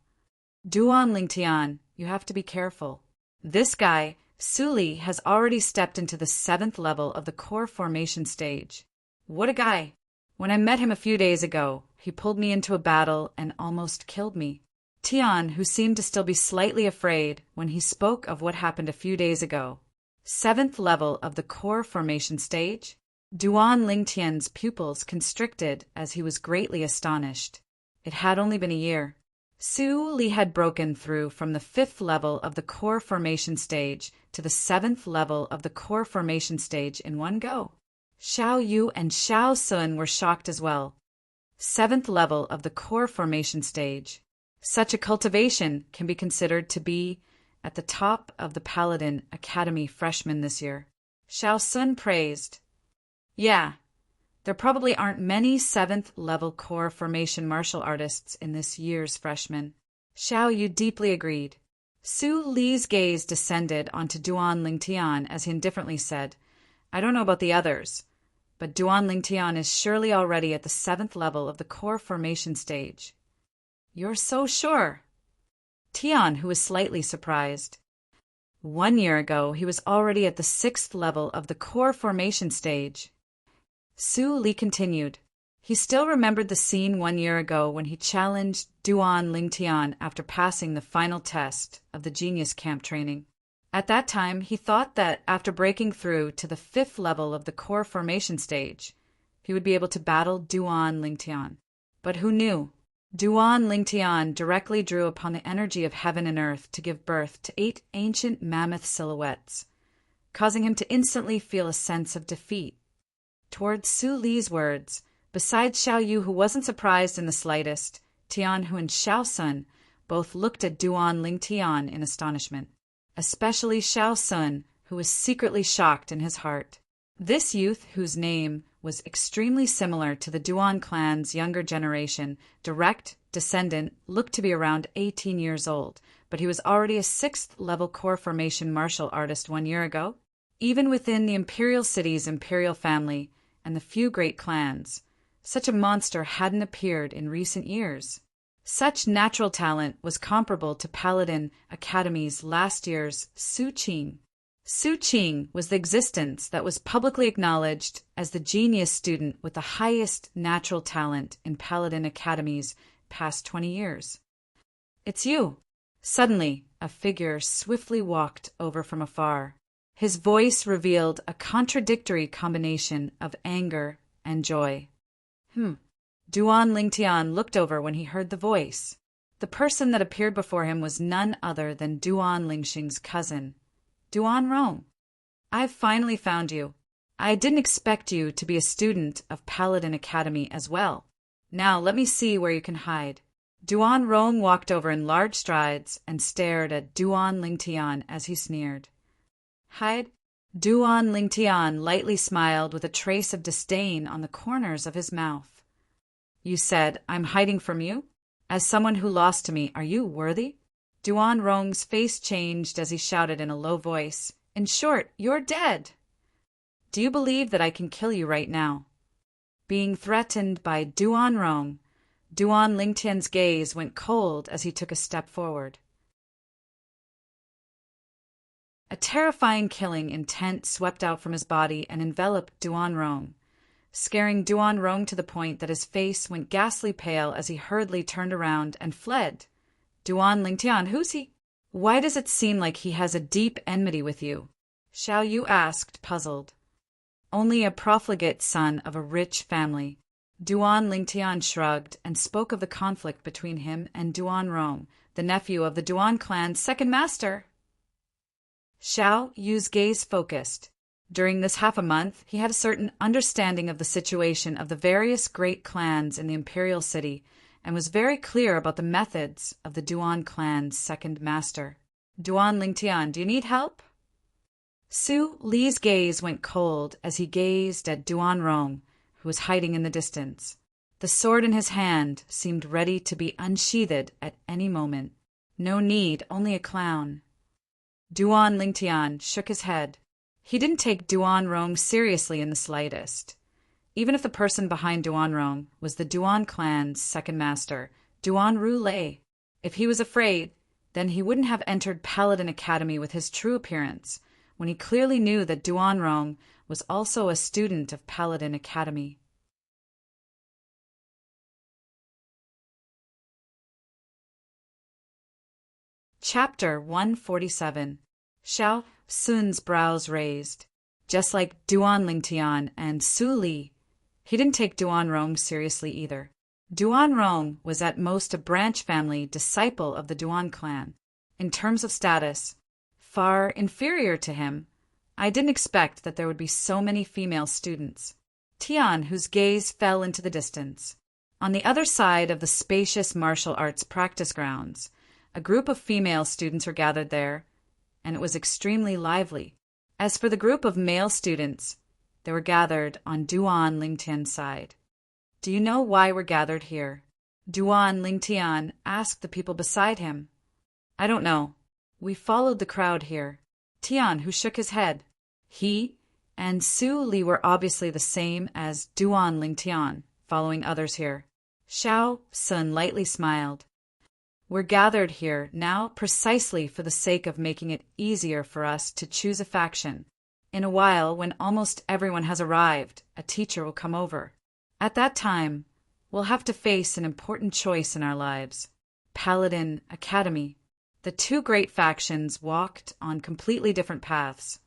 Duan Lingtian, you have to be careful. This guy, Suli, has already stepped into the 7th level of the core formation stage. What a guy! When I met him a few days ago, he pulled me into a battle and almost killed me. Tian, who seemed to still be slightly afraid when he spoke of what happened a few days ago. 7th level of the core formation stage? Duan Lingtian's pupils constricted as he was greatly astonished. It had only been a year. Su Li had broken through from the 5th level of the core formation stage to the 7th level of the core formation stage in one go. Xiao Yu and Xiao Sun were shocked as well. 7th level of the core formation stage. Such a cultivation can be considered to be at the top of the Paladin Academy freshmen this year. Xiao Sun praised. Yeah, there probably aren't many 7th level core formation martial artists in this year's freshmen. Xiao Yu deeply agreed. Su Li's gaze descended onto Duan Lingtian as he indifferently said, I don't know about the others, but Duan Lingtian is surely already at the 7th level of the core formation stage. You're so sure? Tian, who was slightly surprised. 1 year ago, he was already at the 6th level of the core formation stage. Su Li continued. He still remembered the scene 1 year ago when he challenged Duan Lingtian after passing the final test of the Genius Camp training. At that time, he thought that after breaking through to the 5th level of the core formation stage, he would be able to battle Duan Lingtian. But who knew? Duan Lingtian directly drew upon the energy of heaven and earth to give birth to 8 ancient mammoth silhouettes, causing him to instantly feel a sense of defeat. Towards Su Li's words, besides Xiao Yu, who wasn't surprised in the slightest, Tian Hu and Xiao Sun both looked at Duan Lingtian in astonishment, especially Xiao Sun, who was secretly shocked in his heart. This youth, whose name was extremely similar to the Duan clan's younger generation, direct descendant, looked to be around 18 years old, but he was already a 6th level core formation martial artist 1 year ago. Even within the imperial city's imperial family and the few great clans, such a monster hadn't appeared in recent years. Such natural talent was comparable to Paladin Academy's last year's Su Qing. Su Qing was the existence that was publicly acknowledged as the genius student with the highest natural talent in Paladin Academy's past 20 years. It's you. Suddenly, a figure swiftly walked over from afar. His voice revealed a contradictory combination of anger and joy. Duan Lingtian looked over when he heard the voice. The person that appeared before him was none other than Duan Lingxing's cousin, Duan Rong. I've finally found you. I didn't expect you to be a student of Paladin Academy as well. Now let me see where you can hide. Duan Rong walked over in large strides and stared at Duan Lingtian as he sneered. Hide? Duan Lingtian lightly smiled with a trace of disdain on the corners of his mouth. You said, I'm hiding from you? As someone who lost to me, are you worthy? Duan Rong's face changed as he shouted in a low voice. In short, you're dead. Do you believe that I can kill you right now? Being threatened by Duan Rong, Duan Lingtian's gaze went cold as he took a step forward. A terrifying killing intent swept out from his body and enveloped Duan Rong, scaring Duan Rong to the point that his face went ghastly pale as he hurriedly turned around and fled. Duan Lingtian, who's he? Why does it seem like he has a deep enmity with you? Xiao Yu asked, puzzled. Only a profligate son of a rich family. Duan Lingtian shrugged and spoke of the conflict between him and Duan Rong, the nephew of the Duan clan's second master. Xiao Yu's gaze focused. During this half a month, he had a certain understanding of the situation of the various great clans in the imperial city and was very clear about the methods of the Duan clan's second master. Duan Lingtian, do you need help? Su Li's gaze went cold as he gazed at Duan Rong, who was hiding in the distance. The sword in his hand seemed ready to be unsheathed at any moment. No need, only a clown. Duan Lingtian shook his head. He didn't take Duan Rong seriously in the slightest. even if the person behind Duanrong was the Duan clan's second master, Duan Ru. If he was afraid, then he wouldn't have entered Paladin Academy with his true appearance, when he clearly knew that Duanrong was also a student of Paladin Academy. Chapter 147. Xiao Sun's brows raised. Just like Duan Lingtian and Su Li, he didn't take Duanrong seriously either. Duanrong was at most a branch family disciple of the Duan clan. In terms of status, far inferior to him. I didn't expect that there would be so many female students. Tian, whose gaze fell into the distance. On the other side of the spacious martial arts practice grounds, a group of female students were gathered there, and it was extremely lively. As for the group of male students, they were gathered on Duan Lingtian's side. Do you know why we're gathered here? Duan Lingtian asked the people beside him. I don't know. We followed the crowd here. Tian, who shook his head. He and Su Li were obviously the same as Duan Lingtian, following others here. Xiao Sun lightly smiled. We're gathered here now precisely for the sake of making it easier for us to choose a faction. In a while, when almost everyone has arrived, a teacher will come over. At that time, we'll have to face an important choice in our lives. Paladin Academy. The two great factions walked on completely different paths,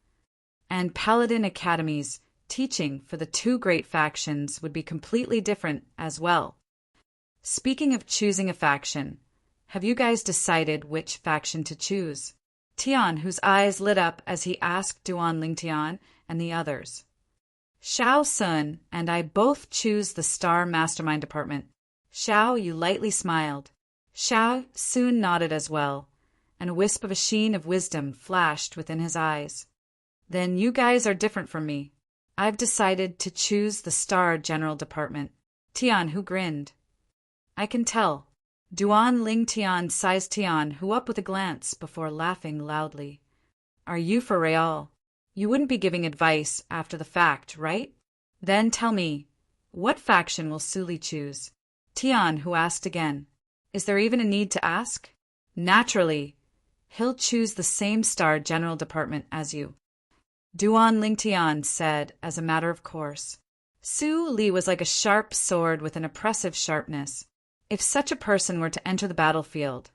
and Paladin Academy's teaching for the two great factions would be completely different as well. Speaking of choosing a faction, have you guys decided which faction to choose? Tian, whose eyes lit up as he asked Duan Lingtian and the others. Xiao Sun and I both choose the Star Mastermind Department. Xiao, you lightly smiled. Xiao soon nodded as well, and a wisp of a sheen of wisdom flashed within his eyes. Then you guys are different from me. I've decided to choose the Star General Department. Tian, who grinned. I can tell. Duan Lingtian sized Tian, who up with a glance before laughing loudly. Are you for real? You wouldn't be giving advice after the fact, right? Then tell me, what faction will Su Li choose? Tian, who asked again. Is there even a need to ask? Naturally. He'll choose the same Star General Department as you. Duan Lingtian said as a matter of course. Su Li was like a sharp sword with an oppressive sharpness. If such a person were to enter the battlefield,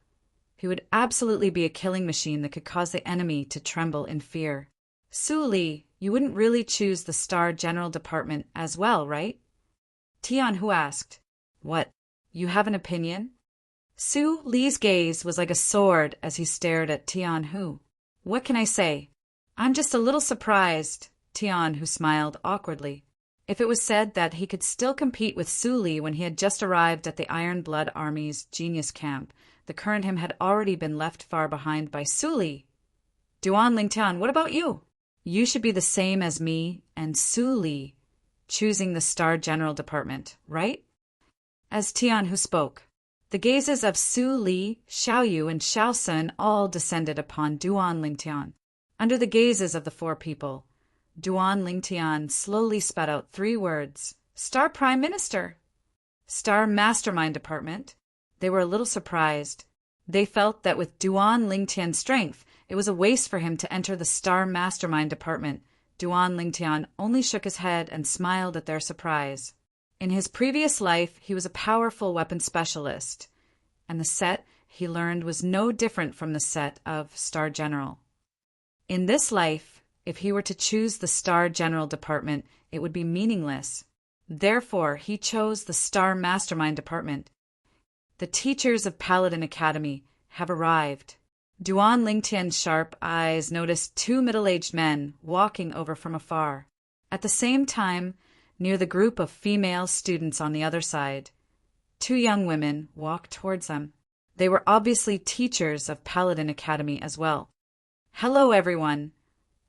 he would absolutely be a killing machine that could cause the enemy to tremble in fear. Su Li, you wouldn't really choose the Star General Department as well, right? Tian, who asked. What, you have an opinion? Su Li's gaze was like a sword as he stared at Tian, who. What can I say? I'm just a little surprised, Tian, who smiled awkwardly. If it was said that he could still compete with Su Li when he had just arrived at the Iron Blood Army's genius camp, the current him had already been left far behind by Su Li. Duan Lingtian, what about you? You should be the same as me and Su Li, choosing the Star General Department, right? As Tian, who spoke, the gazes of Su Li, Xiao Yu, and Xiao Sun all descended upon Duan Lingtian. Under the gazes of the four people, Duan Lingtian slowly spat out 3 words. Star Prime Minister. Star Mastermind Department. They were a little surprised. They felt that with Duan Lingtian's strength, it was a waste for him to enter the Star Mastermind Department. Duan Lingtian only shook his head and smiled at their surprise. In his previous life, he was a powerful weapon specialist, and the set he learned was no different from the set of Star General. In this life, if he were to choose the Star General Department, it would be meaningless. Therefore, he chose the Star Mastermind Department. The teachers of Paladin Academy have arrived. Duan Lingtian's sharp eyes noticed 2 middle-aged men walking over from afar. At the same time, near the group of female students on the other side, 2 young women walked towards them. They were obviously teachers of Paladin Academy as well. Hello, everyone.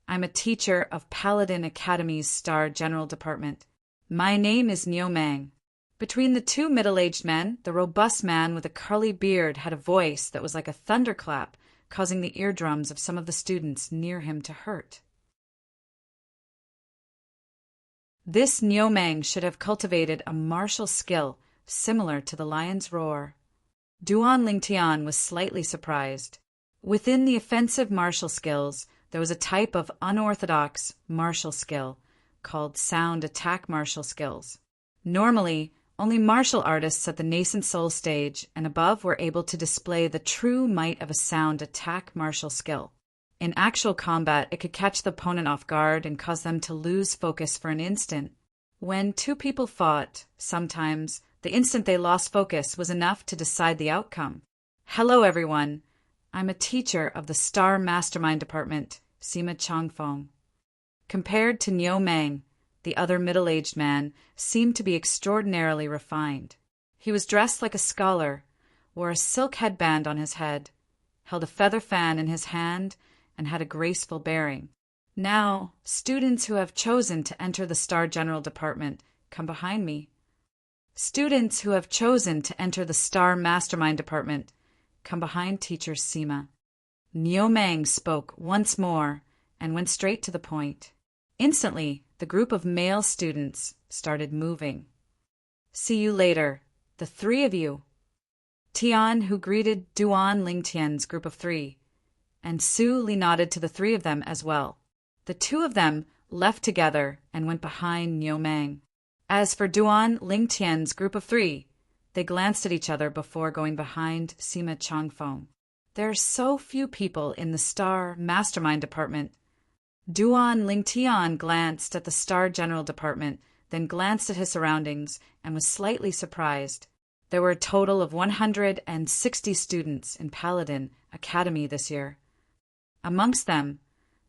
I'm a teacher of Paladin Academy's Star General Department. My name is Niu Mang. Between the 2 middle-aged men, the robust man with a curly beard had a voice that was like a thunderclap, causing the eardrums of some of the students near him to hurt. This Niomang should have cultivated a martial skill similar to the lion's roar. Duan Lingtian was slightly surprised. Within the offensive martial skills, there was a type of unorthodox martial skill called sound attack martial skills. Normally, only martial artists at the nascent soul stage and above were able to display the true might of a sound attack martial skill. In actual combat, it could catch the opponent off guard and cause them to lose focus for an instant. When two people fought, sometimes the instant they lost focus was enough to decide the outcome. Hello, everyone. I'm a teacher of the Star Mastermind Department, Sima Changfeng. Compared to Niu Mang, the other middle-aged man seemed to be extraordinarily refined. He was dressed like a scholar, wore a silk headband on his head, held a feather fan in his hand, and had a graceful bearing. Now, students who have chosen to enter the Star General Department, come behind me. Students who have chosen to enter the Star Mastermind Department, come behind teacher Sima. Niu Mang spoke once more and went straight to the point. Instantly, the group of male students started moving. See you later, the three of you. Tian, who greeted Duan Lingtian's group of three, and Su Li nodded to the three of them as well. The two of them left together and went behind Niu Mang. As for Duan Lingtian's group of three, they glanced at each other before going behind Sima Changfeng. There are so few people in the Star Mastermind Department. Duan Lingtian glanced at the Star General Department, then glanced at his surroundings and was slightly surprised. There were a total of 160 students in Paladin Academy this year. Amongst them,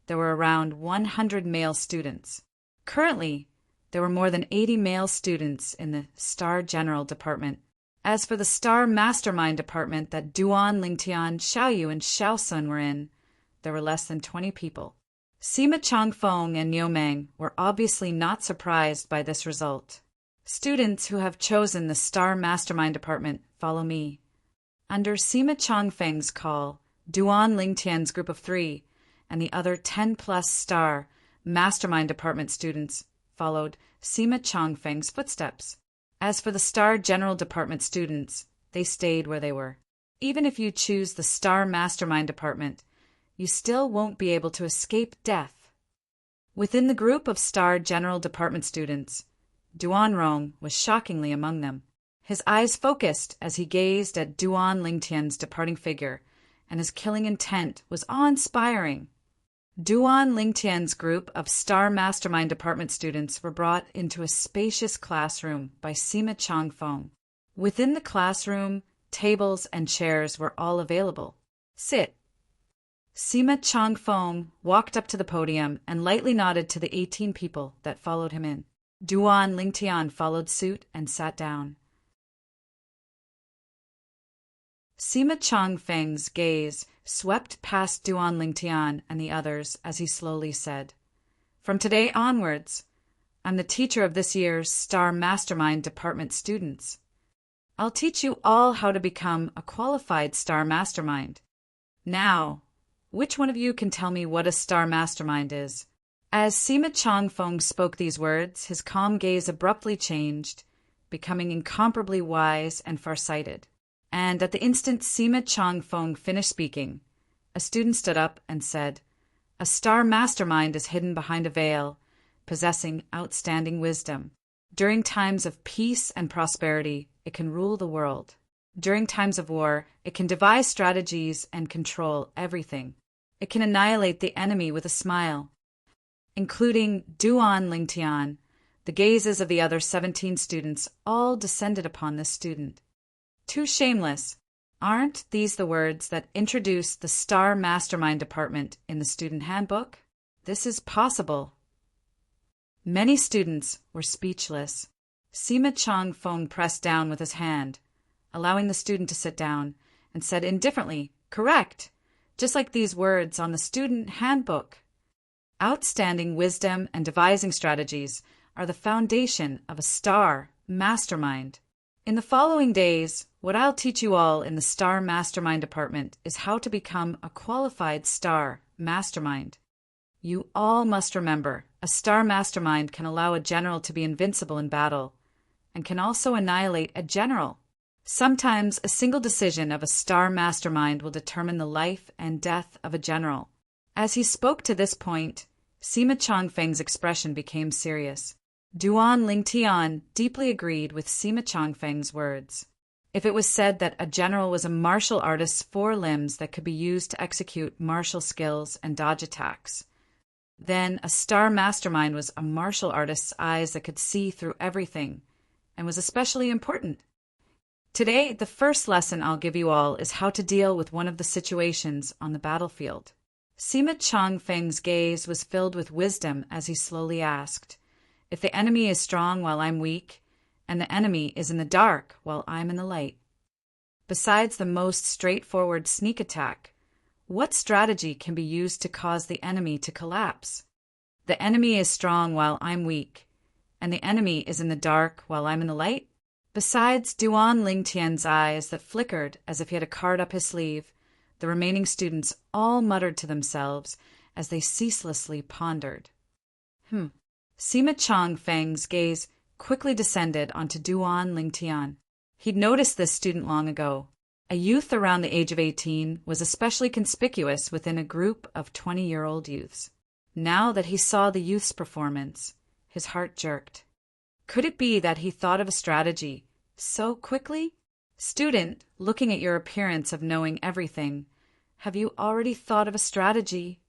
there were around 100 male students. Currently, there were more than 80 male students in the Star General Department. As for the Star Mastermind Department that Duan Lingtian, Xiaoyu, and Xiaosun were in, there were less than 20 people. Sima Changfeng and Niu Mang were obviously not surprised by this result. Students who have chosen the Star Mastermind Department, follow me. Under Sima Changfeng's call, Duan Lingtian's group of three and the other 10-plus Star Mastermind Department students followed Sima Changfeng's footsteps. As for the Star General Department students, they stayed where they were. Even if you choose the Star Mastermind Department, you still won't be able to escape death. Within the group of Star General Department students, Duan Rong was shockingly among them. His eyes focused as he gazed at Duan Lingtian's departing figure, and his killing intent was awe-inspiring. Duan Lingtian's group of Star Mastermind Department students were brought into a spacious classroom by Sima Changfeng. Within the classroom, tables and chairs were all available. Sit. Sima Changfeng walked up to the podium and lightly nodded to the 18 people that followed him in. Duan Lingtian followed suit and sat down. Sima Changfeng's gaze swept past Duan Lingtian and the others as he slowly said, "From today onwards, I'm the teacher of this year's Star Mastermind Department students. I'll teach you all how to become a qualified Star Mastermind. Now, which one of you can tell me what a Star Mastermind is?" As Sima Changfeng spoke these words, his calm gaze abruptly changed, becoming incomparably wise and farsighted. And at the instant Sima Changfeng finished speaking, a student stood up and said, "A Star Mastermind is hidden behind a veil, possessing outstanding wisdom. During times of peace and prosperity, it can rule the world. During times of war, it can devise strategies and control everything. It can annihilate the enemy with a smile." Including Duan Lingtian, the gazes of the other 17 students all descended upon this student. Too shameless. Aren't these the words that introduce the Star Mastermind Department in the student handbook? This is possible. Many students were speechless. Sima Changfeng pressed down with his hand, allowing the student to sit down, and said indifferently, "Correct, just like these words on the student handbook. Outstanding wisdom and devising strategies are the foundation of a Star Mastermind. In the following days, what I'll teach you all in the Star Mastermind Department is how to become a qualified Star Mastermind. You all must remember, a star mastermind can allow a general to be invincible in battle, and can also annihilate a general. Sometimes a single decision of a star mastermind will determine the life and death of a general. As he spoke to this point, Sima Chongfeng's expression became serious. Duan Lingtian deeply agreed with Sima Chongfeng's words. If it was said that a general was a martial artist's four limbs that could be used to execute martial skills and dodge attacks, then a star mastermind was a martial artist's eyes that could see through everything, and was especially important. Today, the first lesson I'll give you all is how to deal with one of the situations on the battlefield. Sima Chongfeng's gaze was filled with wisdom as he slowly asked, "If the enemy is strong while I'm weak, and the enemy is in the dark while I'm in the light, besides the most straightforward sneak attack, what strategy can be used to cause the enemy to collapse? The enemy is strong while I'm weak, and the enemy is in the dark while I'm in the light?" Besides Duan Lingtian's eyes that flickered as if he had a card up his sleeve, the remaining students all muttered to themselves as they ceaselessly pondered. Sima Chongfeng's gaze quickly descended onto Duan Lingtian. He'd noticed this student long ago. A youth around the age of 18 was especially conspicuous within a group of 20-year-old youths. Now that he saw the youth's performance, his heart jerked. Could it be that he thought of a strategy so quickly? Student, looking at your appearance of knowing everything, have you already thought of a strategy?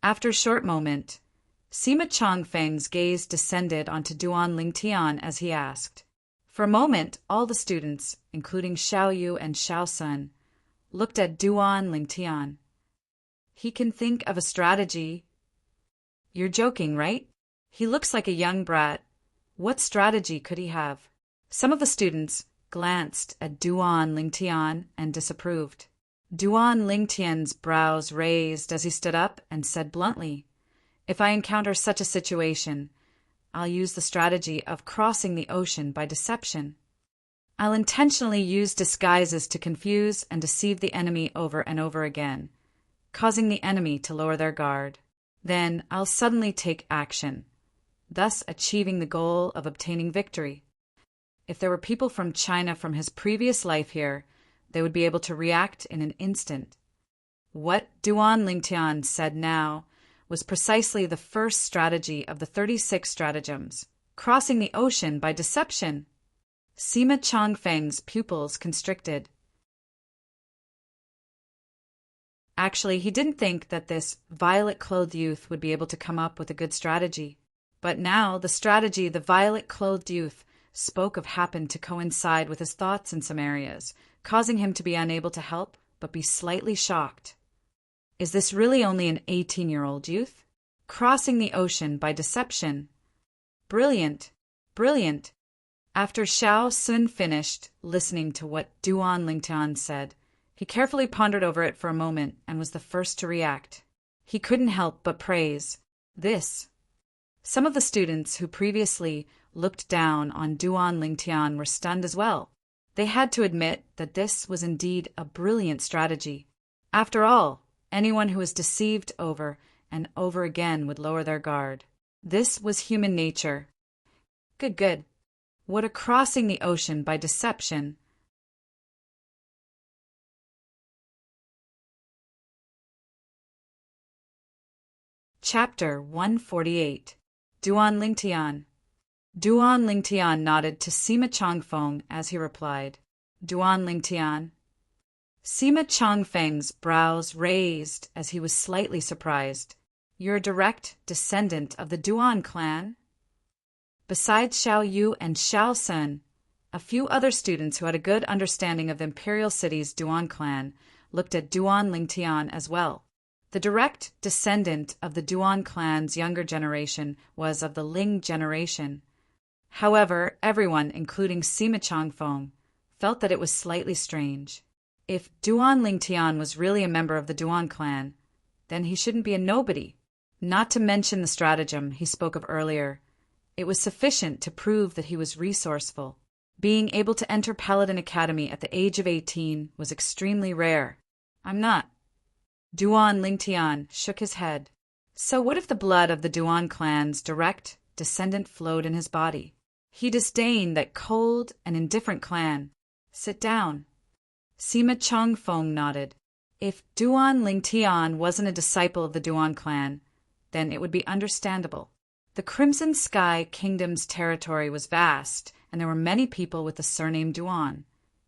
After a short moment, Sima Chongfeng's gaze descended onto Duan Lingtian as he asked. For a moment, all the students, including Xiao Yu and Xiao Sun, looked at Duan Lingtian. He can think of a strategy. You're joking, right? He looks like a young brat. What strategy could he have? Some of the students glanced at Duan Lingtian and disapproved. Duan Lingtian's brows raised as he stood up and said bluntly, "If I encounter such a situation, I'll use the strategy of crossing the ocean by deception. I'll intentionally use disguises to confuse and deceive the enemy over and over again, causing the enemy to lower their guard. Then I'll suddenly take action, thus achieving the goal of obtaining victory. If there were people from China from his previous life here, they would be able to react in an instant." What Duan Lingtian said now was precisely the first strategy of the 36 stratagems, crossing the ocean by deception. Sima Chongfeng's pupils constricted. Actually, he didn't think that this violet-clothed youth would be able to come up with a good strategy. But now the strategy the violet-clothed youth spoke of happened to coincide with his thoughts in some areas, causing him to be unable to help but be slightly shocked. Is this really only an 18-year-old youth? Crossing the ocean by deception. Brilliant, brilliant. After Xiao Sun finished listening to what Duan Lingtian said, he carefully pondered over it for a moment and was the first to react. He couldn't help but praise this. Some of the students who previously looked down on Duan Lingtian were stunned as well. They had to admit that this was indeed a brilliant strategy. After all, anyone who was deceived over and over again would lower their guard. This was human nature. Good. What a crossing the ocean by deception. Chapter 148. Duan Lingtian. Duan Lingtian nodded to Sima Chongfeng as he replied. Duan Lingtian. Sima Chongfeng's brows raised as he was slightly surprised. You're a direct descendant of the Duan clan? Besides Xiao Yu and Xiao Sun, a few other students who had a good understanding of the imperial city's Duan clan looked at Duan Lingtian as well. The direct descendant of the Duan clan's younger generation was of the Ling generation. However, everyone, including Sima Chongfeng, felt that it was slightly strange. If Duan Lingtian was really a member of the Duan clan, then he shouldn't be a nobody. Not to mention the stratagem he spoke of earlier, it was sufficient to prove that he was resourceful. Being able to enter Paladin Academy at the age of 18 was extremely rare. I'm not. Duan Lingtian shook his head. So what if the blood of the Duan clan's direct descendant flowed in his body? He disdained that cold and indifferent clan. Sit down. Sima Chongfeng nodded. If Duan Lingtian wasn't a disciple of the Duan clan, then it would be understandable. The Crimson Sky Kingdom's territory was vast, and there were many people with the surname Duan,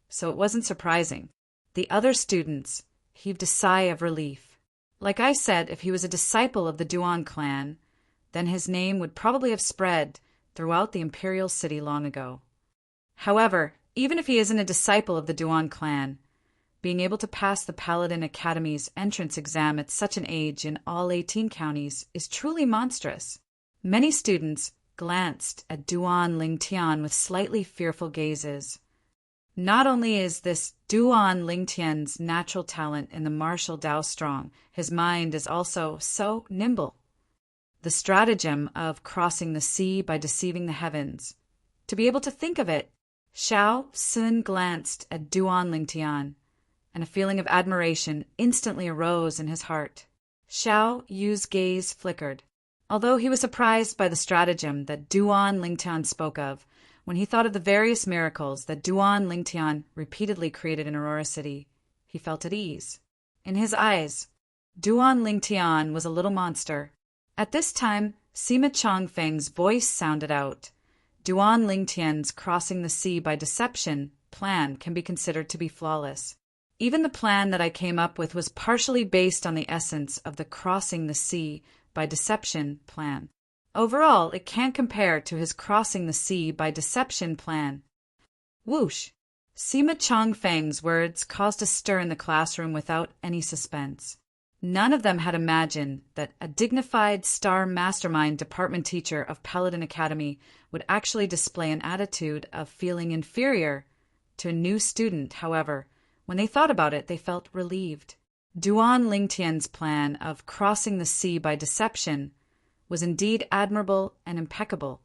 so it wasn't surprising. The other students heaved a sigh of relief. Like I said, if he was a disciple of the Duan clan, then his name would probably have spread throughout the imperial city long ago. However, even if he isn't a disciple of the Duan clan, being able to pass the Paladin Academy's entrance exam at such an age in all 18 counties is truly monstrous. Many students glanced at Duan Lingtian with slightly fearful gazes. Not only is this Duan Lingtian's natural talent in the martial Dao strong, his mind is also so nimble. The stratagem of crossing the sea by deceiving the heavens. To be able to think of it, Xiao Sun glanced at Duan Lingtian, and a feeling of admiration instantly arose in his heart. Xiao Yu's gaze flickered. Although he was surprised by the stratagem that Duan Lingtian spoke of, when he thought of the various miracles that Duan Lingtian repeatedly created in Aurora City, he felt at ease. In his eyes, Duan Lingtian was a little monster. At this time, Sima Chongfeng's voice sounded out. Duan Lingtian's crossing the sea by deception plan can be considered to be flawless. Even the plan that I came up with was partially based on the essence of the crossing the sea by deception plan. Overall, it can't compare to his crossing the sea by deception plan. Whoosh! Sima Chongfeng's words caused a stir in the classroom without any suspense. None of them had imagined that a dignified star mastermind department teacher of Paladin Academy would actually display an attitude of feeling inferior to a new student. However, when they thought about it, they felt relieved. Duan Lingtian's plan of crossing the sea by deception was indeed admirable and impeccable.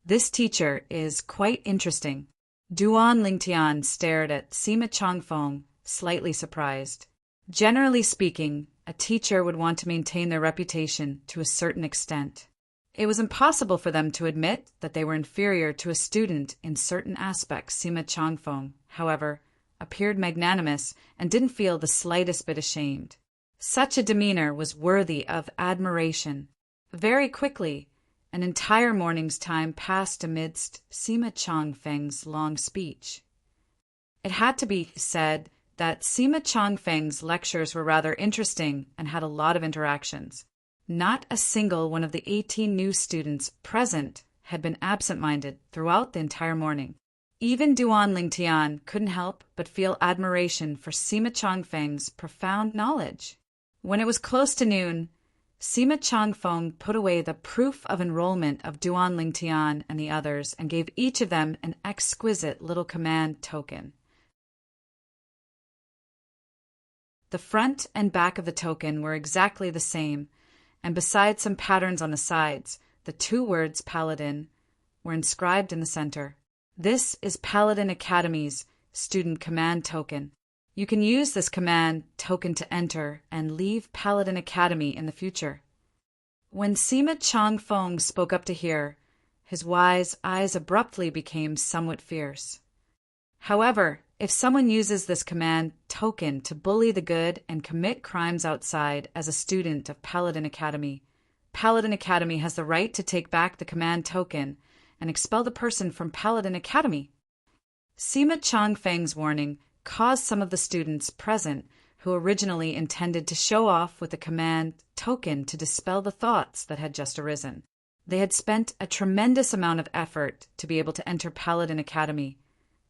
This teacher is quite interesting. Duan Lingtian stared at Sima Chongfeng, slightly surprised. Generally speaking, a teacher would want to maintain their reputation to a certain extent. It was impossible for them to admit that they were inferior to a student in certain aspects. Sima Chongfeng, however, appeared magnanimous and didn't feel the slightest bit ashamed. Such a demeanor was worthy of admiration. Very quickly, an entire morning's time passed amidst Sima Chongfeng's long speech. It had to be said that Sima Chongfeng's lectures were rather interesting and had a lot of interactions. Not a single one of the 18 new students present had been absent-minded throughout the entire morning. Even Duan Lingtian couldn't help but feel admiration for Sima Chongfeng's profound knowledge. When it was close to noon, Sima Chongfeng put away the proof of enrollment of Duan Lingtian and the others and gave each of them an exquisite little command token. The front and back of the token were exactly the same, and besides some patterns on the sides, the two words Paladin were inscribed in the center. This is Paladin Academy's student command token. You can use this command token to enter and leave Paladin Academy in the future. When Sima Chongfeng spoke up to hear, his wise eyes abruptly became somewhat fierce. However, if someone uses this command token to bully the good and commit crimes outside as a student of Paladin Academy has the right to take back the command token and expel the person from Paladin Academy. Sima Chongfeng's warning caused some of the students present who originally intended to show off with the command token to dispel the thoughts that had just arisen. They had spent a tremendous amount of effort to be able to enter Paladin Academy,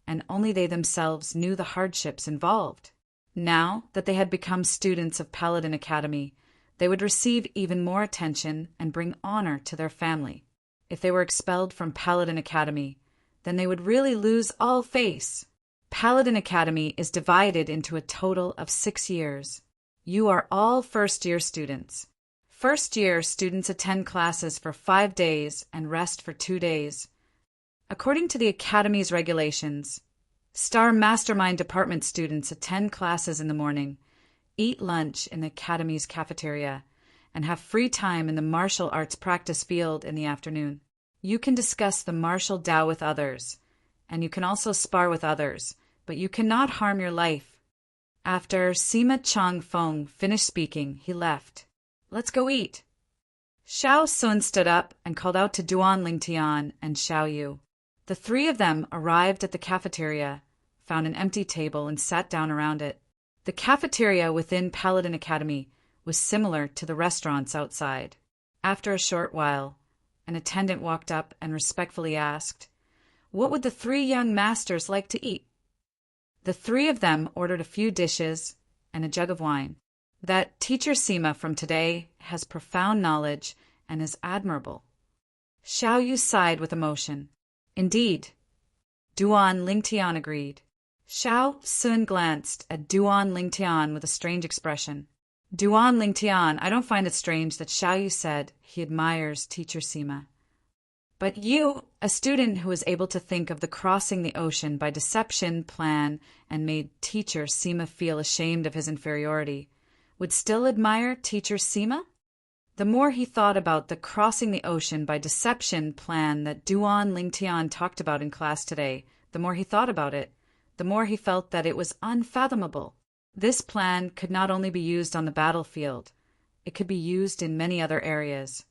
and only they themselves knew the hardships involved. Now that they had become students of Paladin Academy, they would receive even more attention and bring honor to their family. If they were expelled from Paladin Academy, then they would really lose all face. Paladin Academy is divided into a total of 6 years. You are all first-year students. First-year students attend classes for 5 days and rest for 2 days. According to the Academy's regulations, Star Mastermind Department students attend classes in the morning, eat lunch in the Academy's cafeteria, and have free time in the martial arts practice field in the afternoon. You can discuss the martial Tao with others, and you can also spar with others, but you cannot harm your life. After Sima Chang Feng finished speaking, he left. Let's go eat. Xiao Sun stood up and called out to Duan Lingtian and Xiao Yu. The three of them arrived at the cafeteria, found an empty table, and sat down around it. The cafeteria within Paladin Academy was similar to the restaurants outside. After a short while, an attendant walked up and respectfully asked, "What would the three young masters like to eat?" The three of them ordered a few dishes and a jug of wine. That teacher Sima from today has profound knowledge and is admirable. Xiao Yu sighed with emotion. Indeed. Duan Lingtian agreed. Xiao Sun glanced at Duan Lingtian with a strange expression. Duan Lingtian, I don't find it strange that Xiao Yu said he admires teacher Sima. But you, a student who was able to think of the crossing the ocean by deception plan and made teacher Sima feel ashamed of his inferiority, would still admire teacher Sima? The more he thought about the crossing the ocean by deception plan that Duan Lingtian talked about in class today, the more he thought about it, the more he felt that it was unfathomable. This plan could not only be used on the battlefield, it could be used in many other areas.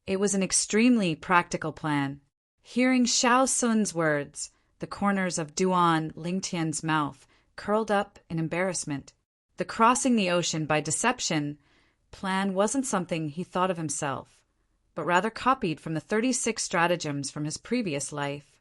It was an extremely practical plan. Hearing Xiao Sun's words, the corners of Duan Lingtian's mouth curled up in embarrassment. The crossing the ocean by deception plan wasn't something he thought of himself, but rather copied from the 36 stratagems from his previous life.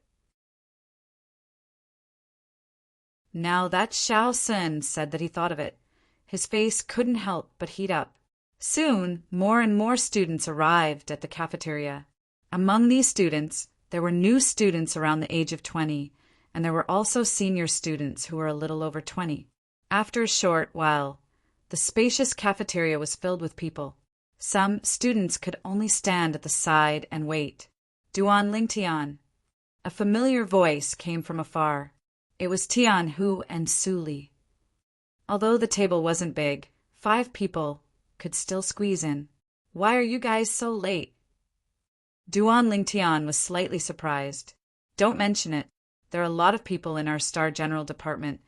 Now that Xiao Sun said that he thought of it, his face couldn't help but heat up. Soon, more and more students arrived at the cafeteria. Among these students, there were new students around the age of 20, and there were also senior students who were a little over 20. After a short while, the spacious cafeteria was filled with people. Some students could only stand at the side and wait. Duan Lingtian. A familiar voice came from afar. It was Tian Hu and Su Li. Although the table wasn't big, 5 people could still squeeze in. Why are you guys so late? Duan Lingtian was slightly surprised. Don't mention it. There are a lot of people in our Star General department,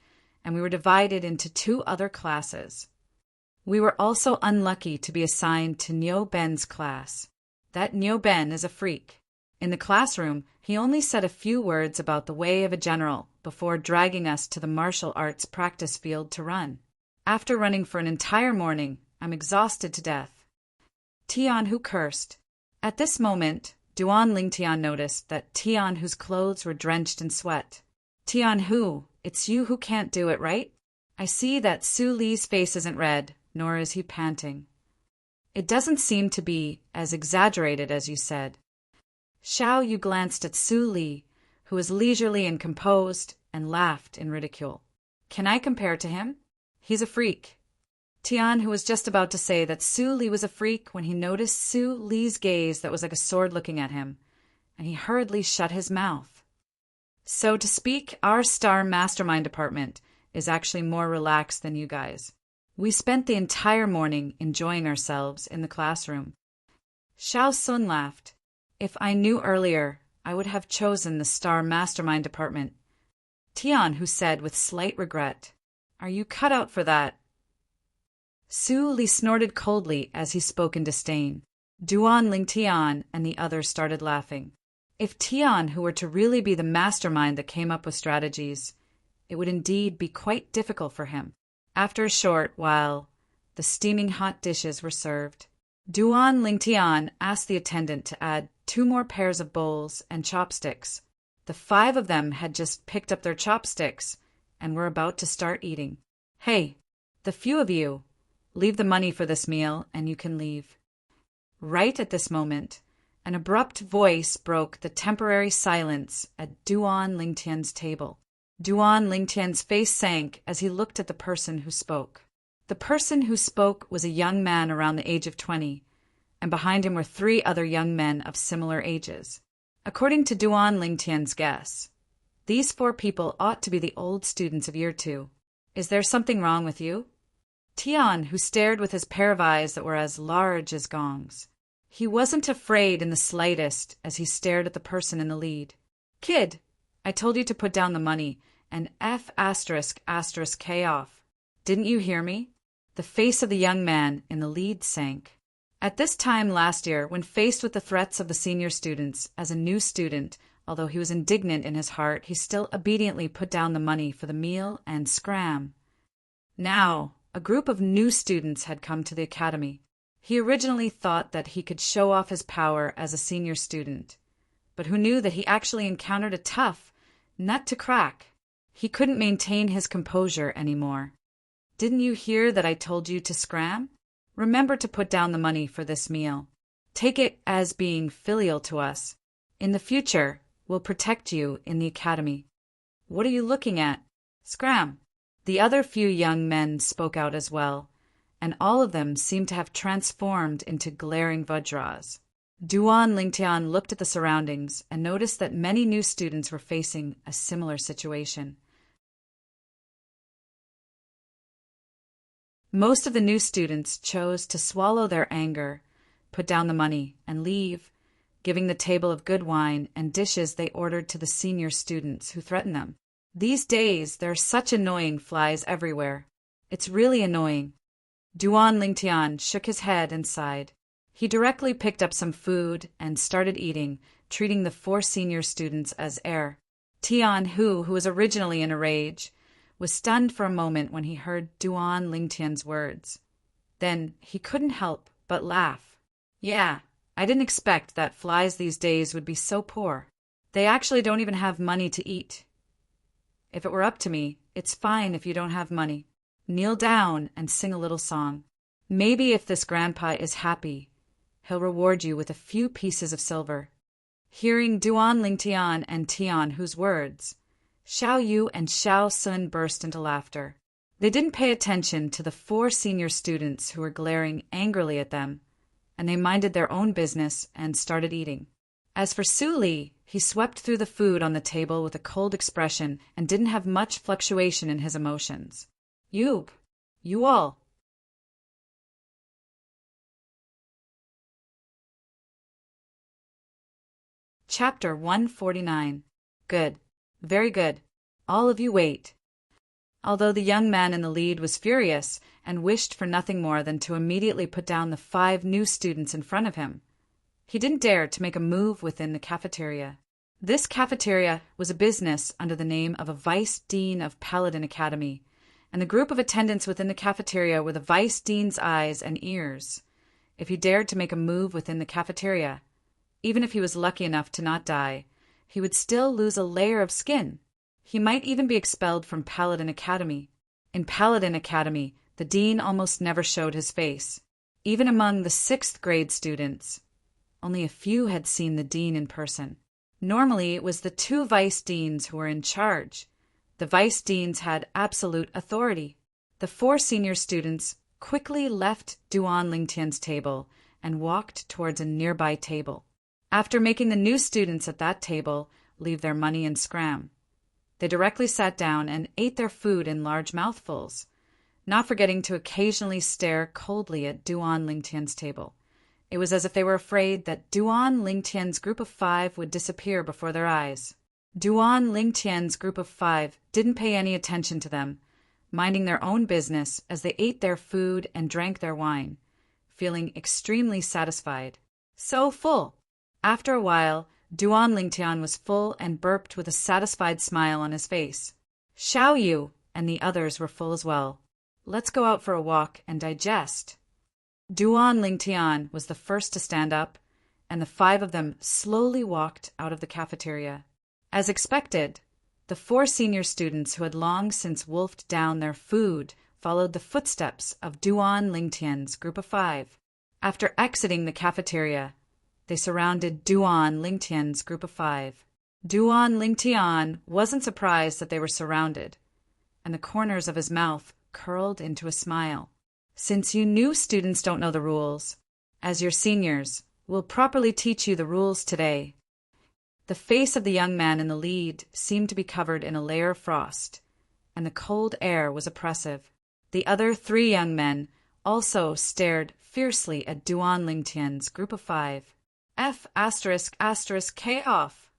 and we were divided into 2 other classes. We were also unlucky to be assigned to Niu Ben's class. That Niu Ben is a freak. In the classroom, he only said a few words about the way of a general before dragging us to the martial arts practice field to run. After running for an entire morning, I'm exhausted to death. Tian Hu cursed. At this moment, Duan Lingtian noticed that Tian Hu's clothes were drenched in sweat. Tian Hu, it's you who can't do it, right? I see that Su Li's face isn't red, nor is he panting. It doesn't seem to be as exaggerated as you said. Xiao Yu glanced at Su Li, who was leisurely and composed, and laughed in ridicule. Can I compare to him? He's a freak. Tian, who was just about to say that Su Li was a freak when he noticed Su Li's gaze that was like a sword looking at him, and he hurriedly shut his mouth. So to speak, our Star Mastermind department is actually more relaxed than you guys. We spent the entire morning enjoying ourselves in the classroom. Xiao Sun laughed. If I knew earlier, I would have chosen the Star Mastermind department. Tian, who said with slight regret, Are you cut out for that? Su Li snorted coldly as he spoke in disdain. Duan Lingtian and the others started laughing. If Tian, who were to really be the mastermind that came up with strategies, it would indeed be quite difficult for him. After a short while, the steaming hot dishes were served. Duan Lingtian asked the attendant to add 2 more pairs of bowls and chopsticks. The 5 of them had just picked up their chopsticks and were about to start eating. Hey, the few of you, leave the money for this meal and you can leave. Right at this moment, an abrupt voice broke the temporary silence at Duan Lingtian's table. Duan Lingtian's face sank as he looked at the person who spoke. The person who spoke was a young man around the age of 20, and behind him were 3 other young men of similar ages. According to Duan Lingtian's guess, these 4 people ought to be the old students of year 2. Is there something wrong with you? Tian, who stared with his pair of eyes that were as large as gongs. He wasn't afraid in the slightest as he stared at the person in the lead. "Kid, I told you to put down the money and F***K off. Didn't you hear me?" The face of the young man in the lead sank. At this time last year, when faced with the threats of the senior students, as a new student, although he was indignant in his heart, he still obediently put down the money for the meal and scram. Now, a group of new students had come to the academy. He originally thought that he could show off his power as a senior student, but who knew that he actually encountered a tough nut to crack? He couldn't maintain his composure anymore. "Didn't you hear that I told you to scram? Remember to put down the money for this meal. Take it as being filial to us. In the future, we'll protect you in the academy." "What are you looking at? Scram." The other few young men spoke out as well, and all of them seemed to have transformed into glaring Vajras. Duan Lingtian looked at the surroundings and noticed that many new students were facing a similar situation. Most of the new students chose to swallow their anger, put down the money, and leave, giving the table of good wine and dishes they ordered to the senior students who threatened them. These days, there are such annoying flies everywhere. It's really annoying. Duan Lingtian shook his head and sighed. He directly picked up some food and started eating, treating the 4 senior students as air. Tian, who was originally in a rage, was stunned for a moment when he heard Duan Lingtian's words. Then he couldn't help but laugh. "Yeah, I didn't expect that flies these days would be so poor. They actually don't even have money to eat. If it were up to me, it's fine if you don't have money. Kneel down and sing a little song. Maybe if this grandpa is happy, he'll reward you with a few pieces of silver." Hearing Duan Lingtian and Tian Hu's words, Xiao Yu and Xiao Sun burst into laughter. They didn't pay attention to the 4 senior students who were glaring angrily at them, and they minded their own business and started eating. As for Su Li, he swept through the food on the table with a cold expression and didn't have much fluctuation in his emotions. You all. Chapter 149. Good. Very good. All of you wait. Although the young man in the lead was furious and wished for nothing more than to immediately put down the 5 new students in front of him, he didn't dare to make a move within the cafeteria. This cafeteria was a business under the name of a Vice Dean of Paladin Academy, and the group of attendants within the cafeteria were the Vice Dean's eyes and ears. If he dared to make a move within the cafeteria, even if he was lucky enough to not die, he would still lose a layer of skin. He might even be expelled from Paladin Academy. In Paladin Academy, the dean almost never showed his face. Even among the 6th grade students, only a few had seen the dean in person. Normally, it was the 2 vice deans who were in charge. The vice deans had absolute authority. The 4 senior students quickly left Duan Lingtian's table and walked towards a nearby table, after making the new students at that table leave their money and scram. They directly sat down and ate their food in large mouthfuls, not forgetting to occasionally stare coldly at Duan Lingtian's table. It was as if they were afraid that Duan Lingtian's group of 5 would disappear before their eyes. Duan Lingtian's group of 5 didn't pay any attention to them, minding their own business as they ate their food and drank their wine, feeling extremely satisfied. So full. After a while, Duan Lingtian was full and burped with a satisfied smile on his face. Xiao Yu and the others were full as well. "Let's go out for a walk and digest." Duan Lingtian was the first to stand up, and the 5 of them slowly walked out of the cafeteria. As expected, the 4 senior students who had long since wolfed down their food followed the footsteps of Duan Lingtian's group of 5. After exiting the cafeteria, they surrounded Duan Lingtian's group of 5. Duan Lingtian wasn't surprised that they were surrounded, and the corners of his mouth curled into a smile. "Since you new students don't know the rules, as your seniors, we'll properly teach you the rules today." The face of the young man in the lead seemed to be covered in a layer of frost, and the cold air was oppressive. The other three young men also stared fiercely at Duan Lingtian's group of five. K off.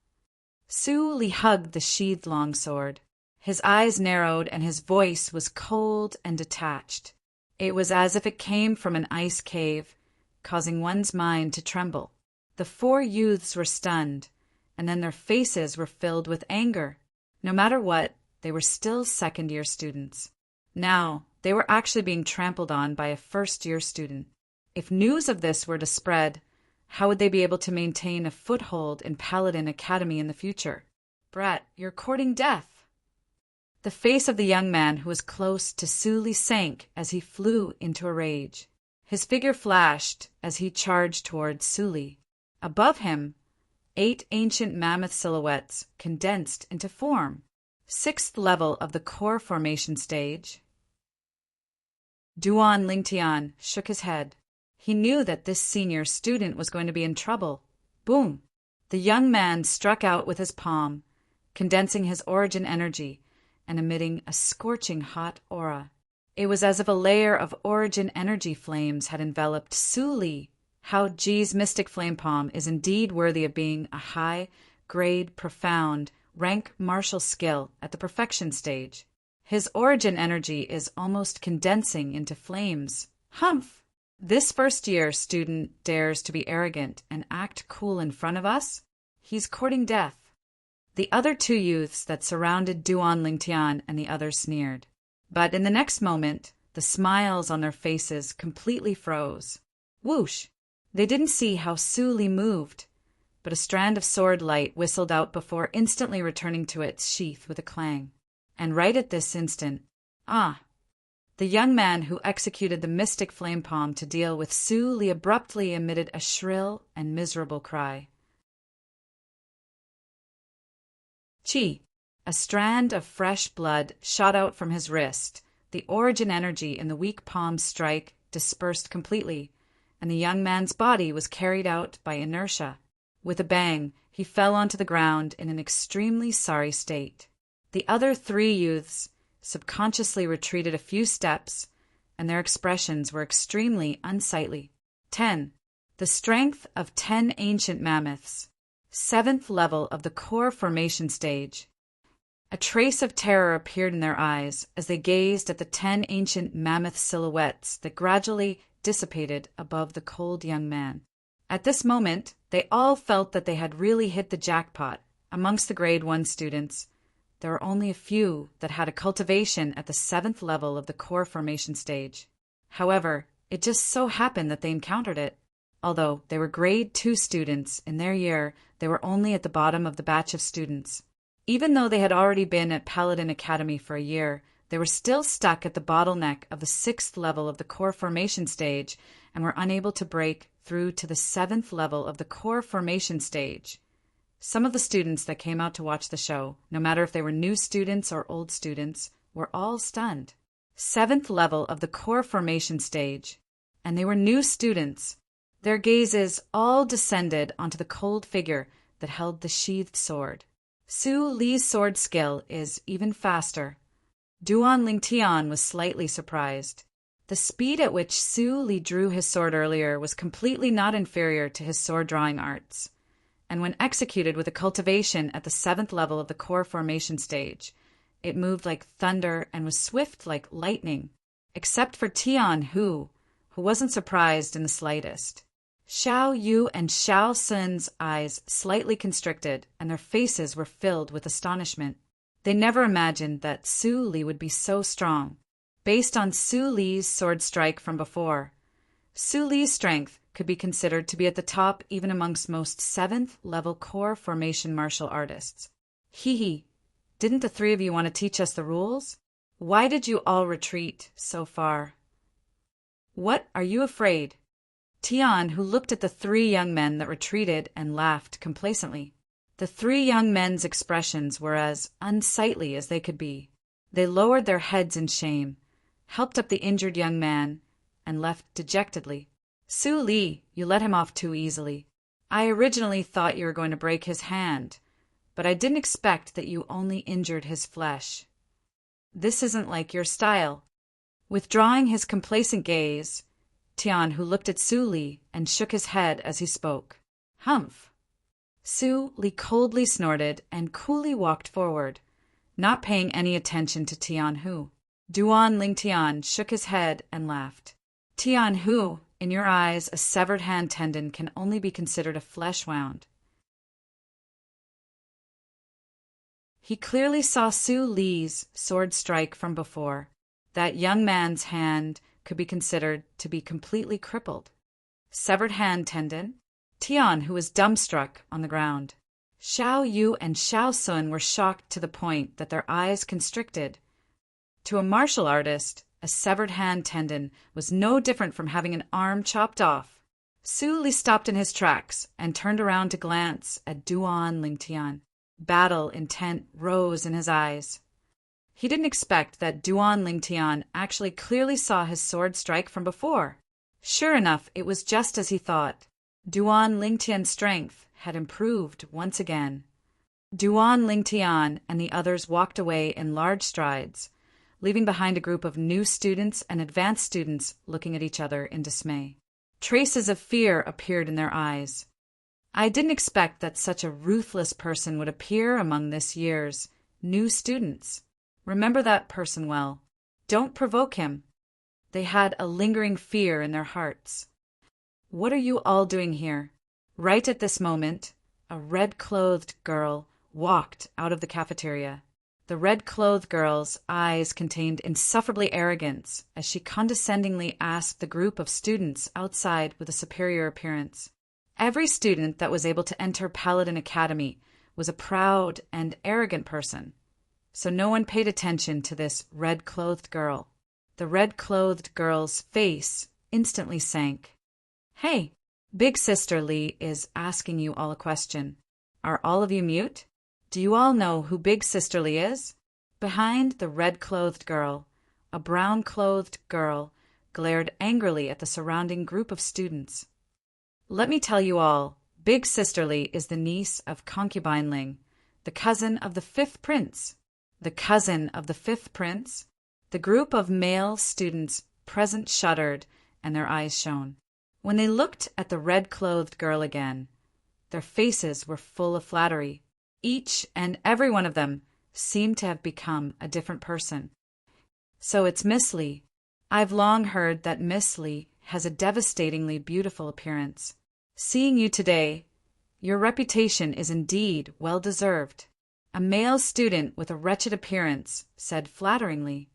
Su Li hugged the sheathed longsword. His eyes narrowed and his voice was cold and detached. It was as if it came from an ice cave, causing one's mind to tremble. The four youths were stunned, and then their faces were filled with anger. No matter what, they were still second-year students. Now, they were actually being trampled on by a first-year student. If news of this were to spread, how would they be able to maintain a foothold in Paladin Academy in the future? Brat, you're courting death. The face of the young man who was close to Su Li sank as he flew into a rage. His figure flashed as he charged towards Su Li. Above him, 8 ancient mammoth silhouettes condensed into form. 6th level of the core formation stage. Duan Lingtian shook his head. He knew that this senior student was going to be in trouble. Boom! The young man struck out with his palm, condensing his origin energy and emitting a scorching hot aura. It was as if a layer of origin energy flames had enveloped Su Li. How Ji's mystic flame palm is indeed worthy of being a high-grade, profound, rank martial skill at the perfection stage. His origin energy is almost condensing into flames. Humph! This first-year student dares to be arrogant and act cool in front of us? He's courting death. The other two youths that surrounded Duan Lingtian and the others sneered. But in the next moment, the smiles on their faces completely froze. Whoosh! They didn't see how Su Li moved, but a strand of sword light whistled out before instantly returning to its sheath with a clang. And right at this instant, the young man who executed the mystic flame palm to deal with Su Li abruptly emitted a shrill and miserable cry. Chi! A strand of fresh blood shot out from his wrist. The origin energy in the weak palm strike dispersed completely, and the young man's body was carried out by inertia. With a bang, he fell onto the ground in an extremely sorry state. The other three youths subconsciously retreated a few steps, and their expressions were extremely unsightly. 10. The strength of 10 ancient mammoths. 7th level of the core formation stage. A trace of terror appeared in their eyes as they gazed at the 10 ancient mammoth silhouettes that gradually dissipated above the cold young man. At this moment, they all felt that they had really hit the jackpot. Amongst the grade 1 students, there were only a few that had a cultivation at the 7th level of the core formation stage. However, it just so happened that they encountered it. Although they were grade 2 students in their year, they were only at the bottom of the batch of students. Even though they had already been at Paladin Academy for a year, they were still stuck at the bottleneck of the 6th level of the core formation stage and were unable to break through to the 7th level of the core formation stage. Some of the students that came out to watch the show, no matter if they were new students or old students, were all stunned. 7th level of the core formation stage. And they were new students. Their gazes all descended onto the cold figure that held the sheathed sword. Su Li's sword skill is even faster. Duan Lingtian was slightly surprised. The speed at which Su Li drew his sword earlier was completely not inferior to his sword-drawing arts. And when executed with a cultivation at the 7th level of the core formation stage, it moved like thunder and was swift like lightning, except for Tian who wasn't surprised in the slightest. Xiao Yu and Xiao Sun's eyes slightly constricted, and their faces were filled with astonishment. They never imagined that Su Li would be so strong. Based on Su Li's sword strike from before, Su Li's strength could be considered to be at the top even amongst most 7th level core formation martial artists. Hee, didn't the three of you want to teach us the rules? Why did you all retreat so far? What are you afraid? Tian, who looked at the three young men that retreated and laughed complacently. The three young men's expressions were as unsightly as they could be. They lowered their heads in shame, helped up the injured young man, and left dejectedly. Su Li, you let him off too easily. I originally thought you were going to break his hand, but I didn't expect that you only injured his flesh. This isn't like your style. Withdrawing his complacent gaze, Tian Hu looked at Su Li and shook his head as he spoke. Humph. Su Li coldly snorted and coolly walked forward, not paying any attention to Tian Hu. Duan Lingtian shook his head and laughed. Tian Hu, in your eyes, a severed hand tendon can only be considered a flesh wound. He clearly saw Su Li's sword strike from before. That young man's hand could be considered to be completely crippled. Severed hand tendon? Tian, who was dumbstruck on the ground. Xiao Yu and Xiao Sun were shocked to the point that their eyes constricted. To a martial artist, a severed hand tendon was no different from having an arm chopped off. Su Li stopped in his tracks and turned around to glance at Duan Lingtian. Battle intent rose in his eyes. He didn't expect that Duan Lingtian actually clearly saw his sword strike from before. Sure enough, it was just as he thought. Duan Lingtian's strength had improved once again. Duan Lingtian and the others walked away in large strides, leaving behind a group of new students and advanced students looking at each other in dismay. Traces of fear appeared in their eyes. I didn't expect that such a ruthless person would appear among this year's new students. Remember that person well. Don't provoke him. They had a lingering fear in their hearts. What are you all doing here? Right at this moment, a red-clothed girl walked out of the cafeteria. The red-clothed girl's eyes contained insufferably arrogance as she condescendingly asked the group of students outside with a superior appearance. Every student that was able to enter Paladin Academy was a proud and arrogant person, so no one paid attention to this red-clothed girl. The red-clothed girl's face instantly sank. Hey, Big Sister Li is asking you all a question. Are all of you mute? Do you all know who Big Sister Li is? Behind the red-clothed girl, a brown-clothed girl glared angrily at the surrounding group of students. Let me tell you all, Big Sister Li is the niece of Concubine Ling, the cousin of the fifth prince. The cousin of the fifth prince? The group of male students present shuddered and their eyes shone. When they looked at the red-clothed girl again, their faces were full of flattery. Each and every one of them seemed to have become a different person. So it's Miss Li. I've long heard that Miss Li has a devastatingly beautiful appearance. Seeing you today, your reputation is indeed well-deserved. A male student with a wretched appearance said flatteringly.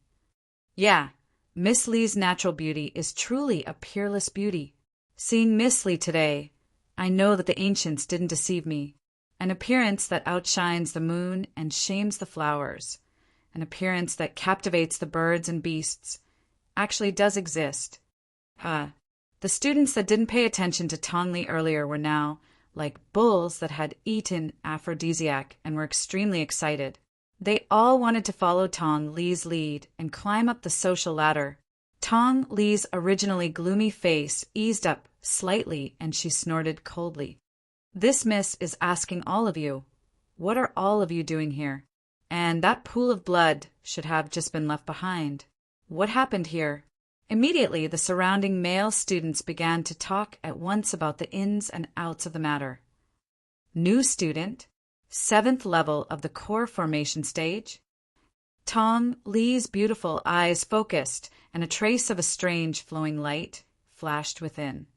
Yeah, Miss Li's natural beauty is truly a peerless beauty. Seeing Miss Li today, I know that the ancients didn't deceive me. An appearance that outshines the moon and shames the flowers, an appearance that captivates the birds and beasts, actually does exist. The students that didn't pay attention to Tong Li earlier were now like bulls that had eaten aphrodisiac and were extremely excited. They all wanted to follow Tong Li's lead and climb up the social ladder. Tong Li's originally gloomy face eased up slightly and she snorted coldly. This miss is asking all of you, what are all of you doing here? And that pool of blood should have just been left behind. What happened here? Immediately, the surrounding male students began to talk at once about the ins and outs of the matter. New student, 7th level of the core formation stage. Tong Li's beautiful eyes focused, and a trace of a strange flowing light flashed within.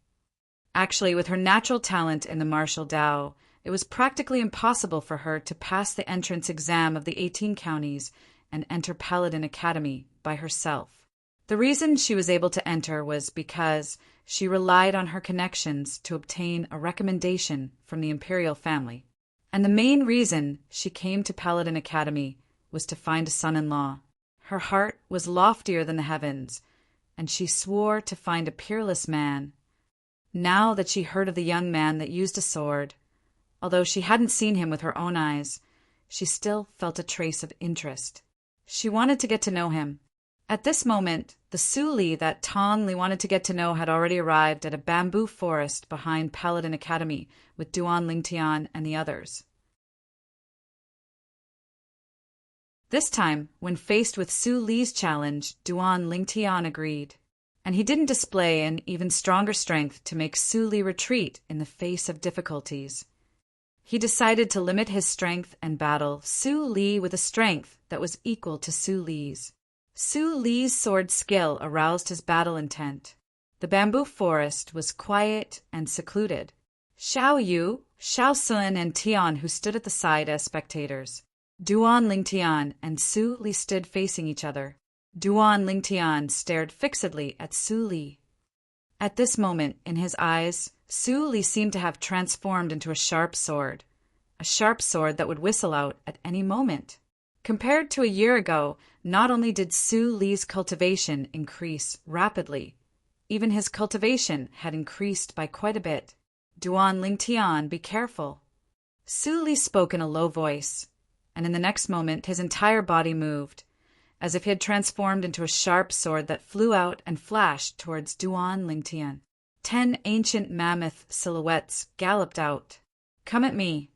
Actually, with her natural talent in the martial Dao, it was practically impossible for her to pass the entrance exam of the 18 counties and enter Paladin Academy by herself. The reason she was able to enter was because she relied on her connections to obtain a recommendation from the imperial family. And the main reason she came to Paladin Academy was to find a son-in-law. Her heart was loftier than the heavens, and she swore to find a peerless man. Now that she heard of the young man that used a sword, although she hadn't seen him with her own eyes, she still felt a trace of interest. She wanted to get to know him. At this moment, the Su Li that Tong Li wanted to get to know had already arrived at a bamboo forest behind Paladin Academy with Duan Lingtian and the others. This time, when faced with Su Li's challenge, Duan Lingtian agreed, and he didn't display an even stronger strength to make Su Li retreat in the face of difficulties. He decided to limit his strength and battle Su Li with a strength that was equal to Su Li's. Su Li's sword skill aroused his battle intent. The bamboo forest was quiet and secluded. Xiao Yu, Xiao Sun, and Tian, who stood at the side as spectators. Duan Lingtian and Su Li stood facing each other. Duan Lingtian stared fixedly at Su Li. At this moment, in his eyes, Su Li seemed to have transformed into a sharp sword that would whistle out at any moment. Compared to a year ago, not only did Su Li's cultivation increase rapidly, even his cultivation had increased by quite a bit. Duan Lingtian, be careful. Su Li spoke in a low voice, and in the next moment his entire body moved, as if he had transformed into a sharp sword that flew out and flashed towards Duan Lingtian. 10 ancient mammoth silhouettes galloped out. Come at me.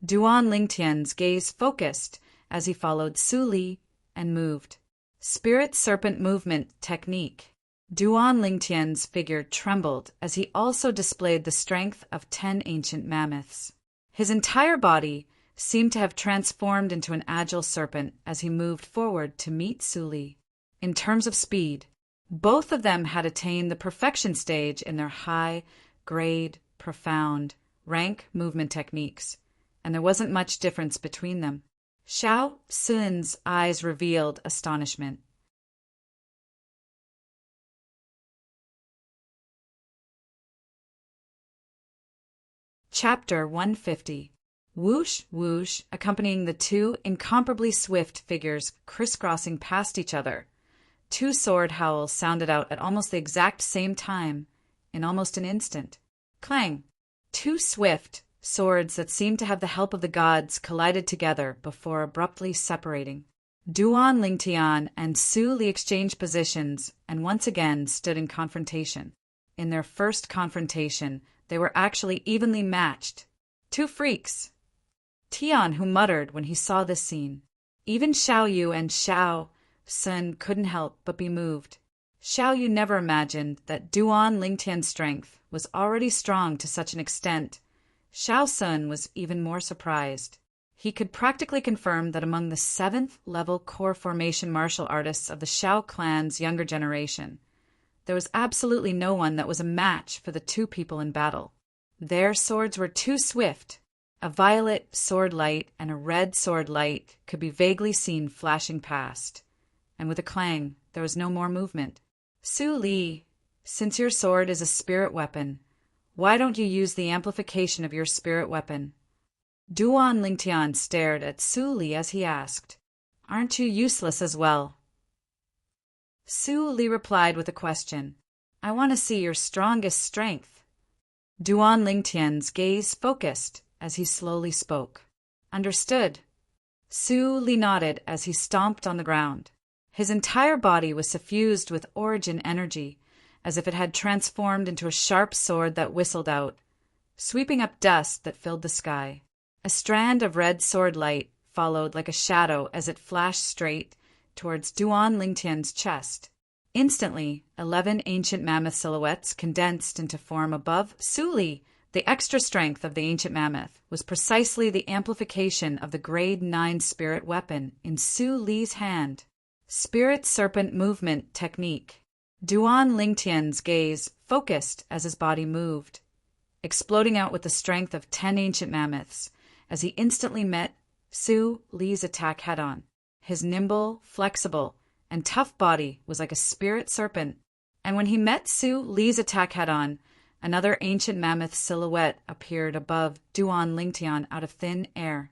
Duan Lingtian's gaze focused as he followed Su Li and moved. Spirit serpent movement technique. Duan Lingtian's figure trembled as he also displayed the strength of 10 ancient mammoths. His entire body seemed to have transformed into an agile serpent as he moved forward to meet Su Li. In terms of speed, both of them had attained the perfection stage in their high, grade, profound, rank movement techniques, and there wasn't much difference between them. Xiao Sun's eyes revealed astonishment. Chapter 150. Whoosh, whoosh, accompanying the two incomparably swift figures crisscrossing past each other. 2 sword howls sounded out at almost the exact same time, in almost an instant. Clang! 2 swift swords that seemed to have the help of the gods collided together before abruptly separating. Duan Lingtian and Su Li exchanged positions and once again stood in confrontation. In their first confrontation, they were actually evenly matched. 2 freaks. Tian, who muttered when he saw this scene. Even Xiao Yu and Xiao Sun couldn't help but be moved. Xiao Yu never imagined that Duan Lingtian's strength was already strong to such an extent. Xiao Sun was even more surprised. He could practically confirm that among the 7th-level core formation martial artists of the Xiao clan's younger generation, there was absolutely no one that was a match for the 2 people in battle. Their swords were too swift. A violet sword light and a red sword light could be vaguely seen flashing past, and with a clang, there was no more movement. Su Li, since your sword is a spirit weapon, why don't you use the amplification of your spirit weapon? Duan Lingtian stared at Su Li as he asked, Aren't you useless as well? Su Li replied with a question. I want to see your strongest strength. Duan Lingtian's gaze focused as he slowly spoke. Understood. Su Li nodded as he stomped on the ground. His entire body was suffused with origin energy, as if it had transformed into a sharp sword that whistled out, sweeping up dust that filled the sky. A strand of red sword light followed like a shadow as it flashed straight towards Duan Lingtian's chest. Instantly, 11 ancient mammoth silhouettes condensed into form above Su Li. The extra strength of the ancient mammoth was precisely the amplification of the grade 9 spirit weapon in Su Li's hand. Spirit serpent movement technique. Duan Lingtian's gaze focused as his body moved, exploding out with the strength of 10 ancient mammoths as he instantly met Su Li's attack head-on. His nimble, flexible, and tough body was like a spirit serpent, and when he met Su Li's attack head-on, another ancient mammoth silhouette appeared above Duan Lingtian out of thin air.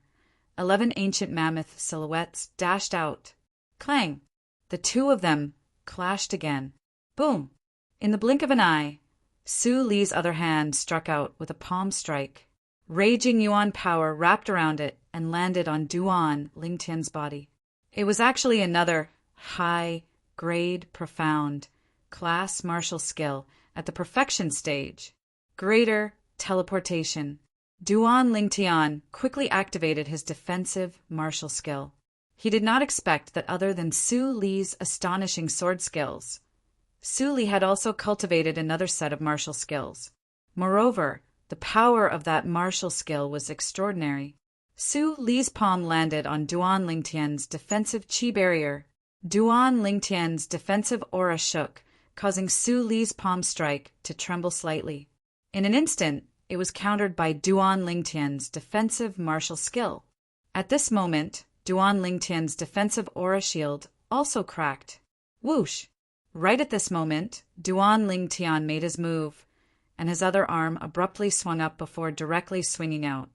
11 ancient mammoth silhouettes dashed out. Clang! The 2 of them clashed again. Boom! In the blink of an eye, Su Li's other hand struck out with a palm strike. Raging yuan power wrapped around it and landed on Duan Lingtian's body. It was actually another high, grade, profound, class martial skill at the perfection stage. Greater teleportation. Duan Lingtian quickly activated his defensive martial skill. He did not expect that other than Su Li's astonishing sword skills, Su Li had also cultivated another set of martial skills. Moreover, the power of that martial skill was extraordinary. Su Li's palm landed on Duan Lingtian's defensive qi barrier. Duan Lingtian's defensive aura shook, causing Su Li's palm strike to tremble slightly. In an instant, it was countered by Duan Lingtian's defensive martial skill. At this moment, Duan Lingtian's defensive aura shield also cracked. Whoosh! Right at this moment, Duan Lingtian made his move, and his other arm abruptly swung up before directly swinging out.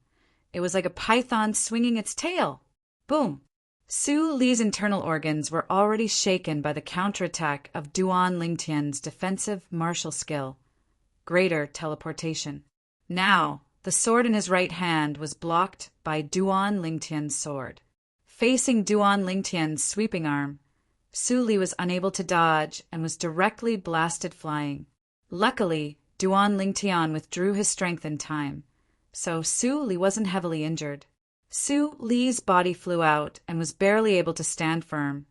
It was like a python swinging its tail. Boom! Su Li's internal organs were already shaken by the counterattack of Duan Lingtian's defensive martial skill, greater teleportation. Now, the sword in his right hand was blocked by Duan Lingtian's sword. Facing Duan Lingtian's sweeping arm, Su Li was unable to dodge and was directly blasted flying. Luckily, Duan Lingtian withdrew his strength in time, so Su Li wasn't heavily injured. Su Li's body flew out and was barely able to stand firm,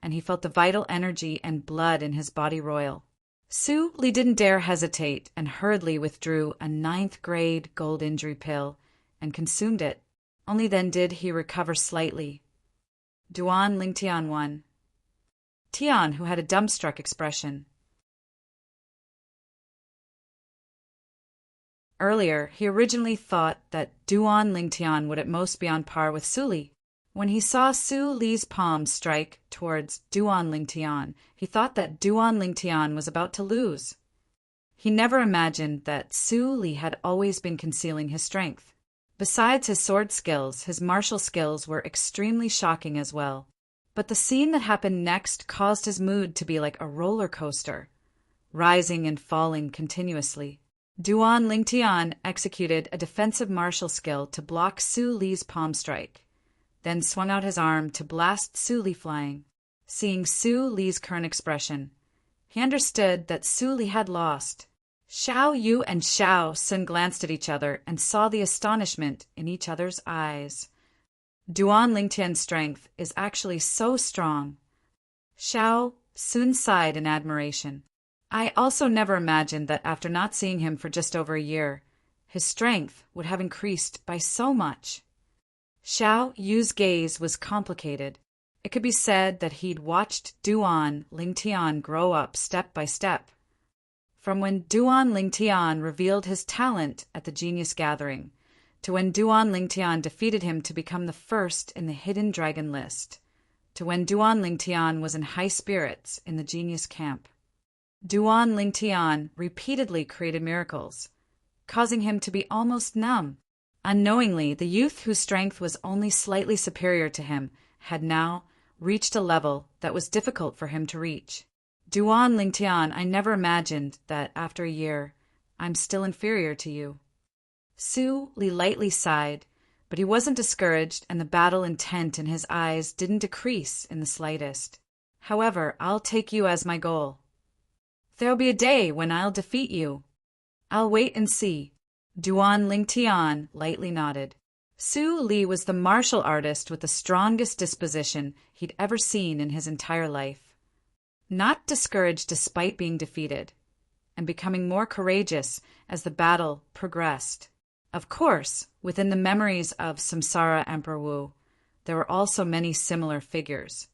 and he felt the vital energy and blood in his body roil. Su Li didn't dare hesitate and hurriedly withdrew a 9th-grade gold injury pill and consumed it. Only then did he recover slightly. Duan Lingtian won. Tian, who had a dumbstruck expression. Earlier, he originally thought that Duan Lingtian would at most be on par with Su Li. When he saw Su Li's palm strike towards Duan Lingtian, he thought that Duan Lingtian was about to lose. He never imagined that Su Li had always been concealing his strength. Besides his sword skills, his martial skills were extremely shocking as well. But the scene that happened next caused his mood to be like a roller coaster, rising and falling continuously. Duan Lingtian executed a defensive martial skill to block Su Li's palm strike, then swung out his arm to blast Su Li flying. Seeing Su Li's current expression, he understood that Su Li had lost. Xiao Yu and Xiao Sun glanced at each other and saw the astonishment in each other's eyes. Duan Lingtian's strength is actually so strong. Xiao Sun sighed in admiration. I also never imagined that after not seeing him for just over a year, his strength would have increased by so much. Xiao Yu's gaze was complicated. It could be said that he'd watched Duan Lingtian grow up step by step. From when Duan Lingtian revealed his talent at the Genius Gathering, to when Duan Lingtian defeated him to become the first in the Hidden Dragon list, to when Duan Lingtian was in high spirits in the Genius Camp. Duan Lingtian repeatedly created miracles, causing him to be almost numb. Unknowingly, the youth whose strength was only slightly superior to him had now reached a level that was difficult for him to reach. Duan Lingtian, I never imagined that after a year, I'm still inferior to you. Su Li lightly sighed, but he wasn't discouraged, and the battle intent in his eyes didn't decrease in the slightest. However, I'll take you as my goal. There'll be a day when I'll defeat you. I'll wait and see. Duan Lingtian lightly nodded. Su Li was the martial artist with the strongest disposition he'd ever seen in his entire life. Not discouraged despite being defeated, and becoming more courageous as the battle progressed. Of course, within the memories of Samsara Emperor Wu, there were also many similar figures.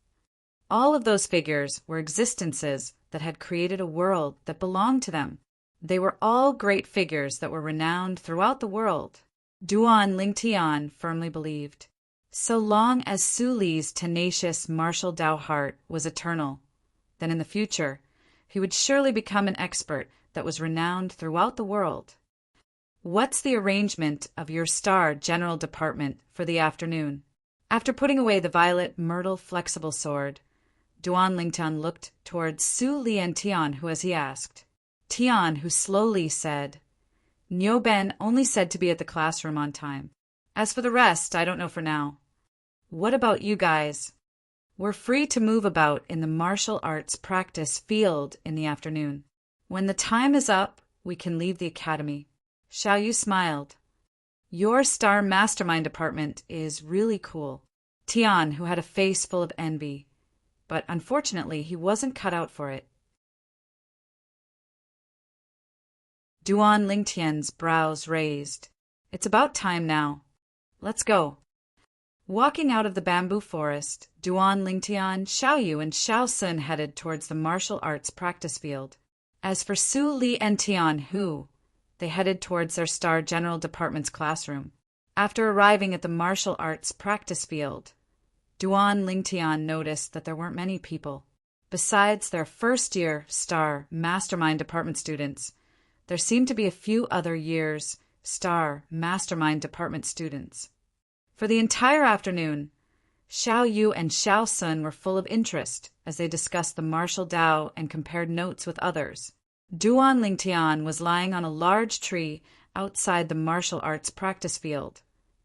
All of those figures were existences that had created a world that belonged to them. They were all great figures that were renowned throughout the world. Duan Lingtian firmly believed. So long as Su Li's tenacious martial Dao heart was eternal, then in the future, he would surely become an expert that was renowned throughout the world. What's the arrangement of your star general department for the afternoon? After putting away the violet myrtle flexible sword, Duan Lingtian looked towards Su Li and Tian, who as he asked. Tian, who slowly said, Niu Ben only said to be at the classroom on time. As for the rest, I don't know for now. What about you guys? We're free to move about in the martial arts practice field in the afternoon. When the time is up, we can leave the academy. Xiao Yu smiled. Your star mastermind department is really cool. Tian, who had a face full of envy, but unfortunately he wasn't cut out for it. Duan Lingtian's brows raised. It's about time now. Let's go. Walking out of the bamboo forest, Duan Lingtian, Xiaoyu, and Xiao Sun headed towards the martial arts practice field. As for Su Li and Tian Hu, they headed towards their Star General Department's classroom. After arriving at the martial arts practice field, Duan Lingtian noticed that there weren't many people. Besides their first-year Star Mastermind Department students, there seemed to be a few other years Star Mastermind Department students. For the entire afternoon, Xiao Yu and Xiao Sun were full of interest as they discussed the martial Dao and compared notes with others. Duan Lingtian was lying on a large tree outside the martial arts practice field,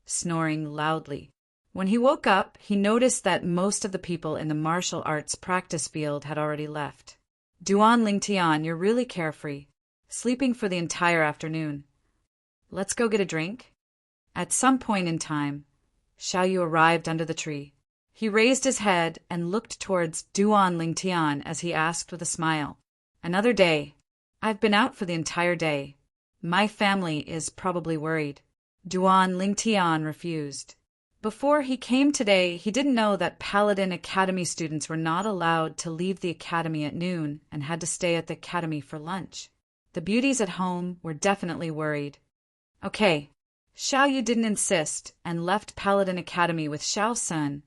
snoring loudly. When he woke up, he noticed that most of the people in the martial arts practice field had already left. Duan Lingtian, you're really carefree, sleeping for the entire afternoon. Let's go get a drink? At some point in time, Xiaoyu arrived under the tree. He raised his head and looked towards Duan Lingtian as he asked with a smile, "Another day. I've been out for the entire day. My family is probably worried." Duan Lingtian refused. Before he came today, he didn't know that Paladin Academy students were not allowed to leave the academy at noon and had to stay at the academy for lunch. The beauties at home were definitely worried. Okay, Xiaoyu didn't insist and left Paladin Academy with Xiao Sun,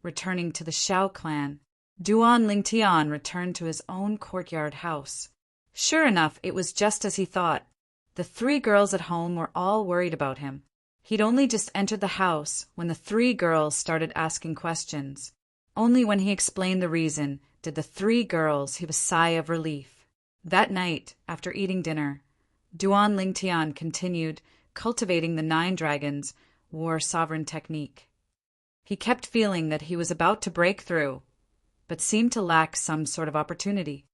returning to the Xiao clan. Duan Lingtian returned to his own courtyard house. Sure enough, it was just as he thought. The three girls at home were all worried about him. He'd only just entered the house when the three girls started asking questions. Only when he explained the reason did the three girls heave a sigh of relief. That night, after eating dinner, Duan Lingtian continued cultivating the 9 dragons war sovereign technique. He kept feeling that he was about to break through, but seemed to lack some sort of opportunity.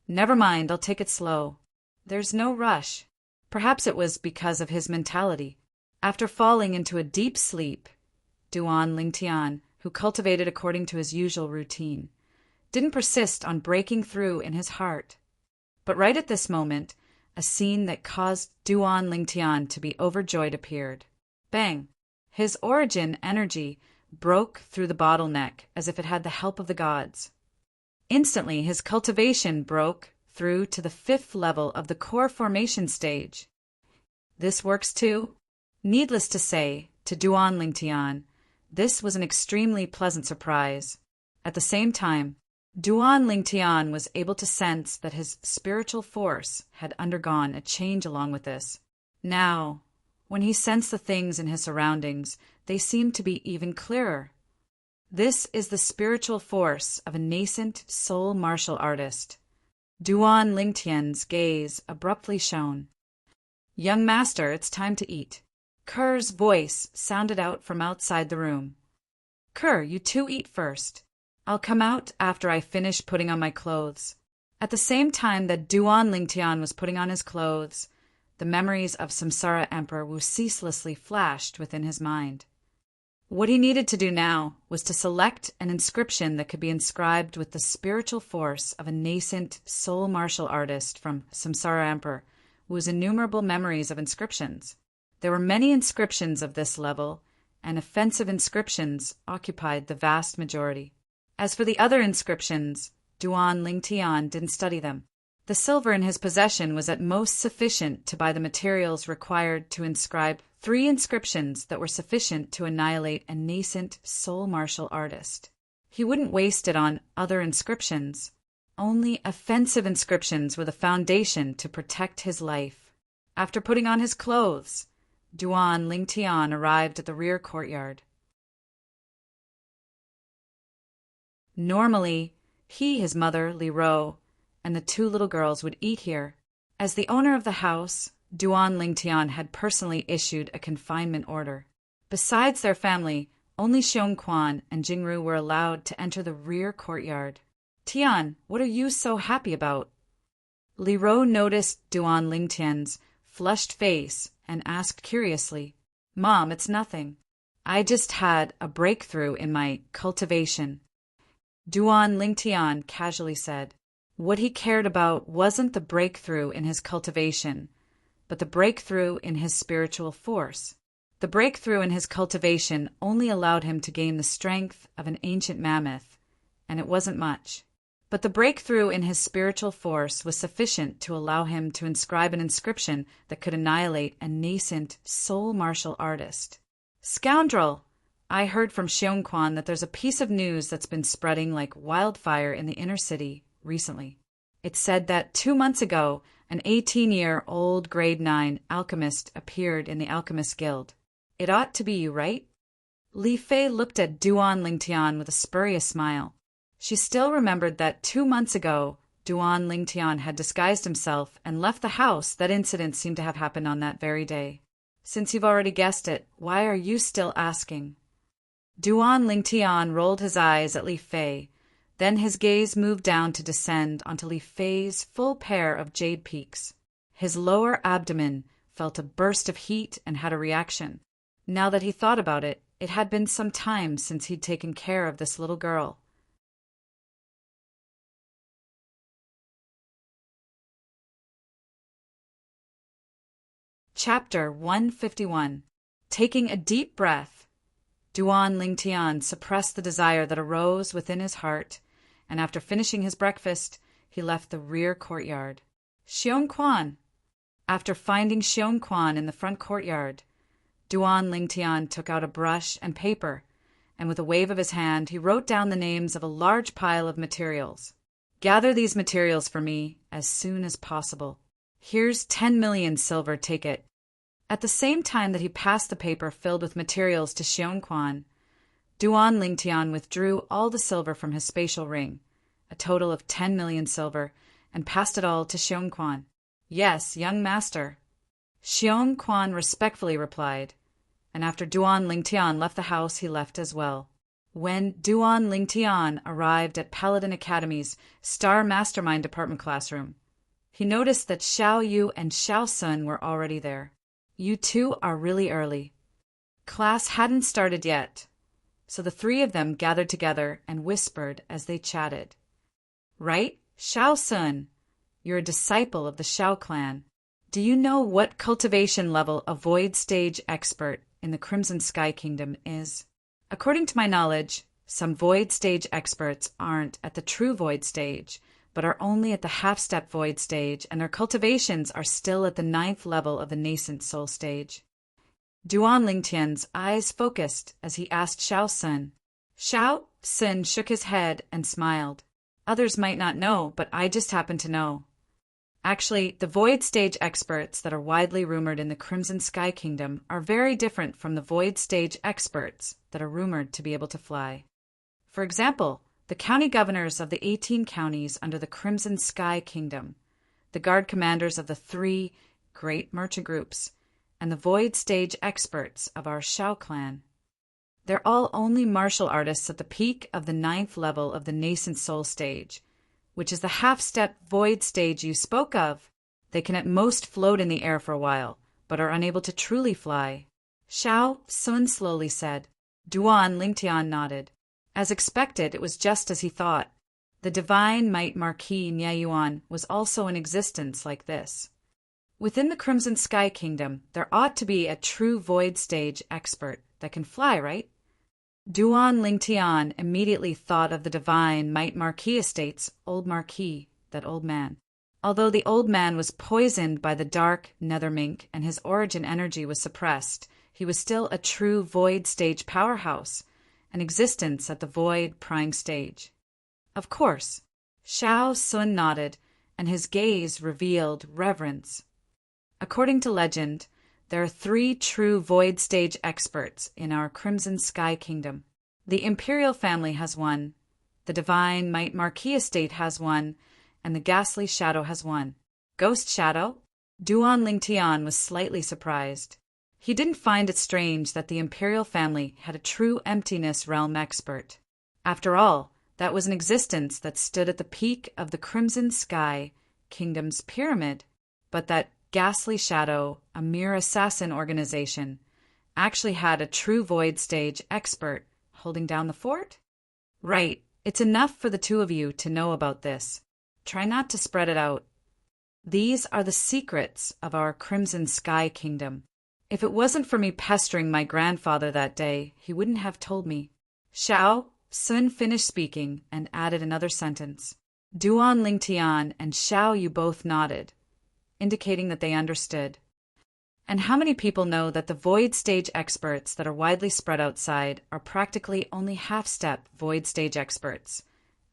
Never mind, I'll take it slow. There's no rush. Perhaps it was because of his mentality. After falling into a deep sleep, Duan Lingtian, who cultivated according to his usual routine, didn't persist on breaking through in his heart. But right at this moment, a scene that caused Duan Lingtian to be overjoyed appeared. Bang! His origin energy broke through the bottleneck as if it had the help of the gods. Instantly, his cultivation broke through to the 5th level of the core formation stage. This works too? Needless to say, to Duan Lingtian, this was an extremely pleasant surprise. At the same time, Duan Lingtian was able to sense that his spiritual force had undergone a change along with this. Now, when he sensed the things in his surroundings, they seemed to be even clearer. This is the spiritual force of a nascent soul martial artist. Duan Lingtian's gaze abruptly shone. "Young master, it's time to eat." Kerr's voice sounded out from outside the room. "Kerr, you two eat first. I'll come out after I finish putting on my clothes." At the same time that Duan Lingtian was putting on his clothes, the memories of Samsara Emperor Wu ceaselessly flashed within his mind. What he needed to do now was to select an inscription that could be inscribed with the spiritual force of a nascent soul martial artist from Samsara Emperor Wu's innumerable memories of inscriptions. There were many inscriptions of this level, and offensive inscriptions occupied the vast majority. As for the other inscriptions, Duan Lingtian didn't study them. The silver in his possession was at most sufficient to buy the materials required to inscribe 3 inscriptions that were sufficient to annihilate a nascent soul martial artist. He wouldn't waste it on other inscriptions. Only offensive inscriptions were the foundation to protect his life. After putting on his clothes, Duan Lingtian arrived at the rear courtyard. Normally, he, his mother, Li Ro, and the 2 little girls would eat here. As the owner of the house, Duan Lingtian had personally issued a confinement order. Besides their family, only Xiong Quan and Jingru were allowed to enter the rear courtyard. "Tian, what are you so happy about?" Li Ro noticed Duan Lingtian's flushed face and asked curiously. "Mom, it's nothing." I just had a breakthrough in my cultivation, Duan Lingtian casually said. What he cared about wasn't the breakthrough in his cultivation, but the breakthrough in his spiritual force. The breakthrough in his cultivation only allowed him to gain the strength of an ancient mammoth, and it wasn't much. But the breakthrough in his spiritual force was sufficient to allow him to inscribe an inscription that could annihilate a nascent soul martial artist. Scoundrel! I heard from Xiongquan that there's a piece of news that's been spreading like wildfire in the inner city recently. It said that 2 months ago, an 18-year-old grade 9 alchemist appeared in the Alchemist Guild. It ought to be you, right? Li Fei looked at Duan Lingtian with a spurious smile. She still remembered that 2 months ago, Duan Lingtian had disguised himself and left the house. That incident seemed to have happened on that very day. Since you've already guessed it, why are you still asking? Duan Lingtian rolled his eyes at Li Fei. Then his gaze moved down to descend onto Li Fei's full pair of jade peaks. His lower abdomen felt a burst of heat and had a reaction. Now that he thought about it, it had been some time since he'd taken care of this little girl. Chapter 151. Taking a deep breath, Duan Lingtian suppressed the desire that arose within his heart, and after finishing his breakfast, he left the rear courtyard. Xiongquan! After finding Xiongquan in the front courtyard, Duan Lingtian took out a brush and paper, and with a wave of his hand, he wrote down the names of a large pile of materials. Gather these materials for me as soon as possible. Here's 10 million silver, take it. At the same time that he passed the paper filled with materials to Xiongquan, Duan Lingtian withdrew all the silver from his spatial ring, a total of 10 million silver, and passed it all to Xiongquan. Yes, young master. Xiongquan respectfully replied, and after Duan Lingtian left the house, he left as well. When Duan Lingtian arrived at Paladin Academy's Star Mastermind Department classroom, he noticed that Xiao Yu and Xiao Sun were already there. You two are really early. Class hadn't started yet, so the three of them gathered together and whispered as they chatted. Right, Xiao Sun, you're a disciple of the Xiao clan. Do you know what cultivation level a Void Stage expert in the Crimson Sky Kingdom is? According to my knowledge, some Void Stage experts aren't at the true Void Stage, but are only at the half-step Void Stage, and their cultivations are still at the 9th level of the nascent Soul Stage. Duan Lingtian's eyes focused as he asked Xiao Sun. Xiao Sun shook his head and smiled. Others might not know, but I just happen to know. Actually, the Void Stage experts that are widely rumored in the Crimson Sky Kingdom are very different from the Void Stage experts that are rumored to be able to fly. For example, the county governors of the 18 counties under the Crimson Sky Kingdom, the guard commanders of the 3 great merchant groups, and the Void Stage experts of our Xiao clan. They're all only martial artists at the peak of the 9th level of the nascent Soul Stage, which is the half-step Void Stage you spoke of. They can at most float in the air for a while, but are unable to truly fly. Xiao Sun slowly said. Duan Lingtian nodded. As expected, it was just as he thought. The divine might Marquis Niayuan was also in existence like this. Within the Crimson Sky Kingdom, there ought to be a true Void Stage expert that can fly, right? Duan Lingtian immediately thought of the divine might Marquis estate's old Marquis, that old man. Although the old man was poisoned by the dark nether mink and his origin energy was suppressed, he was still a true Void Stage powerhouse, an existence at the Void Prying Stage. Of course. Xiao Sun nodded, and his gaze revealed reverence. According to legend, there are 3 true Void Stage experts in our Crimson Sky Kingdom. The Imperial family has one, the Divine Might Marquis estate has one, and the Ghastly Shadow has one. Ghost Shadow? Duan Lingtian was slightly surprised. He didn't find it strange that the Imperial family had a true Emptiness Realm expert. After all, that was an existence that stood at the peak of the Crimson Sky Kingdom's pyramid, but that Ghastly Shadow, a mere assassin organization, actually had a true void stage expert holding down the fort? Right, it's enough for the two of you to know about this. Try not to spread it out. These are the secrets of our Crimson Sky Kingdom. If it wasn't for me pestering my grandfather that day, he wouldn't have told me. Xiao Sun finished speaking and added another sentence. Duan Lingtian and Xiao Yu both nodded, indicating that they understood. And how many people know that the void stage experts that are widely spread outside are practically only half-step void stage experts,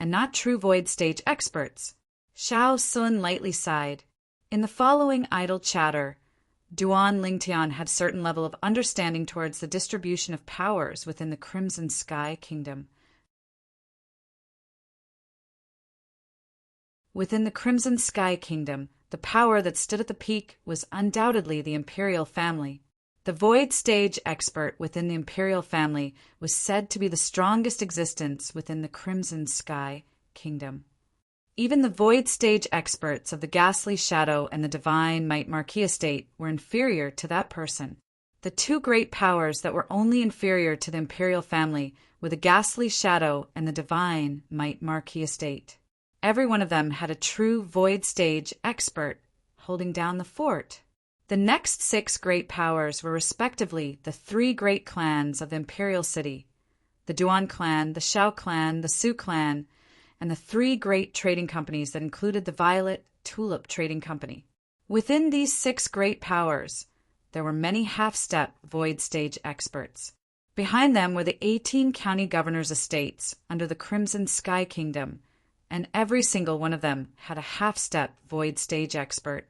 and not true void stage experts? Xiao Sun lightly sighed. In the following idle chatter, Duan Lingtian had certain level of understanding towards the distribution of powers within the Crimson Sky Kingdom. Within the Crimson Sky Kingdom, the power that stood at the peak was undoubtedly the imperial family. The void stage expert within the imperial family was said to be the strongest existence within the Crimson Sky Kingdom. Even the void stage experts of the Ghastly Shadow and the Divine Might Marquis estate were inferior to that person. The two great powers that were only inferior to the imperial family were the Ghastly Shadow and the Divine Might Marquis estate. Every one of them had a true void stage expert holding down the fort. The next 6 great powers were respectively the 3 great clans of the imperial city, the Duan clan, the Xiao clan, the Su clan, and the 3 great trading companies that included the Violet Tulip Trading Company. Within these 6 great powers, there were many half-step void stage experts. Behind them were the 18 county governors' estates under the Crimson Sky Kingdom, and every single one of them had a half-step void stage expert.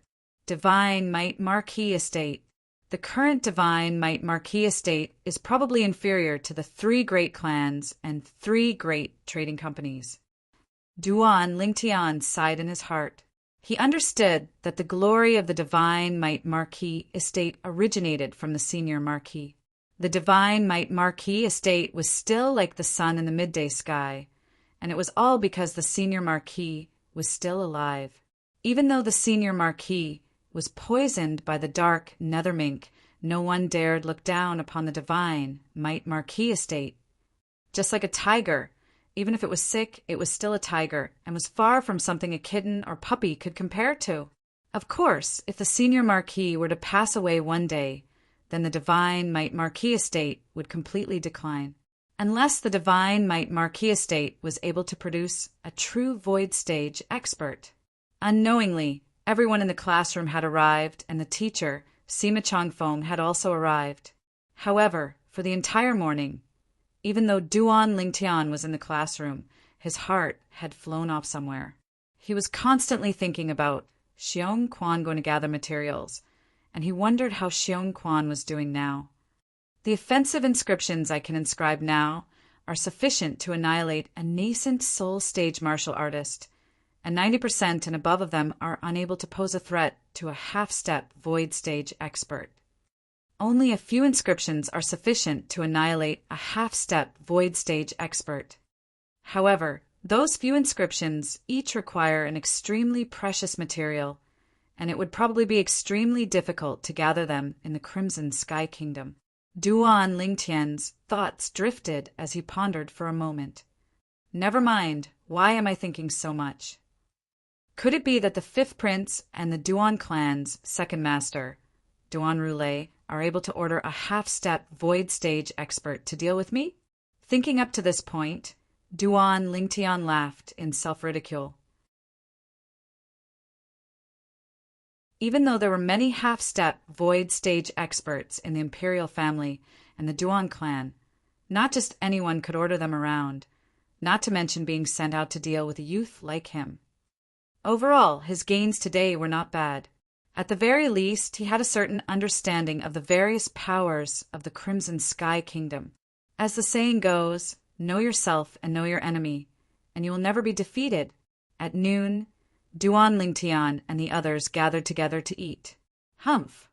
Divine Might Marquis estate. The current Divine Might Marquis estate is probably inferior to the 3 great clans and 3 great trading companies. Duan Lingtian sighed in his heart. He understood that the glory of the Divine Might Marquis estate originated from the Senior Marquis. The Divine Might Marquis estate was still like the sun in the midday sky, and it was all because the Senior Marquis was still alive. Even though the Senior Marquis was poisoned by the dark nethermink, no one dared look down upon the Divine Might Marquis estate. Just like a tiger, even if it was sick, it was still a tiger, and was far from something a kitten or puppy could compare to. Of course, if the Senior Marquis were to pass away one day, then the Divine Might Marquis estate would completely decline. Unless the Divine Might Marquis estate was able to produce a true void stage expert. Unknowingly, everyone in the classroom had arrived, and the teacher, Sima Chongfeng, had also arrived. However, for the entire morning, even though Duan Lingtian was in the classroom, his heart had flown off somewhere. He was constantly thinking about Xiong Quan going to gather materials, and he wondered how Xiong Quan was doing now. The offensive inscriptions I can inscribe now are sufficient to annihilate a nascent soul stage martial artist, and 90% and above of them are unable to pose a threat to a half-step void stage expert. Only a few inscriptions are sufficient to annihilate a half-step void stage expert. However, those few inscriptions each require an extremely precious material, and it would probably be extremely difficult to gather them in the Crimson Sky Kingdom. Duan Lingtian's thoughts drifted as he pondered for a moment. Never mind, why am I thinking so much? Could it be that the 5th Prince and the Duan clan's second master, Duan Roulé, are able to order a half-step void stage expert to deal with me? Thinking up to this point, Duan Lingtian laughed in self-ridicule. Even though there were many half-step void stage experts in the imperial family and the Duan clan, not just anyone could order them around, not to mention being sent out to deal with a youth like him. Overall, his gains today were not bad. At the very least, he had a certain understanding of the various powers of the Crimson Sky Kingdom. As the saying goes, know yourself and know your enemy, and you will never be defeated. At noon, Duan Lingtian and the others gathered together to eat. Humph!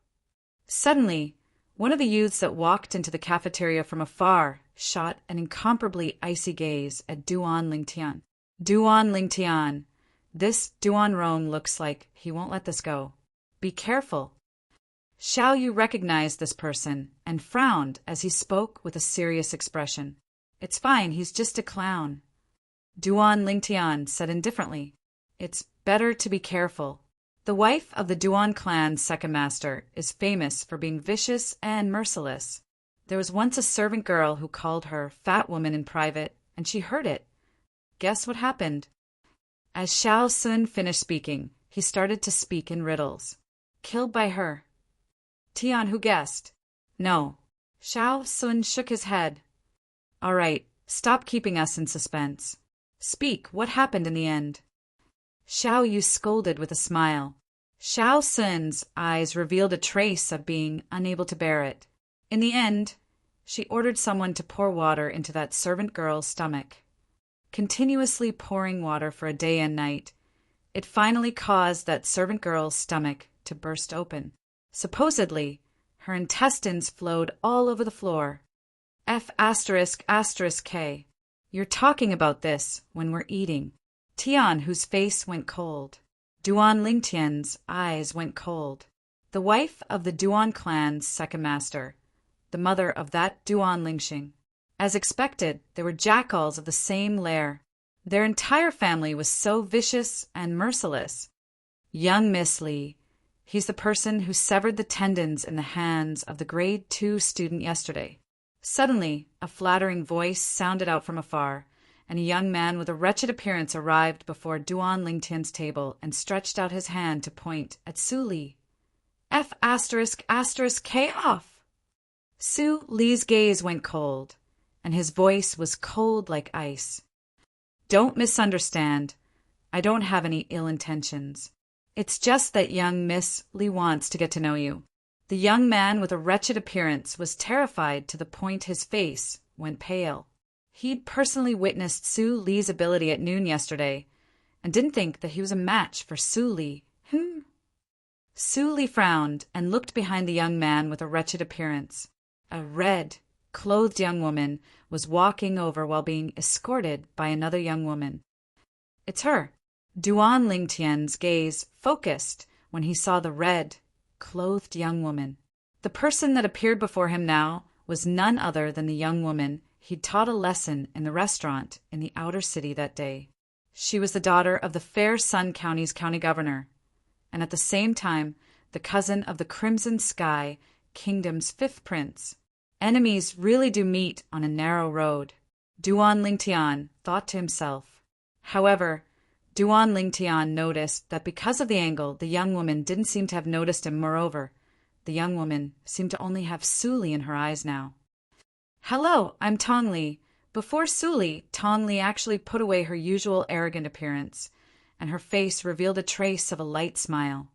Suddenly, one of the youths that walked into the cafeteria from afar shot an incomparably icy gaze at Duan Lingtian. Duan Lingtian, this Duan Rong looks like he won't let this go. Be careful. Xiao Yu recognized this person and frowned as he spoke with a serious expression. It's fine, he's just a clown. Duan Lingtian said indifferently. It's better to be careful. The wife of the Duan clan's second master is famous for being vicious and merciless. There was once a servant girl who called her fat woman in private, and she heard it. Guess what happened? As Xiao Sun finished speaking, he started to speak in riddles. Killed by her. Tian, who guessed? No. Xiao Sun shook his head. All right, stop keeping us in suspense. Speak, what happened in the end? Xiao Yu scolded with a smile. Xiao Sun's eyes revealed a trace of being unable to bear it. In the end, she ordered someone to pour water into that servant girl's stomach. Continuously pouring water for a day and night, it finally caused that servant girl's stomach to burst open. Supposedly, her intestines flowed all over the floor. F***K. You're talking about this when we're eating. Tian, whose face went cold. Duan Lingtian's eyes went cold. The wife of the Duan clan's second master, the mother of that Duan Lingxing. As expected, they were jackals of the same lair. Their entire family was so vicious and merciless. Young Miss Li, he's the person who severed the tendons in the hands of the grade 2 student yesterday. Suddenly, a flattering voice sounded out from afar, and a young man with a wretched appearance arrived before Duan Lingtian's table and stretched out his hand to point at Su Li. F***K off! Su Li's gaze went cold, and his voice was cold like ice. Don't misunderstand. I don't have any ill intentions. It's just that young Miss Li wants to get to know you. The young man with a wretched appearance was terrified to the point his face went pale. He'd personally witnessed Su Li's ability at noon yesterday, and didn't think that he was a match for Su Li. Su Li frowned and looked behind the young man with a wretched appearance. A red-clothed young woman was walking over while being escorted by another young woman. It's her. Duan Lingtian's gaze focused when he saw the red-clothed young woman. The person that appeared before him now was none other than the young woman he'd taught a lesson in the restaurant in the outer city that day. She was the daughter of the fair Sun County's county governor, and at the same time the cousin of the Crimson Sky Kingdom's 5th prince. Enemies really do meet on a narrow road, Duan Lingtian thought to himself. However, Duan Lingtian noticed that because of the angle, the young woman didn't seem to have noticed him. Moreover, the young woman seemed to only have Su Li in her eyes now. Hello, I'm Tong Li. Before Su Li, Tong Li actually put away her usual arrogant appearance, and her face revealed a trace of a light smile.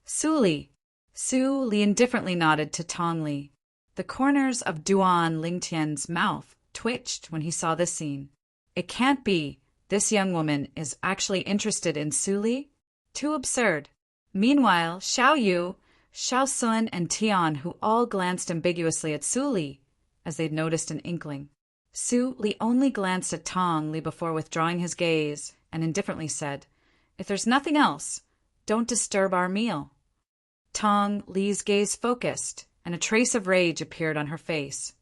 Su Li. Su Li indifferently nodded to Tong Li. The corners of Duan Lingtian's mouth twitched when he saw this scene. It can't be. This young woman is actually interested in Su Li? Too absurd. Meanwhile, Xiao Yu, Xiao Sun, and Tian, who all glanced ambiguously at Su Li, as they'd noticed an inkling. Su Li only glanced at Tong Li before withdrawing his gaze, and indifferently said, If there's nothing else, don't disturb our meal. Tong Li's gaze focused, and a trace of rage appeared on her face.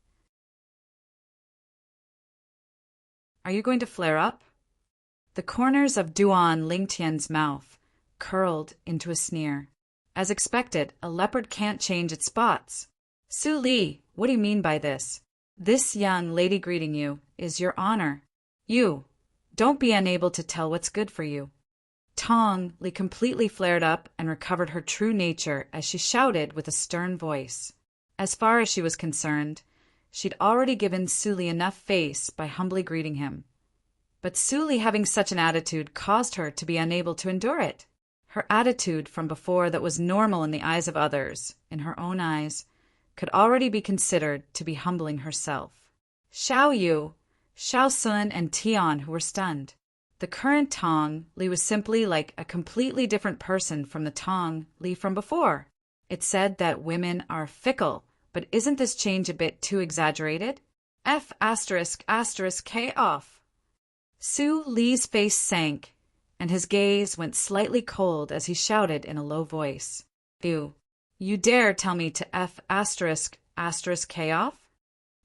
Are you going to flare up? The corners of Duan Lingtian's mouth curled into a sneer. As expected, a leopard can't change its spots. Su Li, what do you mean by this? This young lady greeting you is your honor. You, don't be unable to tell what's good for you. Tong Li completely flared up and recovered her true nature as she shouted with a stern voice. As far as she was concerned, she'd already given Su Li enough face by humbly greeting him. But Su Li having such an attitude caused her to be unable to endure it. Her attitude from before that was normal in the eyes of others, in her own eyes, could already be considered to be humbling herself. Xiao Yu, Xiao Sun, and Tian who were stunned. The current Tong Li was simply like a completely different person from the Tong Li from before. It said that women are fickle, but isn't this change a bit too exaggerated? F***K off. Su Li's face sank, and his gaze went slightly cold as he shouted in a low voice. Ew. You dare tell me to F asterisk asterisk K off?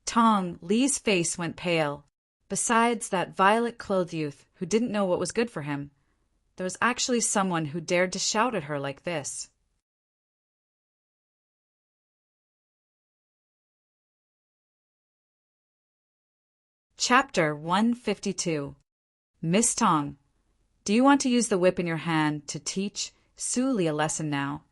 Tong Li's face went pale. Besides that violet-clothed youth who didn't know what was good for him, there was actually someone who dared to shout at her like this. Chapter 152. Miss Tong, do you want to use the whip in your hand to teach Su Li a lesson now?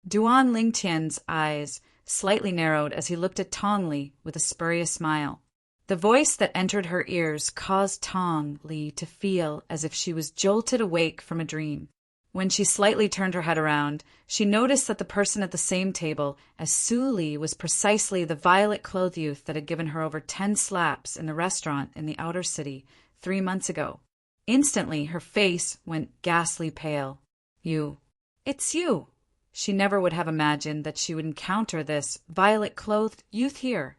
Duan Lingtian's eyes slightly narrowed as he looked at Tong Li with a spurious smile. The voice that entered her ears caused Tong Li to feel as if she was jolted awake from a dream. When she slightly turned her head around, she noticed that the person at the same table as Su Li was precisely the violet-clothed youth that had given her over 10 slaps in the restaurant in the outer city 3 months ago. Instantly, her face went ghastly pale. It's you! She never would have imagined that she would encounter this violet-clothed youth here.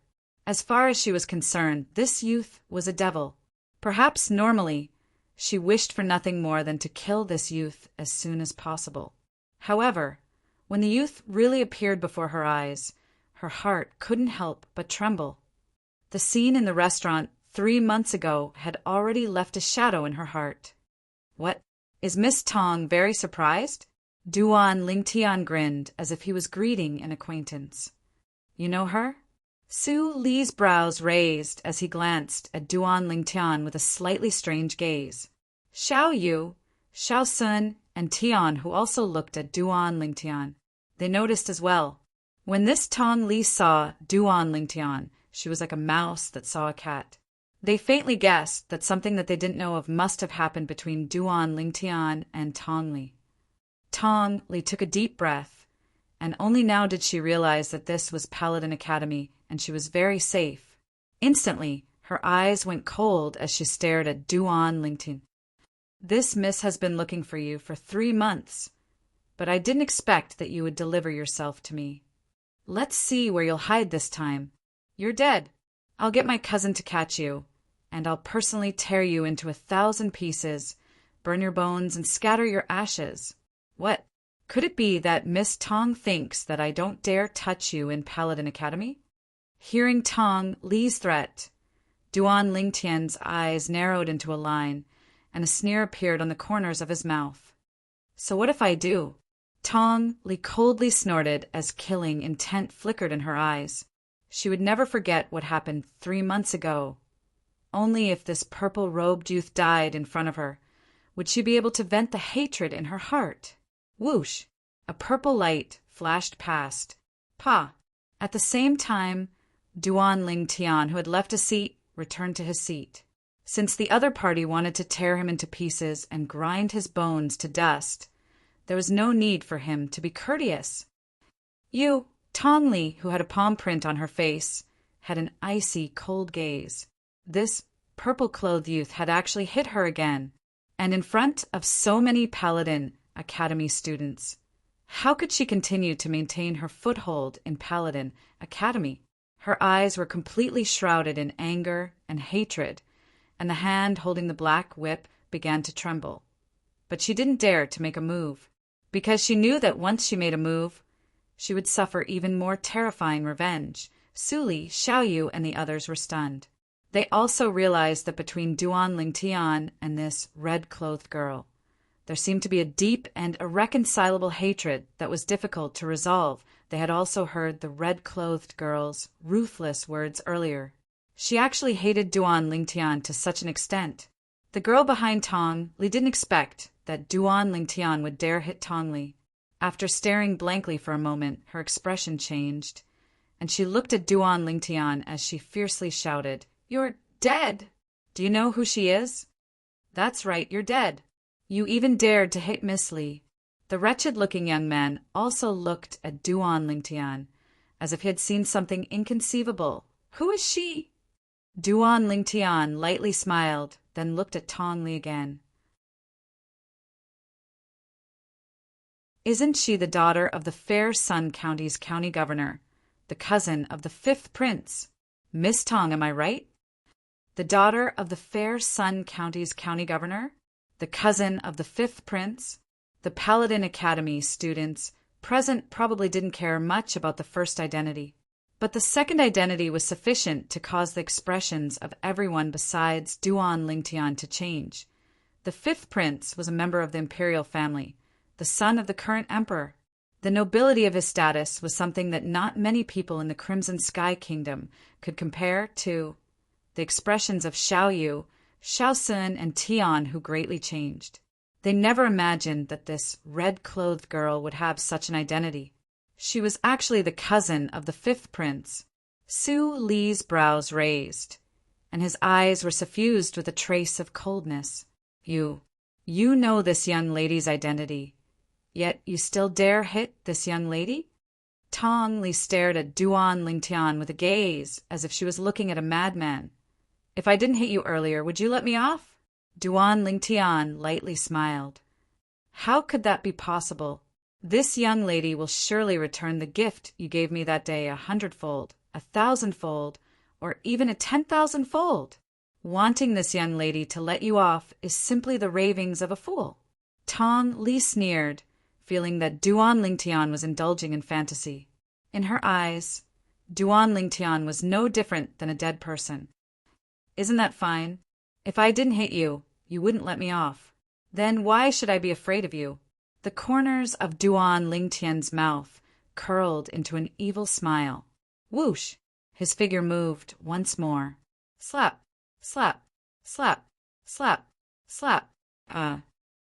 As far as she was concerned, this youth was a devil. Perhaps normally, she wished for nothing more than to kill this youth as soon as possible. However, when the youth really appeared before her eyes, her heart couldn't help but tremble. The scene in the restaurant 3 months ago had already left a shadow in her heart. What? Is Miss Tong very surprised? Duan Lingtian grinned as if he was greeting an acquaintance. You know her? Su Li's brows raised as he glanced at Duan Lingtian with a slightly strange gaze. Xiao Yu, Xiao Sun, and Tian, who also looked at Duan Lingtian. They noticed as well. When this Tong Li saw Duan Lingtian, she was like a mouse that saw a cat. They faintly guessed that something that they didn't know of must have happened between Duan Lingtian and Tong Li. Tong Li took a deep breath, and only now did she realize that this was Paladin Academy, and she was very safe. Instantly, her eyes went cold as she stared at Duan Lingtian. This miss has been looking for you for 3 months, but I didn't expect that you would deliver yourself to me. Let's see where you'll hide this time. You're dead. I'll get my cousin to catch you, and I'll personally tear you into 1,000 pieces, burn your bones, and scatter your ashes. What? Could it be that Miss Tong thinks that I don't dare touch you in Paladin Academy? Hearing Tong Li's threat, Duan Lingtian's eyes narrowed into a line, and a sneer appeared on the corners of his mouth. So what if I do? Tong Li coldly snorted as killing intent flickered in her eyes. She would never forget what happened 3 months ago. Only if this purple-robed youth died in front of her would she be able to vent the hatred in her heart. Whoosh! A purple light flashed past. Pa! At the same time, Duan Lingtian, who had left a seat, returned to his seat. Since the other party wanted to tear him into pieces and grind his bones to dust, there was no need for him to be courteous. Tong Li, who had a palm print on her face, had an icy, cold gaze. This purple-clothed youth had actually hit her again, and in front of so many Paladin Academy students. How could she continue to maintain her foothold in Paladin Academy? Her eyes were completely shrouded in anger and hatred, and the hand holding the black whip began to tremble. But she didn't dare to make a move, because she knew that once she made a move, she would suffer even more terrifying revenge. Su Li, Xiao Yu, and the others were stunned. They also realized that between Duan Lingtian and this red-clothed girl, there seemed to be a deep and irreconcilable hatred that was difficult to resolve. They had also heard the red-clothed girl's ruthless words earlier. She actually hated Duan Lingtian to such an extent. The girl behind Tong Li didn't expect that Duan Lingtian would dare hit Tong Li. After staring blankly for a moment, her expression changed, and she looked at Duan Lingtian as she fiercely shouted, "You're dead! Do you know who she is? That's right, you're dead. You even dared to hit Miss Li." The wretched-looking young man also looked at Duan Lingtian, as if he had seen something inconceivable. "Who is she?" Duan Lingtian lightly smiled, then looked at Tong Li again. "Isn't she the daughter of the Fair Sun County's county governor, the cousin of the 5th prince? Miss Tong, am I right? The daughter of the Fair Sun County's county governor, the cousin of the 5th prince?" The Paladin Academy students present probably didn't care much about the first identity. But the second identity was sufficient to cause the expressions of everyone besides Duan Lingtian to change. The fifth prince was a member of the imperial family, the son of the current emperor. The nobility of his status was something that not many people in the Crimson Sky Kingdom could compare to the expressions of Xiao Yu, Xiao Sun, and Tian, who greatly changed. They never imagined that this red-clothed girl would have such an identity. She was actually the cousin of the fifth prince. Su Li's brows raised, and his eyes were suffused with a trace of coldness. You know this young lady's identity, yet you still dare hit this young lady? Tong Li stared at Duan Lingtian with a gaze as if she was looking at a madman. If I didn't hit you earlier, would you let me off? Duan Lingtian lightly smiled. How could that be possible? This young lady will surely return the gift you gave me that day 100-fold, 1,000-fold, or even a 10,000-fold. Wanting this young lady to let you off is simply the ravings of a fool. Tong Li sneered, feeling that Duan Lingtian was indulging in fantasy. In her eyes, Duan Lingtian was no different than a dead person. Isn't that fine? If I didn't hit you, you wouldn't let me off. Then why should I be afraid of you? The corners of Duan Lingtian's mouth curled into an evil smile. Whoosh! His figure moved once more. Slap, slap, slap, slap, slap.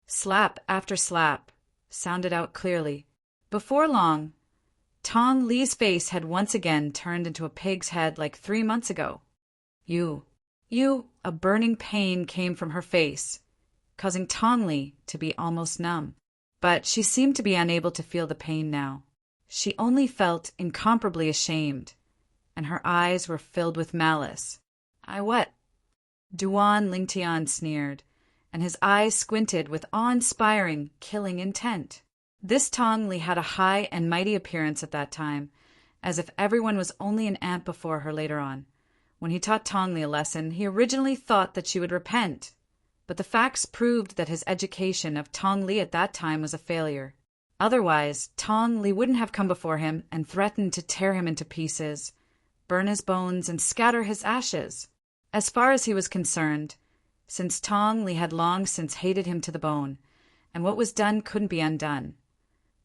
Slap after slap sounded out clearly. Before long, Tong Li's face had once again turned into a pig's head like 3 months ago. You, a burning pain came from her face, causing Tong Li to be almost numb. But she seemed to be unable to feel the pain now. She only felt incomparably ashamed, and her eyes were filled with malice. I what? Duan Lingtian sneered, and his eyes squinted with awe-inspiring, killing intent. This Tong Li had a high and mighty appearance at that time, as if everyone was only an ant before her later on. When he taught Tong Li a lesson, he originally thought that she would repent, but the facts proved that his education of Tong Li at that time was a failure. Otherwise, Tong Li wouldn't have come before him and threatened to tear him into pieces, burn his bones, and scatter his ashes. As far as he was concerned, since Tong Li had long since hated him to the bone, and what was done couldn't be undone,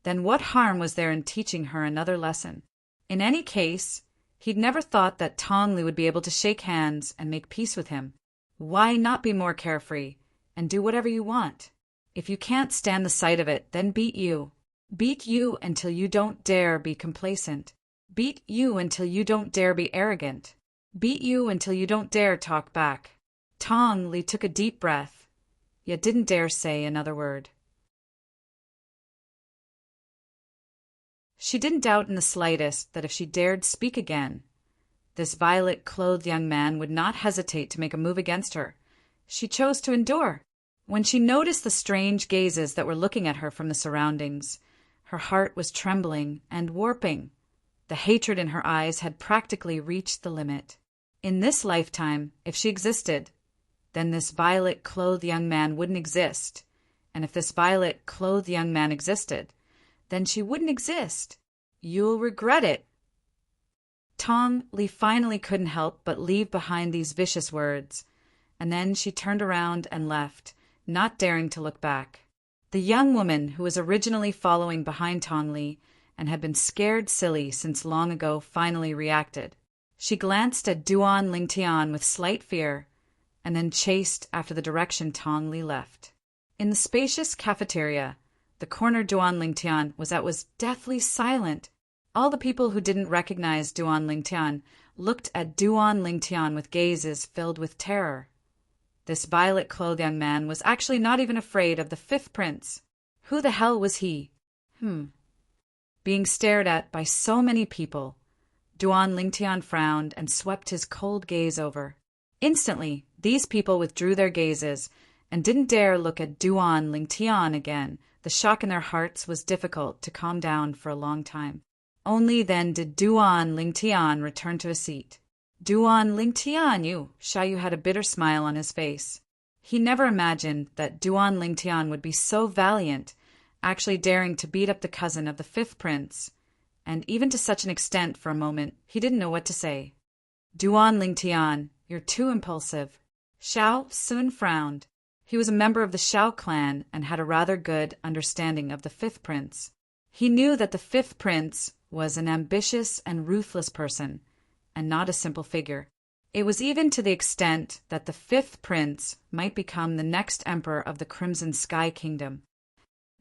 then what harm was there in teaching her another lesson? In any case, he'd never thought that Tong Li would be able to shake hands and make peace with him. Why not be more carefree and do whatever you want? If you can't stand the sight of it, then beat you. Beat you until you don't dare be complacent. Beat you until you don't dare be arrogant. Beat you until you don't dare talk back. Tong Li took a deep breath, yet didn't dare say another word. She didn't doubt in the slightest that if she dared speak again, this violet-clothed young man would not hesitate to make a move against her. She chose to endure. When she noticed the strange gazes that were looking at her from the surroundings, her heart was trembling and warping. The hatred in her eyes had practically reached the limit. In this lifetime, if she existed, then this violet-clothed young man wouldn't exist. And if this violet-clothed young man existed, then she wouldn't exist. You'll regret it. Tong Li finally couldn't help but leave behind these vicious words, and then she turned around and left, not daring to look back. The young woman who was originally following behind Tong Li and had been scared silly since long ago finally reacted. She glanced at Duan Lingtian with slight fear, and then chased after the direction Tong Li left. In the spacious cafeteria, the corner Duan Lingtian was at was deathly silent. All the people who didn't recognize Duan Lingtian looked at Duan Lingtian with gazes filled with terror. This violet-clothed young man was actually not even afraid of the fifth prince. Who the hell was he? Being stared at by so many people, Duan Lingtian frowned and swept his cold gaze over. Instantly, these people withdrew their gazes and didn't dare look at Duan Lingtian again. The shock in their hearts was difficult to calm down for a long time. Only then did Duan Lingtian return to his seat. Duan Lingtian, Xiaoyu had a bitter smile on his face. He never imagined that Duan Lingtian would be so valiant actually daring to beat up the cousin of the fifth prince, and even to such an extent for a moment he didn't know what to say. Duan Lingtian, you're too impulsive. Xiao Sun frowned. He was a member of the Xiao clan and had a rather good understanding of the fifth prince. He knew that the fifth prince was an ambitious and ruthless person, and not a simple figure. It was even to the extent that the fifth prince might become the next emperor of the Crimson Sky Kingdom.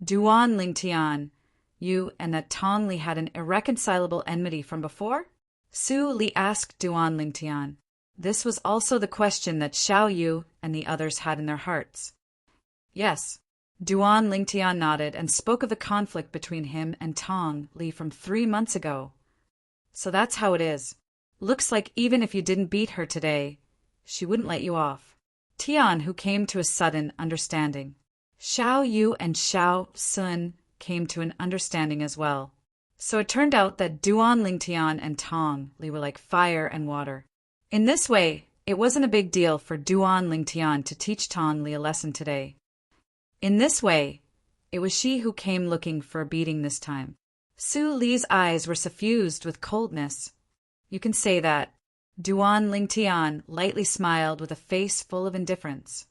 Duan Lingtian, you and that Tong Li had an irreconcilable enmity from before? Su Li asked Duan Lingtian. This was also the question that Xiao Yu and the others had in their hearts. Yes. Duan Lingtian nodded and spoke of the conflict between him and Tong Li from 3 months ago. So that's how it is. Looks like even if you didn't beat her today, she wouldn't let you off. Tian, who came to a sudden understanding. Xiao Yu and Xiao Sun came to an understanding as well. So it turned out that Duan Lingtian and Tong Li were like fire and water. In this way, it wasn't a big deal for Duan Lingtian to teach Tong Li a lesson today. In this way, it was she who came looking for a beating this time. Su Li's eyes were suffused with coldness. You can say that. Duan Lingtian lightly smiled with a face full of indifference.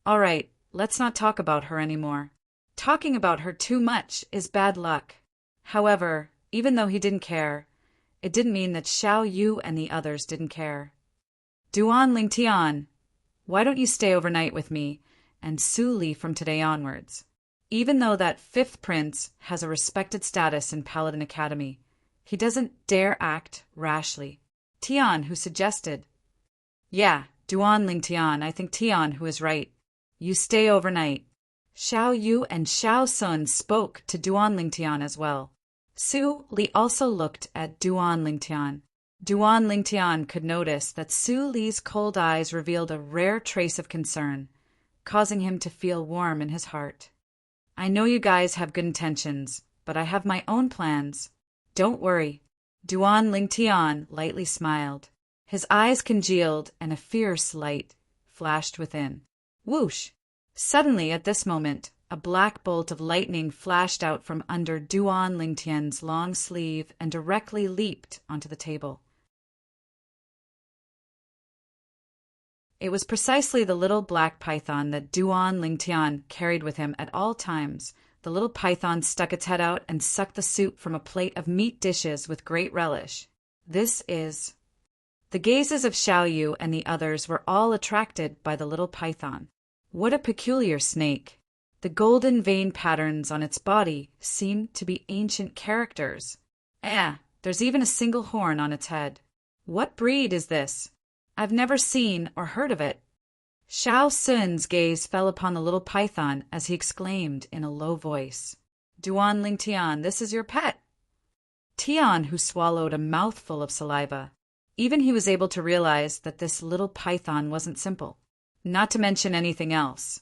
All right, let's not talk about her anymore. Talking about her too much is bad luck. However, even though he didn't care, it didn't mean that Xiao Yu and the others didn't care. Duan Lingtian, why don't you stay overnight with me and Su Li from today onwards? Even though that fifth prince has a respected status in Paladin Academy, he doesn't dare act rashly. Tian, who suggested. Yeah, Duan Lingtian, I think Tian who is right. You stay overnight. Xiao Yu and Xiao Sun spoke to Duan Lingtian as well. Su Li also looked at Duan Lingtian. Duan Lingtian could notice that Su Li's cold eyes revealed a rare trace of concern, causing him to feel warm in his heart. I know you guys have good intentions, but I have my own plans. Don't worry. Duan Lingtian lightly smiled. His eyes congealed and a fierce light flashed within. Whoosh! Suddenly, at this moment, a black bolt of lightning flashed out from under Duan Lingtian's long sleeve and directly leaped onto the table. It was precisely the little black python that Duan Lingtian carried with him at all times. The little python stuck its head out and sucked the soup from a plate of meat dishes with great relish. This is... The gazes of Xiao Yu and the others were all attracted by the little python. What a peculiar snake! The golden vein patterns on its body seemed to be ancient characters. There's even a single horn on its head. What breed is this? I've never seen or heard of it. Xiao Sun's gaze fell upon the little python as he exclaimed in a low voice, Duan Lingtian, this is your pet. Tian, who swallowed a mouthful of saliva, even he was able to realize that this little python wasn't simple. Not to mention anything else.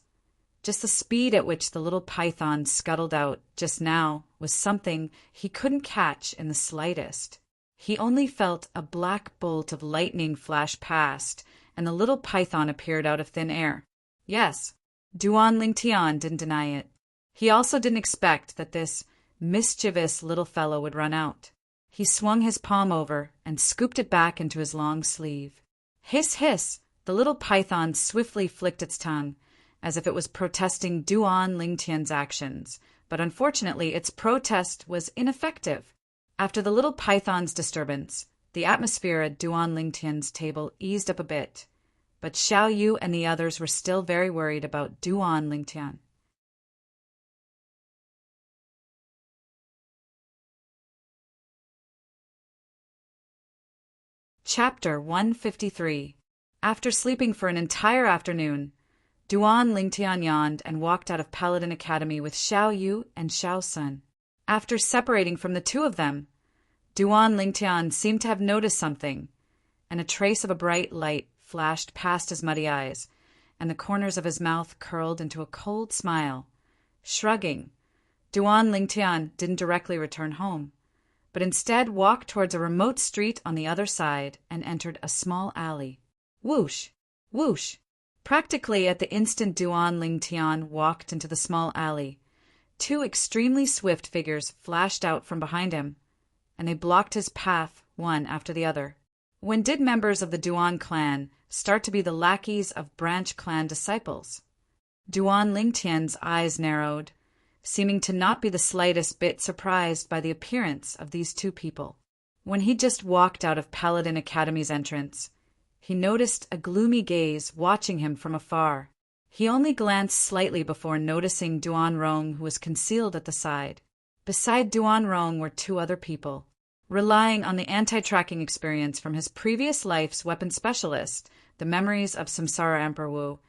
Just the speed at which the little python scuttled out just now was something he couldn't catch in the slightest. He only felt a black bolt of lightning flash past, and the little python appeared out of thin air. Yes, Duan Lingtian didn't deny it. He also didn't expect that this mischievous little fellow would run out. He swung his palm over and scooped it back into his long sleeve. Hiss, hiss! The little python swiftly flicked its tongue, as if it was protesting Duan Lingtian's actions, but unfortunately its protest was ineffective. After the little python's disturbance, the atmosphere at Duan Lingtian's table eased up a bit, but Xiao Yu and the others were still very worried about Duan Lingtian. Chapter 153. After sleeping for an entire afternoon, Duan Lingtian yawned and walked out of Paladin Academy with Xiao Yu and Xiao Sun. After separating from the two of them, Duan Lingtian seemed to have noticed something, and a trace of a bright light flashed past his muddy eyes, and the corners of his mouth curled into a cold smile. Shrugging, Duan Lingtian didn't directly return home, but instead walked towards a remote street on the other side and entered a small alley. Whoosh! Whoosh! Practically at the instant Duan Lingtian walked into the small alley, two extremely swift figures flashed out from behind him, and they blocked his path one after the other. When did members of the Duan clan start to be the lackeys of branch clan disciples? Duan Lingtian's eyes narrowed, seeming to not be the slightest bit surprised by the appearance of these two people. When he just walked out of Paladin Academy's entrance, he noticed a gloomy gaze watching him from afar. He only glanced slightly before noticing Duan Rong, who was concealed at the side. Beside Duan Rong were two other people. Relying on the anti-tracking experience from his previous life's weapon specialist, the memories of Samsara Emperor Wu,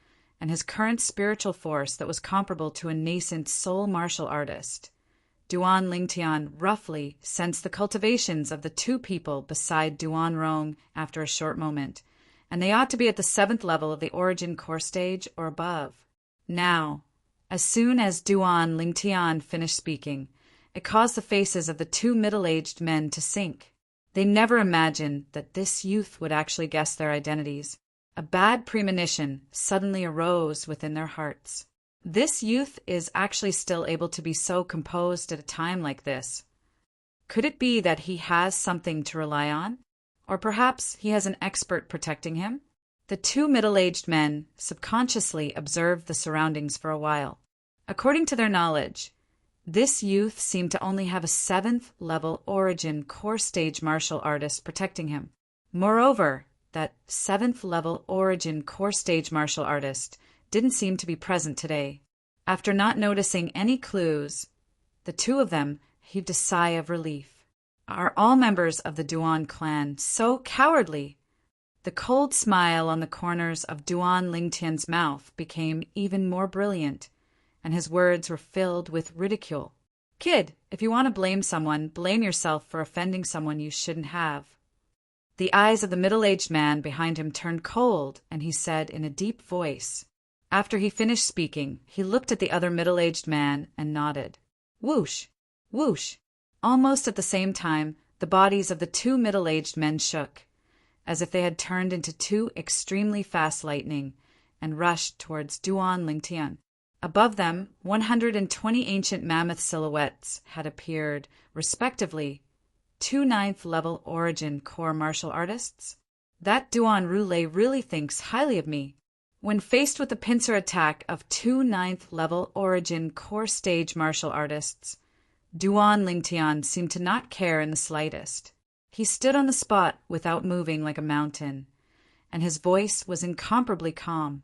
and his current spiritual force that was comparable to a nascent soul martial artist, Duan Lingtian roughly sensed the cultivations of the two people beside Duan Rong after a short moment, and they ought to be at the 7th level of the origin core stage or above. Now, as soon as Duan Lingtian finished speaking, it caused the faces of the two middle-aged men to sink. They never imagined that this youth would actually guess their identities. A bad premonition suddenly arose within their hearts. This youth is actually still able to be so composed at a time like this. Could it be that he has something to rely on? Or perhaps he has an expert protecting him? The two middle-aged men subconsciously observed the surroundings for a while. According to their knowledge, this youth seemed to only have a 7th level origin core stage martial artist protecting him. Moreover, that 7th level origin core stage martial artist didn't seem to be present today. After not noticing any clues, the two of them heaved a sigh of relief. Are all members of the Duan clan so cowardly? The cold smile on the corners of Duan Lingtian's mouth became even more brilliant, and his words were filled with ridicule. Kid, if you want to blame someone, blame yourself for offending someone you shouldn't have. The eyes of the middle-aged man behind him turned cold, and he said in a deep voice. After he finished speaking, he looked at the other middle-aged man and nodded. Whoosh! Whoosh! Almost at the same time, the bodies of the two middle-aged men shook, as if they had turned into two extremely fast lightning, and rushed towards Duan Lingtian. Above them, 120 ancient mammoth silhouettes had appeared, respectively, two 9th level origin core martial artists. That Duan Roulé really thinks highly of me. When faced with the pincer attack of two 9th level origin core stage martial artists, Duan Lingtian seemed to not care in the slightest. He stood on the spot without moving like a mountain, and his voice was incomparably calm.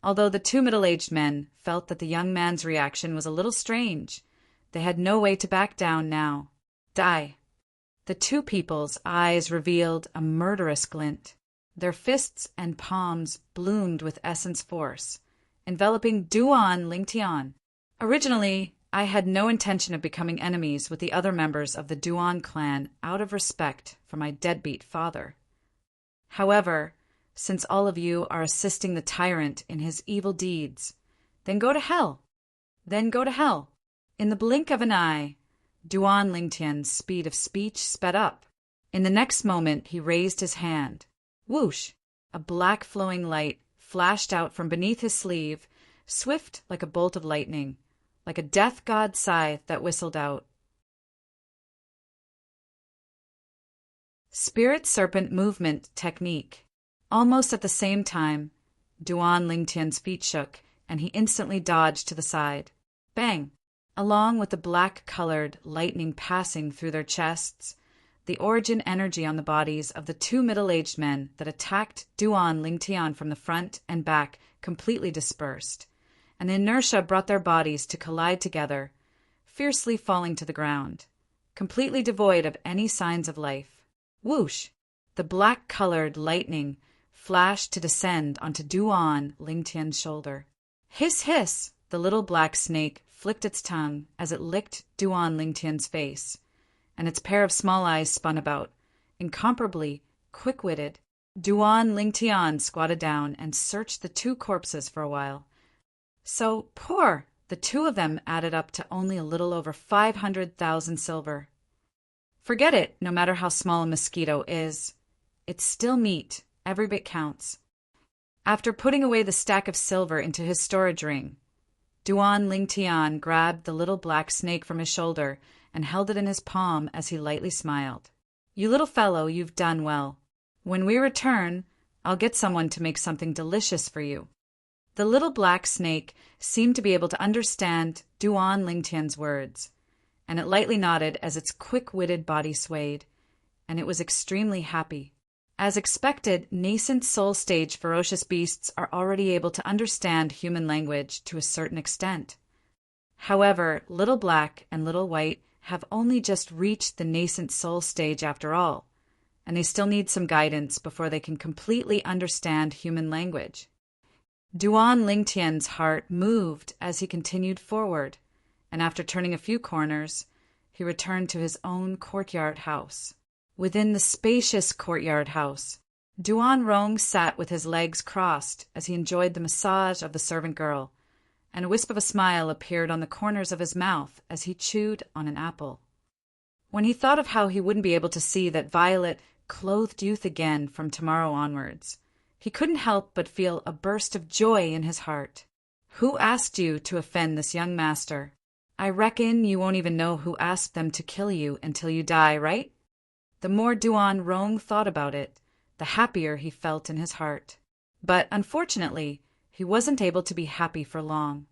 Although the two middle-aged men felt that the young man's reaction was a little strange, they had no way to back down now. Die. The two people's eyes revealed a murderous glint. Their fists and palms bloomed with essence force, enveloping Duan Lingtian. Originally, I had no intention of becoming enemies with the other members of the Duan clan out of respect for my deadbeat father. However, since all of you are assisting the tyrant in his evil deeds, then go to hell. Then go to hell. In the blink of an eye, Duan Lingtian's speed of speech sped up. In the next moment, he raised his hand. Whoosh! A black flowing light flashed out from beneath his sleeve, swift like a bolt of lightning, like a death god scythe that whistled out. Spirit Serpent Movement Technique. Almost at the same time, Duan Lingtian's feet shook, and he instantly dodged to the side. Bang! Along with the black-colored lightning passing through their chests, the origin energy on the bodies of the two middle-aged men that attacked Duan Lingtian from the front and back completely dispersed, and the inertia brought their bodies to collide together, fiercely falling to the ground, completely devoid of any signs of life. Whoosh! The black-colored lightning flashed to descend onto Duan Lingtian's shoulder. Hiss, hiss! The little black snake flicked its tongue as it licked Duan Lingtian's face, and its pair of small eyes spun about, incomparably quick-witted. Duan Lingtian squatted down and searched the two corpses for a while. So poor! The two of them added up to only a little over 500,000 silver. Forget it, no matter how small a mosquito is. It's still meat. Every bit counts. After putting away the stack of silver into his storage ring, Duan Lingtian grabbed the little black snake from his shoulder and held it in his palm as he lightly smiled. "You little fellow, you've done well. When we return, I'll get someone to make something delicious for you." The little black snake seemed to be able to understand Duan Lingtian's words, and it lightly nodded as its quick-witted body swayed, and it was extremely happy. As expected, nascent soul-stage ferocious beasts are already able to understand human language to a certain extent. However, Little Black and Little White have only just reached the nascent soul stage after all, and they still need some guidance before they can completely understand human language. Duan Lingtian's heart moved as he continued forward, and after turning a few corners, he returned to his own courtyard house. Within the spacious courtyard house, Duan Rong sat with his legs crossed as he enjoyed the massage of the servant girl, and a wisp of a smile appeared on the corners of his mouth as he chewed on an apple. When he thought of how he wouldn't be able to see that violet, clothed youth again from tomorrow onwards, he couldn't help but feel a burst of joy in his heart. "Who asked you to offend this young master? I reckon you won't even know who asked them to kill you until you die, right?" The more Duan Rong thought about it, the happier he felt in his heart. But unfortunately, he wasn't able to be happy for long.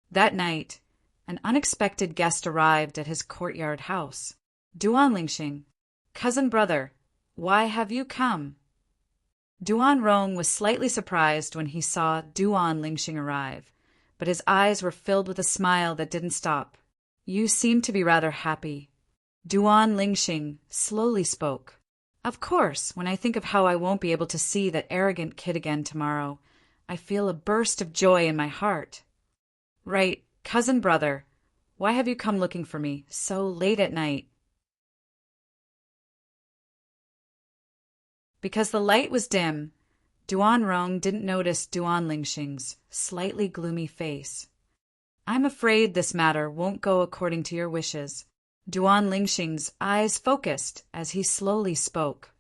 That night, an unexpected guest arrived at his courtyard house. "Duan Lingxing, cousin brother, why have you come?" Duan Rong was slightly surprised when he saw Duan Lingxing arrive, but his eyes were filled with a smile that didn't stop. "You seem to be rather happy." Duan Lingxing slowly spoke. "Of course, when I think of how I won't be able to see that arrogant kid again tomorrow, I feel a burst of joy in my heart." "Right, cousin brother, why have you come looking for me so late at night?" Because the light was dim, Duan Rong didn't notice Duan Lingxing's slightly gloomy face. "I'm afraid this matter won't go according to your wishes." Duan Lingxing's eyes focused as he slowly spoke.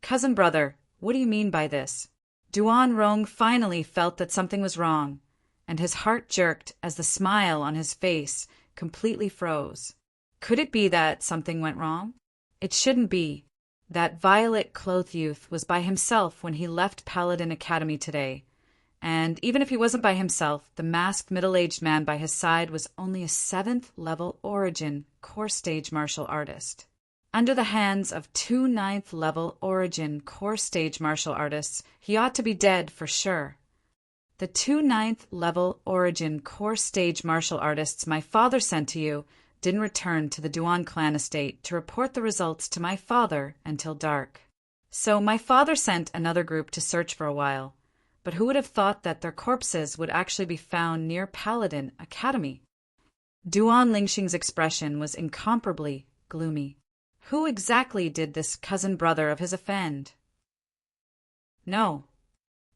"Cousin brother, what do you mean by this?" Duan Rong finally felt that something was wrong, and his heart jerked as the smile on his face completely froze. Could it be that something went wrong? It shouldn't be. That violet-clothed youth was by himself when he left Paladin Academy today, and even if he wasn't by himself, the masked middle-aged man by his side was only a 7th-level Origin core stage martial artist. Under the hands of 2 9th-level Origin core stage martial artists, he ought to be dead for sure. "The 2 9th-level Origin core stage martial artists my father sent to you didn't return to the Duan clan estate to report the results to my father until dark. So my father sent another group to search for a while, but who would have thought that their corpses would actually be found near Paladin Academy?" Duan Lingxing's expression was incomparably gloomy. Who exactly did this cousin brother of his offend? "No.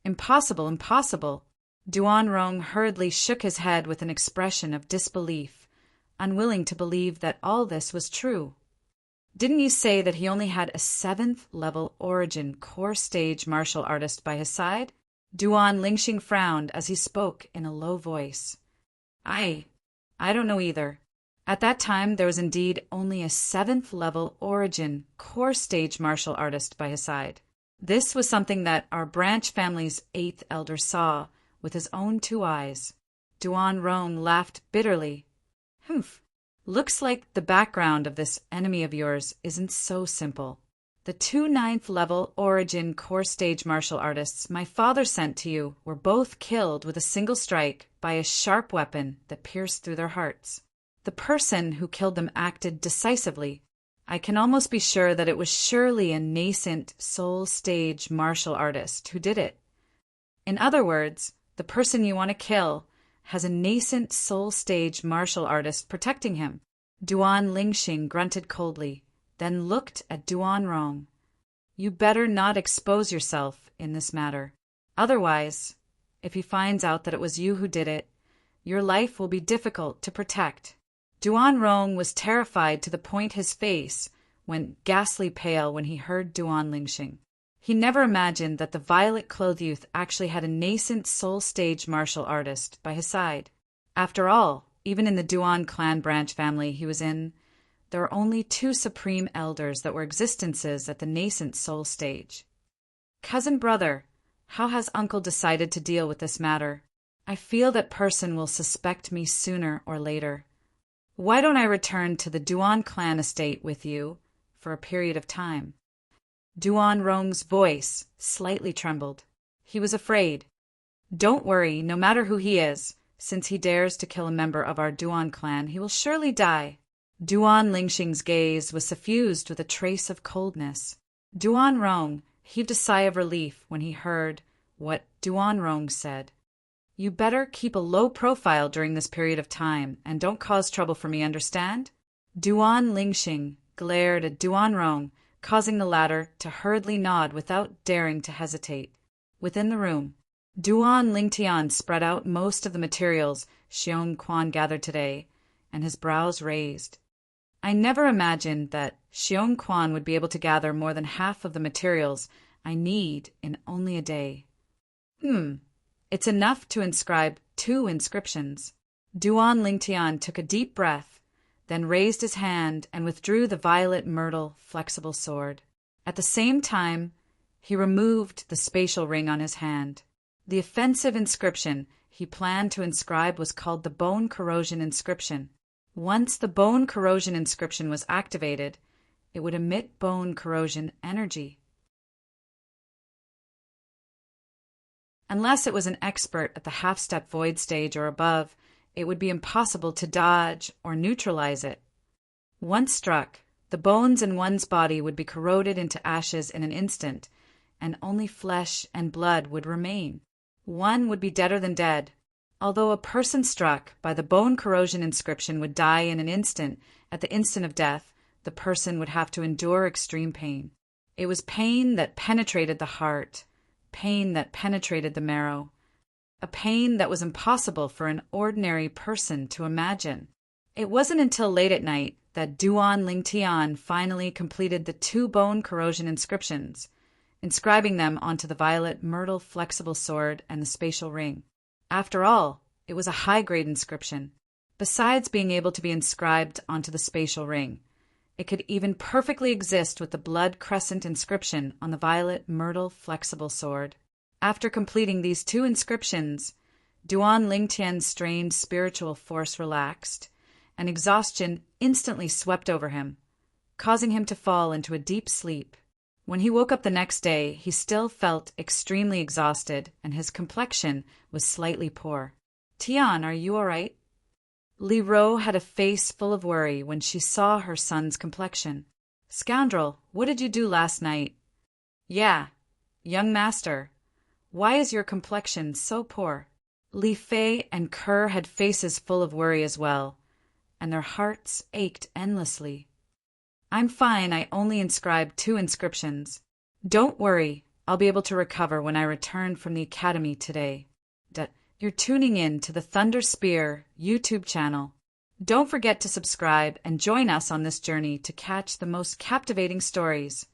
Impossible, impossible." Duan Rong hurriedly shook his head with an expression of disbelief, unwilling to believe that all this was true. "Didn't you say that he only had a 7th-level Origin core stage martial artist by his side?" Duan Lingxing frowned as he spoke in a low voice. I don't know either. At that time, there was indeed only a 7th-level Origin core stage martial artist by his side. This was something that our branch family's 8th elder saw with his own 2 eyes. Duan Rong laughed bitterly. "Humph. Looks like the background of this enemy of yours isn't so simple. The 2 9th-level Origin core stage martial artists my father sent to you were both killed with a single strike by a sharp weapon that pierced through their hearts. The person who killed them acted decisively. I can almost be sure that it was surely a nascent soul stage martial artist who did it. In other words, the person you want to kill has a nascent soul stage martial artist protecting him." Duan Lingxing grunted coldly, then looked at Duan Rong. "You better not expose yourself in this matter. Otherwise, if he finds out that it was you who did it, your life will be difficult to protect." Duan Rong was terrified to the point his face went ghastly pale when he heard Duan Lingxing. He never imagined that the violet-clothed youth actually had a nascent soul stage martial artist by his side. After all, even in the Duan clan branch family he was in, there are only two supreme elders that were existences at the nascent soul stage. Cousin brother, how has uncle decided to deal with this matter? I feel that person will suspect me sooner or later. Why don't I return to the Duan clan estate with you for a period of time? Duan Rong's voice slightly trembled. He was afraid. Don't worry, no matter who he is, since he dares to kill a member of our Duan clan, he will surely die. Duan Lingxing's gaze was suffused with a trace of coldness. Duan Rong heaved a sigh of relief when he heard what Duan Rong said. You better keep a low profile during this period of time, and don't cause trouble for me, understand? Duan Lingxing glared at Duan Rong, causing the latter to hurriedly nod without daring to hesitate. Within the room, Duan Lingtian spread out most of the materials Xiong Quan gathered today, and his brows raised. I never imagined that Xiong Quan would be able to gather more than half of the materials I need in only a day. It's enough to inscribe 2 inscriptions. Duan Lingtian took a deep breath, then raised his hand and withdrew the violet myrtle flexible sword. At the same time, he removed the spatial ring on his hand. The offensive inscription he planned to inscribe was called the Bone Corrosion Inscription. Once the Bone Corrosion Inscription was activated, it would emit bone corrosion energy. Unless it was an expert at the half-step void stage or above, it would be impossible to dodge or neutralize it. Once struck, the bones in one's body would be corroded into ashes in an instant, and only flesh and blood would remain. One would be deader than dead. Although a person struck by the bone corrosion inscription would die in an instant, at the instant of death, the person would have to endure extreme pain. It was pain that penetrated the heart, pain that penetrated the marrow, a pain that was impossible for an ordinary person to imagine. It wasn't until late at night that Duan Lingtian finally completed the 2 bone corrosion inscriptions, inscribing them onto the violet myrtle flexible sword and the spatial ring. After all, it was a high-grade inscription. Besides being able to be inscribed onto the spatial ring, it could even perfectly exist with the blood crescent inscription on the violet myrtle flexible sword. After completing these 2 inscriptions, Duan Lingtian's strained spiritual force relaxed, and exhaustion instantly swept over him, causing him to fall into a deep sleep. When he woke up the next day, he still felt extremely exhausted, and his complexion was slightly poor. Tian, are you all right? Li Ro had a face full of worry when she saw her son's complexion. Scoundrel, what did you do last night? Yeah, young master. Why is your complexion so poor? Li Fei and Kerr had faces full of worry as well, and their hearts ached endlessly. I'm fine, I only inscribed 2 inscriptions. Don't worry, I'll be able to recover when I return from the academy today. You're tuning in to the Thunder Spear YouTube channel. Don't forget to subscribe and join us on this journey to catch the most captivating stories.